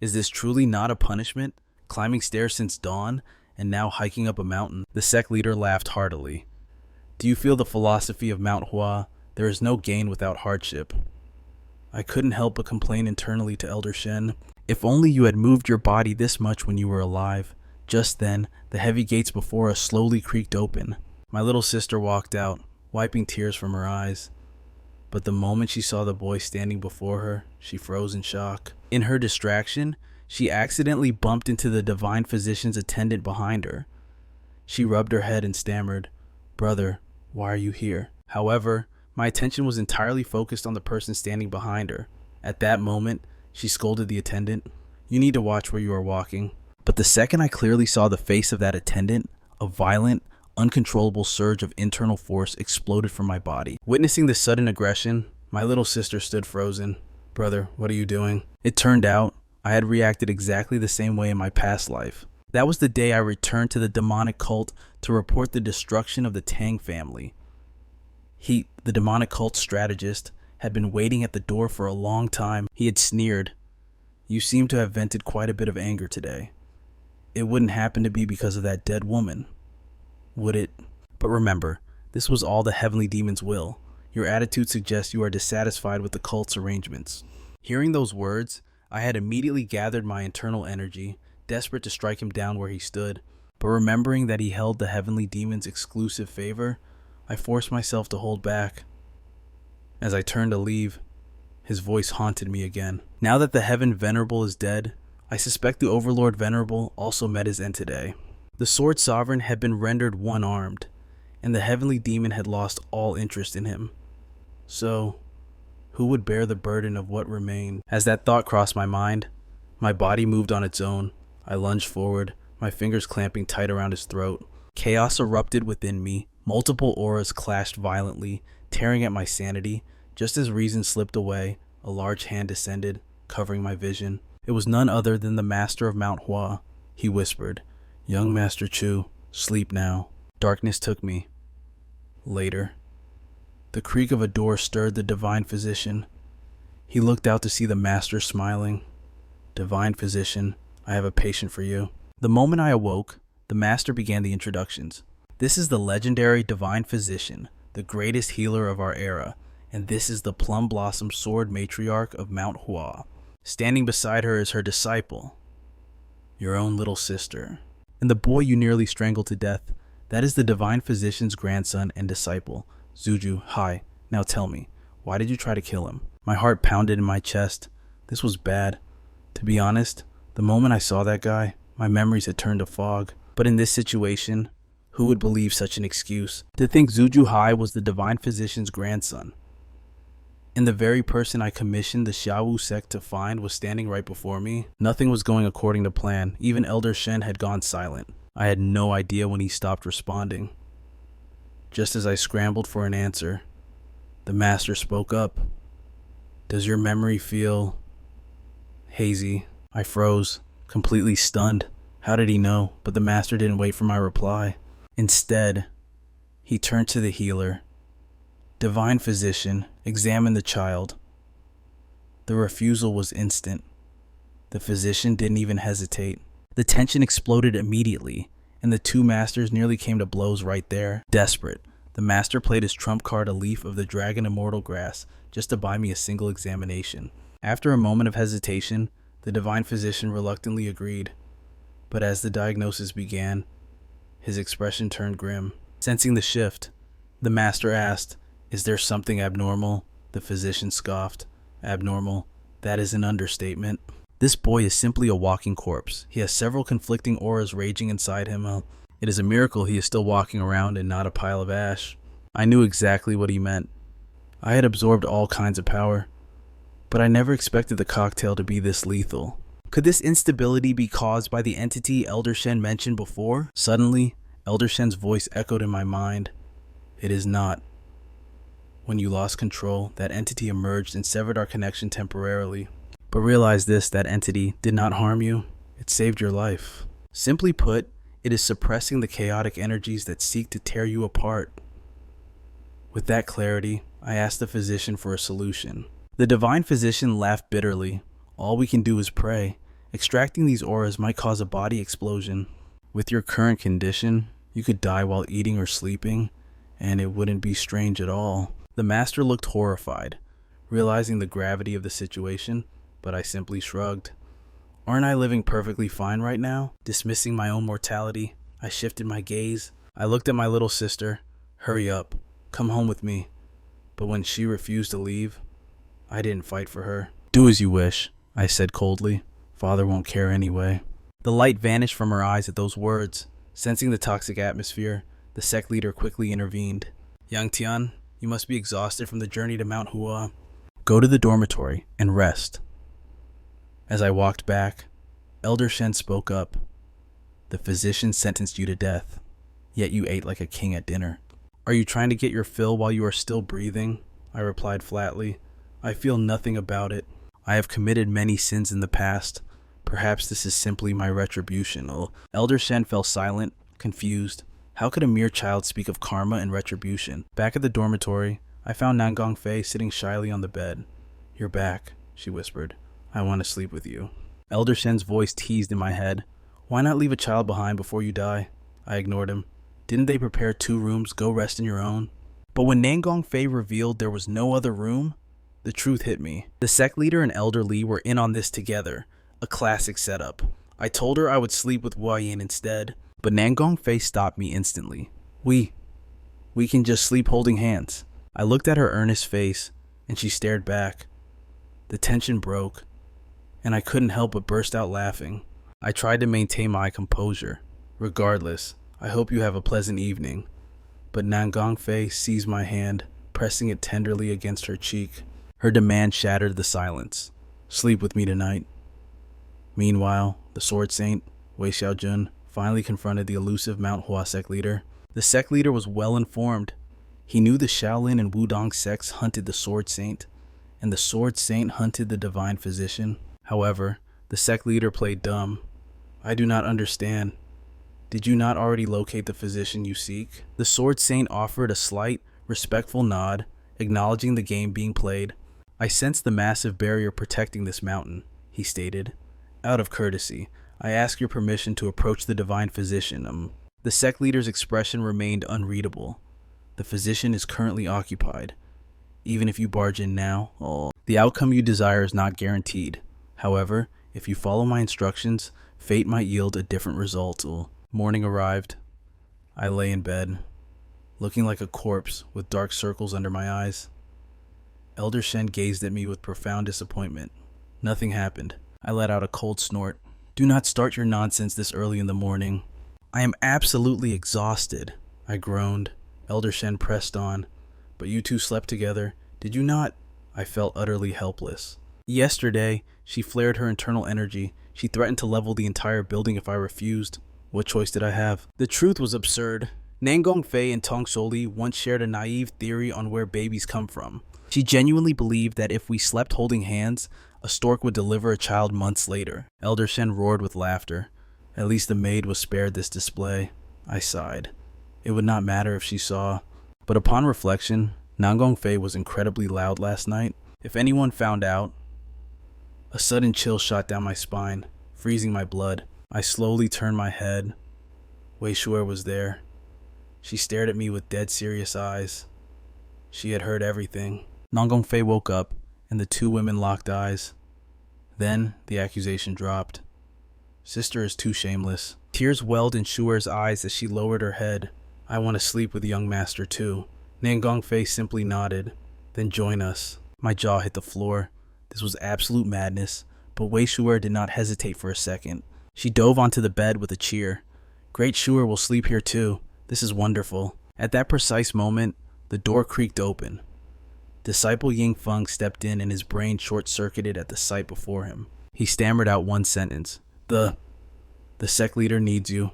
Is this truly not a punishment? Climbing stairs since dawn, and now hiking up a mountain? The sect leader laughed heartily. "Do you feel the philosophy of Mount Hua? There is no gain without hardship." I couldn't help but complain internally to Elder Shen. If only you had moved your body this much when you were alive. Just then, the heavy gates before us slowly creaked open. My little sister walked out, wiping tears from her eyes. But the moment she saw the boy standing before her, she froze in shock. In her distraction, she accidentally bumped into the divine physician's attendant behind her. She rubbed her head and stammered, "Brother, why are you here?" However, my attention was entirely focused on the person standing behind her. At that moment, she scolded the attendant, "You need to watch where you are walking." But the second I clearly saw the face of that attendant, a violent, uncontrollable surge of internal force exploded from my body. Witnessing this sudden aggression, my little sister stood frozen. "Brother, what are you doing?" It turned out I had reacted exactly the same way in my past life. That was the day I returned to the demonic cult to report the destruction of the Tang family. He, the demonic cult strategist, had been waiting at the door for a long time. He had sneered, "You seem to have vented quite a bit of anger today. It wouldn't happen to be because of that dead woman, would it?" But remember, this was all the heavenly demon's will. Your attitude suggests you are dissatisfied with the cult's arrangements. Hearing those words, I had immediately gathered my internal energy, desperate to strike him down where he stood. But remembering that he held the heavenly demon's exclusive favor, I forced myself to hold back. As I turned to leave, his voice haunted me again. Now that the heaven venerable is dead, I suspect the overlord venerable also met his end today. The sword sovereign had been rendered one-armed, and the heavenly demon had lost all interest in him. So, who would bear the burden of what remained? As that thought crossed my mind, my body moved on its own. I lunged forward, my fingers clamping tight around his throat. Chaos erupted within me. Multiple auras clashed violently, tearing at my sanity. Just as reason slipped away, a large hand descended, covering my vision. It was none other than the master of Manhwa. He whispered, "Young Master Chu, sleep now." Darkness took me. Later, the creak of a door stirred the divine physician. He looked out to see the master smiling. "Divine physician, I have a patient for you." The moment I awoke, the master began the introductions. "This is the legendary divine physician, the greatest healer of our era, and this is the plum blossom sword matriarch of Mount Hua. Standing beside her is her disciple, your own little sister, and the boy you nearly strangled to death. That is the divine physician's grandson and disciple, Zuju Hai. Now tell me, why did you try to kill him?" My heart pounded in my chest. This was bad. To be honest, the moment I saw that guy, my memories had turned to fog. But in this situation, who would believe such an excuse? To think Zuju Hai was the divine physician's grandson, and the very person I commissioned the Xiaowu sect to find was standing right before me. Nothing was going according to plan. Even Elder Shen had gone silent. I had no idea when he stopped responding. Just as I scrambled for an answer, the master spoke up. "Does your memory feel hazy?" I froze, completely stunned. How did he know? But the master didn't wait for my reply. Instead, he turned to the healer. "Divine physician, examine the child." The refusal was instant. The physician didn't even hesitate. The tension exploded immediately, and the two masters nearly came to blows right there. Desperate, the master played his trump card, a leaf of the dragon immortal grass, just to buy me a single examination. After a moment of hesitation, the divine physician reluctantly agreed. But as the diagnosis began, his expression turned grim. Sensing the shift, the master asked, "Is there something abnormal?" The physician scoffed. "Abnormal? That is an understatement. This boy is simply a walking corpse. He has several conflicting auras raging inside him. It is a miracle he is still walking around and not a pile of ash." I knew exactly what he meant. I had absorbed all kinds of power, but I never expected the cocktail to be this lethal. Could this instability be caused by the entity Elder Shen mentioned before? Suddenly, Elder Shen's voice echoed in my mind. "It is not. When you lost control, that entity emerged and severed our connection temporarily. But realize this, that entity did not harm you. It saved your life. Simply put, it is suppressing the chaotic energies that seek to tear you apart." With that clarity, I asked the physician for a solution. The divine physician laughed bitterly. "All we can do is pray. Extracting these auras might cause a body explosion. With your current condition, you could die while eating or sleeping, and it wouldn't be strange at all." The master looked horrified, realizing the gravity of the situation, but I simply shrugged. Aren't I living perfectly fine right now? Dismissing my own mortality, I shifted my gaze. I looked at my little sister. "Hurry up. Come home with me. But when she refused to leave, I didn't fight for her. Do as you wish, I said coldly. Father won't care anyway. The light vanished from her eyes at those words. Sensing the toxic atmosphere, the sect leader quickly intervened. Yang Tian, you must be exhausted from the journey to Mount Hua. Go to the dormitory and rest. As I walked back, Elder Shen spoke up. The physician sentenced you to death, yet you ate like a king at dinner. Are you trying to get your fill while you are still breathing? I replied flatly. I feel nothing about it. I have committed many sins in the past. Perhaps this is simply my retribution. Elder Shen fell silent, confused. How could a mere child speak of karma and retribution? Back at the dormitory, I found Nangong Fei sitting shyly on the bed. You're back, she whispered. I want to sleep with you. Elder Shen's voice teased in my head. Why not leave a child behind before you die? I ignored him. Didn't they prepare 2 rooms? Go rest in your own. But when Nangong Fei revealed there was no other room, the truth hit me. The sect leader and Elder Li were in on this together. A classic setup. I told her I would sleep with Wuian instead, but Nangong Fei stopped me instantly. We can just sleep holding hands. I looked at her earnest face, and she stared back. The tension broke, and I couldn't help but burst out laughing. I tried to maintain my composure. Regardless, I hope you have a pleasant evening. But Nangong Fei seized my hand, pressing it tenderly against her cheek. Her demand shattered the silence. Sleep with me tonight. Meanwhile, the Sword Saint, Wei Xiaojun, finally confronted the elusive Mount Hua sect leader. The sect leader was well informed. He knew the Shaolin and Wudong sects hunted the Sword Saint, and the Sword Saint hunted the Divine Physician. However, the sect leader played dumb. I do not understand. Did you not already locate the physician you seek? The Sword Saint offered a slight, respectful nod, acknowledging the game being played. I sense the massive barrier protecting this mountain, he stated. Out of courtesy, I ask your permission to approach the Divine Physician. The sect leader's expression remained unreadable. The physician is currently occupied. Even if you barge in now, the outcome you desire is not guaranteed. However, if you follow my instructions, fate might yield a different result. Morning arrived. I lay in bed, looking like a corpse with dark circles under my eyes. Elder Shen gazed at me with profound disappointment. Nothing happened. I let out a cold snort. Do not start your nonsense this early in the morning. I am absolutely exhausted, I groaned. Elder Shen pressed on. But you two slept together, did you not? I felt utterly helpless. Yesterday, she flared her internal energy. She threatened to level the entire building if I refused. What choice did I have? The truth was absurd. Nangong Fei and Tong Sholi once shared a naive theory on where babies come from. She genuinely believed that if we slept holding hands, a stork would deliver a child months later. Elder Shen roared with laughter. At least the maid was spared this display. I sighed. It would not matter if she saw. But upon reflection, Nangong Fei was incredibly loud last night. If anyone found out, a sudden chill shot down my spine, freezing my blood. I slowly turned my head. Wei Shuer was there. She stared at me with dead serious eyes. She had heard everything. Nangong Fei woke up, and the 2 women locked eyes. Then the accusation dropped. Sister is too shameless. Tears welled in Shuer's eyes as she lowered her head. I want to sleep with young master too. Nangong Fei simply nodded. Then join us. My jaw hit the floor. This was absolute madness, but Wei Shuer did not hesitate for a second. She dove onto the bed with a cheer. Great Shuer will sleep here too. This is wonderful. At that precise moment, the door creaked open. Disciple Ying Feng stepped in and his brain short-circuited at the sight before him. He stammered out one sentence. The sect leader needs you.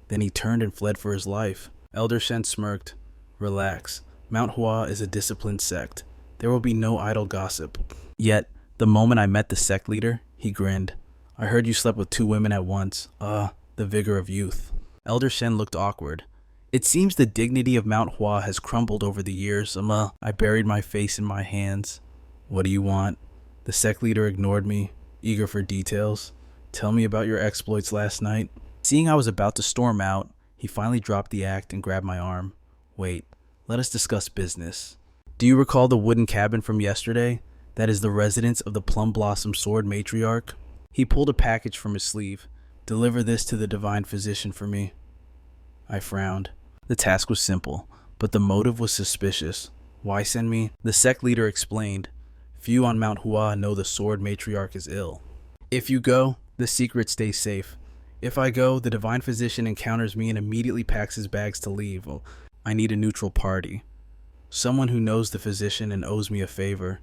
Then he turned and fled for his life. Elder Shen smirked. Relax. Mount Hua is a disciplined sect. There will be no idle gossip. Yet, the moment I met the sect leader, he grinned. I heard you slept with 2 women at once. The vigor of youth. Elder Shen looked awkward. It seems the dignity of Mount Hua has crumbled over the years. I buried my face in my hands. What do you want? The sect leader ignored me, eager for details. Tell me about your exploits last night. Seeing I was about to storm out, he finally dropped the act and grabbed my arm. Wait, let us discuss business. Do you recall the wooden cabin from yesterday? That is the residence of the Plum Blossom Sword Matriarch. He pulled a package from his sleeve. Deliver this to the Divine Physician for me. I frowned. The task was simple, but the motive was suspicious. Why send me? The sect leader explained. Few on Mount Hua know the sword matriarch is ill. If you go, the secret stays safe. If I go, the divine physician encounters me and immediately packs his bags to leave. Well, I need a neutral party. Someone who knows the physician and owes me a favor.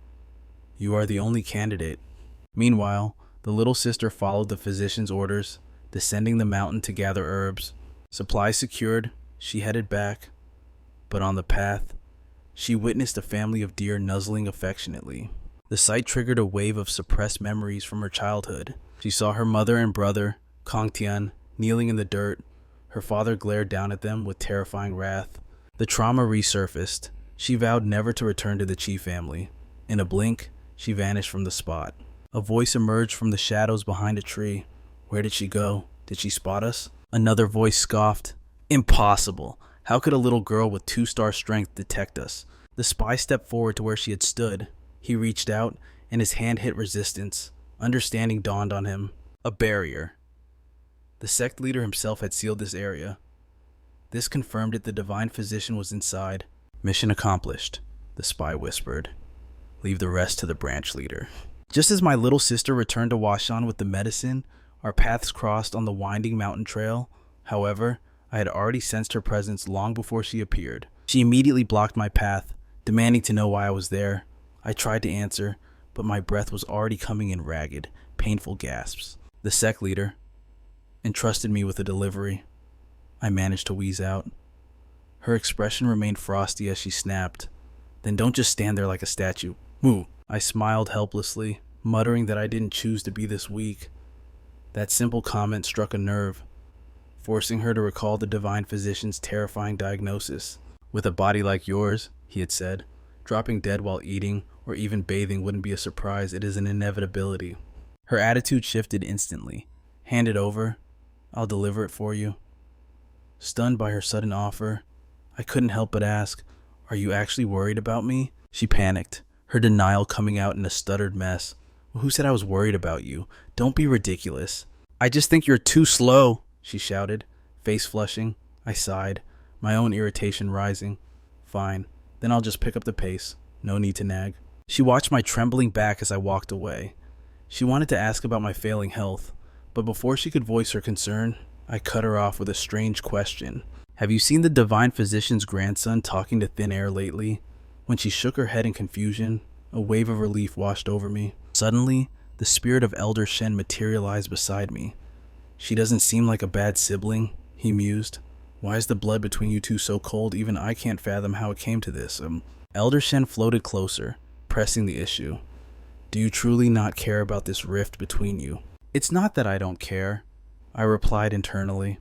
You are the only candidate. Meanwhile, the little sister followed the physician's orders, descending the mountain to gather herbs. Supplies secured, she headed back. But on the path, she witnessed a family of deer nuzzling affectionately. The sight triggered a wave of suppressed memories from her childhood. She saw her mother and brother, Kong Tian, kneeling in the dirt. Her father glared down at them with terrifying wrath. The trauma resurfaced. She vowed never to return to the Chi family. In a blink, she vanished from the spot. A voice emerged from the shadows behind a tree. Where did she go? Did she spot us? Another voice scoffed. Impossible. How could a little girl with 2-star strength detect us? The spy stepped forward to where she had stood. He reached out, and his hand hit resistance. Understanding dawned on him. A barrier. The sect leader himself had sealed this area. This confirmed it. The divine physician was inside. Mission accomplished, the spy whispered. Leave the rest to the branch leader. Just as my little sister returned to Washan with the medicine, our paths crossed on the winding mountain trail. However, I had already sensed her presence long before she appeared. She immediately blocked my path, demanding to know why I was there. I tried to answer, but my breath was already coming in ragged, painful gasps. The sect leader entrusted me with a delivery. I managed to wheeze out. Her expression remained frosty as she snapped. Then don't just stand there like a statue. Move. I smiled helplessly, muttering that I didn't choose to be this weak. That simple comment struck a nerve, forcing her to recall the divine physician's terrifying diagnosis. With a body like yours, he had said, dropping dead while eating or even bathing wouldn't be a surprise. It is an inevitability. Her attitude shifted instantly. Hand it over. I'll deliver it for you. Stunned by her sudden offer, I couldn't help but ask, are you actually worried about me? She panicked, her denial coming out in a stuttered mess. Who said I was worried about you? Don't be ridiculous. I just think you're too slow, she shouted, face flushing. I sighed, my own irritation rising. Fine, then I'll just pick up the pace. No need to nag. She watched my trembling back as I walked away. She wanted to ask about my failing health, but before she could voice her concern, I cut her off with a strange question. Have you seen the divine physician's grandson talking to thin air lately? When she shook her head in confusion, a wave of relief washed over me. Suddenly, the spirit of Elder Shen materialized beside me. She doesn't seem like a bad sibling, he mused. Why is the blood between you two so cold? Even I can't fathom how it came to this. Elder Shen floated closer, pressing the issue. Do you truly not care about this rift between you? It's not that I don't care, I replied internally.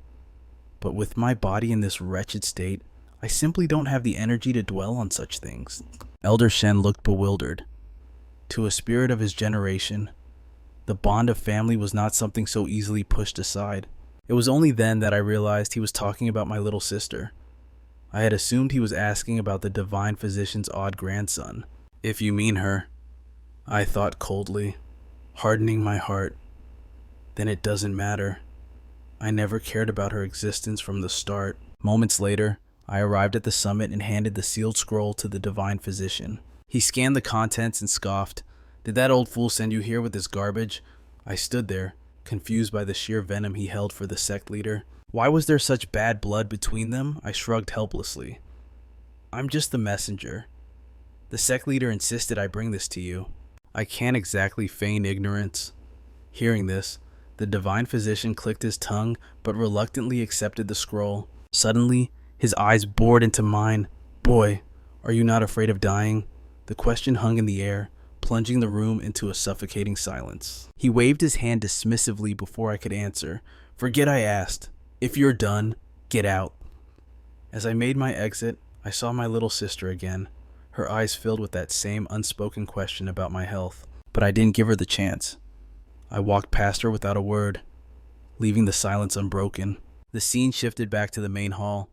But with my body in this wretched state, I simply don't have the energy to dwell on such things. Elder Shen looked bewildered. To a spirit of his generation, the bond of family was not something so easily pushed aside. It was only then that I realized he was talking about my little sister. I had assumed he was asking about the divine physician's odd grandson. If you mean her, I thought coldly, hardening my heart. Then it doesn't matter. I never cared about her existence from the start. Moments later, I arrived at the summit and handed the sealed scroll to the divine physician. He scanned the contents and scoffed. Did that old fool send you here with this garbage? I stood there, confused by the sheer venom he held for the sect leader. Why was there such bad blood between them? I shrugged helplessly. I'm just the messenger. The sect leader insisted I bring this to you. I can't exactly feign ignorance. Hearing this, the divine physician clicked his tongue, but reluctantly accepted the scroll. Suddenly, his eyes bored into mine. Boy, are you not afraid of dying? The question hung in the air, plunging the room into a suffocating silence. He waved his hand dismissively before I could answer. Forget I asked. If you're done, get out. As I made my exit, I saw my little sister again, her eyes filled with that same unspoken question about my health. But I didn't give her the chance. I walked past her without a word, leaving the silence unbroken. The scene shifted back to the main hall.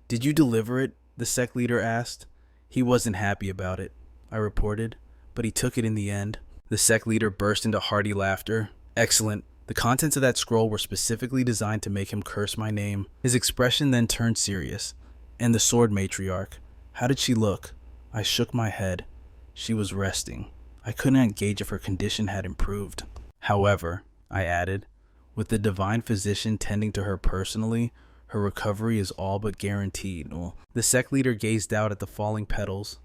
Did you deliver it? The sect leader asked. He wasn't happy about it, I reported, but he took it in the end. The sect leader burst into hearty laughter. Excellent. The contents of that scroll were specifically designed to make him curse my name. His expression then turned serious. And the sword matriarch. How did she look? I shook my head. She was resting. I couldn't gauge if her condition had improved. However, I added, with the divine physician tending to her personally, her recovery is all but guaranteed. The sect leader gazed out at the falling petals.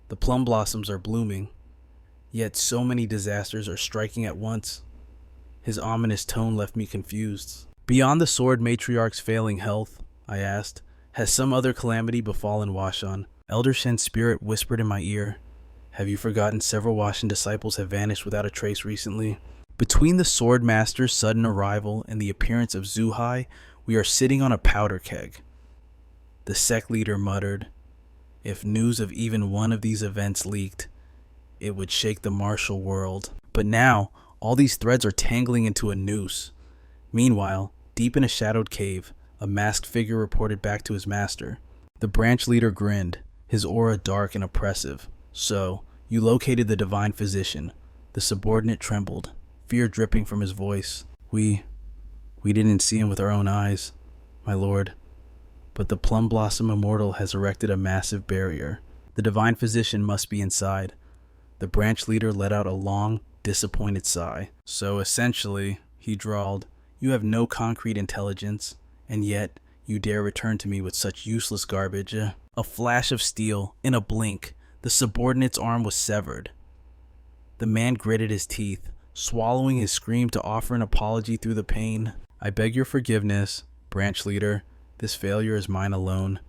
The plum blossoms are blooming, yet so many disasters are striking at once. His ominous tone left me confused. Beyond the sword matriarch's failing health, I asked, has some other calamity befallen Washan? Elder Shen's spirit whispered in my ear, have you forgotten several Washan disciples have vanished without a trace recently? Between the Swordmaster's sudden arrival and the appearance of Zuhai, we are sitting on a powder keg. The sect leader muttered, if news of even one of these events leaked, it would shake the martial world. But now, all these threads are tangling into a noose. Meanwhile, deep in a shadowed cave, a masked figure reported back to his master. The branch leader grinned, his aura dark and oppressive. So, you located the divine physician. The subordinate trembled, fear dripping from his voice. We didn't see him with our own eyes, my lord. But the Plum Blossom Immortal has erected a massive barrier. The divine physician must be inside. The branch leader let out a long, disappointed sigh. So essentially, he drawled, you have no concrete intelligence, and yet you dare return to me with such useless garbage. A flash of steel, in a blink, the subordinate's arm was severed. The man gritted his teeth, swallowing his scream to offer an apology through the pain. I beg your forgiveness, branch leader. This failure is mine alone.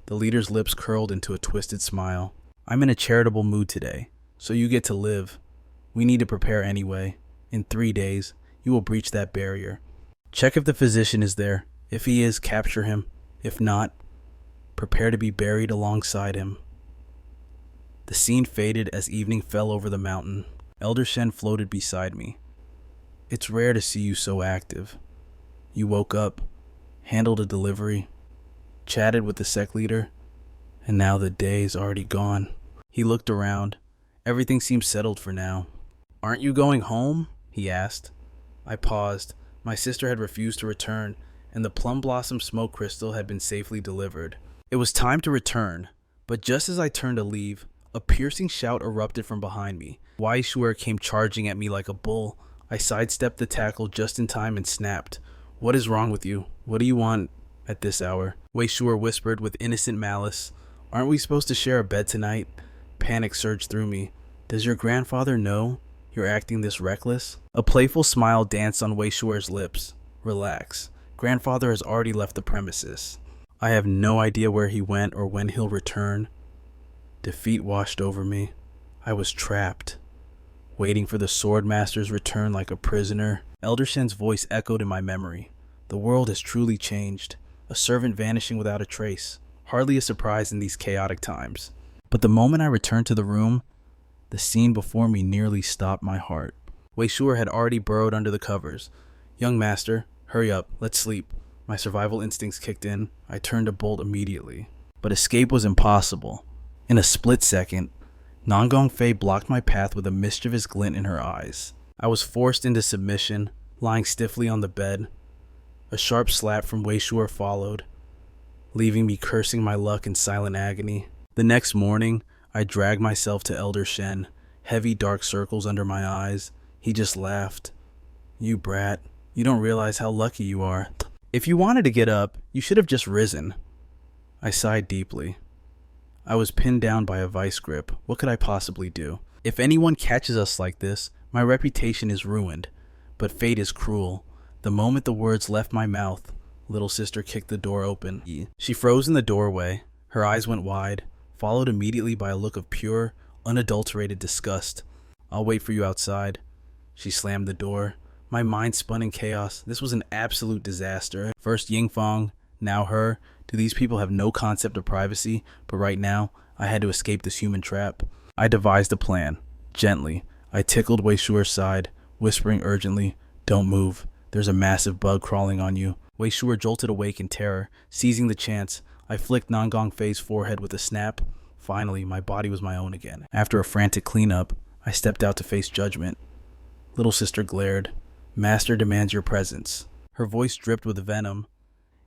The leader's lips curled into a twisted smile. I'm in a charitable mood today, so you get to live. We need to prepare anyway. In 3 days, you will breach that barrier. Check if the physician is there. If he is, capture him. If not, prepare to be buried alongside him. The scene faded as evening fell over the mountain. Elder Shen floated beside me. It's rare to see you so active. You woke up, handled a delivery, chatted with the sect leader, and now the day is already gone. He looked around. Everything seemed settled for now. Aren't you going home? He asked. I paused. My sister had refused to return, and the plum blossom smoke crystal had been safely delivered. It was time to return, but just as I turned to leave, a piercing shout erupted from behind me. Wei Shuer came charging at me like a bull. I sidestepped the tackle just in time and snapped. What is wrong with you? What do you want at this hour? Wei Shuer whispered with innocent malice. Aren't we supposed to share a bed tonight? Panic surged through me. Does your grandfather know you're acting this reckless? A playful smile danced on Wei Shuer's lips. Relax. Grandfather has already left the premises. I have no idea where he went or when he'll return. Defeat washed over me. I was trapped, waiting for the Swordmaster's return like a prisoner. Elder Shen's voice echoed in my memory. The world has truly changed. A servant vanishing without a trace. Hardly a surprise in these chaotic times. But the moment I returned to the room, the scene before me nearly stopped my heart. Wei Shuer had already burrowed under the covers. Young master, hurry up, let's sleep. My survival instincts kicked in. I turned to bolt immediately. But escape was impossible. In a split second, Nangong Fei blocked my path with a mischievous glint in her eyes. I was forced into submission, lying stiffly on the bed. A sharp slap from Wei Shuer followed, leaving me cursing my luck in silent agony. The next morning, I dragged myself to Elder Shen, heavy dark circles under my eyes. He just laughed. You brat, you don't realize how lucky you are. If you wanted to get up, you should have just risen. I sighed deeply. I was pinned down by a vice grip. What could I possibly do? If anyone catches us like this, my reputation is ruined. But fate is cruel. The moment the words left my mouth, little sister kicked the door open. She froze in the doorway. Her eyes went wide, followed immediately by a look of pure, unadulterated disgust. I'll wait for you outside. She slammed the door. My mind spun in chaos. This was an absolute disaster. First Yingfang, now her. Do these people have no concept of privacy? But right now, I had to escape this human trap. I devised a plan. Gently, I tickled Wei Shuer's side, whispering urgently, don't move. There's a massive bug crawling on you. Wei Shuer jolted awake in terror. Seizing the chance, I flicked Nangong Fei's forehead with a snap. Finally, my body was my own again. After a frantic cleanup, I stepped out to face judgment. Little sister glared. Master demands your presence. Her voice dripped with venom.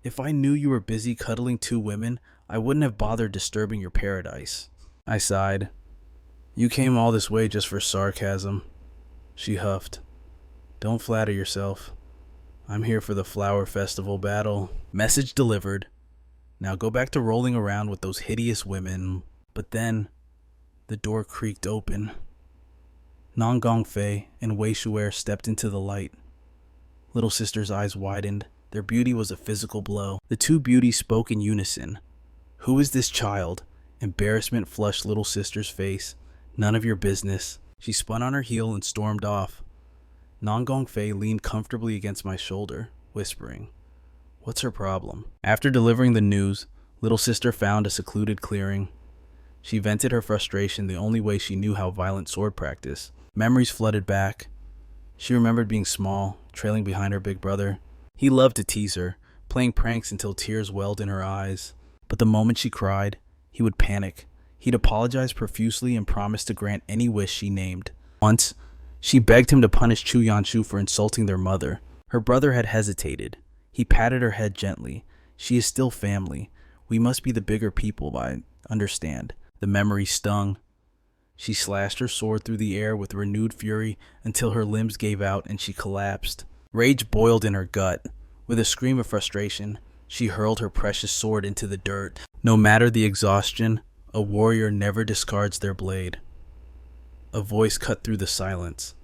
If I knew you were busy cuddling 2 women, I wouldn't have bothered disturbing your paradise. I sighed. You came all this way just for sarcasm. She huffed. Don't flatter yourself. I'm here for the flower festival battle. Message delivered. Now go back to rolling around with those hideous women. But then, the door creaked open. Nan Gongfei and Wei Shuer stepped into the light. Little sister's eyes widened. Their beauty was a physical blow. The two beauties spoke in unison. Who is this child? Embarrassment flushed little sister's face. None of your business. She spun on her heel and stormed off. Nan Gongfei leaned comfortably against my shoulder, whispering, "What's her problem?" After delivering the news, little sister found a secluded clearing. She vented her frustration the only way she knew how violent sword practice. Memories flooded back. She remembered being small, trailing behind her big brother. He loved to tease her, playing pranks until tears welled in her eyes. But the moment she cried, he would panic. He'd apologize profusely and promise to grant any wish she named. Once, she begged him to punish Chu Yanshu for insulting their mother. Her brother had hesitated. He patted her head gently. She is still family. We must be the bigger people, I understand. The memory stung. She slashed her sword through the air with renewed fury until her limbs gave out and she collapsed. Rage boiled in her gut. With a scream of frustration, she hurled her precious sword into the dirt. No matter the exhaustion, a warrior never discards their blade. A voice cut through the silence.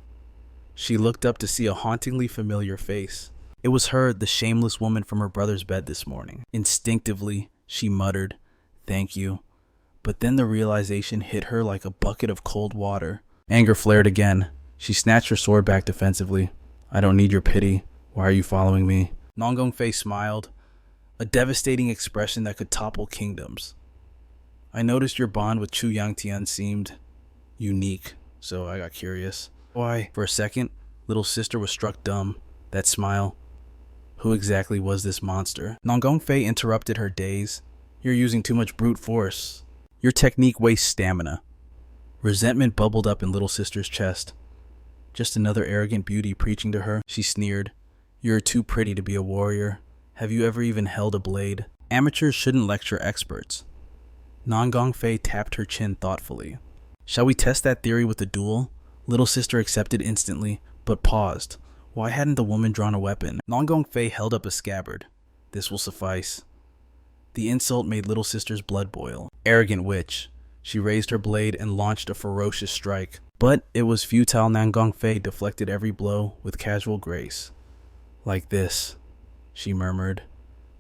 She looked up to see a hauntingly familiar face. It was her, the shameless woman from her brother's bed this morning. Instinctively, she muttered, "Thank you." But then the realization hit her like a bucket of cold water. Anger flared again. She snatched her sword back defensively. "I don't need your pity. Why are you following me?" Nan Gongfei smiled, a devastating expression that could topple kingdoms. "I noticed your bond with Chu Yangtian seemed unique, so I got curious." "Why?" For a second, little sister was struck dumb. That smile. Who exactly was this monster? Nan Gongfei interrupted her daze. "You're using too much brute force. Your technique wastes stamina." Resentment bubbled up in little sister's chest. Just another arrogant beauty preaching to her, she sneered. "You're too pretty to be a warrior. Have you ever even held a blade? Amateurs shouldn't lecture experts." Nan Gongfei tapped her chin thoughtfully. "Shall we test that theory with a duel?" Little sister accepted instantly, but paused. Why hadn't the woman drawn a weapon? Nan Gongfei held up a scabbard. "This will suffice." The insult made little sister's blood boil. Arrogant witch. She raised her blade and launched a ferocious strike. But it was futile. Nan Gongfei deflected every blow with casual grace. "Like this," she murmured,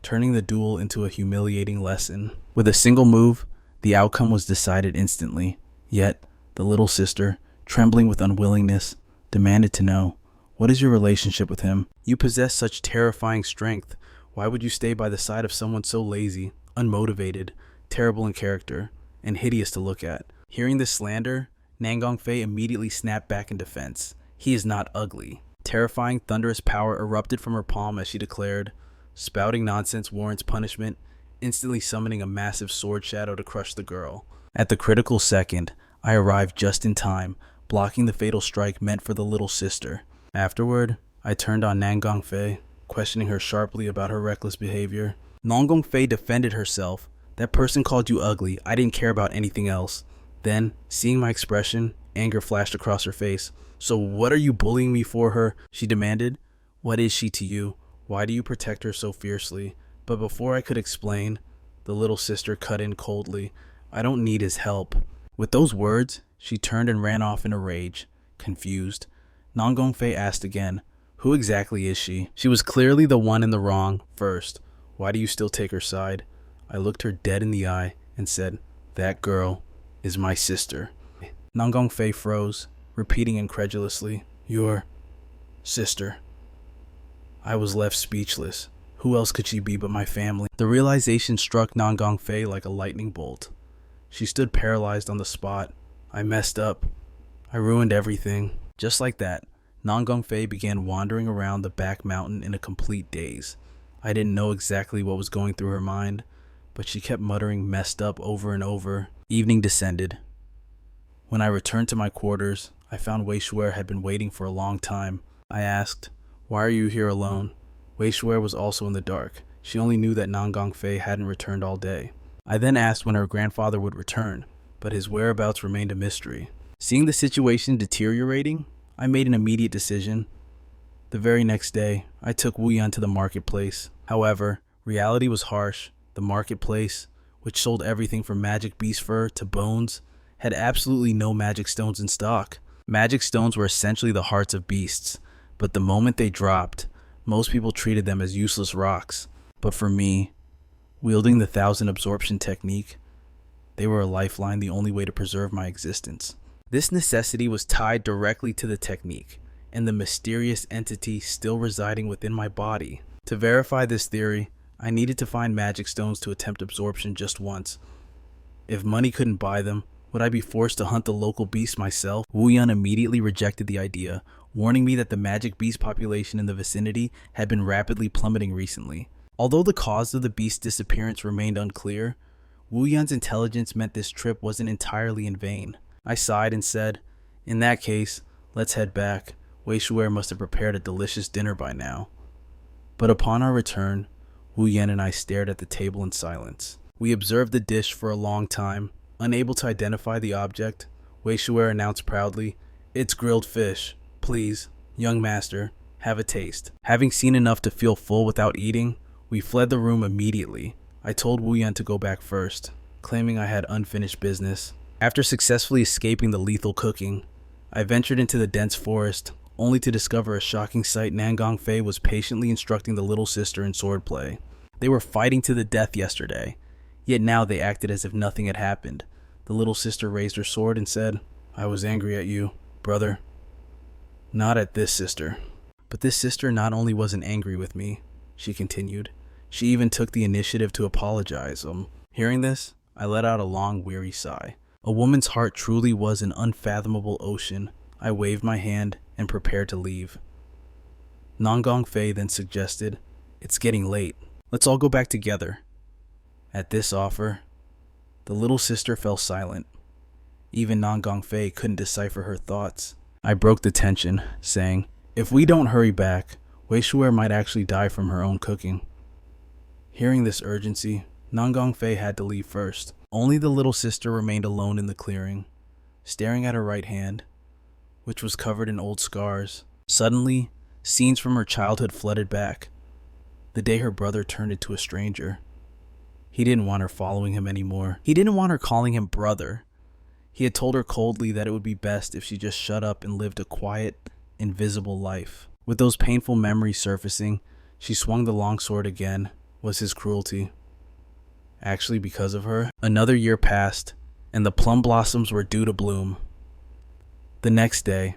turning the duel into a humiliating lesson. With a single move, the outcome was decided instantly. Yet, the little sister, trembling with unwillingness, demanded to know, "What is your relationship with him? You possess such terrifying strength. Why would you stay by the side of someone so lazy, unmotivated, terrible in character, and hideous to look at?" Hearing this slander, Nan Gongfei immediately snapped back in defense. "He is not ugly." Terrifying, thunderous power erupted from her palm as she declared, "Spouting nonsense warrants punishment," instantly summoning a massive sword shadow to crush the girl. At the critical second, I arrived just in time, blocking the fatal strike meant for the little sister. Afterward, I turned on Nan Gongfei, questioning her sharply about her reckless behavior. Nan Gongfei defended herself. "That person called you ugly. I didn't care about anything else." Then, seeing my expression, anger flashed across her face. "So what are you bullying me for her?" she demanded. "What is she to you? Why do you protect her so fiercely?" But before I could explain, the little sister cut in coldly. "I don't need his help." With those words, she turned and ran off in a rage, confused. Nan Gongfei asked again, "Who exactly is she?" She was clearly the one in the wrong. First, why do you still take her side? I looked her dead in the eye and said, "That girl is my sister." Nan Gongfei froze, repeating incredulously, "Your sister." I was left speechless. Who else could she be but my family? The realization struck Nan Gongfei like a lightning bolt. She stood paralyzed on the spot. I messed up. I ruined everything. Just like that, Nan Gongfei began wandering around the back mountain in a complete daze. I didn't know exactly what was going through her mind, but she kept muttering "messed up" over and over. Evening descended. When I returned to my quarters, I found Wei Shuer had been waiting for a long time. I asked, "Why are you here alone?" Wei Shuer was also in the dark. She only knew that Nan Gongfei hadn't returned all day. I then asked when her grandfather would return, but his whereabouts remained a mystery. Seeing the situation deteriorating, I made an immediate decision. The very next day, I took Wuian to the marketplace. However, reality was harsh. The marketplace, which sold everything from magic beast fur to bones, had absolutely no magic stones in stock. Magic stones were essentially the hearts of beasts, but the moment they dropped, most people treated them as useless rocks. But for me, wielding the 1,000 absorption technique, they were a lifeline, the only way to preserve my existence. This necessity was tied directly to the technique and the mysterious entity still residing within my body. To verify this theory, I needed to find magic stones to attempt absorption just once. If money couldn't buy them, would I be forced to hunt the local beasts myself? Wuian immediately rejected the idea, warning me that the magic beast population in the vicinity had been rapidly plummeting recently. Although the cause of the beast's disappearance remained unclear, Wuian's intelligence meant this trip wasn't entirely in vain. I sighed and said, "In that case, let's head back. Wei Shuer must have prepared a delicious dinner by now." But upon our return, Wuian and I stared at the table in silence. We observed the dish for a long time. Unable to identify the object, Wei Shuer announced proudly, "It's grilled fish. Please, young master, have a taste." Having seen enough to feel full without eating, we fled the room immediately. I told Wuian to go back first, claiming I had unfinished business. After successfully escaping the lethal cooking, I ventured into the dense forest, only to discover a shocking sight. Nangong Fei was patiently instructing the little sister in swordplay. They were fighting to the death yesterday, yet now they acted as if nothing had happened. The little sister raised her sword and said, "I was angry at you, brother. Not at this sister." But this sister not only wasn't angry with me, she continued, she even took the initiative to apologize. Hearing this, I let out a long, weary sigh. A woman's heart truly was an unfathomable ocean. I waved my hand and prepared to leave. Nangong Fei then suggested, "It's getting late. Let's all go back together." At this offer, the little sister fell silent. Even Nangong Fei couldn't decipher her thoughts. I broke the tension, saying, "If we don't hurry back, Wei Shuer might actually die from her own cooking." Hearing this urgency, Nangong Fei had to leave first. Only the little sister remained alone in the clearing, staring at her right hand, which was covered in old scars. Suddenly, scenes from her childhood flooded back. The day her brother turned into a stranger. He didn't want her following him anymore. He didn't want her calling him brother. He had told her coldly that it would be best if she just shut up and lived a quiet, invisible life. With those painful memories surfacing, she swung the longsword again. Was his cruelty actually because of her? Another year passed, and the plum blossoms were due to bloom. The next day,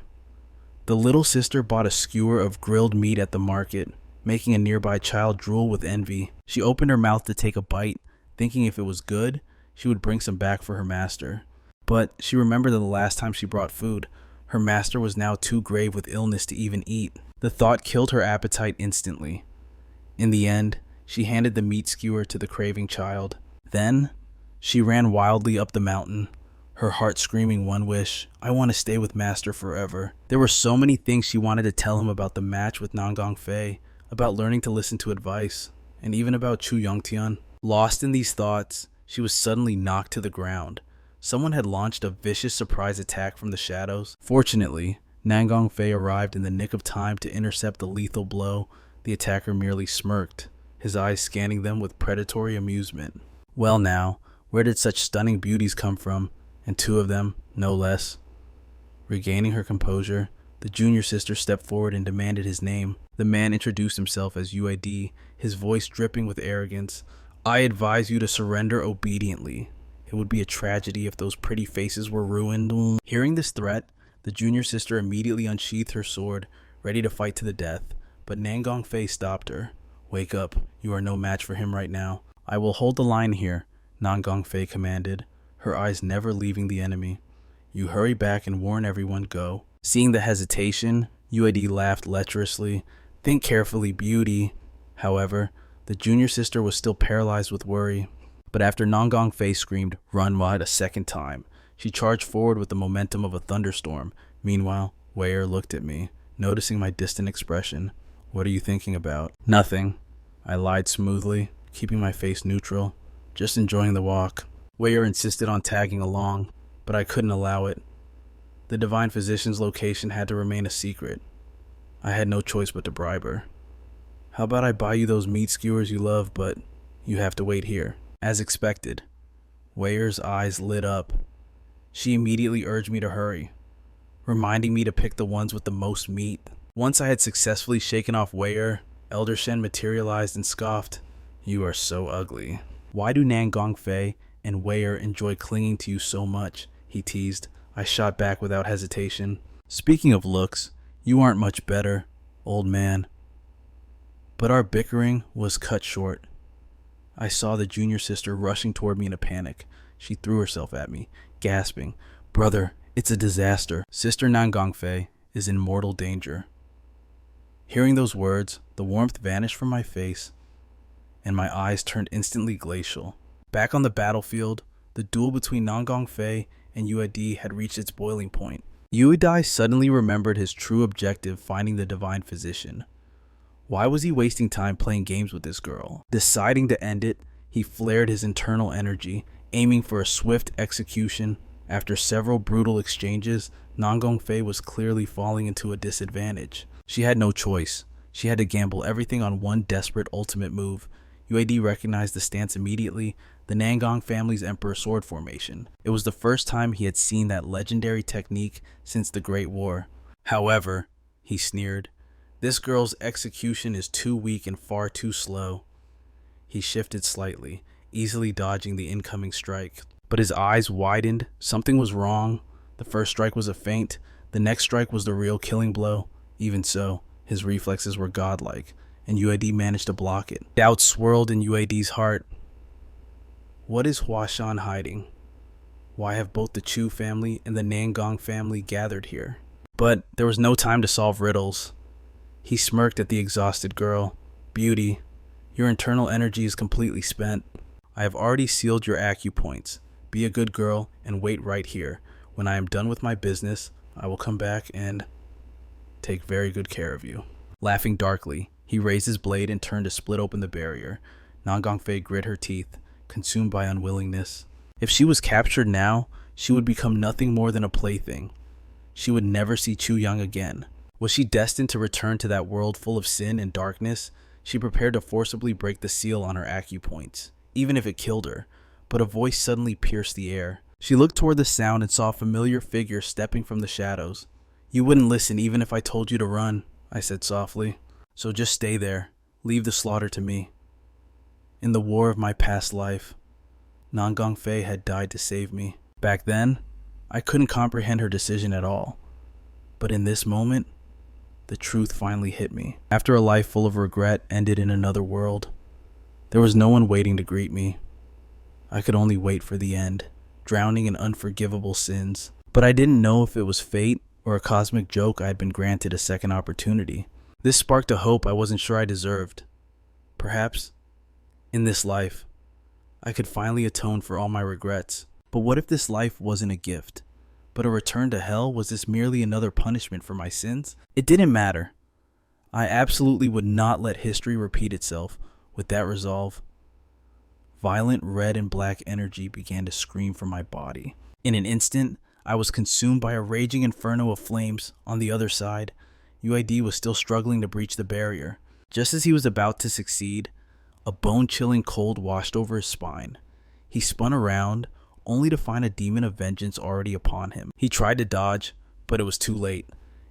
the little sister bought a skewer of grilled meat at the market, making a nearby child drool with envy. She opened her mouth to take a bite, thinking if it was good, she would bring some back for her master. But she remembered that the last time she brought food, her master was now too grave with illness to even eat. The thought killed her appetite instantly. In the end, she handed the meat skewer to the craving child. Then, she ran wildly up the mountain, her heart screaming one wish: "I want to stay with master forever." There were so many things she wanted to tell him about the match with Nangong Fei, about learning to listen to advice, and even about Chu Yongtian. Lost in these thoughts, she was suddenly knocked to the ground. Someone had launched a vicious surprise attack from the shadows. Fortunately, Nangong Fei arrived in the nick of time to intercept the lethal blow. The attacker merely smirked, his eyes scanning them with predatory amusement. Well now, where did such stunning beauties come from? And two of them, no less. Regaining her composure, the junior sister stepped forward and demanded his name. The man introduced himself as UID, his voice dripping with arrogance. "I advise you to surrender obediently. It would be a tragedy if those pretty faces were ruined." Hearing this threat, the junior sister immediately unsheathed her sword, ready to fight to the death. But Nangong Fei stopped her. "Wake up. You are no match for him right now." "I will hold the line here," Nangong Fei commanded, her eyes never leaving the enemy. "You hurry back and warn everyone. Go." Seeing the hesitation, UID laughed lecherously. "Think carefully, beauty." However, the junior sister was still paralyzed with worry. But after Nangong Fei screamed, "Run wide," a second time, she charged forward with the momentum of a thunderstorm. Meanwhile, Wei looked at me, noticing my distant expression. "What are you thinking about?" "Nothing," I lied smoothly, keeping my face neutral. "Just enjoying the walk." Wei insisted on tagging along, but I couldn't allow it. The divine physician's location had to remain a secret. I had no choice but to bribe her. How about I buy you those meat skewers you love, but you have to wait here? As expected, Wei's eyes lit up. She immediately urged me to hurry, reminding me to pick the ones with the most meat. Once I had successfully shaken off Wei, Elder Shen materialized and scoffed, "You are so ugly. Why do Nangong Fei and Wei enjoy clinging to you so much?" he teased. I shot back without hesitation. "Speaking of looks, you aren't much better, old man." But our bickering was cut short. I saw the junior sister rushing toward me in a panic. She threw herself at me, gasping, "Brother, it's a disaster. Sister Nangong Fei is in mortal danger." Hearing those words, the warmth vanished from my face, and my eyes turned instantly glacial. Back on the battlefield, the duel between Nangong Fei and Yuedi had reached its boiling point. Yuedi suddenly remembered his true objective, finding the divine physician. Why was he wasting time playing games with this girl? Deciding to end it, he flared his internal energy, aiming for a swift execution. After several brutal exchanges, Nangong Fei was clearly falling into a disadvantage. She had no choice. She had to gamble everything on one desperate ultimate move. Yuedi recognized the stance immediately, the Nangong family's Emperor Sword formation. It was the first time he had seen that legendary technique since the Great War. "However," he sneered, "this girl's execution is too weak and far too slow." He shifted slightly, easily dodging the incoming strike. But his eyes widened. Something was wrong. The first strike was a feint. The next strike was the real killing blow. Even so, his reflexes were godlike, and Yuedi managed to block it. Doubt swirled in Yuedi's heart. What is Huashan hiding? Why have both the Chu family and the Nangong family gathered here? But there was no time to solve riddles. He smirked at the exhausted girl. "Beauty, your internal energy is completely spent. I have already sealed your acupoints. Be a good girl and wait right here. When I am done with my business, I will come back and take very good care of you." Laughing darkly, he raised his blade and turned to split open the barrier. Nangong Fei grit her teeth, consumed by unwillingness. If she was captured now, she would become nothing more than a plaything. She would never see Chu Yang again. Was she destined to return to that world full of sin and darkness? She prepared to forcibly break the seal on her acupoints, even if it killed her. But a voice suddenly pierced the air. She looked toward the sound and saw a familiar figure stepping from the shadows. "You wouldn't listen even if I told you to run," I said softly. "So just stay there. Leave the slaughter to me." In the war of my past life, Nangong Fei had died to save me. Back then, I couldn't comprehend her decision at all. But in this moment, the truth finally hit me. After a life full of regret ended in another world, there was no one waiting to greet me. I could only wait for the end, drowning in unforgivable sins. But I didn't know if it was fate or a cosmic joke I had been granted a second opportunity. This sparked a hope I wasn't sure I deserved. Perhaps, in this life, I could finally atone for all my regrets. But what if this life wasn't a gift, but a return to hell? Was this merely another punishment for my sins? It didn't matter. I absolutely would not let history repeat itself. With that resolve, violent red and black energy began to scream from my body. In an instant, I was consumed by a raging inferno of flames. On the other side, UID was still struggling to breach the barrier. Just as he was about to succeed, a bone-chilling cold washed over his spine. He spun around, only to find a demon of vengeance already upon him. He tried to dodge, but it was too late.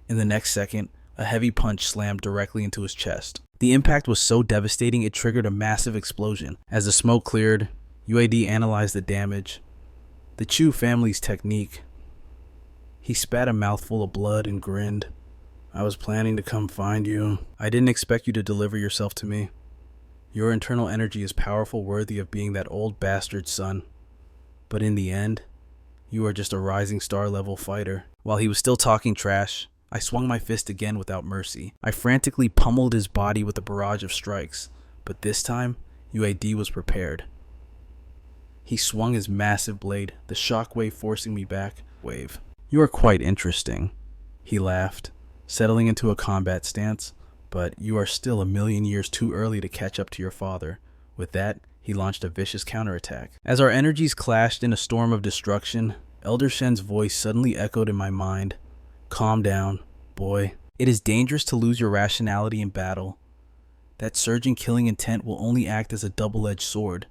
In the next second, a heavy punch slammed directly into his chest. The impact was so devastating it triggered a massive explosion. As the smoke cleared, UID analyzed the damage. The Chu family's technique. He spat a mouthful of blood and grinned. "I was planning to come find you. I didn't expect you to deliver yourself to me. Your internal energy is powerful, worthy of being that old bastard's son. But in the end, you are just a rising star level fighter." While he was still talking trash, I swung my fist again without mercy. I frantically pummeled his body with a barrage of strikes, but this time, UAD was prepared. He swung his massive blade, the shockwave forcing me back. "Wave. You are quite interesting," he laughed, settling into a combat stance, "but you are still a million years too early to catch up to your father." With that, he launched a vicious counterattack. As our energies clashed in a storm of destruction, Elder Shen's voice suddenly echoed in my mind. Calm down, boy. It is dangerous to lose your rationality in battle. That surging killing intent will only act as a double-edged sword,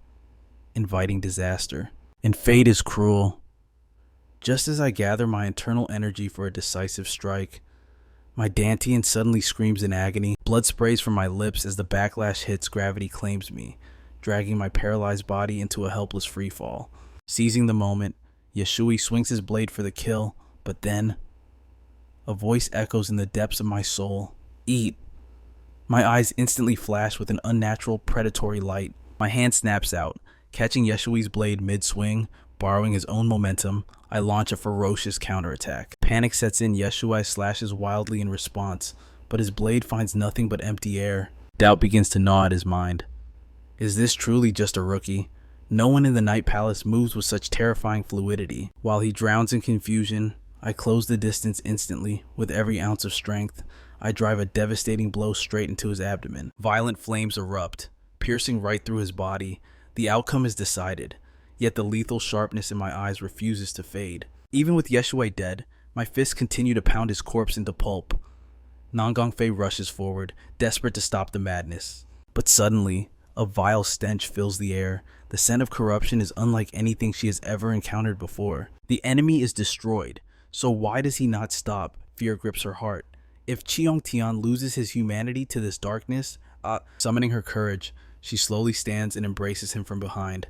inviting disaster. And fate is cruel. Just as I gather my internal energy for a decisive strike, my Dantian suddenly screams in agony. Blood sprays from my lips as the backlash hits. Gravity claims me, dragging my paralyzed body into a helpless freefall. Seizing the moment, Yeshui swings his blade for the kill, but then a voice echoes in the depths of my soul. Eat. My eyes instantly flash with an unnatural predatory light. My hand snaps out, catching Yeshui's blade mid-swing. Borrowing his own momentum, I launch a ferocious counterattack. Panic sets in. Yeshui slashes wildly in response, but his blade finds nothing but empty air. Doubt begins to gnaw at his mind. Is this truly just a rookie? No one in the Night Palace moves with such terrifying fluidity. While he drowns in confusion, I close the distance instantly. With every ounce of strength, I drive a devastating blow straight into his abdomen. Violent flames erupt, piercing right through his body. The outcome is decided, yet the lethal sharpness in my eyes refuses to fade. Even with Yeshui dead, my fists continue to pound his corpse into pulp. Nangongfei rushes forward, desperate to stop the madness. But suddenly, a vile stench fills the air. The scent of corruption is unlike anything she has ever encountered before. The enemy is destroyed, so why does he not stop? Fear grips her heart. If Chiong Tian loses his humanity to this darkness, summoning her courage, she slowly stands and embraces him from behind.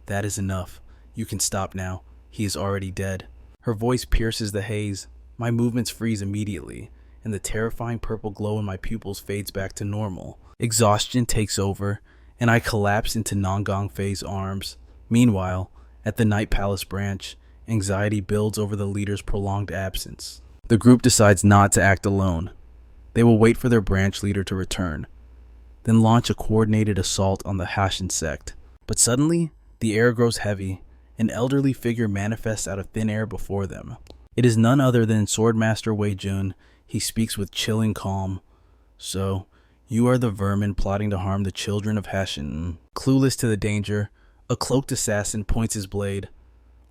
That is enough. You can stop now. He is already dead. Her voice pierces the haze. My movements freeze immediately, and the terrifying purple glow in my pupils fades back to normal. Exhaustion takes over, and I collapse into Nangongfei's arms. Meanwhile, at the Night Palace branch, anxiety builds over the leader's prolonged absence. The group decides not to act alone. They will wait for their branch leader to return, then launch a coordinated assault on the Hashin sect. But suddenly, the air grows heavy. An elderly figure manifests out of thin air before them. It is none other than Swordmaster Wei Xiaojun. He speaks with chilling calm. So, you are the vermin plotting to harm the children of Hashin. Clueless to the danger, a cloaked assassin points his blade.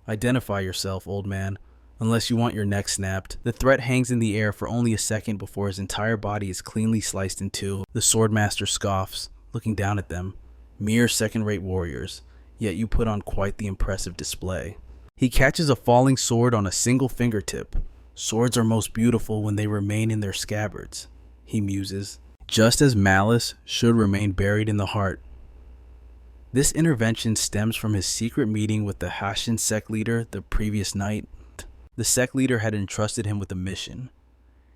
Identify yourself, old man, unless you want your neck snapped. The threat hangs in the air for only a second before his entire body is cleanly sliced in two. The Swordmaster scoffs, looking down at them. Mere second-rate warriors, yet you put on quite the impressive display. He catches a falling sword on a single fingertip. Swords are most beautiful when they remain in their scabbards, he muses, just as malice should remain buried in the heart. This intervention stems from his secret meeting with the Hashin sect leader the previous night. The sect leader had entrusted him with a mission.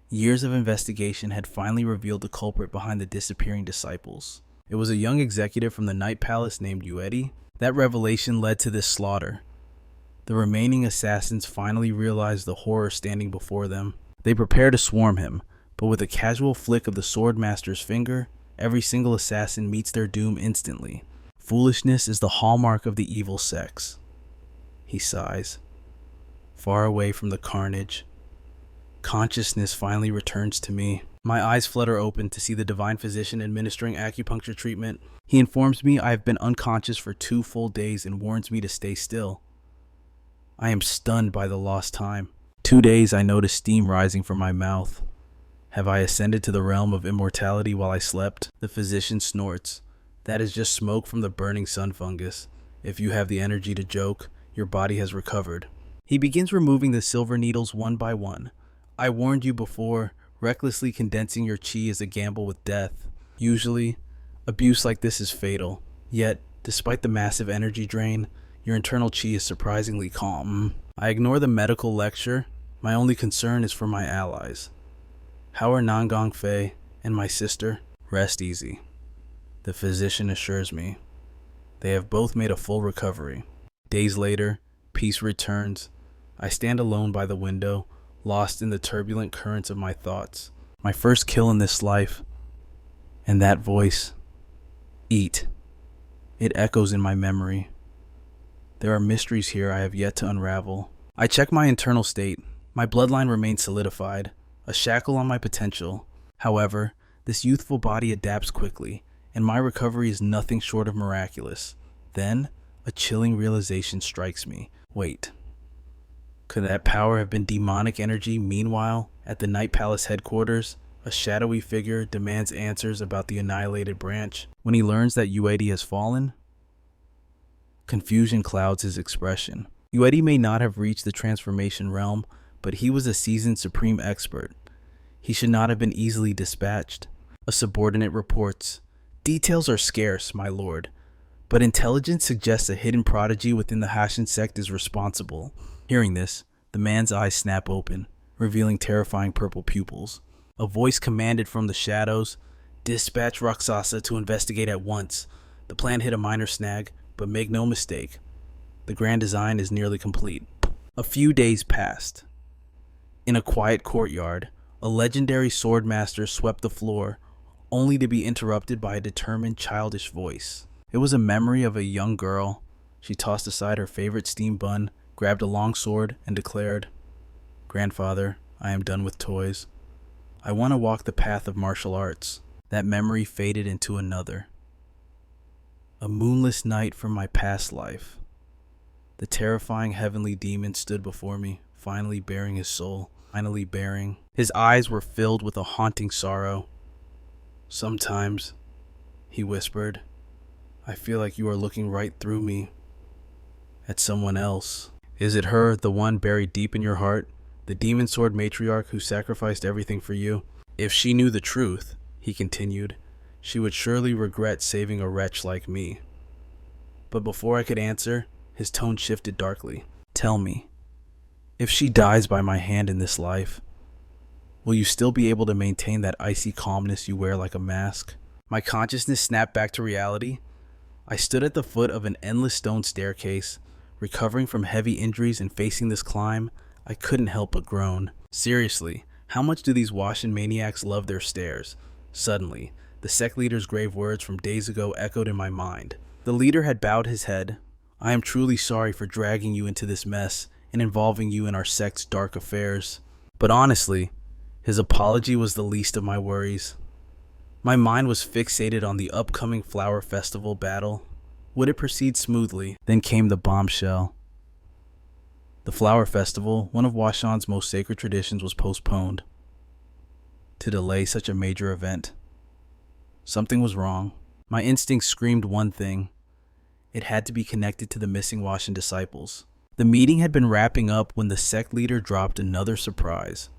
Years of investigation had finally revealed the culprit behind the disappearing disciples. It was a young executive from the Night Palace named Yuedi. That revelation led to this slaughter. The remaining assassins finally realized the horror standing before them. They prepare to swarm him, but with a casual flick of the Swordmaster's finger, every single assassin meets their doom instantly. Foolishness is the hallmark of the evil sects. He sighs. Far away from the carnage, consciousness finally returns to me. My eyes flutter open to see the divine physician administering acupuncture treatment. He informs me I have been unconscious for 2 full days and warns me to stay still. I am stunned by the lost time. 2 days I notice steam rising from my mouth. Have I ascended to the realm of immortality while I slept? The physician snorts. That is just smoke from the burning sun fungus. If you have the energy to joke, your body has recovered. He begins removing the silver needles one by one. I warned you before, recklessly condensing your chi is a gamble with death. Usually, abuse like this is fatal. Yet, despite the massive energy drain, your internal chi is surprisingly calm. I ignore the medical lecture. My only concern is for my allies. How are Nangongfei and my sister? Rest easy. The physician assures me. They have both made a full recovery. Days later, peace returns. I stand alone by the window, lost in the turbulent currents of my thoughts. My first kill in this life. And that voice. Eat. It echoes in my memory. There are mysteries here I have yet to unravel. I check my internal state. My bloodline remains solidified, a shackle on my potential. However, this youthful body adapts quickly, and my recovery is nothing short of miraculous. Then, a chilling realization strikes me. Wait, could that power have been demonic energy? Meanwhile, at the Night Palace headquarters, a shadowy figure demands answers about the annihilated branch. When he learns that Yuedi has fallen, confusion clouds his expression. Yuedi may not have reached the transformation realm, but he was a seasoned supreme expert. He should not have been easily dispatched. A subordinate reports, "Details are scarce, my lord, but intelligence suggests a hidden prodigy within the Hashin sect is responsible." Hearing this, the man's eyes snap open, revealing terrifying purple pupils. A voice commanded from the shadows, "Dispatch Raksasa to investigate at once. The plan hit a minor snag, but make no mistake, the grand design is nearly complete." A few days passed. In a quiet courtyard, a legendary swordmaster swept the floor, only to be interrupted by a determined, childish voice. It was a memory of a young girl. She tossed aside her favorite steam bun, grabbed a long sword, and declared, "Grandfather, I am done with toys. I want to walk the path of martial arts." That memory faded into another. A moonless night from my past life. The terrifying heavenly demon stood before me, finally bearing his soul. His eyes were filled with a haunting sorrow. "Sometimes," he whispered, "I feel like you are looking right through me, at someone else." Is it her, the one buried deep in your heart? The demon sword matriarch who sacrificed everything for you? "If she knew the truth," he continued, "she would surely regret saving a wretch like me." But before I could answer, his tone shifted darkly. "Tell me, if she dies by my hand in this life, will you still be able to maintain that icy calmness you wear like a mask?" My consciousness snapped back to reality. I stood at the foot of an endless stone staircase, recovering from heavy injuries, and facing this climb, I couldn't help but groan. Seriously, how much do these Washin maniacs love their stairs? Suddenly, the sect leader's grave words from days ago echoed in my mind. The leader had bowed his head. "I am truly sorry for dragging you into this mess and involving you in our sect's dark affairs." But honestly, his apology was the least of my worries. My mind was fixated on the upcoming Flower Festival battle. Would it proceed smoothly? Then came the bombshell. The Flower Festival, one of Washan's most sacred traditions, was postponed to delay such a major event. Something was wrong. My instincts screamed one thing. It had to be connected to the missing Washan disciples. The meeting had been wrapping up when the sect leader dropped another surprise.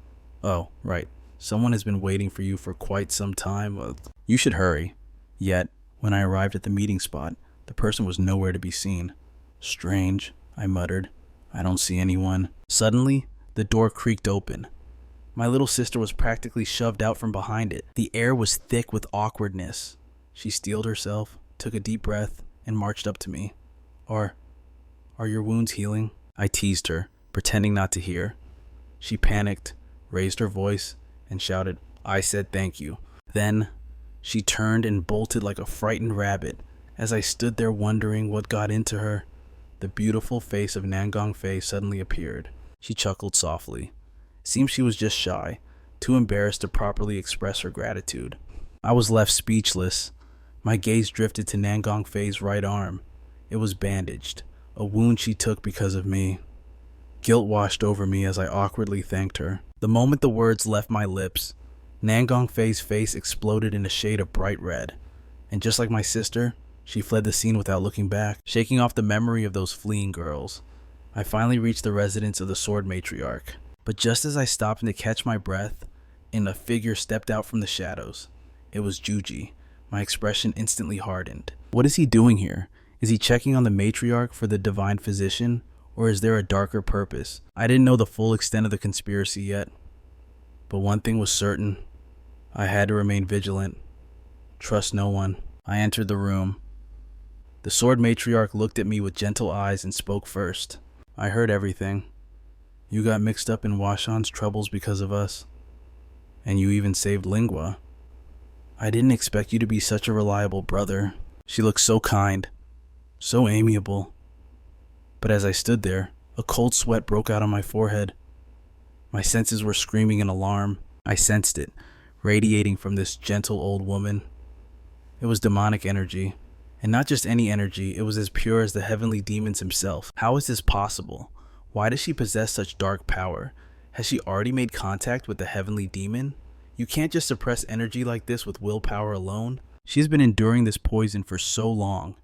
"Oh, right. Someone has been waiting for you for quite some time. You should hurry." Yet, when I arrived at the meeting spot, the person was nowhere to be seen. "Strange," I muttered. "I don't see anyone." Suddenly, the door creaked open. My little sister was practically shoved out from behind it. The air was thick with awkwardness. She steeled herself, took a deep breath, and marched up to me. Are your wounds healing?" I teased her, pretending not to hear. She panicked, raised her voice, and shouted, "I said thank you." Then, she turned and bolted like a frightened rabbit. As I stood there wondering what got into her, the beautiful face of Nangong Fei suddenly appeared. She chuckled softly. It seemed she was just shy, too embarrassed to properly express her gratitude. I was left speechless. My gaze drifted to Nangong Fei's right arm. It was bandaged, a wound she took because of me. Guilt washed over me as I awkwardly thanked her. The moment the words left my lips, Nangong Fei's face exploded in a shade of bright red. And just like my sister, she fled the scene without looking back. Shaking off the memory of those fleeing girls, I finally reached the residence of the sword matriarch. But just as I stopped to catch my breath, a figure stepped out from the shadows. It was Juji. My expression instantly hardened. What is he doing here? Is he checking on the matriarch for the divine physician? Or is there a darker purpose? I didn't know the full extent of the conspiracy yet. But one thing was certain. I had to remain vigilant. Trust no one. I entered the room. The sword matriarch looked at me with gentle eyes and spoke first. "I heard everything. You got mixed up in Washan's troubles because of us. And you even saved Lingua. I didn't expect you to be such a reliable brother." She looked so kind, so amiable. But as I stood there, a cold sweat broke out on my forehead. My senses were screaming in alarm. I sensed it, radiating from this gentle old woman. It was demonic energy. And not just any energy, it was as pure as the heavenly demons himself. How is this possible? Why does she possess such dark power? Has she already made contact with the heavenly demon? You can't just suppress energy like this with willpower alone. She's been enduring this poison for so long.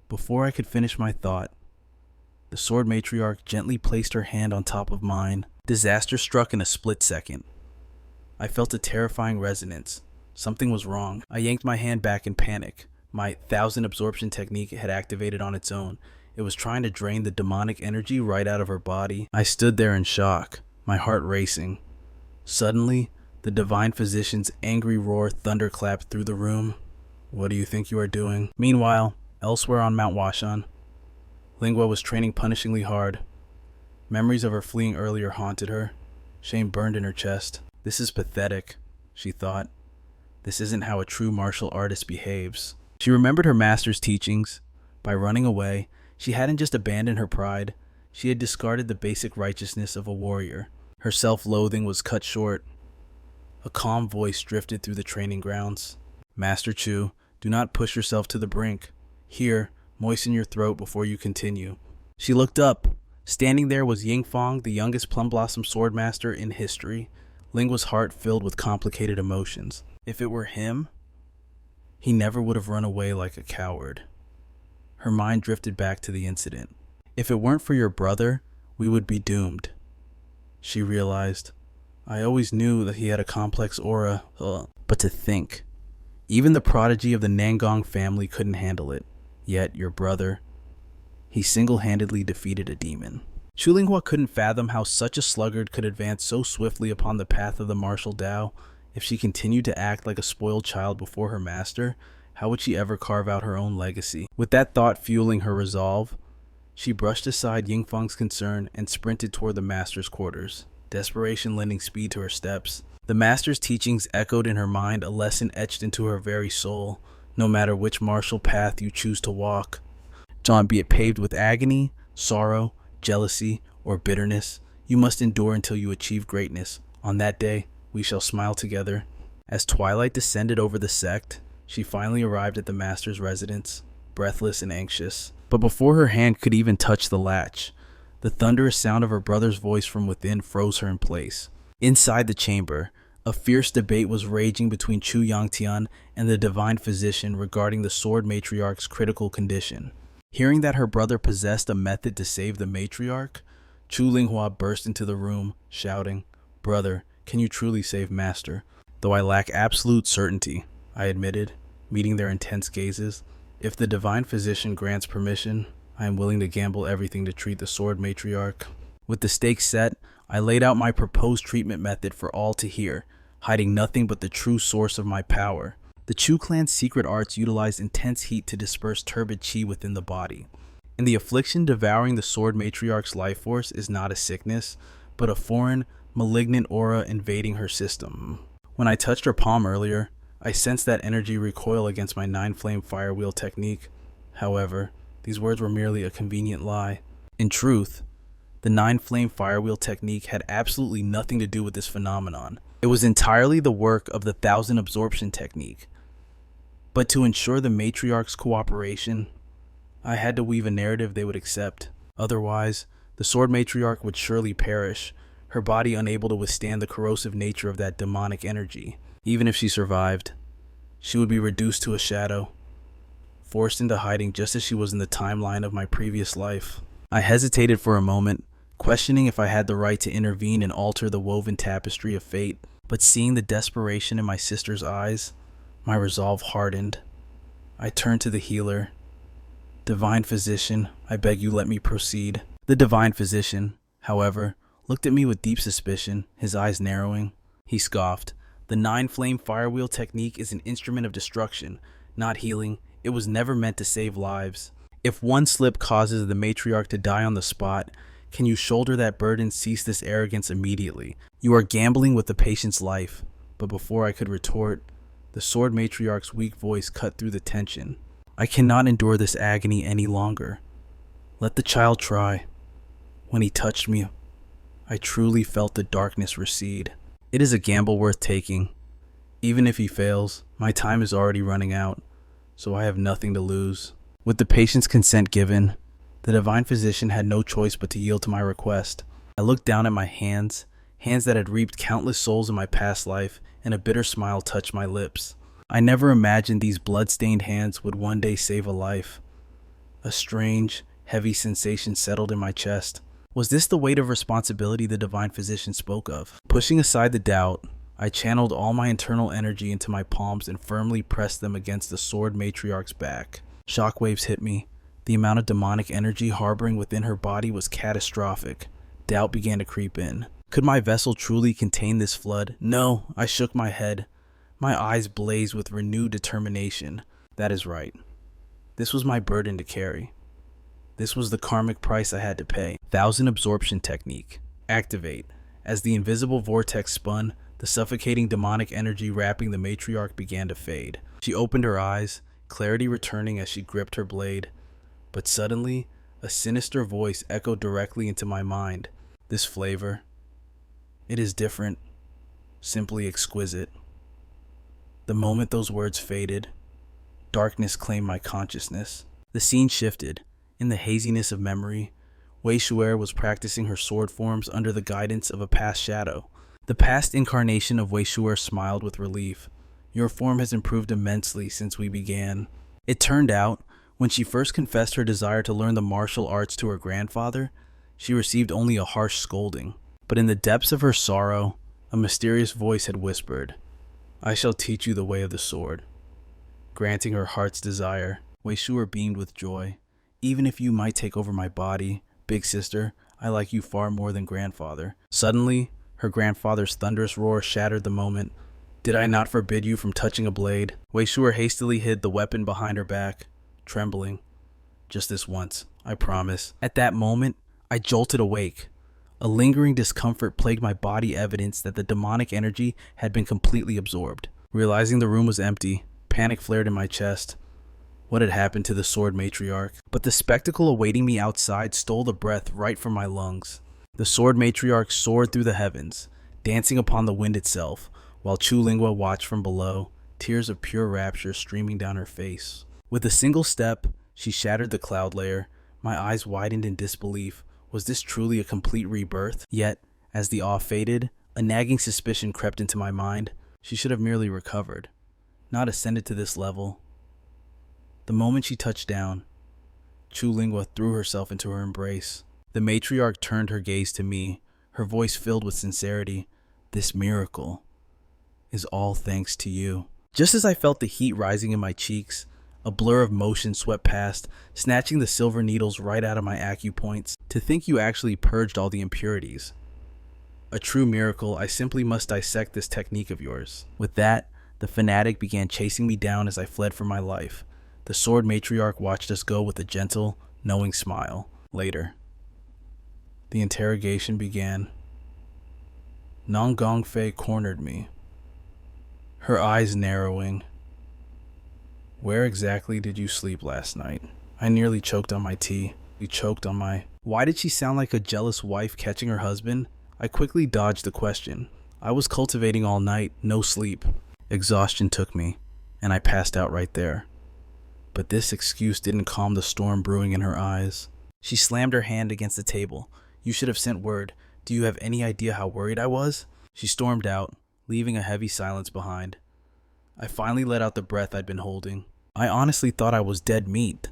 Before I could finish my thought, the sword matriarch gently placed her hand on top of mine. Disaster struck in a split second. I felt a terrifying resonance. Something was wrong. I yanked my hand back in panic. My 1,000 absorption technique had activated on its own. It was trying to drain the demonic energy right out of her body. I stood there in shock, my heart racing. Suddenly, the divine physician's angry roar thunderclapped through the room. What do you think you are doing? Meanwhile, elsewhere on Mount Washan, Lingua was training punishingly hard. Memories of her fleeing earlier haunted her. Shame burned in her chest. This is pathetic, she thought. This isn't how a true martial artist behaves. She remembered her master's teachings. By running away, she hadn't just abandoned her pride, she had discarded the basic righteousness of a warrior. Her self-loathing was cut short. A calm voice drifted through the training grounds. Master Chu, do not push yourself to the brink. Here, moisten your throat before you continue. She looked up. Standing there was Yingfang, the youngest Plum Blossom Swordmaster in history. Lingua's heart filled with complicated emotions. If it were him, he never would have run away like a coward. Her mind drifted back to the incident. If it weren't for your brother, we would be doomed. She realized. I always knew that he had a complex aura, but to think. Even the prodigy of the Nangong family couldn't handle it. Yet your brother, he single-handedly defeated a demon. Chu Linghua couldn't fathom how such a sluggard could advance so swiftly upon the path of the martial Tao. If she continued to act like a spoiled child before her master, how would she ever carve out her own legacy? With that thought fueling her resolve, she brushed aside Yingfang's concern and sprinted toward the master's quarters, desperation lending speed to her steps. The master's teachings echoed in her mind, a lesson etched into her very soul. No matter which martial path you choose to walk, John, be it paved with agony, sorrow, jealousy, or bitterness, you must endure until you achieve greatness. On that day, we shall smile together. As twilight descended over the sect, she finally arrived at the master's residence, breathless and anxious. But before her hand could even touch the latch, the thunderous sound of her brother's voice from within froze her in place. Inside the chamber, a fierce debate was raging between Chu Yangtian and the divine physician regarding the sword matriarch's critical condition. Hearing that her brother possessed a method to save the matriarch, Chu Linghua burst into the room, shouting, "Brother, can you truly save Master?" "Though I lack absolute certainty," I admitted, meeting their intense gazes. "If the divine physician grants permission, I am willing to gamble everything to treat the sword matriarch." With the stakes set, I laid out my proposed treatment method for all to hear, hiding nothing but the true source of my power. The Chu clan's secret arts utilized intense heat to disperse turbid chi within the body. And the affliction devouring the sword matriarch's life force is not a sickness, but a foreign, malignant aura invading her system. When I touched her palm earlier, I sensed that energy recoil against my 9-flame firewheel technique. However, these words were merely a convenient lie. In truth, the 9-flame firewheel technique had absolutely nothing to do with this phenomenon. It was entirely the work of the 1,000 absorption technique. But to ensure the matriarch's cooperation, I had to weave a narrative they would accept. Otherwise, the sword matriarch would surely perish, her body unable to withstand the corrosive nature of that demonic energy. Even if she survived, she would be reduced to a shadow, forced into hiding just as she was in the timeline of my previous life. I hesitated for a moment, questioning if I had the right to intervene and alter the woven tapestry of fate, but seeing the desperation in my sister's eyes, my resolve hardened. I turned to the healer. "Divine physician, I beg you let me proceed." The divine physician, however, looked at me with deep suspicion, his eyes narrowing. He scoffed. "The 9-flame firewheel technique is an instrument of destruction, not healing. It was never meant to save lives. If one slip causes the matriarch to die on the spot, can you shoulder that burden, cease this arrogance immediately? You are gambling with the patient's life." But before I could retort, the sword matriarch's weak voice cut through the tension. "I cannot endure this agony any longer. Let the child try." When he touched me, I truly felt the darkness recede. "It is a gamble worth taking. Even if he fails, my time is already running out. so I have nothing to lose. With the patient's consent given, the divine physician had no choice but to yield to my request. I looked down at my hands that had reaped countless souls in my past life, and a bitter smile touched my lips. I never imagined these blood-stained hands would one day save a life. A strange, heavy sensation settled in my chest. Was this the weight of responsibility the divine physician spoke of? Pushing aside the doubt, I channeled all my internal energy into my palms and firmly pressed them against the sword matriarch's back. Shockwaves hit me. The amount of demonic energy harboring within her body was catastrophic. Doubt began to creep in. Could my vessel truly contain this flood? No, I shook my head. My eyes blazed with renewed determination. That is right. This was my burden to carry. This was the karmic price I had to pay. 1,000 absorption technique. Activate. As the invisible vortex spun, the suffocating demonic energy wrapping the matriarch began to fade. She opened her eyes, clarity returning as she gripped her blade. But suddenly, a sinister voice echoed directly into my mind. This flavor. It is different. Simply exquisite. The moment those words faded, darkness claimed my consciousness. The scene shifted. In the haziness of memory, Wei Shuer was practicing her sword forms under the guidance of a past shadow. The past incarnation of Wei Shuer smiled with relief. Your form has improved immensely since we began. It turned out, when she first confessed her desire to learn the martial arts to her grandfather, she received only a harsh scolding. But in the depths of her sorrow, a mysterious voice had whispered, I shall teach you the way of the sword. Granting her heart's desire, Wei Shuer beamed with joy. Even if you might take over my body, big sister, I like you far more than grandfather. Suddenly, her grandfather's thunderous roar shattered the moment. Did I not forbid you from touching a blade? Wei Shuer hastily hid the weapon behind her back, trembling. Just this once, I promise. At that moment, I jolted awake. A lingering discomfort plagued my body, evidence that the demonic energy had been completely absorbed. Realizing the room was empty, panic flared in my chest. What had happened to the sword matriarch? But the spectacle awaiting me outside stole the breath right from my lungs. The sword matriarch soared through the heavens, dancing upon the wind itself, while Chu-Lingua watched from below, tears of pure rapture streaming down her face. With a single step, she shattered the cloud layer. My eyes widened in disbelief. Was this truly a complete rebirth? Yet, as the awe faded, a nagging suspicion crept into my mind. She should have merely recovered, not ascended to this level. The moment she touched down, Chu-Lingua threw herself into her embrace. The matriarch turned her gaze to me, her voice filled with sincerity. This miracle is all thanks to you. Just as I felt the heat rising in my cheeks, a blur of motion swept past, snatching the silver needles right out of my acupoints. To think you actually purged all the impurities. A true miracle. I simply must dissect this technique of yours. With that, the fanatic began chasing me down as I fled for my life. The sword matriarch watched us go with a gentle, knowing smile. Later, the interrogation began. Nong Gongfei cornered me, her eyes narrowing. Where exactly did you sleep last night? I nearly choked on my tea. Why did she sound like a jealous wife catching her husband? I quickly dodged the question. I was cultivating all night, no sleep. Exhaustion took me, and I passed out right there. But this excuse didn't calm the storm brewing in her eyes. She slammed her hand against the table. You should have sent word. Do you have any idea how worried I was? She stormed out, leaving a heavy silence behind. I finally let out the breath I'd been holding. I honestly thought I was dead meat.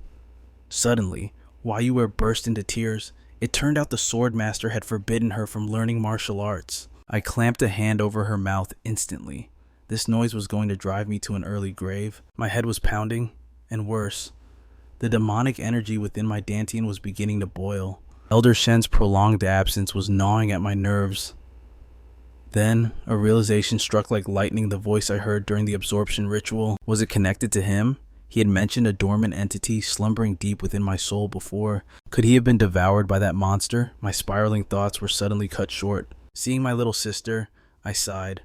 Suddenly, Wei Shuer burst into tears. It turned out the Swordmaster had forbidden her from learning martial arts. I clamped a hand over her mouth instantly. This noise was going to drive me to an early grave. My head was pounding, and worse, the demonic energy within my Dantian was beginning to boil. Elder Shen's prolonged absence was gnawing at my nerves. Then, a realization struck like lightning. The voice I heard during the absorption ritual. Was it connected to him? He had mentioned a dormant entity slumbering deep within my soul before. Could he have been devoured by that monster? My spiraling thoughts were suddenly cut short. Seeing my little sister, I sighed.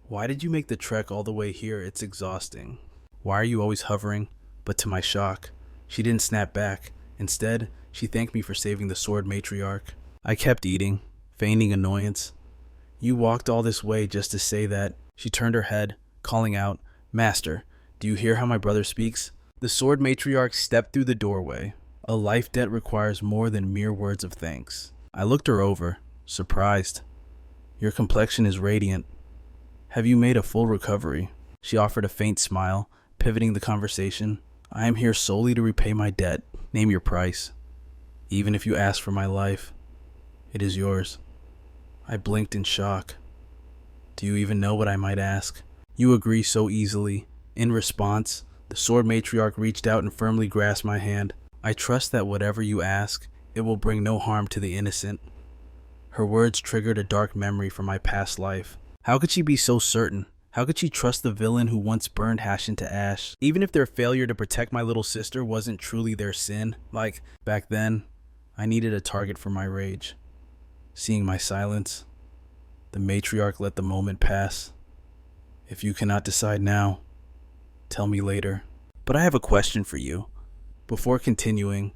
Why did you make the trek all the way here? It's exhausting. Why are you always hovering? But to my shock, she didn't snap back. Instead, she thanked me for saving the sword matriarch. I kept eating, feigning annoyance. You walked all this way just to say that. She turned her head, calling out, Master, do you hear how my brother speaks? The sword matriarch stepped through the doorway. A life debt requires more than mere words of thanks. I looked her over, surprised. Your complexion is radiant. Have you made a full recovery? She offered a faint smile, pivoting the conversation. I am here solely to repay my debt. Name your price. Even if you ask for my life, it is yours. I blinked in shock. Do you even know what I might ask? You agree so easily. In response, the sword matriarch reached out and firmly grasped my hand. I trust that whatever you ask, it will bring no harm to the innocent. Her words triggered a dark memory from my past life. How could she be so certain? How could she trust the villain who once burned Hash into ash? Even if their failure to protect my little sister wasn't truly their sin, like, back then, I needed a target for my rage. Seeing my silence, the matriarch let the moment pass. If you cannot decide now, tell me later. But I have a question for you. Before continuing,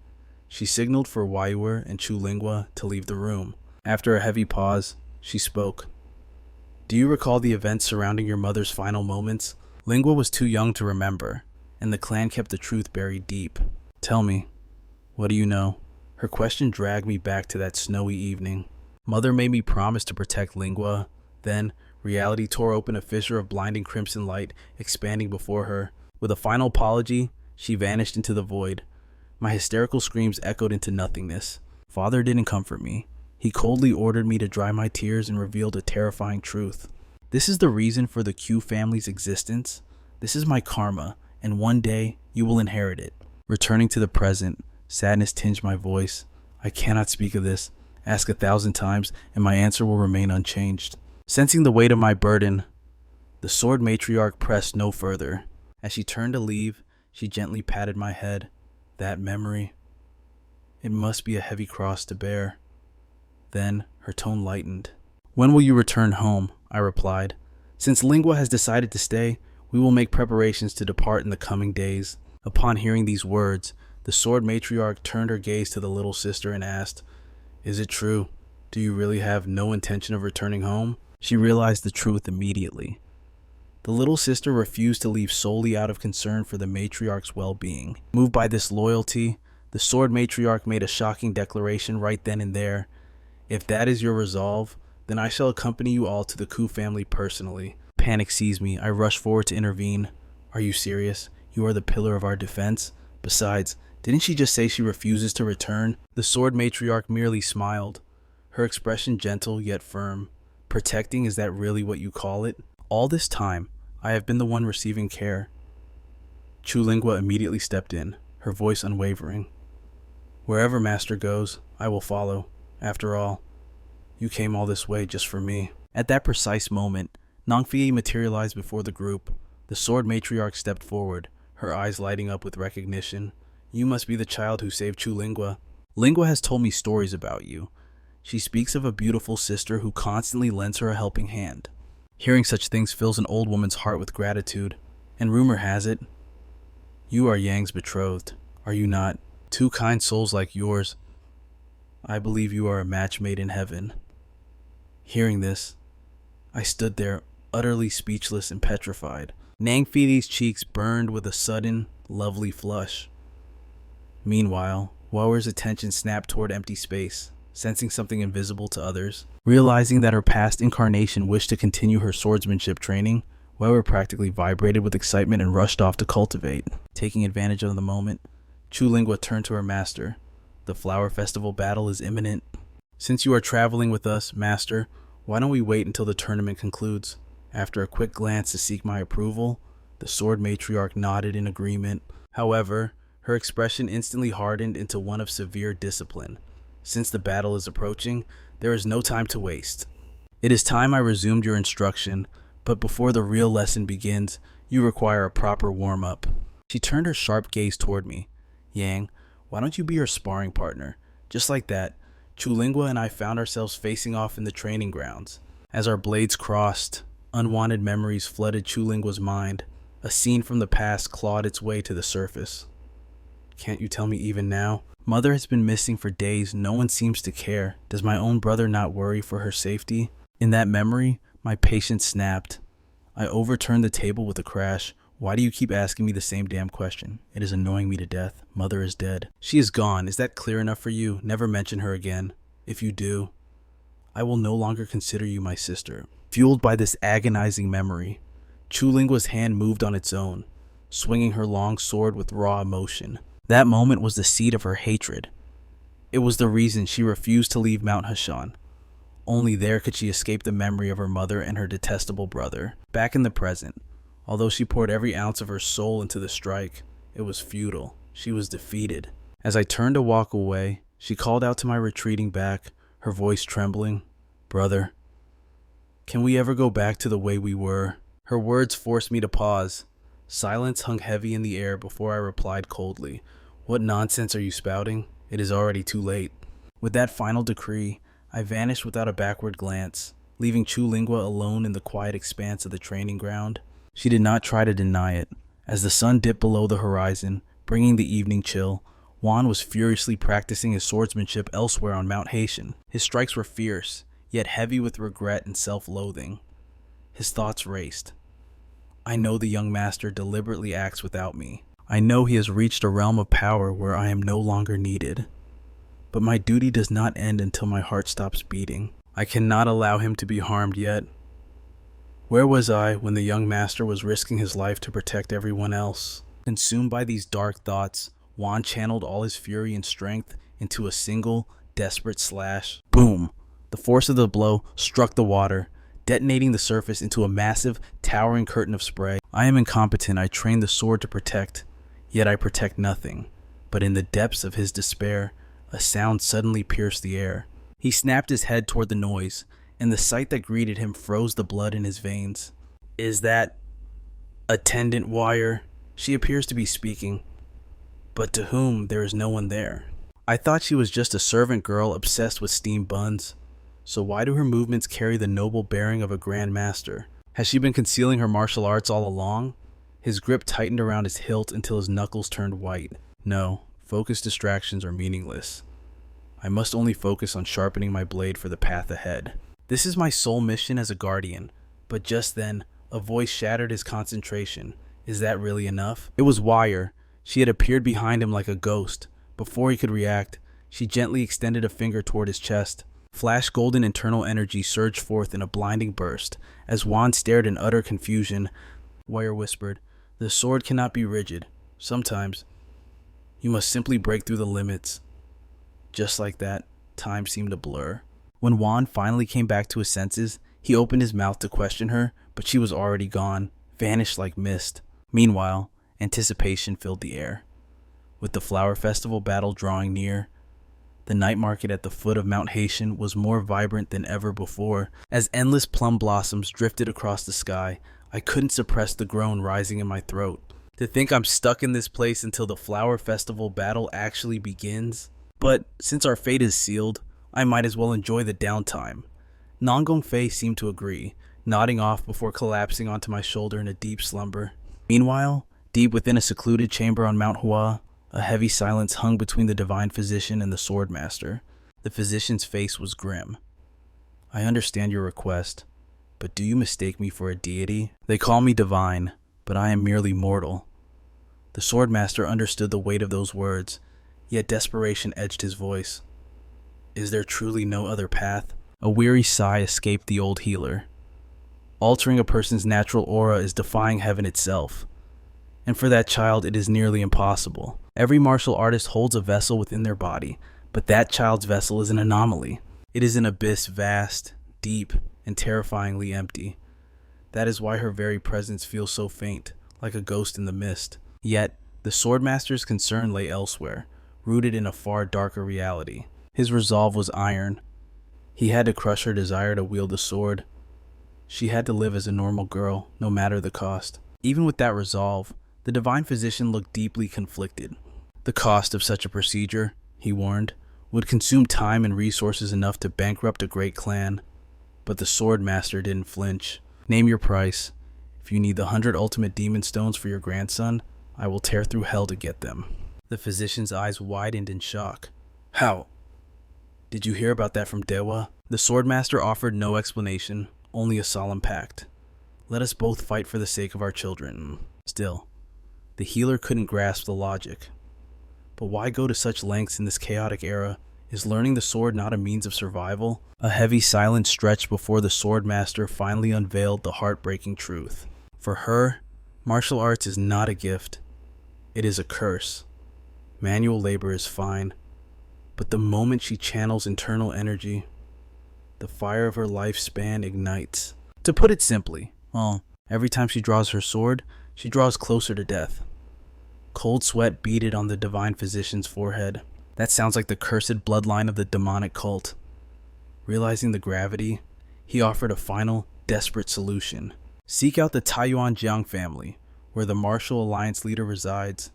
she signaled for Wei Shuer and Lingua to leave the room. After a heavy pause, she spoke. Do you recall the events surrounding your mother's final moments? Lingua was too young to remember, and the clan kept the truth buried deep. Tell me, what do you know? Her question dragged me back to that snowy evening. Mother made me promise to protect Lingua. Then, reality tore open a fissure of blinding crimson light, expanding before her. With a final apology, she vanished into the void. My hysterical screams echoed into nothingness. Father didn't comfort me. He coldly ordered me to dry my tears and revealed a terrifying truth. This is the reason for the Q family's existence. This is my karma, and one day you will inherit it. Returning to the present, sadness tinged my voice. I cannot speak of this. Ask 1,000 times, and my answer will remain unchanged. Sensing the weight of my burden, the sword matriarch pressed no further. As she turned to leave, she gently patted my head. That memory. It must be a heavy cross to bear. Then her tone lightened. When will you return home? I replied. Since Lingua has decided to stay, we will make preparations to depart in the coming days. Upon hearing these words, the sword matriarch turned her gaze to the little sister and asked, Is it true? Do you really have no intention of returning home? She realized the truth immediately. The little sister refused to leave solely out of concern for the matriarch's well-being. Moved by this loyalty, the sword matriarch made a shocking declaration right then and there. If that is your resolve, then I shall accompany you all to the Ku family personally. Panic seized me. I rushed forward to intervene. Are you serious? You are the pillar of our defense. Besides, didn't she just say she refuses to return? The sword matriarch merely smiled, her expression gentle yet firm. Protecting, is that really what you call it? All this time, I have been the one receiving care. Lingua immediately stepped in, her voice unwavering. Wherever Master goes, I will follow. After all, you came all this way just for me. At that precise moment, Nongfei materialized before the group. The sword matriarch stepped forward, her eyes lighting up with recognition. You must be the child who saved Lingua. Lingua has told me stories about you. She speaks of a beautiful sister who constantly lends her a helping hand. Hearing such things fills an old woman's heart with gratitude. And rumor has it, you are Yang's betrothed, are you not? Two kind souls like yours. I believe you are a match made in heaven. Hearing this, I stood there, utterly speechless and petrified. Nangfei's cheeks burned with a sudden, lovely flush. Meanwhile, Weier's attention snapped toward empty space, sensing something invisible to others. Realizing that her past incarnation wished to continue her swordsmanship training, Weier practically vibrated with excitement and rushed off to cultivate. Taking advantage of the moment, Lingua turned to her master. The Flower Festival battle is imminent. Since you are traveling with us, Master, why don't we wait until the tournament concludes? After a quick glance to seek my approval, the sword matriarch nodded in agreement. However, her expression instantly hardened into one of severe discipline. Since the battle is approaching, there is no time to waste. It is time I resumed your instruction, but before the real lesson begins, you require a proper warm-up. She turned her sharp gaze toward me. Yang, why don't you be her sparring partner? Just like that, Lingua and I found ourselves facing off in the training grounds. As our blades crossed, unwanted memories flooded Lingua's mind. A scene from the past clawed its way to the surface. Can't you tell me even now? Mother has been missing for days. No one seems to care. Does my own brother not worry for her safety? In that memory, my patience snapped. I overturned the table with a crash. Why do you keep asking me the same damn question? It is annoying me to death. Mother is dead. She is gone. Is that clear enough for you? Never mention her again. If you do, I will no longer consider you my sister. Fueled by this agonizing memory, Chulingwa's hand moved on its own, swinging her long sword with raw emotion. That moment was the seed of her hatred. It was the reason she refused to leave Mount Hashan. Only there could she escape the memory of her mother and her detestable brother. Back in the present, although she poured every ounce of her soul into the strike, it was futile. She was defeated. As I turned to walk away, she called out to my retreating back, her voice trembling, "Brother, can we ever go back to the way we were?" Her words forced me to pause. Silence hung heavy in the air before I replied coldly, "What nonsense are you spouting? It is already too late." With that final decree, I vanished without a backward glance, leaving Chulingwa alone in the quiet expanse of the training ground. She did not try to deny it. As the sun dipped below the horizon, bringing the evening chill, Wuian was furiously practicing his swordsmanship elsewhere on Mount Hashan. His strikes were fierce, yet heavy with regret and self-loathing. His thoughts raced. I know the young master deliberately acts without me. I know he has reached a realm of power where I am no longer needed. But my duty does not end until my heart stops beating. I cannot allow him to be harmed yet. Where was I when the young master was risking his life to protect everyone else? Consumed by these dark thoughts, Wuian channeled all his fury and strength into a single, desperate slash. Boom! The force of the blow struck the water, detonating the surface into a massive, towering curtain of spray. I am incompetent. I trained the sword to protect, yet I protect nothing. But in the depths of his despair, a sound suddenly pierced the air. He snapped his head toward the noise, and the sight that greeted him froze the blood in his veins. "Is that Attendant Wire?" She appears to be speaking, but to whom there is no one there. I thought she was just a servant girl obsessed with steamed buns. So why do her movements carry the noble bearing of a grand master? Has she been concealing her martial arts all along? His grip tightened around his hilt until his knuckles turned white. No, focused distractions are meaningless. I must only focus on sharpening my blade for the path ahead. This is my sole mission as a guardian. But just then, a voice shattered his concentration. Is that really enough? It was Wire. She had appeared behind him like a ghost. Before he could react, she gently extended a finger toward his chest. Flash golden internal energy surged forth in a blinding burst. As Wuian stared in utter confusion, Wire whispered, "The sword cannot be rigid. Sometimes, you must simply break through the limits." Just like that, time seemed to blur. When Wuian finally came back to his senses, he opened his mouth to question her, but she was already gone, vanished like mist. Meanwhile, anticipation filled the air. With the flower festival battle drawing near, the night market at the foot of Mount Hashan was more vibrant than ever before. As endless plum blossoms drifted across the sky, I couldn't suppress the groan rising in my throat. To think I'm stuck in this place until the flower festival battle actually begins. But since our fate is sealed, I might as well enjoy the downtime. Nongong Fei seemed to agree, nodding off before collapsing onto my shoulder in a deep slumber. Meanwhile, deep within a secluded chamber on Mount Hua, a heavy silence hung between the divine physician and the swordmaster. The physician's face was grim. "I understand your request, but do you mistake me for a deity? They call me divine, but I am merely mortal." The swordmaster understood the weight of those words, yet desperation edged his voice. "Is there truly no other path?" A weary sigh escaped the old healer. Altering a person's natural aura is defying heaven itself. And for that child, it is nearly impossible. Every martial artist holds a vessel within their body, but that child's vessel is an anomaly. It is an abyss vast, deep, and terrifyingly empty. That is why her very presence feels so faint, like a ghost in the mist. Yet, the swordmaster's concern lay elsewhere, rooted in a far darker reality. His resolve was iron. He had to crush her desire to wield the sword. She had to live as a normal girl, no matter the cost. Even with that resolve, the divine physician looked deeply conflicted. The cost of such a procedure, he warned, would consume time and resources enough to bankrupt a great clan. But the swordmaster didn't flinch. "Name your price. If you need the 100 ultimate demon stones for your grandson, I will tear through hell to get them." The physician's eyes widened in shock. "How? Did you hear about that from Dewa?" The swordmaster offered no explanation, only a solemn pact. "Let us both fight for the sake of our children." Still, the healer couldn't grasp the logic. But why go to such lengths in this chaotic era? Is learning the sword not a means of survival? A heavy silence stretched before the Swordmaster finally unveiled the heartbreaking truth. For her, martial arts is not a gift. It is a curse. Manual labor is fine, but the moment she channels internal energy, the fire of her lifespan ignites. To put it simply, every time she draws her sword, she draws closer to death. Cold sweat beaded on the divine physician's forehead. That sounds like the cursed bloodline of the demonic cult. Realizing the gravity, he offered a final, desperate solution. Seek out the Taiyuan Jiang family, where the Martial Alliance leader resides.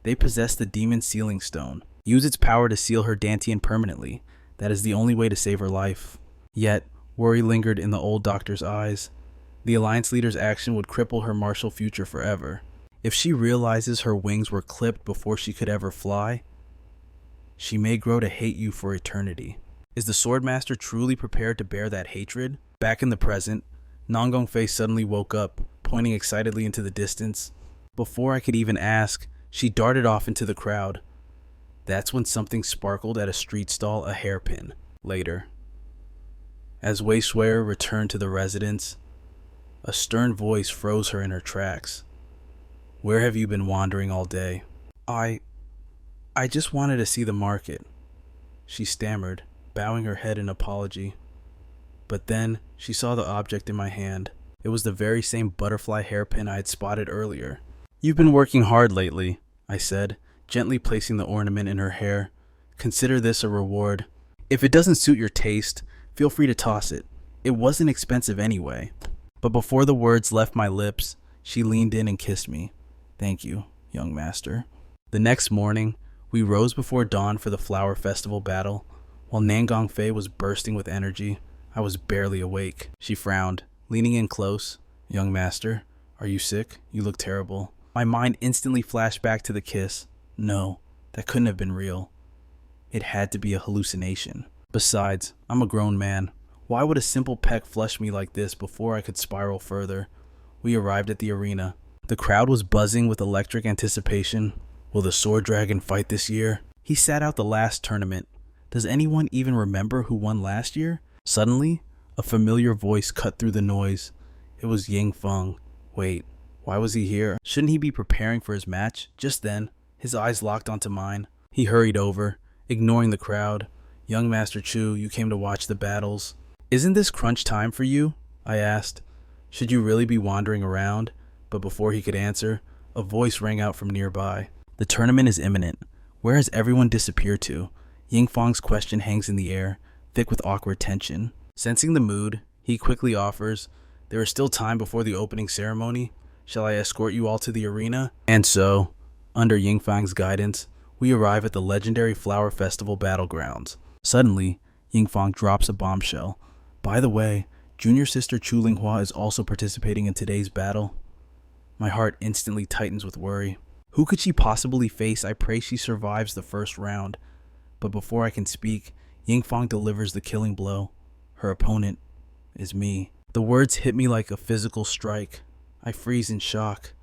They possess the Demon Sealing Stone. Use its power to seal her Dantian permanently. That is the only way to save her life. Yet, worry lingered in the old doctor's eyes. The Alliance leader's action would cripple her martial future forever. If she realizes her wings were clipped before she could ever fly, she may grow to hate you for eternity. Is the Swordmaster truly prepared to bear that hatred? Back in the present, Nongong Fei suddenly woke up, pointing excitedly into the distance. Before I could even ask, she darted off into the crowd. That's when something sparkled at a street stall a hairpin. Later, as Wei Shuer returned to the residence, a stern voice froze her in her tracks. Where have you been wandering all day? I just wanted to see the market, she stammered, bowing her head in apology. But then she saw the object in my hand. It was the very same butterfly hairpin I had spotted earlier. You've been working hard lately, I said, gently placing the ornament in her hair. Consider this a reward. If it doesn't suit your taste, feel free to toss it. It wasn't expensive anyway. But before the words left my lips, she leaned in and kissed me. Thank you, young master. The next morning, we rose before dawn for the flower festival battle. While Nangong Fei was bursting with energy, I was barely awake. She frowned, leaning in close. Young master, are you sick? You look terrible. My mind instantly flashed back to the kiss. No, that couldn't have been real. It had to be a hallucination. Besides, I'm a grown man. Why would a simple peck flush me like this before I could spiral further? We arrived at the arena. The crowd was buzzing with electric anticipation. Will the Sword Dragon fight this year? He sat out the last tournament. Does anyone even remember who won last year? Suddenly, a familiar voice cut through the noise. It was Ying Feng. Wait, why was he here? Shouldn't he be preparing for his match? Just then, his eyes locked onto mine. He hurried over, ignoring the crowd. Young Master Chu, you came to watch the battles. Isn't this crunch time for you? I asked. Should you really be wandering around? But before he could answer, a voice rang out from nearby. The tournament is imminent. Where has everyone disappeared to? Ying Feng's question hangs in the air, thick with awkward tension. Sensing the mood, he quickly offers, there is still time before the opening ceremony. Shall I escort you all to the arena? And so, under Ying Feng's guidance, we arrive at the legendary Flower Festival battlegrounds. Suddenly, Ying Feng drops a bombshell. By the way, junior sister Chu Linghua is also participating in today's battle. My heart instantly tightens with worry. Who could she possibly face? I pray she survives the first round. But before I can speak, Ying Feng delivers the killing blow. Her opponent is me. The words hit me like a physical strike. I freeze in shock.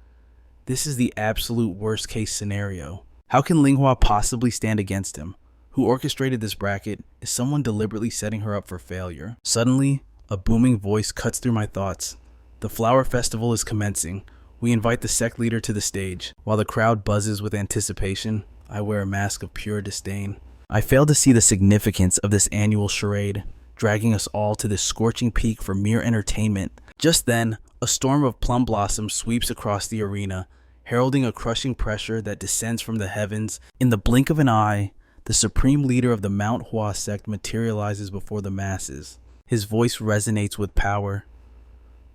This is the absolute worst case scenario. How can Linghua possibly stand against him? Who orchestrated this bracket? Is someone deliberately setting her up for failure? Suddenly, a booming voice cuts through my thoughts. The Flower Festival is commencing. We invite the sect leader to the stage. While the crowd buzzes with anticipation, I wear a mask of pure disdain. I fail to see the significance of this annual charade, dragging us all to this scorching peak for mere entertainment. Just then, a storm of plum blossoms sweeps across the arena, heralding a crushing pressure that descends from the heavens. In the blink of an eye, the supreme leader of the Mount Hua sect materializes before the masses. His voice resonates with power.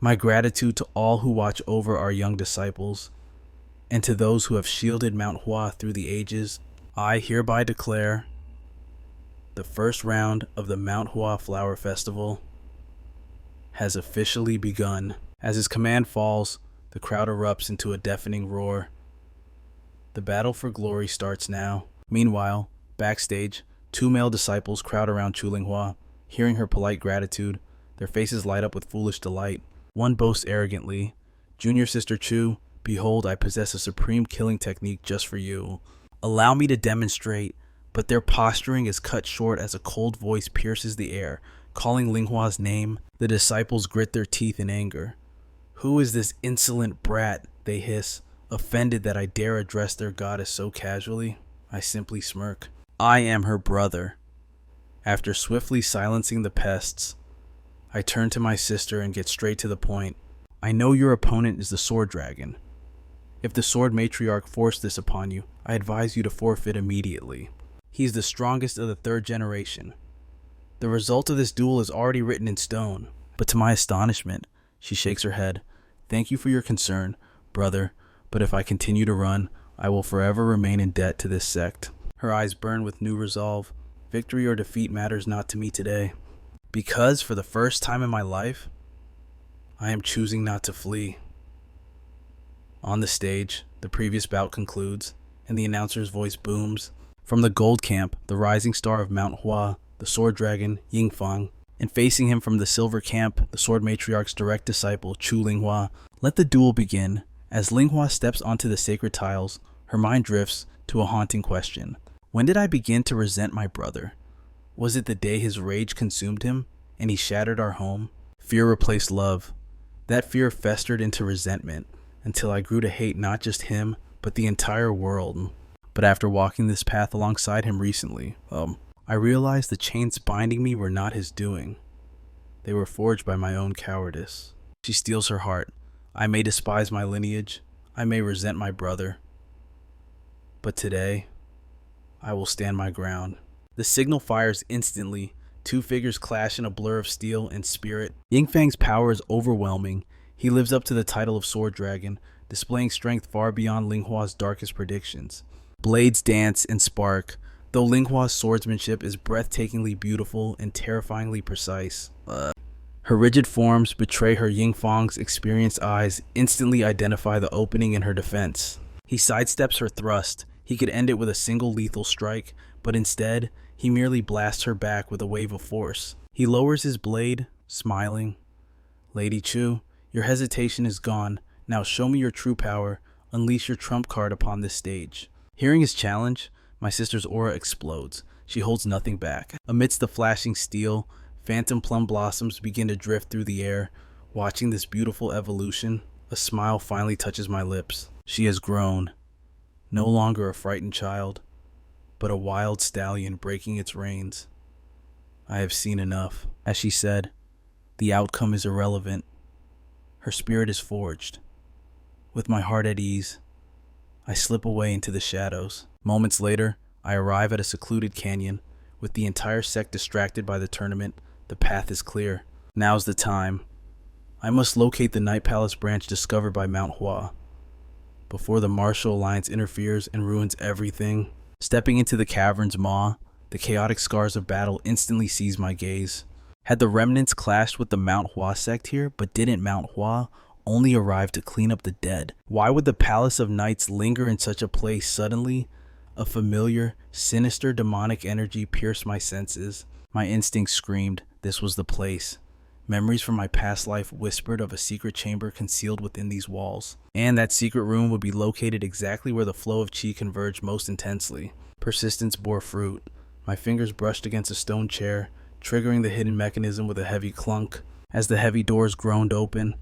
My gratitude to all who watch over our young disciples, and to those who have shielded Mount Hua through the ages, I hereby declare the first round of the Mount Hua Flower Festival has officially begun. As his command falls, the crowd erupts into a deafening roar. The battle for glory starts now. Meanwhile, backstage, two male disciples crowd around Chu Linghua. Hearing her polite gratitude, their faces light up with foolish delight. One boasts arrogantly, Junior Sister Chu, Behold, I possess a supreme killing technique just for you. Allow me to demonstrate, but their posturing is cut short as a cold voice pierces the air, calling Linghua's name. The disciples grit their teeth in anger. Who is this insolent brat? They hiss, offended that I dare address their goddess so casually. I simply smirk. I am her brother. After swiftly silencing the pests, I turn to my sister and get straight to the point. I know your opponent is the Sword Dragon. If the Sword Matriarch forced this upon you, I advise you to forfeit immediately. He's the strongest of the third generation. The result of this duel is already written in stone. But to my astonishment, she shakes her head. Thank you for your concern, brother, but if I continue to run, I will forever remain in debt to this sect. Her eyes burn with new resolve. Victory or defeat matters not to me today. Because, for the first time in my life, I am choosing not to flee. On the stage, the previous bout concludes, and the announcer's voice booms. From the gold camp, the rising star of Mount Hua, the sword dragon, Yingfang, and facing him from the silver camp, the sword matriarch's direct disciple, Chu Linghua. Let the duel begin. As Linghua steps onto the sacred tiles, her mind drifts to a haunting question. When did I begin to resent my brother? Was it the day his rage consumed him, and he shattered our home? Fear replaced love. That fear festered into resentment, until I grew to hate not just him, but the entire world. But after walking this path alongside him recently, I realized the chains binding me were not his doing. They were forged by my own cowardice. She steals her heart. I may despise my lineage. I may resent my brother. But today, I will stand my ground. The signal fires instantly. Two figures clash in a blur of steel and spirit. Yingfang's power is overwhelming. He lives up to the title of Sword Dragon, displaying strength far beyond Linghua's darkest predictions. Blades dance and spark, though Linghua's swordsmanship is breathtakingly beautiful and terrifyingly precise. Her rigid forms betray her. Yingfang's experienced eyes instantly identify the opening in her defense. He sidesteps her thrust. He could end it with a single lethal strike, but instead, he merely blasts her back with a wave of force. He lowers his blade, smiling. Lady Chu, your hesitation is gone. Now show me your true power. Unleash your trump card upon this stage. Hearing his challenge, my sister's aura explodes. She holds nothing back. Amidst the flashing steel, phantom plum blossoms begin to drift through the air. Watching this beautiful evolution, a smile finally touches my lips. She has grown. No longer a frightened child, but a wild stallion breaking its reins. I have seen enough. As she said, the outcome is irrelevant. Her spirit is forged. With my heart at ease, I slip away into the shadows. Moments later, I arrive at a secluded canyon. With the entire sect distracted by the tournament, the path is clear. Now's the time. I must locate the Night Palace branch discovered by Mount Hua, before the Martial Alliance interferes and ruins everything. Stepping into the cavern's maw, the chaotic scars of battle instantly seize my gaze. Had the remnants clashed with the Mount Hua sect here, but didn't Mount Hua only arrive to clean up the dead? Why would the Palace of Knights linger in such a place suddenly? A familiar, sinister demonic energy pierced my senses. My instincts screamed, this was the place. Memories from my past life whispered of a secret chamber concealed within these walls. And that secret room would be located exactly where the flow of chi converged most intensely. Persistence bore fruit. My fingers brushed against a stone chair, triggering the hidden mechanism with a heavy clunk. As the heavy doors groaned open,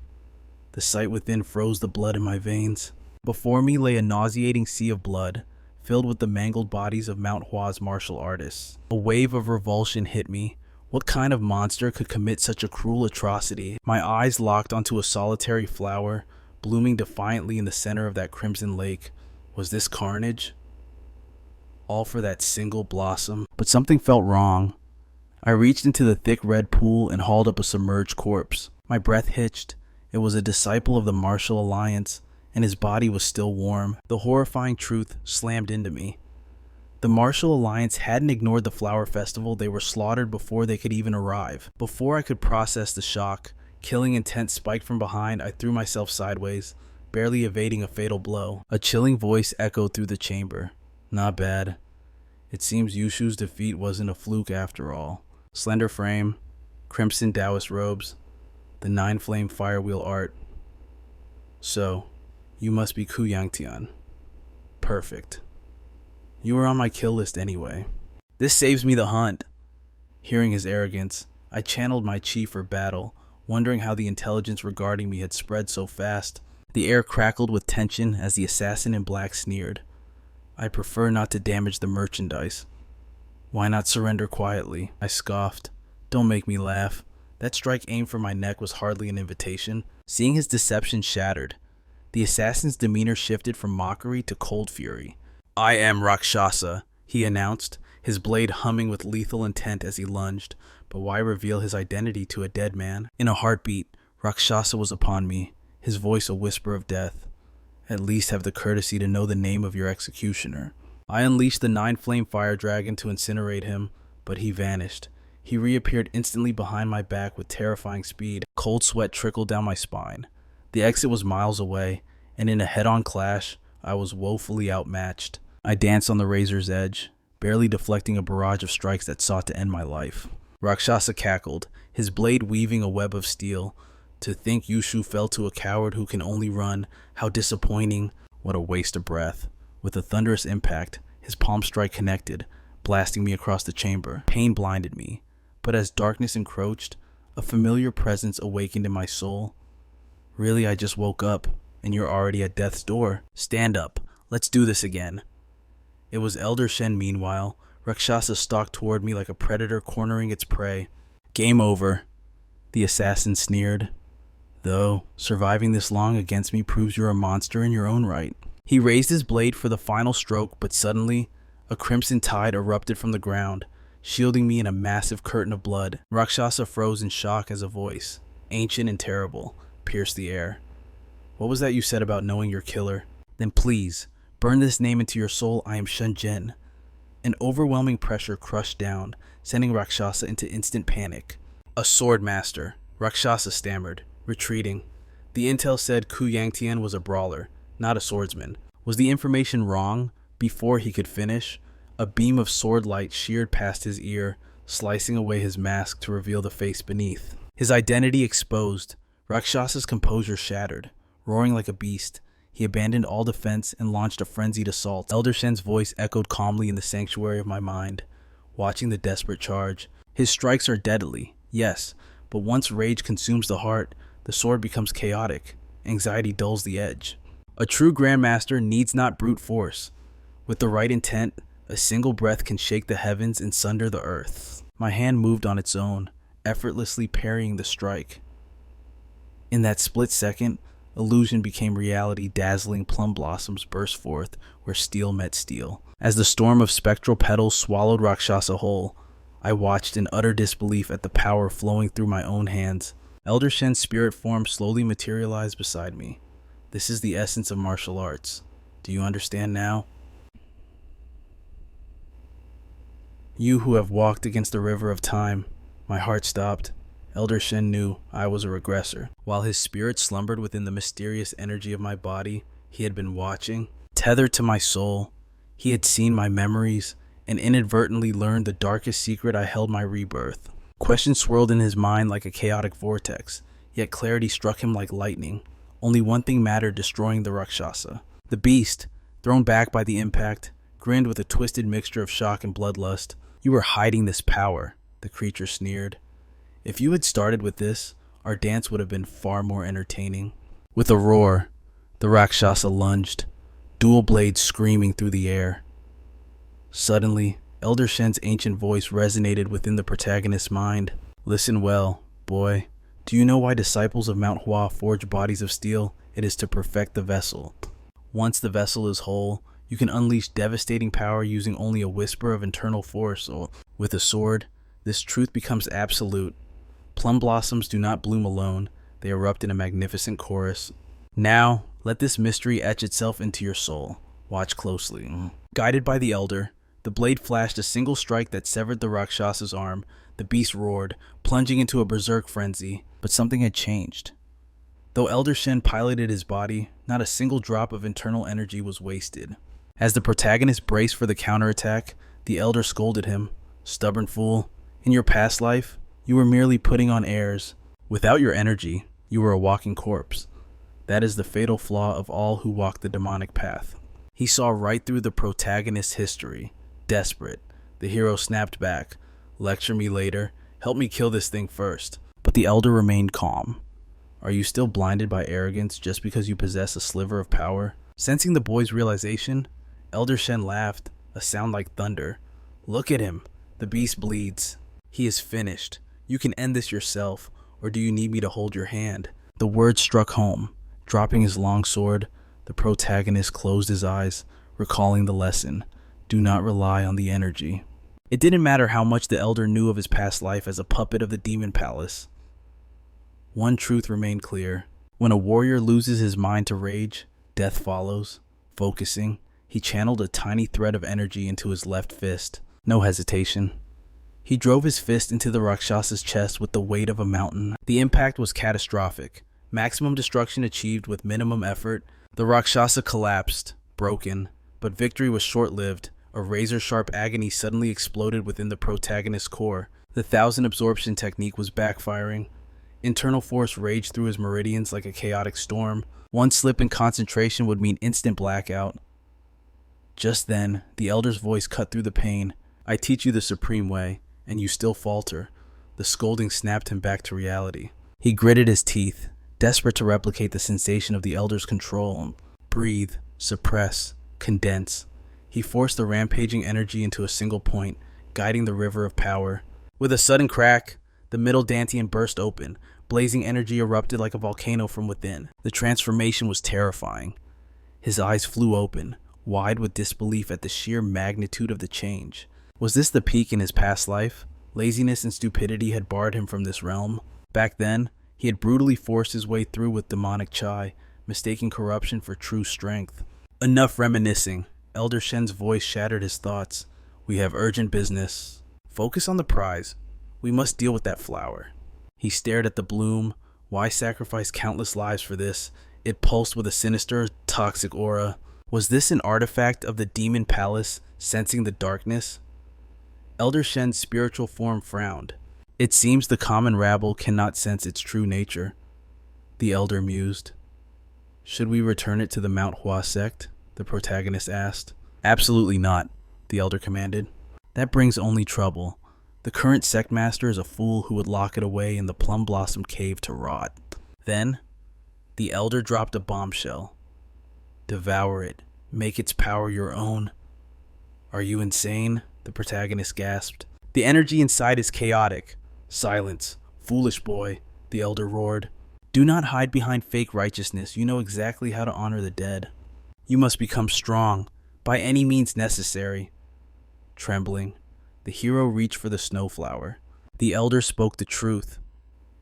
the sight within froze the blood in my veins. Before me lay a nauseating sea of blood, filled with the mangled bodies of Mount Hua's martial artists. A wave of revulsion hit me. What kind of monster could commit such a cruel atrocity? My eyes locked onto a solitary flower, blooming defiantly in the center of that crimson lake. Was this carnage? All for that single blossom? But something felt wrong. I reached into the thick red pool and hauled up a submerged corpse. My breath hitched. It was a disciple of the Martial Alliance, and his body was still warm. The horrifying truth slammed into me. The Martial Alliance hadn't ignored the flower festival. They were slaughtered before they could even arrive. Before I could process the shock, killing intent spiked from behind. I threw myself sideways, barely evading a fatal blow. A chilling voice echoed through the chamber. Not bad. It seems Yushu's defeat wasn't a fluke after all. Slender frame, crimson Taoist robes, the 9-flame firewheel art. So, You must be Ku Yangtian. Perfect. You were on my kill list anyway. This saves me the hunt. Hearing his arrogance, I channeled my chi for battle, wondering how the intelligence regarding me had spread so fast. The air crackled with tension as the assassin in black sneered. I prefer not to damage the merchandise. Why not surrender quietly? I scoffed. Don't make me laugh. That strike aimed for my neck was hardly an invitation. Seeing his deception shattered, the assassin's demeanor shifted from mockery to cold fury. I am Rakshasa, he announced, his blade humming with lethal intent as he lunged. But why reveal his identity to a dead man? In a heartbeat, Rakshasa was upon me, his voice a whisper of death. At least have the courtesy to know the name of your executioner. I unleashed the 9-flame fire dragon to incinerate him, but he vanished. He reappeared instantly behind my back with terrifying speed. Cold sweat trickled down my spine. The exit was miles away, and in a head-on clash, I was woefully outmatched. I danced on the razor's edge, barely deflecting a barrage of strikes that sought to end my life. Rakshasa cackled, his blade weaving a web of steel. To think Yushu fell to a coward who can only run. How disappointing. What a waste of breath. With a thunderous impact, his palm strike connected, blasting me across the chamber. Pain blinded me, but as darkness encroached, a familiar presence awakened in my soul. Really, I just woke up, and you're already at death's door. Stand up. Let's do this again. It was Elder Shen meanwhile. Rakshasa stalked toward me like a predator cornering its prey. Game over, the assassin sneered. Though, surviving this long against me proves you're a monster in your own right. He raised his blade for the final stroke, but suddenly, a crimson tide erupted from the ground, shielding me in a massive curtain of blood. Rakshasa froze in shock as a voice, ancient and terrible, pierced the air. What was that you said about knowing your killer? Then please, burn this name into your soul. I am Shen Jin. An overwhelming pressure crushed down, sending Rakshasa into instant panic. A swordmaster, Rakshasa stammered, retreating. The intel said Ku Yangtian was a brawler, not a swordsman. Was the information wrong? Before he could finish, a beam of sword light sheared past his ear, slicing away his mask to reveal the face beneath. His identity exposed, Rakshasa's composure shattered. Roaring like a beast, he abandoned all defense and launched a frenzied assault. Elder Shen's voice echoed calmly in the sanctuary of my mind, watching the desperate charge. His strikes are deadly, yes, but once rage consumes the heart, the sword becomes chaotic. Anxiety dulls the edge. A true grandmaster needs not brute force. With the right intent, a single breath can shake the heavens and sunder the earth. My hand moved on its own, effortlessly parrying the strike. In that split second, illusion became reality. Dazzling plum blossoms burst forth where steel met steel. As the storm of spectral petals swallowed Rakshasa whole, I watched in utter disbelief at the power flowing through my own hands. Elder Shen's spirit form slowly materialized beside me. This is the essence of martial arts. Do you understand now? You who have walked against the river of time. My heart stopped. Elder Shen knew I was a regressor. While his spirit slumbered within the mysterious energy of my body, he had been watching. Tethered to my soul, he had seen my memories and inadvertently learned the darkest secret I held my rebirth. Questions swirled in his mind like a chaotic vortex, yet clarity struck him like lightning. Only one thing mattered, destroying the Rakshasa. The beast, thrown back by the impact, grinned with a twisted mixture of shock and bloodlust. You were hiding this power, the creature sneered. If you had started with this, our dance would have been far more entertaining. With a roar, the Rakshasa lunged, dual blades screaming through the air. Suddenly, Elder Shen's ancient voice resonated within the protagonist's mind. Listen well, boy. Do you know why disciples of Mount Hua forge bodies of steel? It is to perfect the vessel. Once the vessel is whole, you can unleash devastating power using only a whisper of internal force. With a sword, this truth becomes absolute. Plum blossoms do not bloom alone. They erupt in a magnificent chorus. Now, let this mystery etch itself into your soul. Watch closely. Guided by the elder, the blade flashed a single strike that severed the Rakshasa's arm. The beast roared, plunging into a berserk frenzy. But something had changed. Though Elder Shen piloted his body, not a single drop of internal energy was wasted. As the protagonist braced for the counterattack, the elder scolded him. Stubborn fool, in your past life, you were merely putting on airs. Without your energy, you were a walking corpse. That is the fatal flaw of all who walk the demonic path. He saw right through the protagonist's history. Desperate, the hero snapped back. Lecture me later. Help me kill this thing first. But the elder remained calm. Are you still blinded by arrogance just because you possess a sliver of power? Sensing the boy's realization, Elder Shen laughed, a sound like thunder. Look at him. The beast bleeds. He is finished. You can end this yourself, or do you need me to hold your hand? The words struck home. Dropping his long sword, the protagonist closed his eyes, recalling the lesson. Do not rely on the energy. It didn't matter how much the elder knew of his past life as a puppet of the demon palace. One truth remained clear. When a warrior loses his mind to rage, death follows. Focusing, he channeled a tiny thread of energy into his left fist. No hesitation. He drove his fist into the Rakshasa's chest with the weight of a mountain. The impact was catastrophic. Maximum destruction achieved with minimum effort. The Rakshasa collapsed, broken, but victory was short-lived. A razor-sharp agony suddenly exploded within the protagonist's core. The 1,000 absorption technique was backfiring. Internal force raged through his meridians like a chaotic storm. One slip in concentration would mean instant blackout. Just then, the elder's voice cut through the pain. I teach you the supreme way, and you still falter. The scolding snapped him back to reality. He gritted his teeth, desperate to replicate the sensation of the elder's control. Breathe, suppress, condense. He forced the rampaging energy into a single point, guiding the river of power. With a sudden crack, the middle dantian burst open. Blazing energy erupted like a volcano from within. The transformation was terrifying. His eyes flew open, wide with disbelief at the sheer magnitude of the change. Was this the peak in his past life? Laziness and stupidity had barred him from this realm. Back then, he had brutally forced his way through with demonic chai, mistaking corruption for true strength. Enough reminiscing. Elder Shen's voice shattered his thoughts. We have urgent business. Focus on the prize. We must deal with that flower. He stared at the bloom. Why sacrifice countless lives for this? It pulsed with a sinister, toxic aura. Was this an artifact of the demon palace, sensing the darkness? Elder Shen's spiritual form frowned. It seems the common rabble cannot sense its true nature. The elder mused. Should we return it to the Manhwa sect? The protagonist asked. Absolutely not, the elder commanded. That brings only trouble. The current sect master is a fool who would lock it away in the Plum Blossom Cave to rot. Then, the elder dropped a bombshell. Devour it. Make its power your own. Are you insane? The protagonist gasped. The energy inside is chaotic. Silence. Foolish boy, the elder roared. Do not hide behind fake righteousness. You know exactly how to honor the dead. You must become strong, by any means necessary. Trembling, the hero reached for the snowflower. The elder spoke the truth.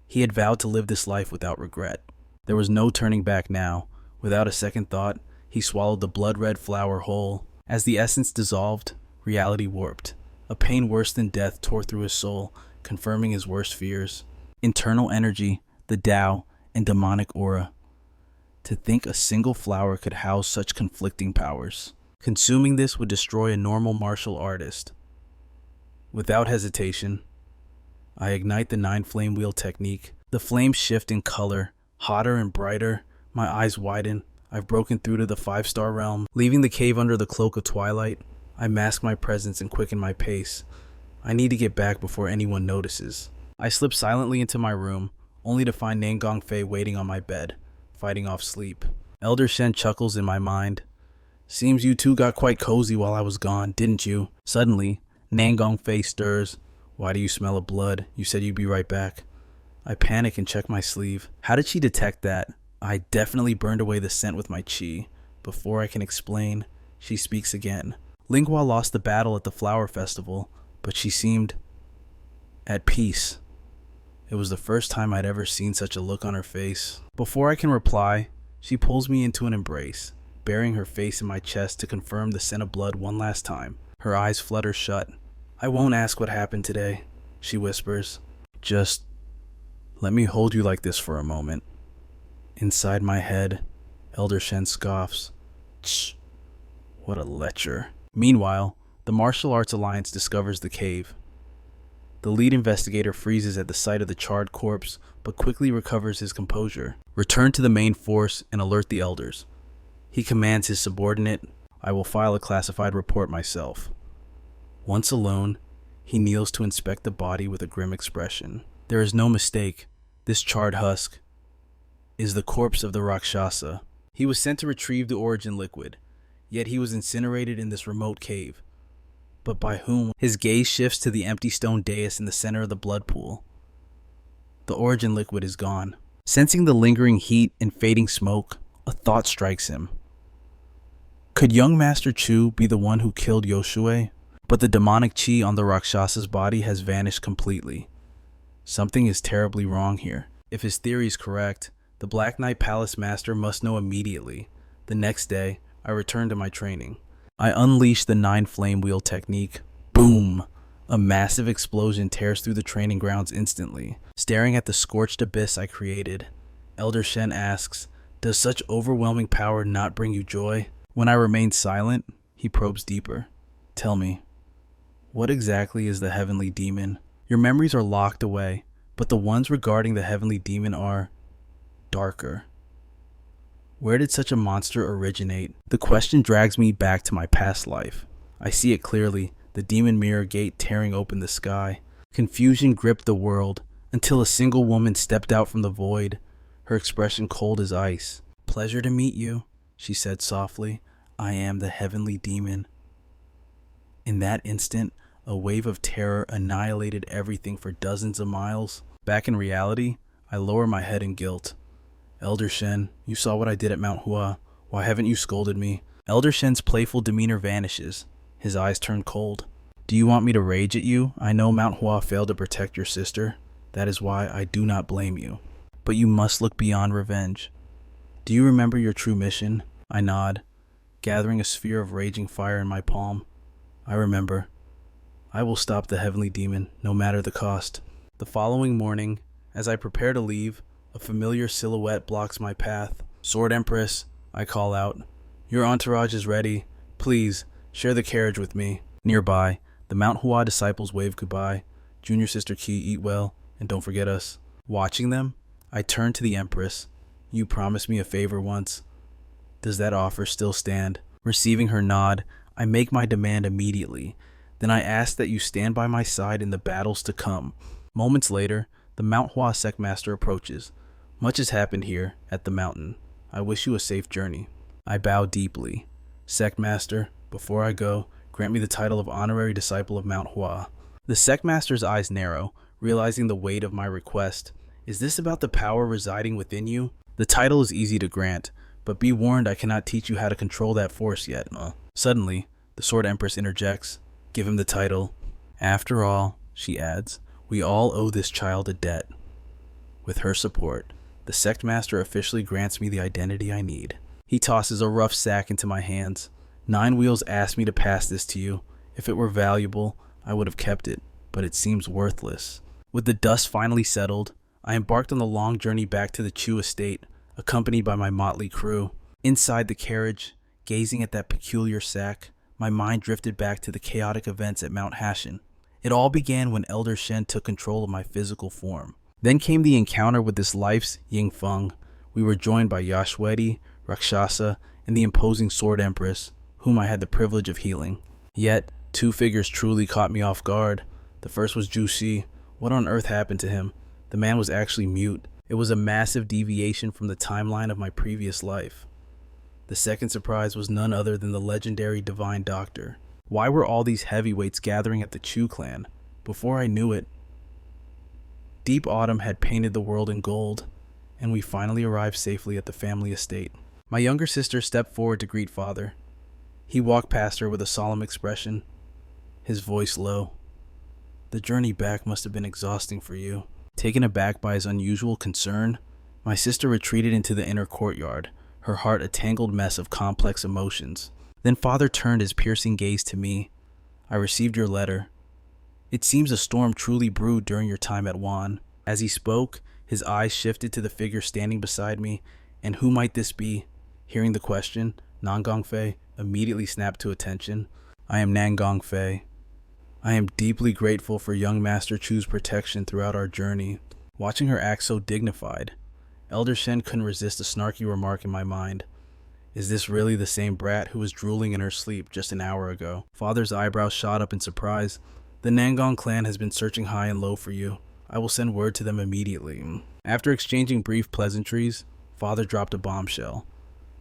He had vowed to live this life without regret. There was no turning back now. Without a second thought, he swallowed the blood-red flower whole. As the essence dissolved, reality warped. A pain worse than death tore through his soul, confirming his worst fears. Internal energy, the Tao, and demonic aura. To think a single flower could house such conflicting powers. Consuming this would destroy a normal martial artist. Without hesitation, I ignite the 9-flame wheel technique. The flames shift in color, hotter and brighter. My eyes widen. I've broken through to the 5-star realm. Leaving the cave under the cloak of twilight, I mask my presence and quicken my pace. I need to get back before anyone notices. I slip silently into my room, only to find Nangong Fei waiting on my bed, fighting off sleep. Elder Shen chuckles in my mind. Seems you two got quite cozy while I was gone, didn't you? Suddenly, Nangong Fei stirs. Why do you smell of blood? You said you'd be right back. I panic and check my sleeve. How did she detect that? I definitely burned away the scent with my chi. Before I can explain, she speaks again. Linghua lost the battle at the flower festival, but she seemed at peace. It was the first time I'd ever seen such a look on her face. Before I can reply, she pulls me into an embrace, burying her face in my chest to confirm the scent of blood one last time. Her eyes flutter shut. I won't ask what happened today, she whispers. Just let me hold you like this for a moment. Inside my head, Elder Shen scoffs. Tch, what a lecher. Meanwhile, the Martial Arts Alliance discovers the cave. The lead investigator freezes at the sight of the charred corpse, but quickly recovers his composure. Return to the main force and alert the elders. He commands his subordinate, I will file a classified report myself. Once alone, he kneels to inspect the body with a grim expression. There is no mistake. This charred husk is the corpse of the Rakshasa. He was sent to retrieve the origin liquid, yet he was incinerated in this remote cave. But by whom? His gaze shifts to the empty stone dais in the center of the blood pool. The origin liquid is gone. Sensing the lingering heat and fading smoke, a thought strikes him. Could young Master Chu be the one who killed Wei Shuer? But the demonic chi on the Rakshasa's body has vanished completely. Something is terribly wrong here. If his theory is correct, the Black Knight Palace Master must know immediately. The next day, I return to my training. I unleash the 9 flame wheel technique. Boom! A massive explosion tears through the training grounds instantly. Staring at the scorched abyss I created, Elder Shen asks, does such overwhelming power not bring you joy? When I remain silent, he probes deeper. Tell me, what exactly is the heavenly demon? Your memories are locked away, but the ones regarding the heavenly demon are darker. Where did such a monster originate? The question drags me back to my past life. I see it clearly, the demon mirror gate tearing open the sky. Confusion gripped the world until a single woman stepped out from the void, her expression cold as ice. Pleasure to meet you, she said softly. I am the heavenly demon. In that instant, a wave of terror annihilated everything for dozens of miles. Back in reality, I lower my head in guilt. Elder Shen, you saw what I did at Manhwa. Why haven't you scolded me? Elder Shen's playful demeanor vanishes. His eyes turn cold. Do you want me to rage at you? I know Manhwa failed to protect your sister. That is why I do not blame you. But you must look beyond revenge. Do you remember your true mission? I nod, gathering a sphere of raging fire in my palm. I remember. I will stop the heavenly demon, no matter the cost. The following morning, as I prepare to leave, a familiar silhouette blocks my path. Sword Empress, I call out. Your entourage is ready. Please, share the carriage with me. Nearby, the Manhwa disciples wave goodbye. Junior Sister Qi, eat well, and don't forget us. Watching them, I turn to the Empress. You promised me a favor once. Does that offer still stand? Receiving her nod, I make my demand immediately. Then I ask that you stand by my side in the battles to come. Moments later, the Manhwa Sectmaster approaches. Much has happened here, at the mountain. I wish you a safe journey. I bow deeply. Sectmaster, before I go, grant me the title of Honorary Disciple of Manhwa. The Sectmaster's eyes narrow, realizing the weight of my request. Is this about the power residing within you? The title is easy to grant, but be warned I cannot teach you how to control that force yet. Suddenly, the Sword Empress interjects. Give him the title. After all, she adds, we all owe this child a debt. With her support, the Sectmaster officially grants me the identity I need. He tosses a rough sack into my hands. 9 Wheels asked me to pass this to you. If it were valuable, I would have kept it, but it seems worthless. With the dust finally settled, I embarked on the long journey back to the Chu estate, accompanied by my motley crew. Inside the carriage, gazing at that peculiar sack, my mind drifted back to the chaotic events at Mount Hashin. It all began when Elder Shen took control of my physical form. Then came the encounter with this life's Ying Feng. We were joined by Yashwedi, Rakshasa, and the imposing Sword Empress, whom I had the privilege of healing. Yet, 2 figures truly caught me off guard. The first was Zhu Xi. What on earth happened to him? The man was actually mute. It was a massive deviation from the timeline of my previous life. The second surprise was none other than the legendary Divine Doctor. Why were all these heavyweights gathering at the Chu clan? Before I knew it, deep autumn had painted the world in gold, and we finally arrived safely at the family estate. My younger sister stepped forward to greet father. He walked past her with a solemn expression, his voice low. The journey back must have been exhausting for you. Taken aback by his unusual concern, my sister retreated into the inner courtyard, her heart a tangled mess of complex emotions. Then father turned his piercing gaze to me. I received your letter. It seems a storm truly brewed during your time at Wuian. As he spoke, his eyes shifted to the figure standing beside me. And who might this be? Hearing the question, Nangong Fei immediately snapped to attention. I am Nangong Fei. I am deeply grateful for young Master Chu's protection throughout our journey. Watching her act so dignified, Elder Shen couldn't resist a snarky remark in my mind. Is this really the same brat who was drooling in her sleep just an hour ago? Father's eyebrows shot up in surprise. The Nangong clan has been searching high and low for you. I will send word to them immediately. After exchanging brief pleasantries, Father dropped a bombshell.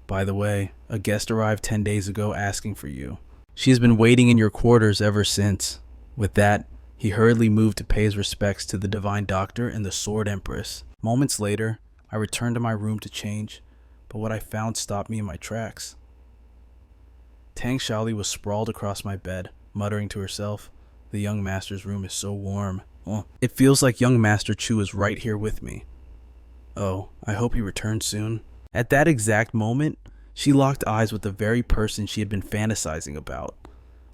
By the way, a guest arrived 10 days ago asking for you. She has been waiting in your quarters ever since. With that, he hurriedly moved to pay his respects to the Divine Doctor and the Sword Empress. Moments later, I returned to my room to change, but what I found stopped me in my tracks. Tang Xiaoli was sprawled across my bed, muttering to herself, "The young master's room is so warm. Oh, it feels like young Master Chu is right here with me. Oh, I hope he returns soon." At that exact moment, she locked eyes with the very person she had been fantasizing about.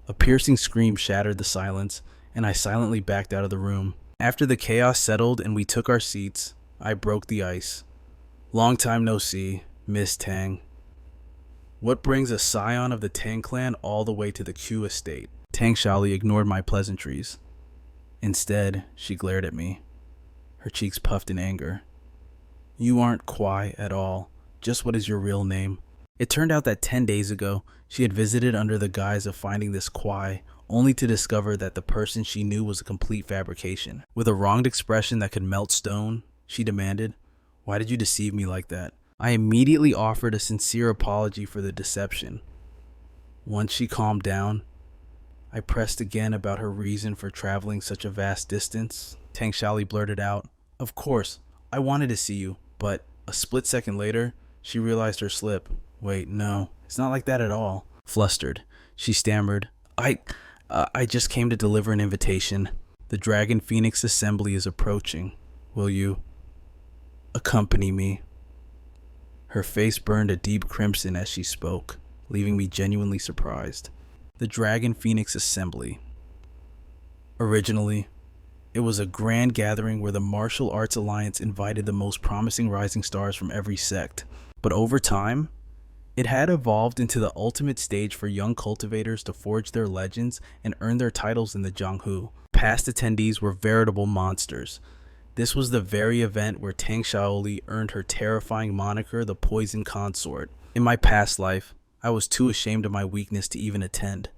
A piercing scream shattered the silence, and I silently backed out of the room. After the chaos settled and we took our seats, I broke the ice. "Long time no see, Miss Tang. What brings a scion of the Tang clan all the way to the Q estate?" Tang Xiaoli ignored my pleasantries. Instead, she glared at me. Her cheeks puffed in anger. "You aren't Kwai at all. Just what is your real name?" It turned out that 10 days ago, she had visited under the guise of finding this Kwai, only to discover that the person she knew was a complete fabrication. With a wronged expression that could melt stone, she demanded, "Why did you deceive me like that?" I immediately offered a sincere apology for the deception. Once she calmed down, I pressed again about her reason for traveling such a vast distance. Tang Xiaoli blurted out, "Of course, I wanted to see you," but a split second later, she realized her slip. "Wait, no, it's not like that at all." Flustered, she stammered, I just came to deliver an invitation. The Dragon Phoenix Assembly is approaching. Will you accompany me?" Her face burned a deep crimson as she spoke, leaving me genuinely surprised. The Dragon Phoenix Assembly. Originally, it was a grand gathering where the Martial Arts Alliance invited the most promising rising stars from every sect. But over time, it had evolved into the ultimate stage for young cultivators to forge their legends and earn their titles in the Jianghu. Past attendees were veritable monsters. This was the very event where Tang Xiaoli earned her terrifying moniker, the Poison Consort. In my past life, I was too ashamed of my weakness to even attend.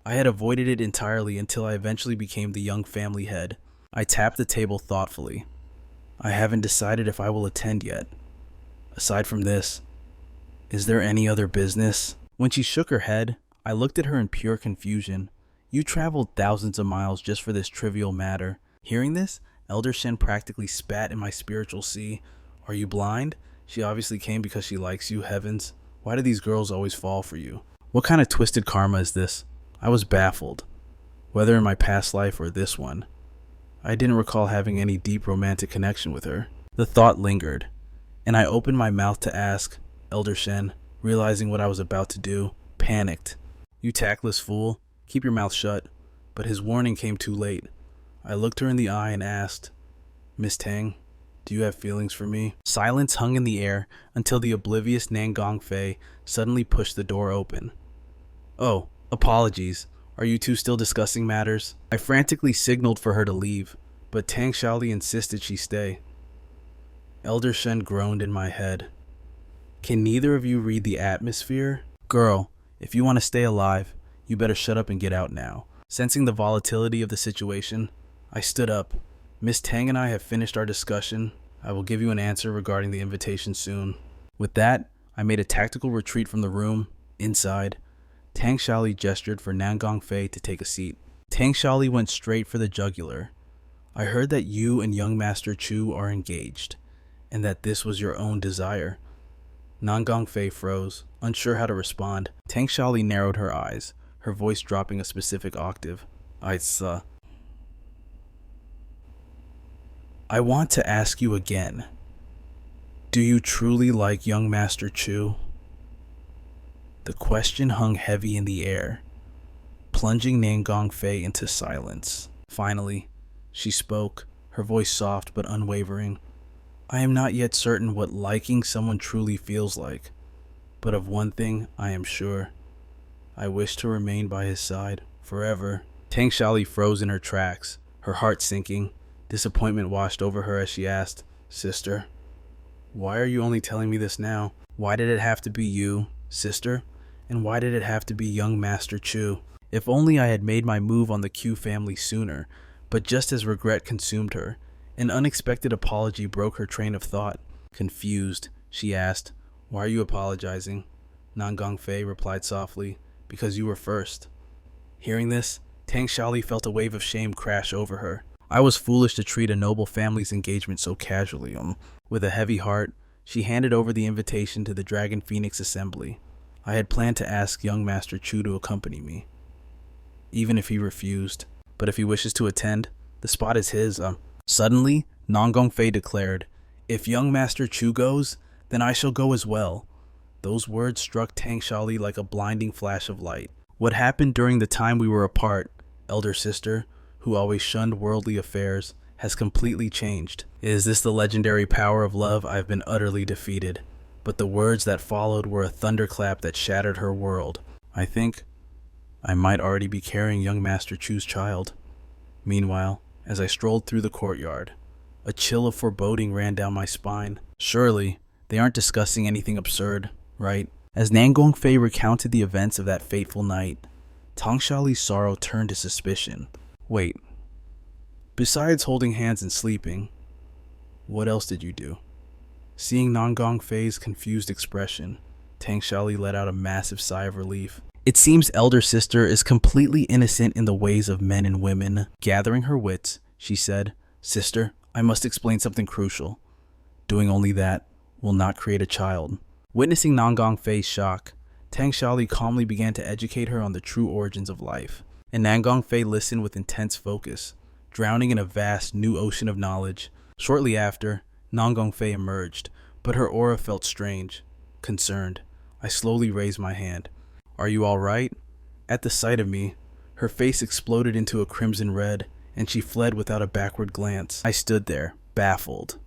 I had avoided it entirely until I eventually became the young family head. I tapped the table thoughtfully. "I haven't decided if I will attend yet. Aside from this, is there any other business?" When she shook her head, I looked at her in pure confusion. "You traveled thousands of miles just for this trivial matter." Hearing this, Elder Shen practically spat in my spiritual sea. "Are you blind? She obviously came because she likes you, heavens. Why do these girls always fall for you? What kind of twisted karma is this?" I was baffled. Whether in my past life or this one, I didn't recall having any deep romantic connection with her. The thought lingered, and I opened my mouth to ask. Elder Shen, realizing what I was about to do, panicked. "You tactless fool, keep your mouth shut." But his warning came too late. I looked her in the eye and asked, "Miss Tang, do you have feelings for me?" Silence hung in the air until the oblivious Nangong Fei suddenly pushed the door open. "Oh, apologies. Are you two still discussing matters?" I frantically signaled for her to leave, but Tang Xiaoli insisted she stay. Elder Shen groaned in my head. "Can neither of you read the atmosphere? Girl, if you want to stay alive, you better shut up and get out now." Sensing the volatility of the situation, I stood up. "Miss Tang and I have finished our discussion. I will give you an answer regarding the invitation soon." With that, I made a tactical retreat from the room. Inside, Tang Xiaoli gestured for Nangong Fei to take a seat. Tang Xiaoli went straight for the jugular. "I heard that you and young Master Chu are engaged, and that this was your own desire." Nangong Fei froze, unsure how to respond. Tang Xiaoli narrowed her eyes, her voice dropping a specific octave. I want to ask you again. Do you truly like young Master Chu?" The question hung heavy in the air, plunging Nangong Fei into silence. Finally, she spoke, her voice soft but unwavering. "I am not yet certain what liking someone truly feels like, but of one thing I am sure. I wish to remain by his side forever." Tang Xiaoli froze in her tracks, her heart sinking. Disappointment washed over her as she asked, "Sister, why are you only telling me this now? Why did it have to be you, sister? And why did it have to be young Master Chu? If only I had made my move on the Q family sooner." But just as regret consumed her, an unexpected apology broke her train of thought. Confused, she asked, "Why are you apologizing?" Nan Gongfei replied softly, "Because you were first." Hearing this, Tang Xiaoli felt a wave of shame crash over her. I was foolish to treat a noble family's engagement so casually. With a heavy heart, she handed over the invitation to the Dragon Phoenix Assembly. I had planned to ask young Master Chu to accompany me, even if he refused. But if he wishes to attend, the spot is his. Suddenly, Nan Gongfei declared, "If young Master Chu goes, then I shall go as well." Those words struck Tang Xiaoli like a blinding flash of light. What happened during the time we were apart, elder sister, who always shunned worldly affairs, has completely changed. Is this the legendary power of love? I have been utterly defeated. But the words that followed were a thunderclap that shattered her world. I think I might already be carrying young Master Chu's child. Meanwhile, as I strolled through the courtyard, a chill of foreboding ran down my spine. Surely, they aren't discussing anything absurd, right? As Nan Gongfei recounted the events of that fateful night, Tang Xiaoli's sorrow turned to suspicion. Wait, besides holding hands and sleeping, what else did you do? Seeing Nan Gongfei's confused expression, Tang Xiaoli let out a massive sigh of relief. It seems elder sister is completely innocent in the ways of men and women. Gathering her wits, she said, "Sister, I must explain something crucial. Doing only that will not create a child." Witnessing Nan Gongfei's shock, Tang Xiaoli calmly began to educate her on the true origins of life. And Nan Gongfei listened with intense focus, drowning in a vast new ocean of knowledge. Shortly after, Nan Gongfei emerged, but her aura felt strange. Concerned, I slowly raised my hand. "Are you all right?" At the sight of me, her face exploded into a crimson red, and she fled without a backward glance. I stood there, baffled.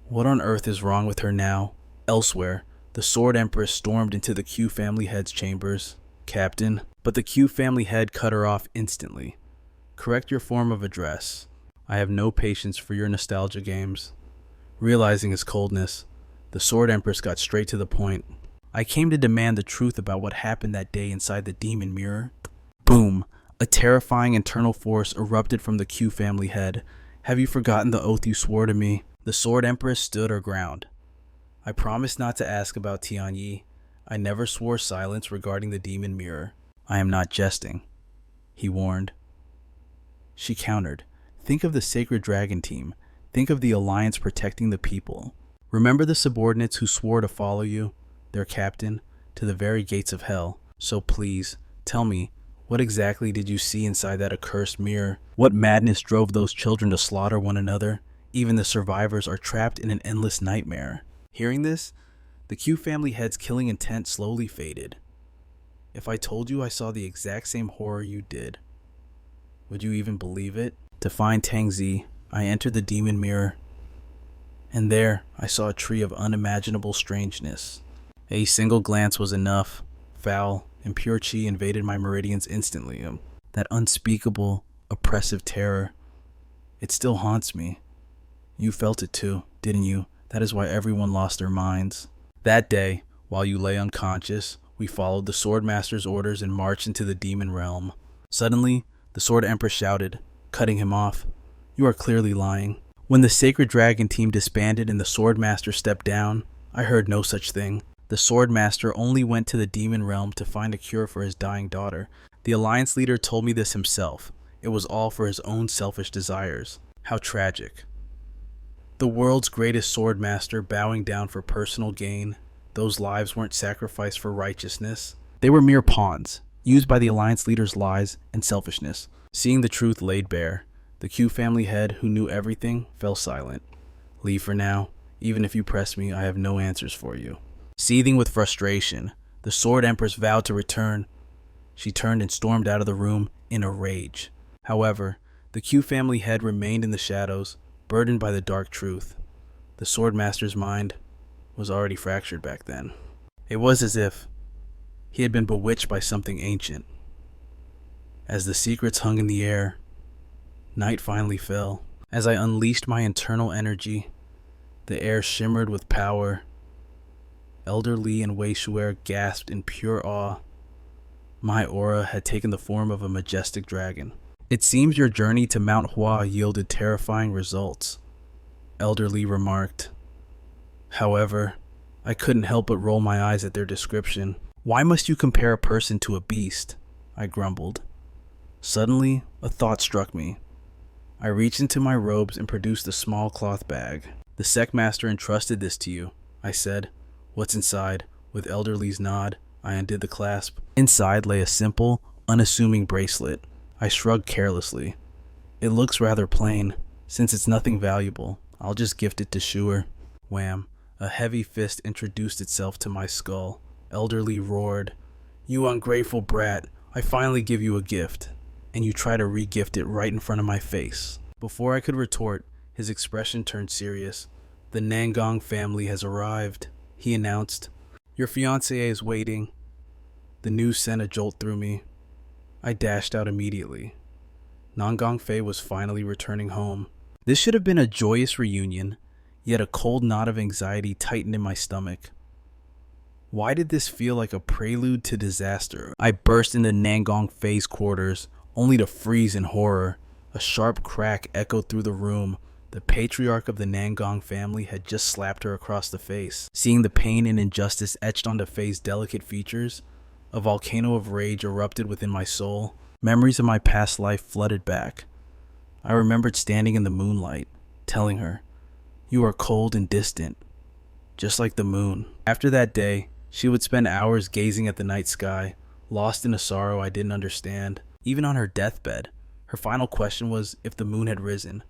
What on earth is wrong with her now? Elsewhere, the Sword Empress stormed into the Q family head's chambers. "Captain," but the Q family head cut her off instantly. "Correct your form of address. I have no patience for your nostalgia games." Realizing his coldness, the Sword Empress got straight to the point. "I came to demand the truth about what happened that day inside the demon mirror." Boom! A terrifying internal force erupted from the Q family head. "Have you forgotten the oath you swore to me?" The Sword Empress stood her ground. "I promised not to ask about Tianyi. I never swore silence regarding the demon mirror." "I am not jesting," he warned. She countered, "Think of the Sacred Dragon Team. Think of the Alliance protecting the people. Remember the subordinates who swore to follow you, their captain, to the very gates of hell. So please, tell me, what exactly did you see inside that accursed mirror? What madness drove those children to slaughter one another? Even the survivors are trapped in an endless nightmare." Hearing this, the Q family head's killing intent slowly faded. "If I told you I saw the exact same horror you did, would you even believe it?" To find Tangzi, I entered the demon mirror, and there I saw a tree of unimaginable strangeness. A single glance was enough. Foul, impure chi invaded my meridians instantly. That unspeakable, oppressive terror. It still haunts me. You felt it too, didn't you? That is why everyone lost their minds. That day, while you lay unconscious, we followed the Swordmaster's orders and marched into the demon realm. Suddenly, the Sword Empress shouted, cutting him off, "You are clearly lying." When the Sacred Dragon Team disbanded and the Swordmaster stepped down, I heard no such thing. The Swordmaster only went to the demon realm to find a cure for his dying daughter. The Alliance leader told me this himself. It was all for his own selfish desires. How tragic. The world's greatest Swordmaster bowing down for personal gain. Those lives weren't sacrificed for righteousness. They were mere pawns, used by the Alliance leader's lies and selfishness. Seeing the truth laid bare, the Q family head, who knew everything, fell silent. "Leave for now. Even if you press me, I have no answers for you." Seething with frustration, the Sword Empress vowed to return. She turned and stormed out of the room in a rage. However, the Q family head remained in the shadows, burdened by the dark truth. The Swordmaster's mind was already fractured back then. It was as if he had been bewitched by something ancient. As the secrets hung in the air, night finally fell. As I unleashed my internal energy, the air shimmered with power. Elder Li and Wei Shuer gasped in pure awe. My aura had taken the form of a majestic dragon. It seems your journey to Mount Hua yielded terrifying results, Elder Li remarked. However, I couldn't help but roll my eyes at their description. Why must you compare a person to a beast? I grumbled. Suddenly, a thought struck me. I reached into my robes and produced a small cloth bag. The sect master entrusted this to you, I said. What's inside? With Elder Li's nod, I undid the clasp. Inside lay a simple, unassuming bracelet. I shrugged carelessly. It looks rather plain. Since it's nothing valuable, I'll just gift it to Shuer. Wham! A heavy fist introduced itself to my skull. Elder Li roared. You ungrateful brat, I finally give you a gift, and you try to re-gift it right in front of my face. Before I could retort, his expression turned serious. The Nangong family has arrived, he announced. Your fiancée is waiting. The news sent a jolt through me. I dashed out immediately. Nangong Fei was finally returning home. This should have been a joyous reunion, yet a cold knot of anxiety tightened in my stomach. Why did this feel like a prelude to disaster? I burst into Nangong Fei's quarters, only to freeze in horror. A sharp crack echoed through the room. The patriarch of the Nangong family had just slapped her across the face. Seeing the pain and injustice etched onto Fei's delicate features, a volcano of rage erupted within my soul. Memories of my past life flooded back. I remembered standing in the moonlight, telling her, You are cold and distant, just like the moon. After that day, she would spend hours gazing at the night sky, lost in a sorrow I didn't understand. Even on her deathbed, her final question was if the moon had risen.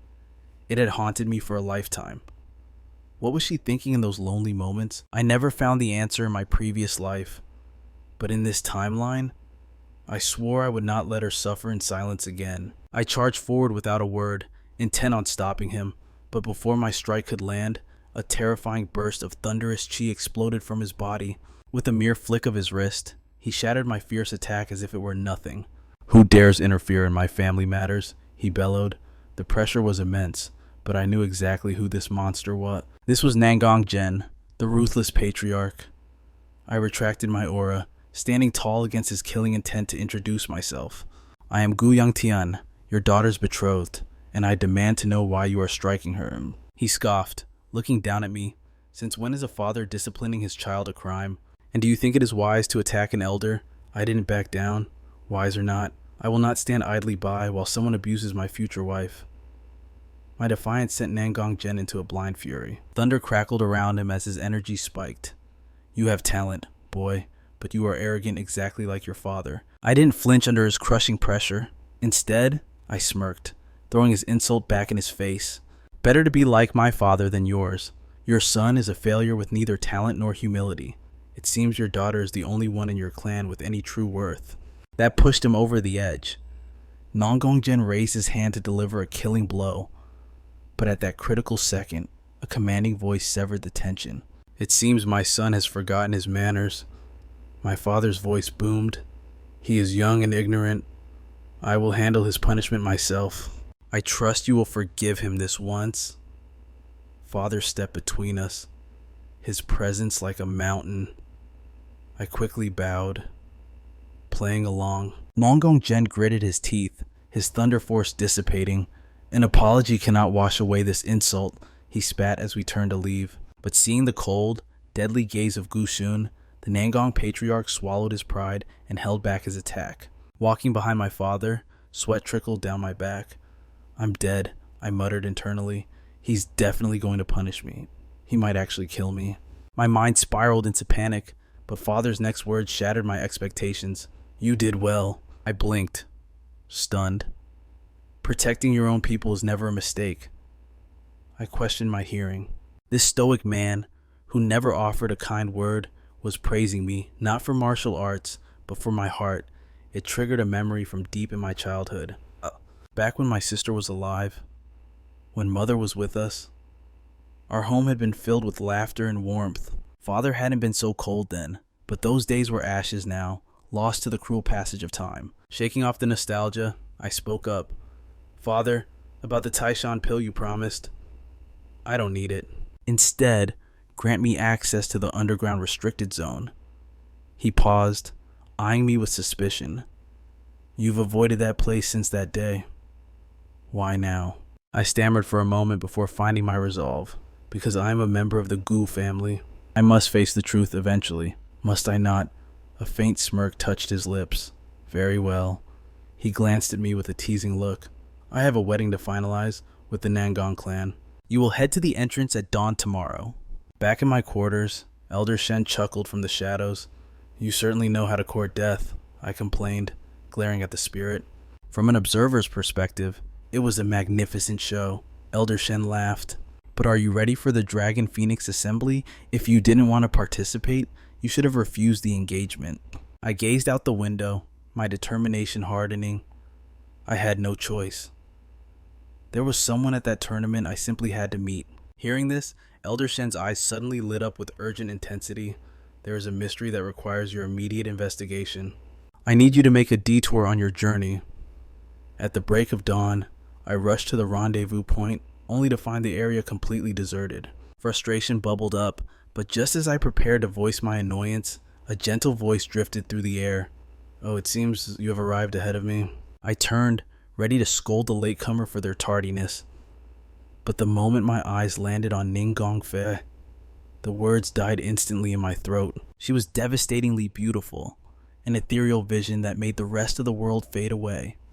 It had haunted me for a lifetime. What was she thinking in those lonely moments? I never found the answer in my previous life. But in this timeline, I swore I would not let her suffer in silence again. I charged forward without a word, intent on stopping him, but before my strike could land, a terrifying burst of thunderous chi exploded from his body. With a mere flick of his wrist, he shattered my fierce attack as if it were nothing. Who dares interfere in my family matters? He bellowed. The pressure was immense, but I knew exactly who this monster was. This was Nangong Gen, the ruthless patriarch. I retracted my aura, standing tall against his killing intent to introduce myself. I am Gu Yangtian, your daughter's betrothed, and I demand to know why you are striking her. He scoffed, looking down at me. Since when is a father disciplining his child a crime? And do you think it is wise to attack an elder? I didn't back down. Wise or not, I will not stand idly by while someone abuses my future wife. My defiance sent Nangong Gen into a blind fury. Thunder crackled around him as his energy spiked. You have talent, boy, but you are arrogant exactly like your father. I didn't flinch under his crushing pressure. Instead, I smirked, throwing his insult back in his face. Better to be like my father than yours. Your son is a failure with neither talent nor humility. It seems your daughter is the only one in your clan with any true worth. That pushed him over the edge. Nangong Gen raised his hand to deliver a killing blow. But at that critical second, a commanding voice severed the tension. It seems my son has forgotten his manners. My father's voice boomed. He is young and ignorant. I will handle his punishment myself. I trust you will forgive him this once. Father stepped between us, his presence like a mountain. I quickly bowed, playing along. Nangong Gen gritted his teeth, his thunder force dissipating. An apology cannot wash away this insult, he spat as we turned to leave. But seeing the cold, deadly gaze of Gu Shun, the Nangong patriarch swallowed his pride and held back his attack. Walking behind my father, sweat trickled down my back. I'm dead, I muttered internally. He's definitely going to punish me. He might actually kill me. My mind spiraled into panic, but father's next words shattered my expectations. You did well. I blinked, stunned. Protecting your own people is never a mistake. I questioned my hearing. This stoic man, who never offered a kind word, was praising me, not for martial arts, but for my heart. It triggered a memory from deep in my childhood. Back when my sister was alive, when mother was with us, our home had been filled with laughter and warmth. Father hadn't been so cold then, but those days were ashes now, lost to the cruel passage of time. Shaking off the nostalgia, I spoke up. Father, About the Taishan pill you promised. I don't need it. Instead, grant me access to the underground restricted zone. He paused, eyeing me with suspicion. You've avoided that place since that day. Why now? I stammered for a moment before finding my resolve. Because I am a member of the Gu family. I must face the truth eventually. Must I not? A faint smirk touched his lips. Very well. He glanced at me with a teasing look. I have a wedding to finalize with the Nangong clan. You will head to the entrance at dawn tomorrow. Back in my quarters, Elder Shen chuckled from the shadows. You certainly know how to court death, I complained, glaring at the spirit. From an observer's perspective, it was a magnificent show. Elder Shen laughed. But are you ready for the Dragon Phoenix Assembly? If you didn't want to participate, you should have refused the engagement. I gazed out the window, my determination hardening. I had no choice. There was someone at that tournament I simply had to meet. Hearing this, Elder Shen's eyes suddenly lit up with urgent intensity. There is a mystery that requires your immediate investigation. I need you to make a detour on your journey. At the break of dawn, I rushed to the rendezvous point, only to find the area completely deserted. Frustration bubbled up, but just as I prepared to voice my annoyance, a gentle voice drifted through the air. Oh, it seems you have arrived ahead of me. I turned, ready to scold the latecomer for their tardiness. But the moment my eyes landed on Ningong Fei, the words died instantly in my throat. She was devastatingly beautiful, an ethereal vision that made the rest of the world fade away.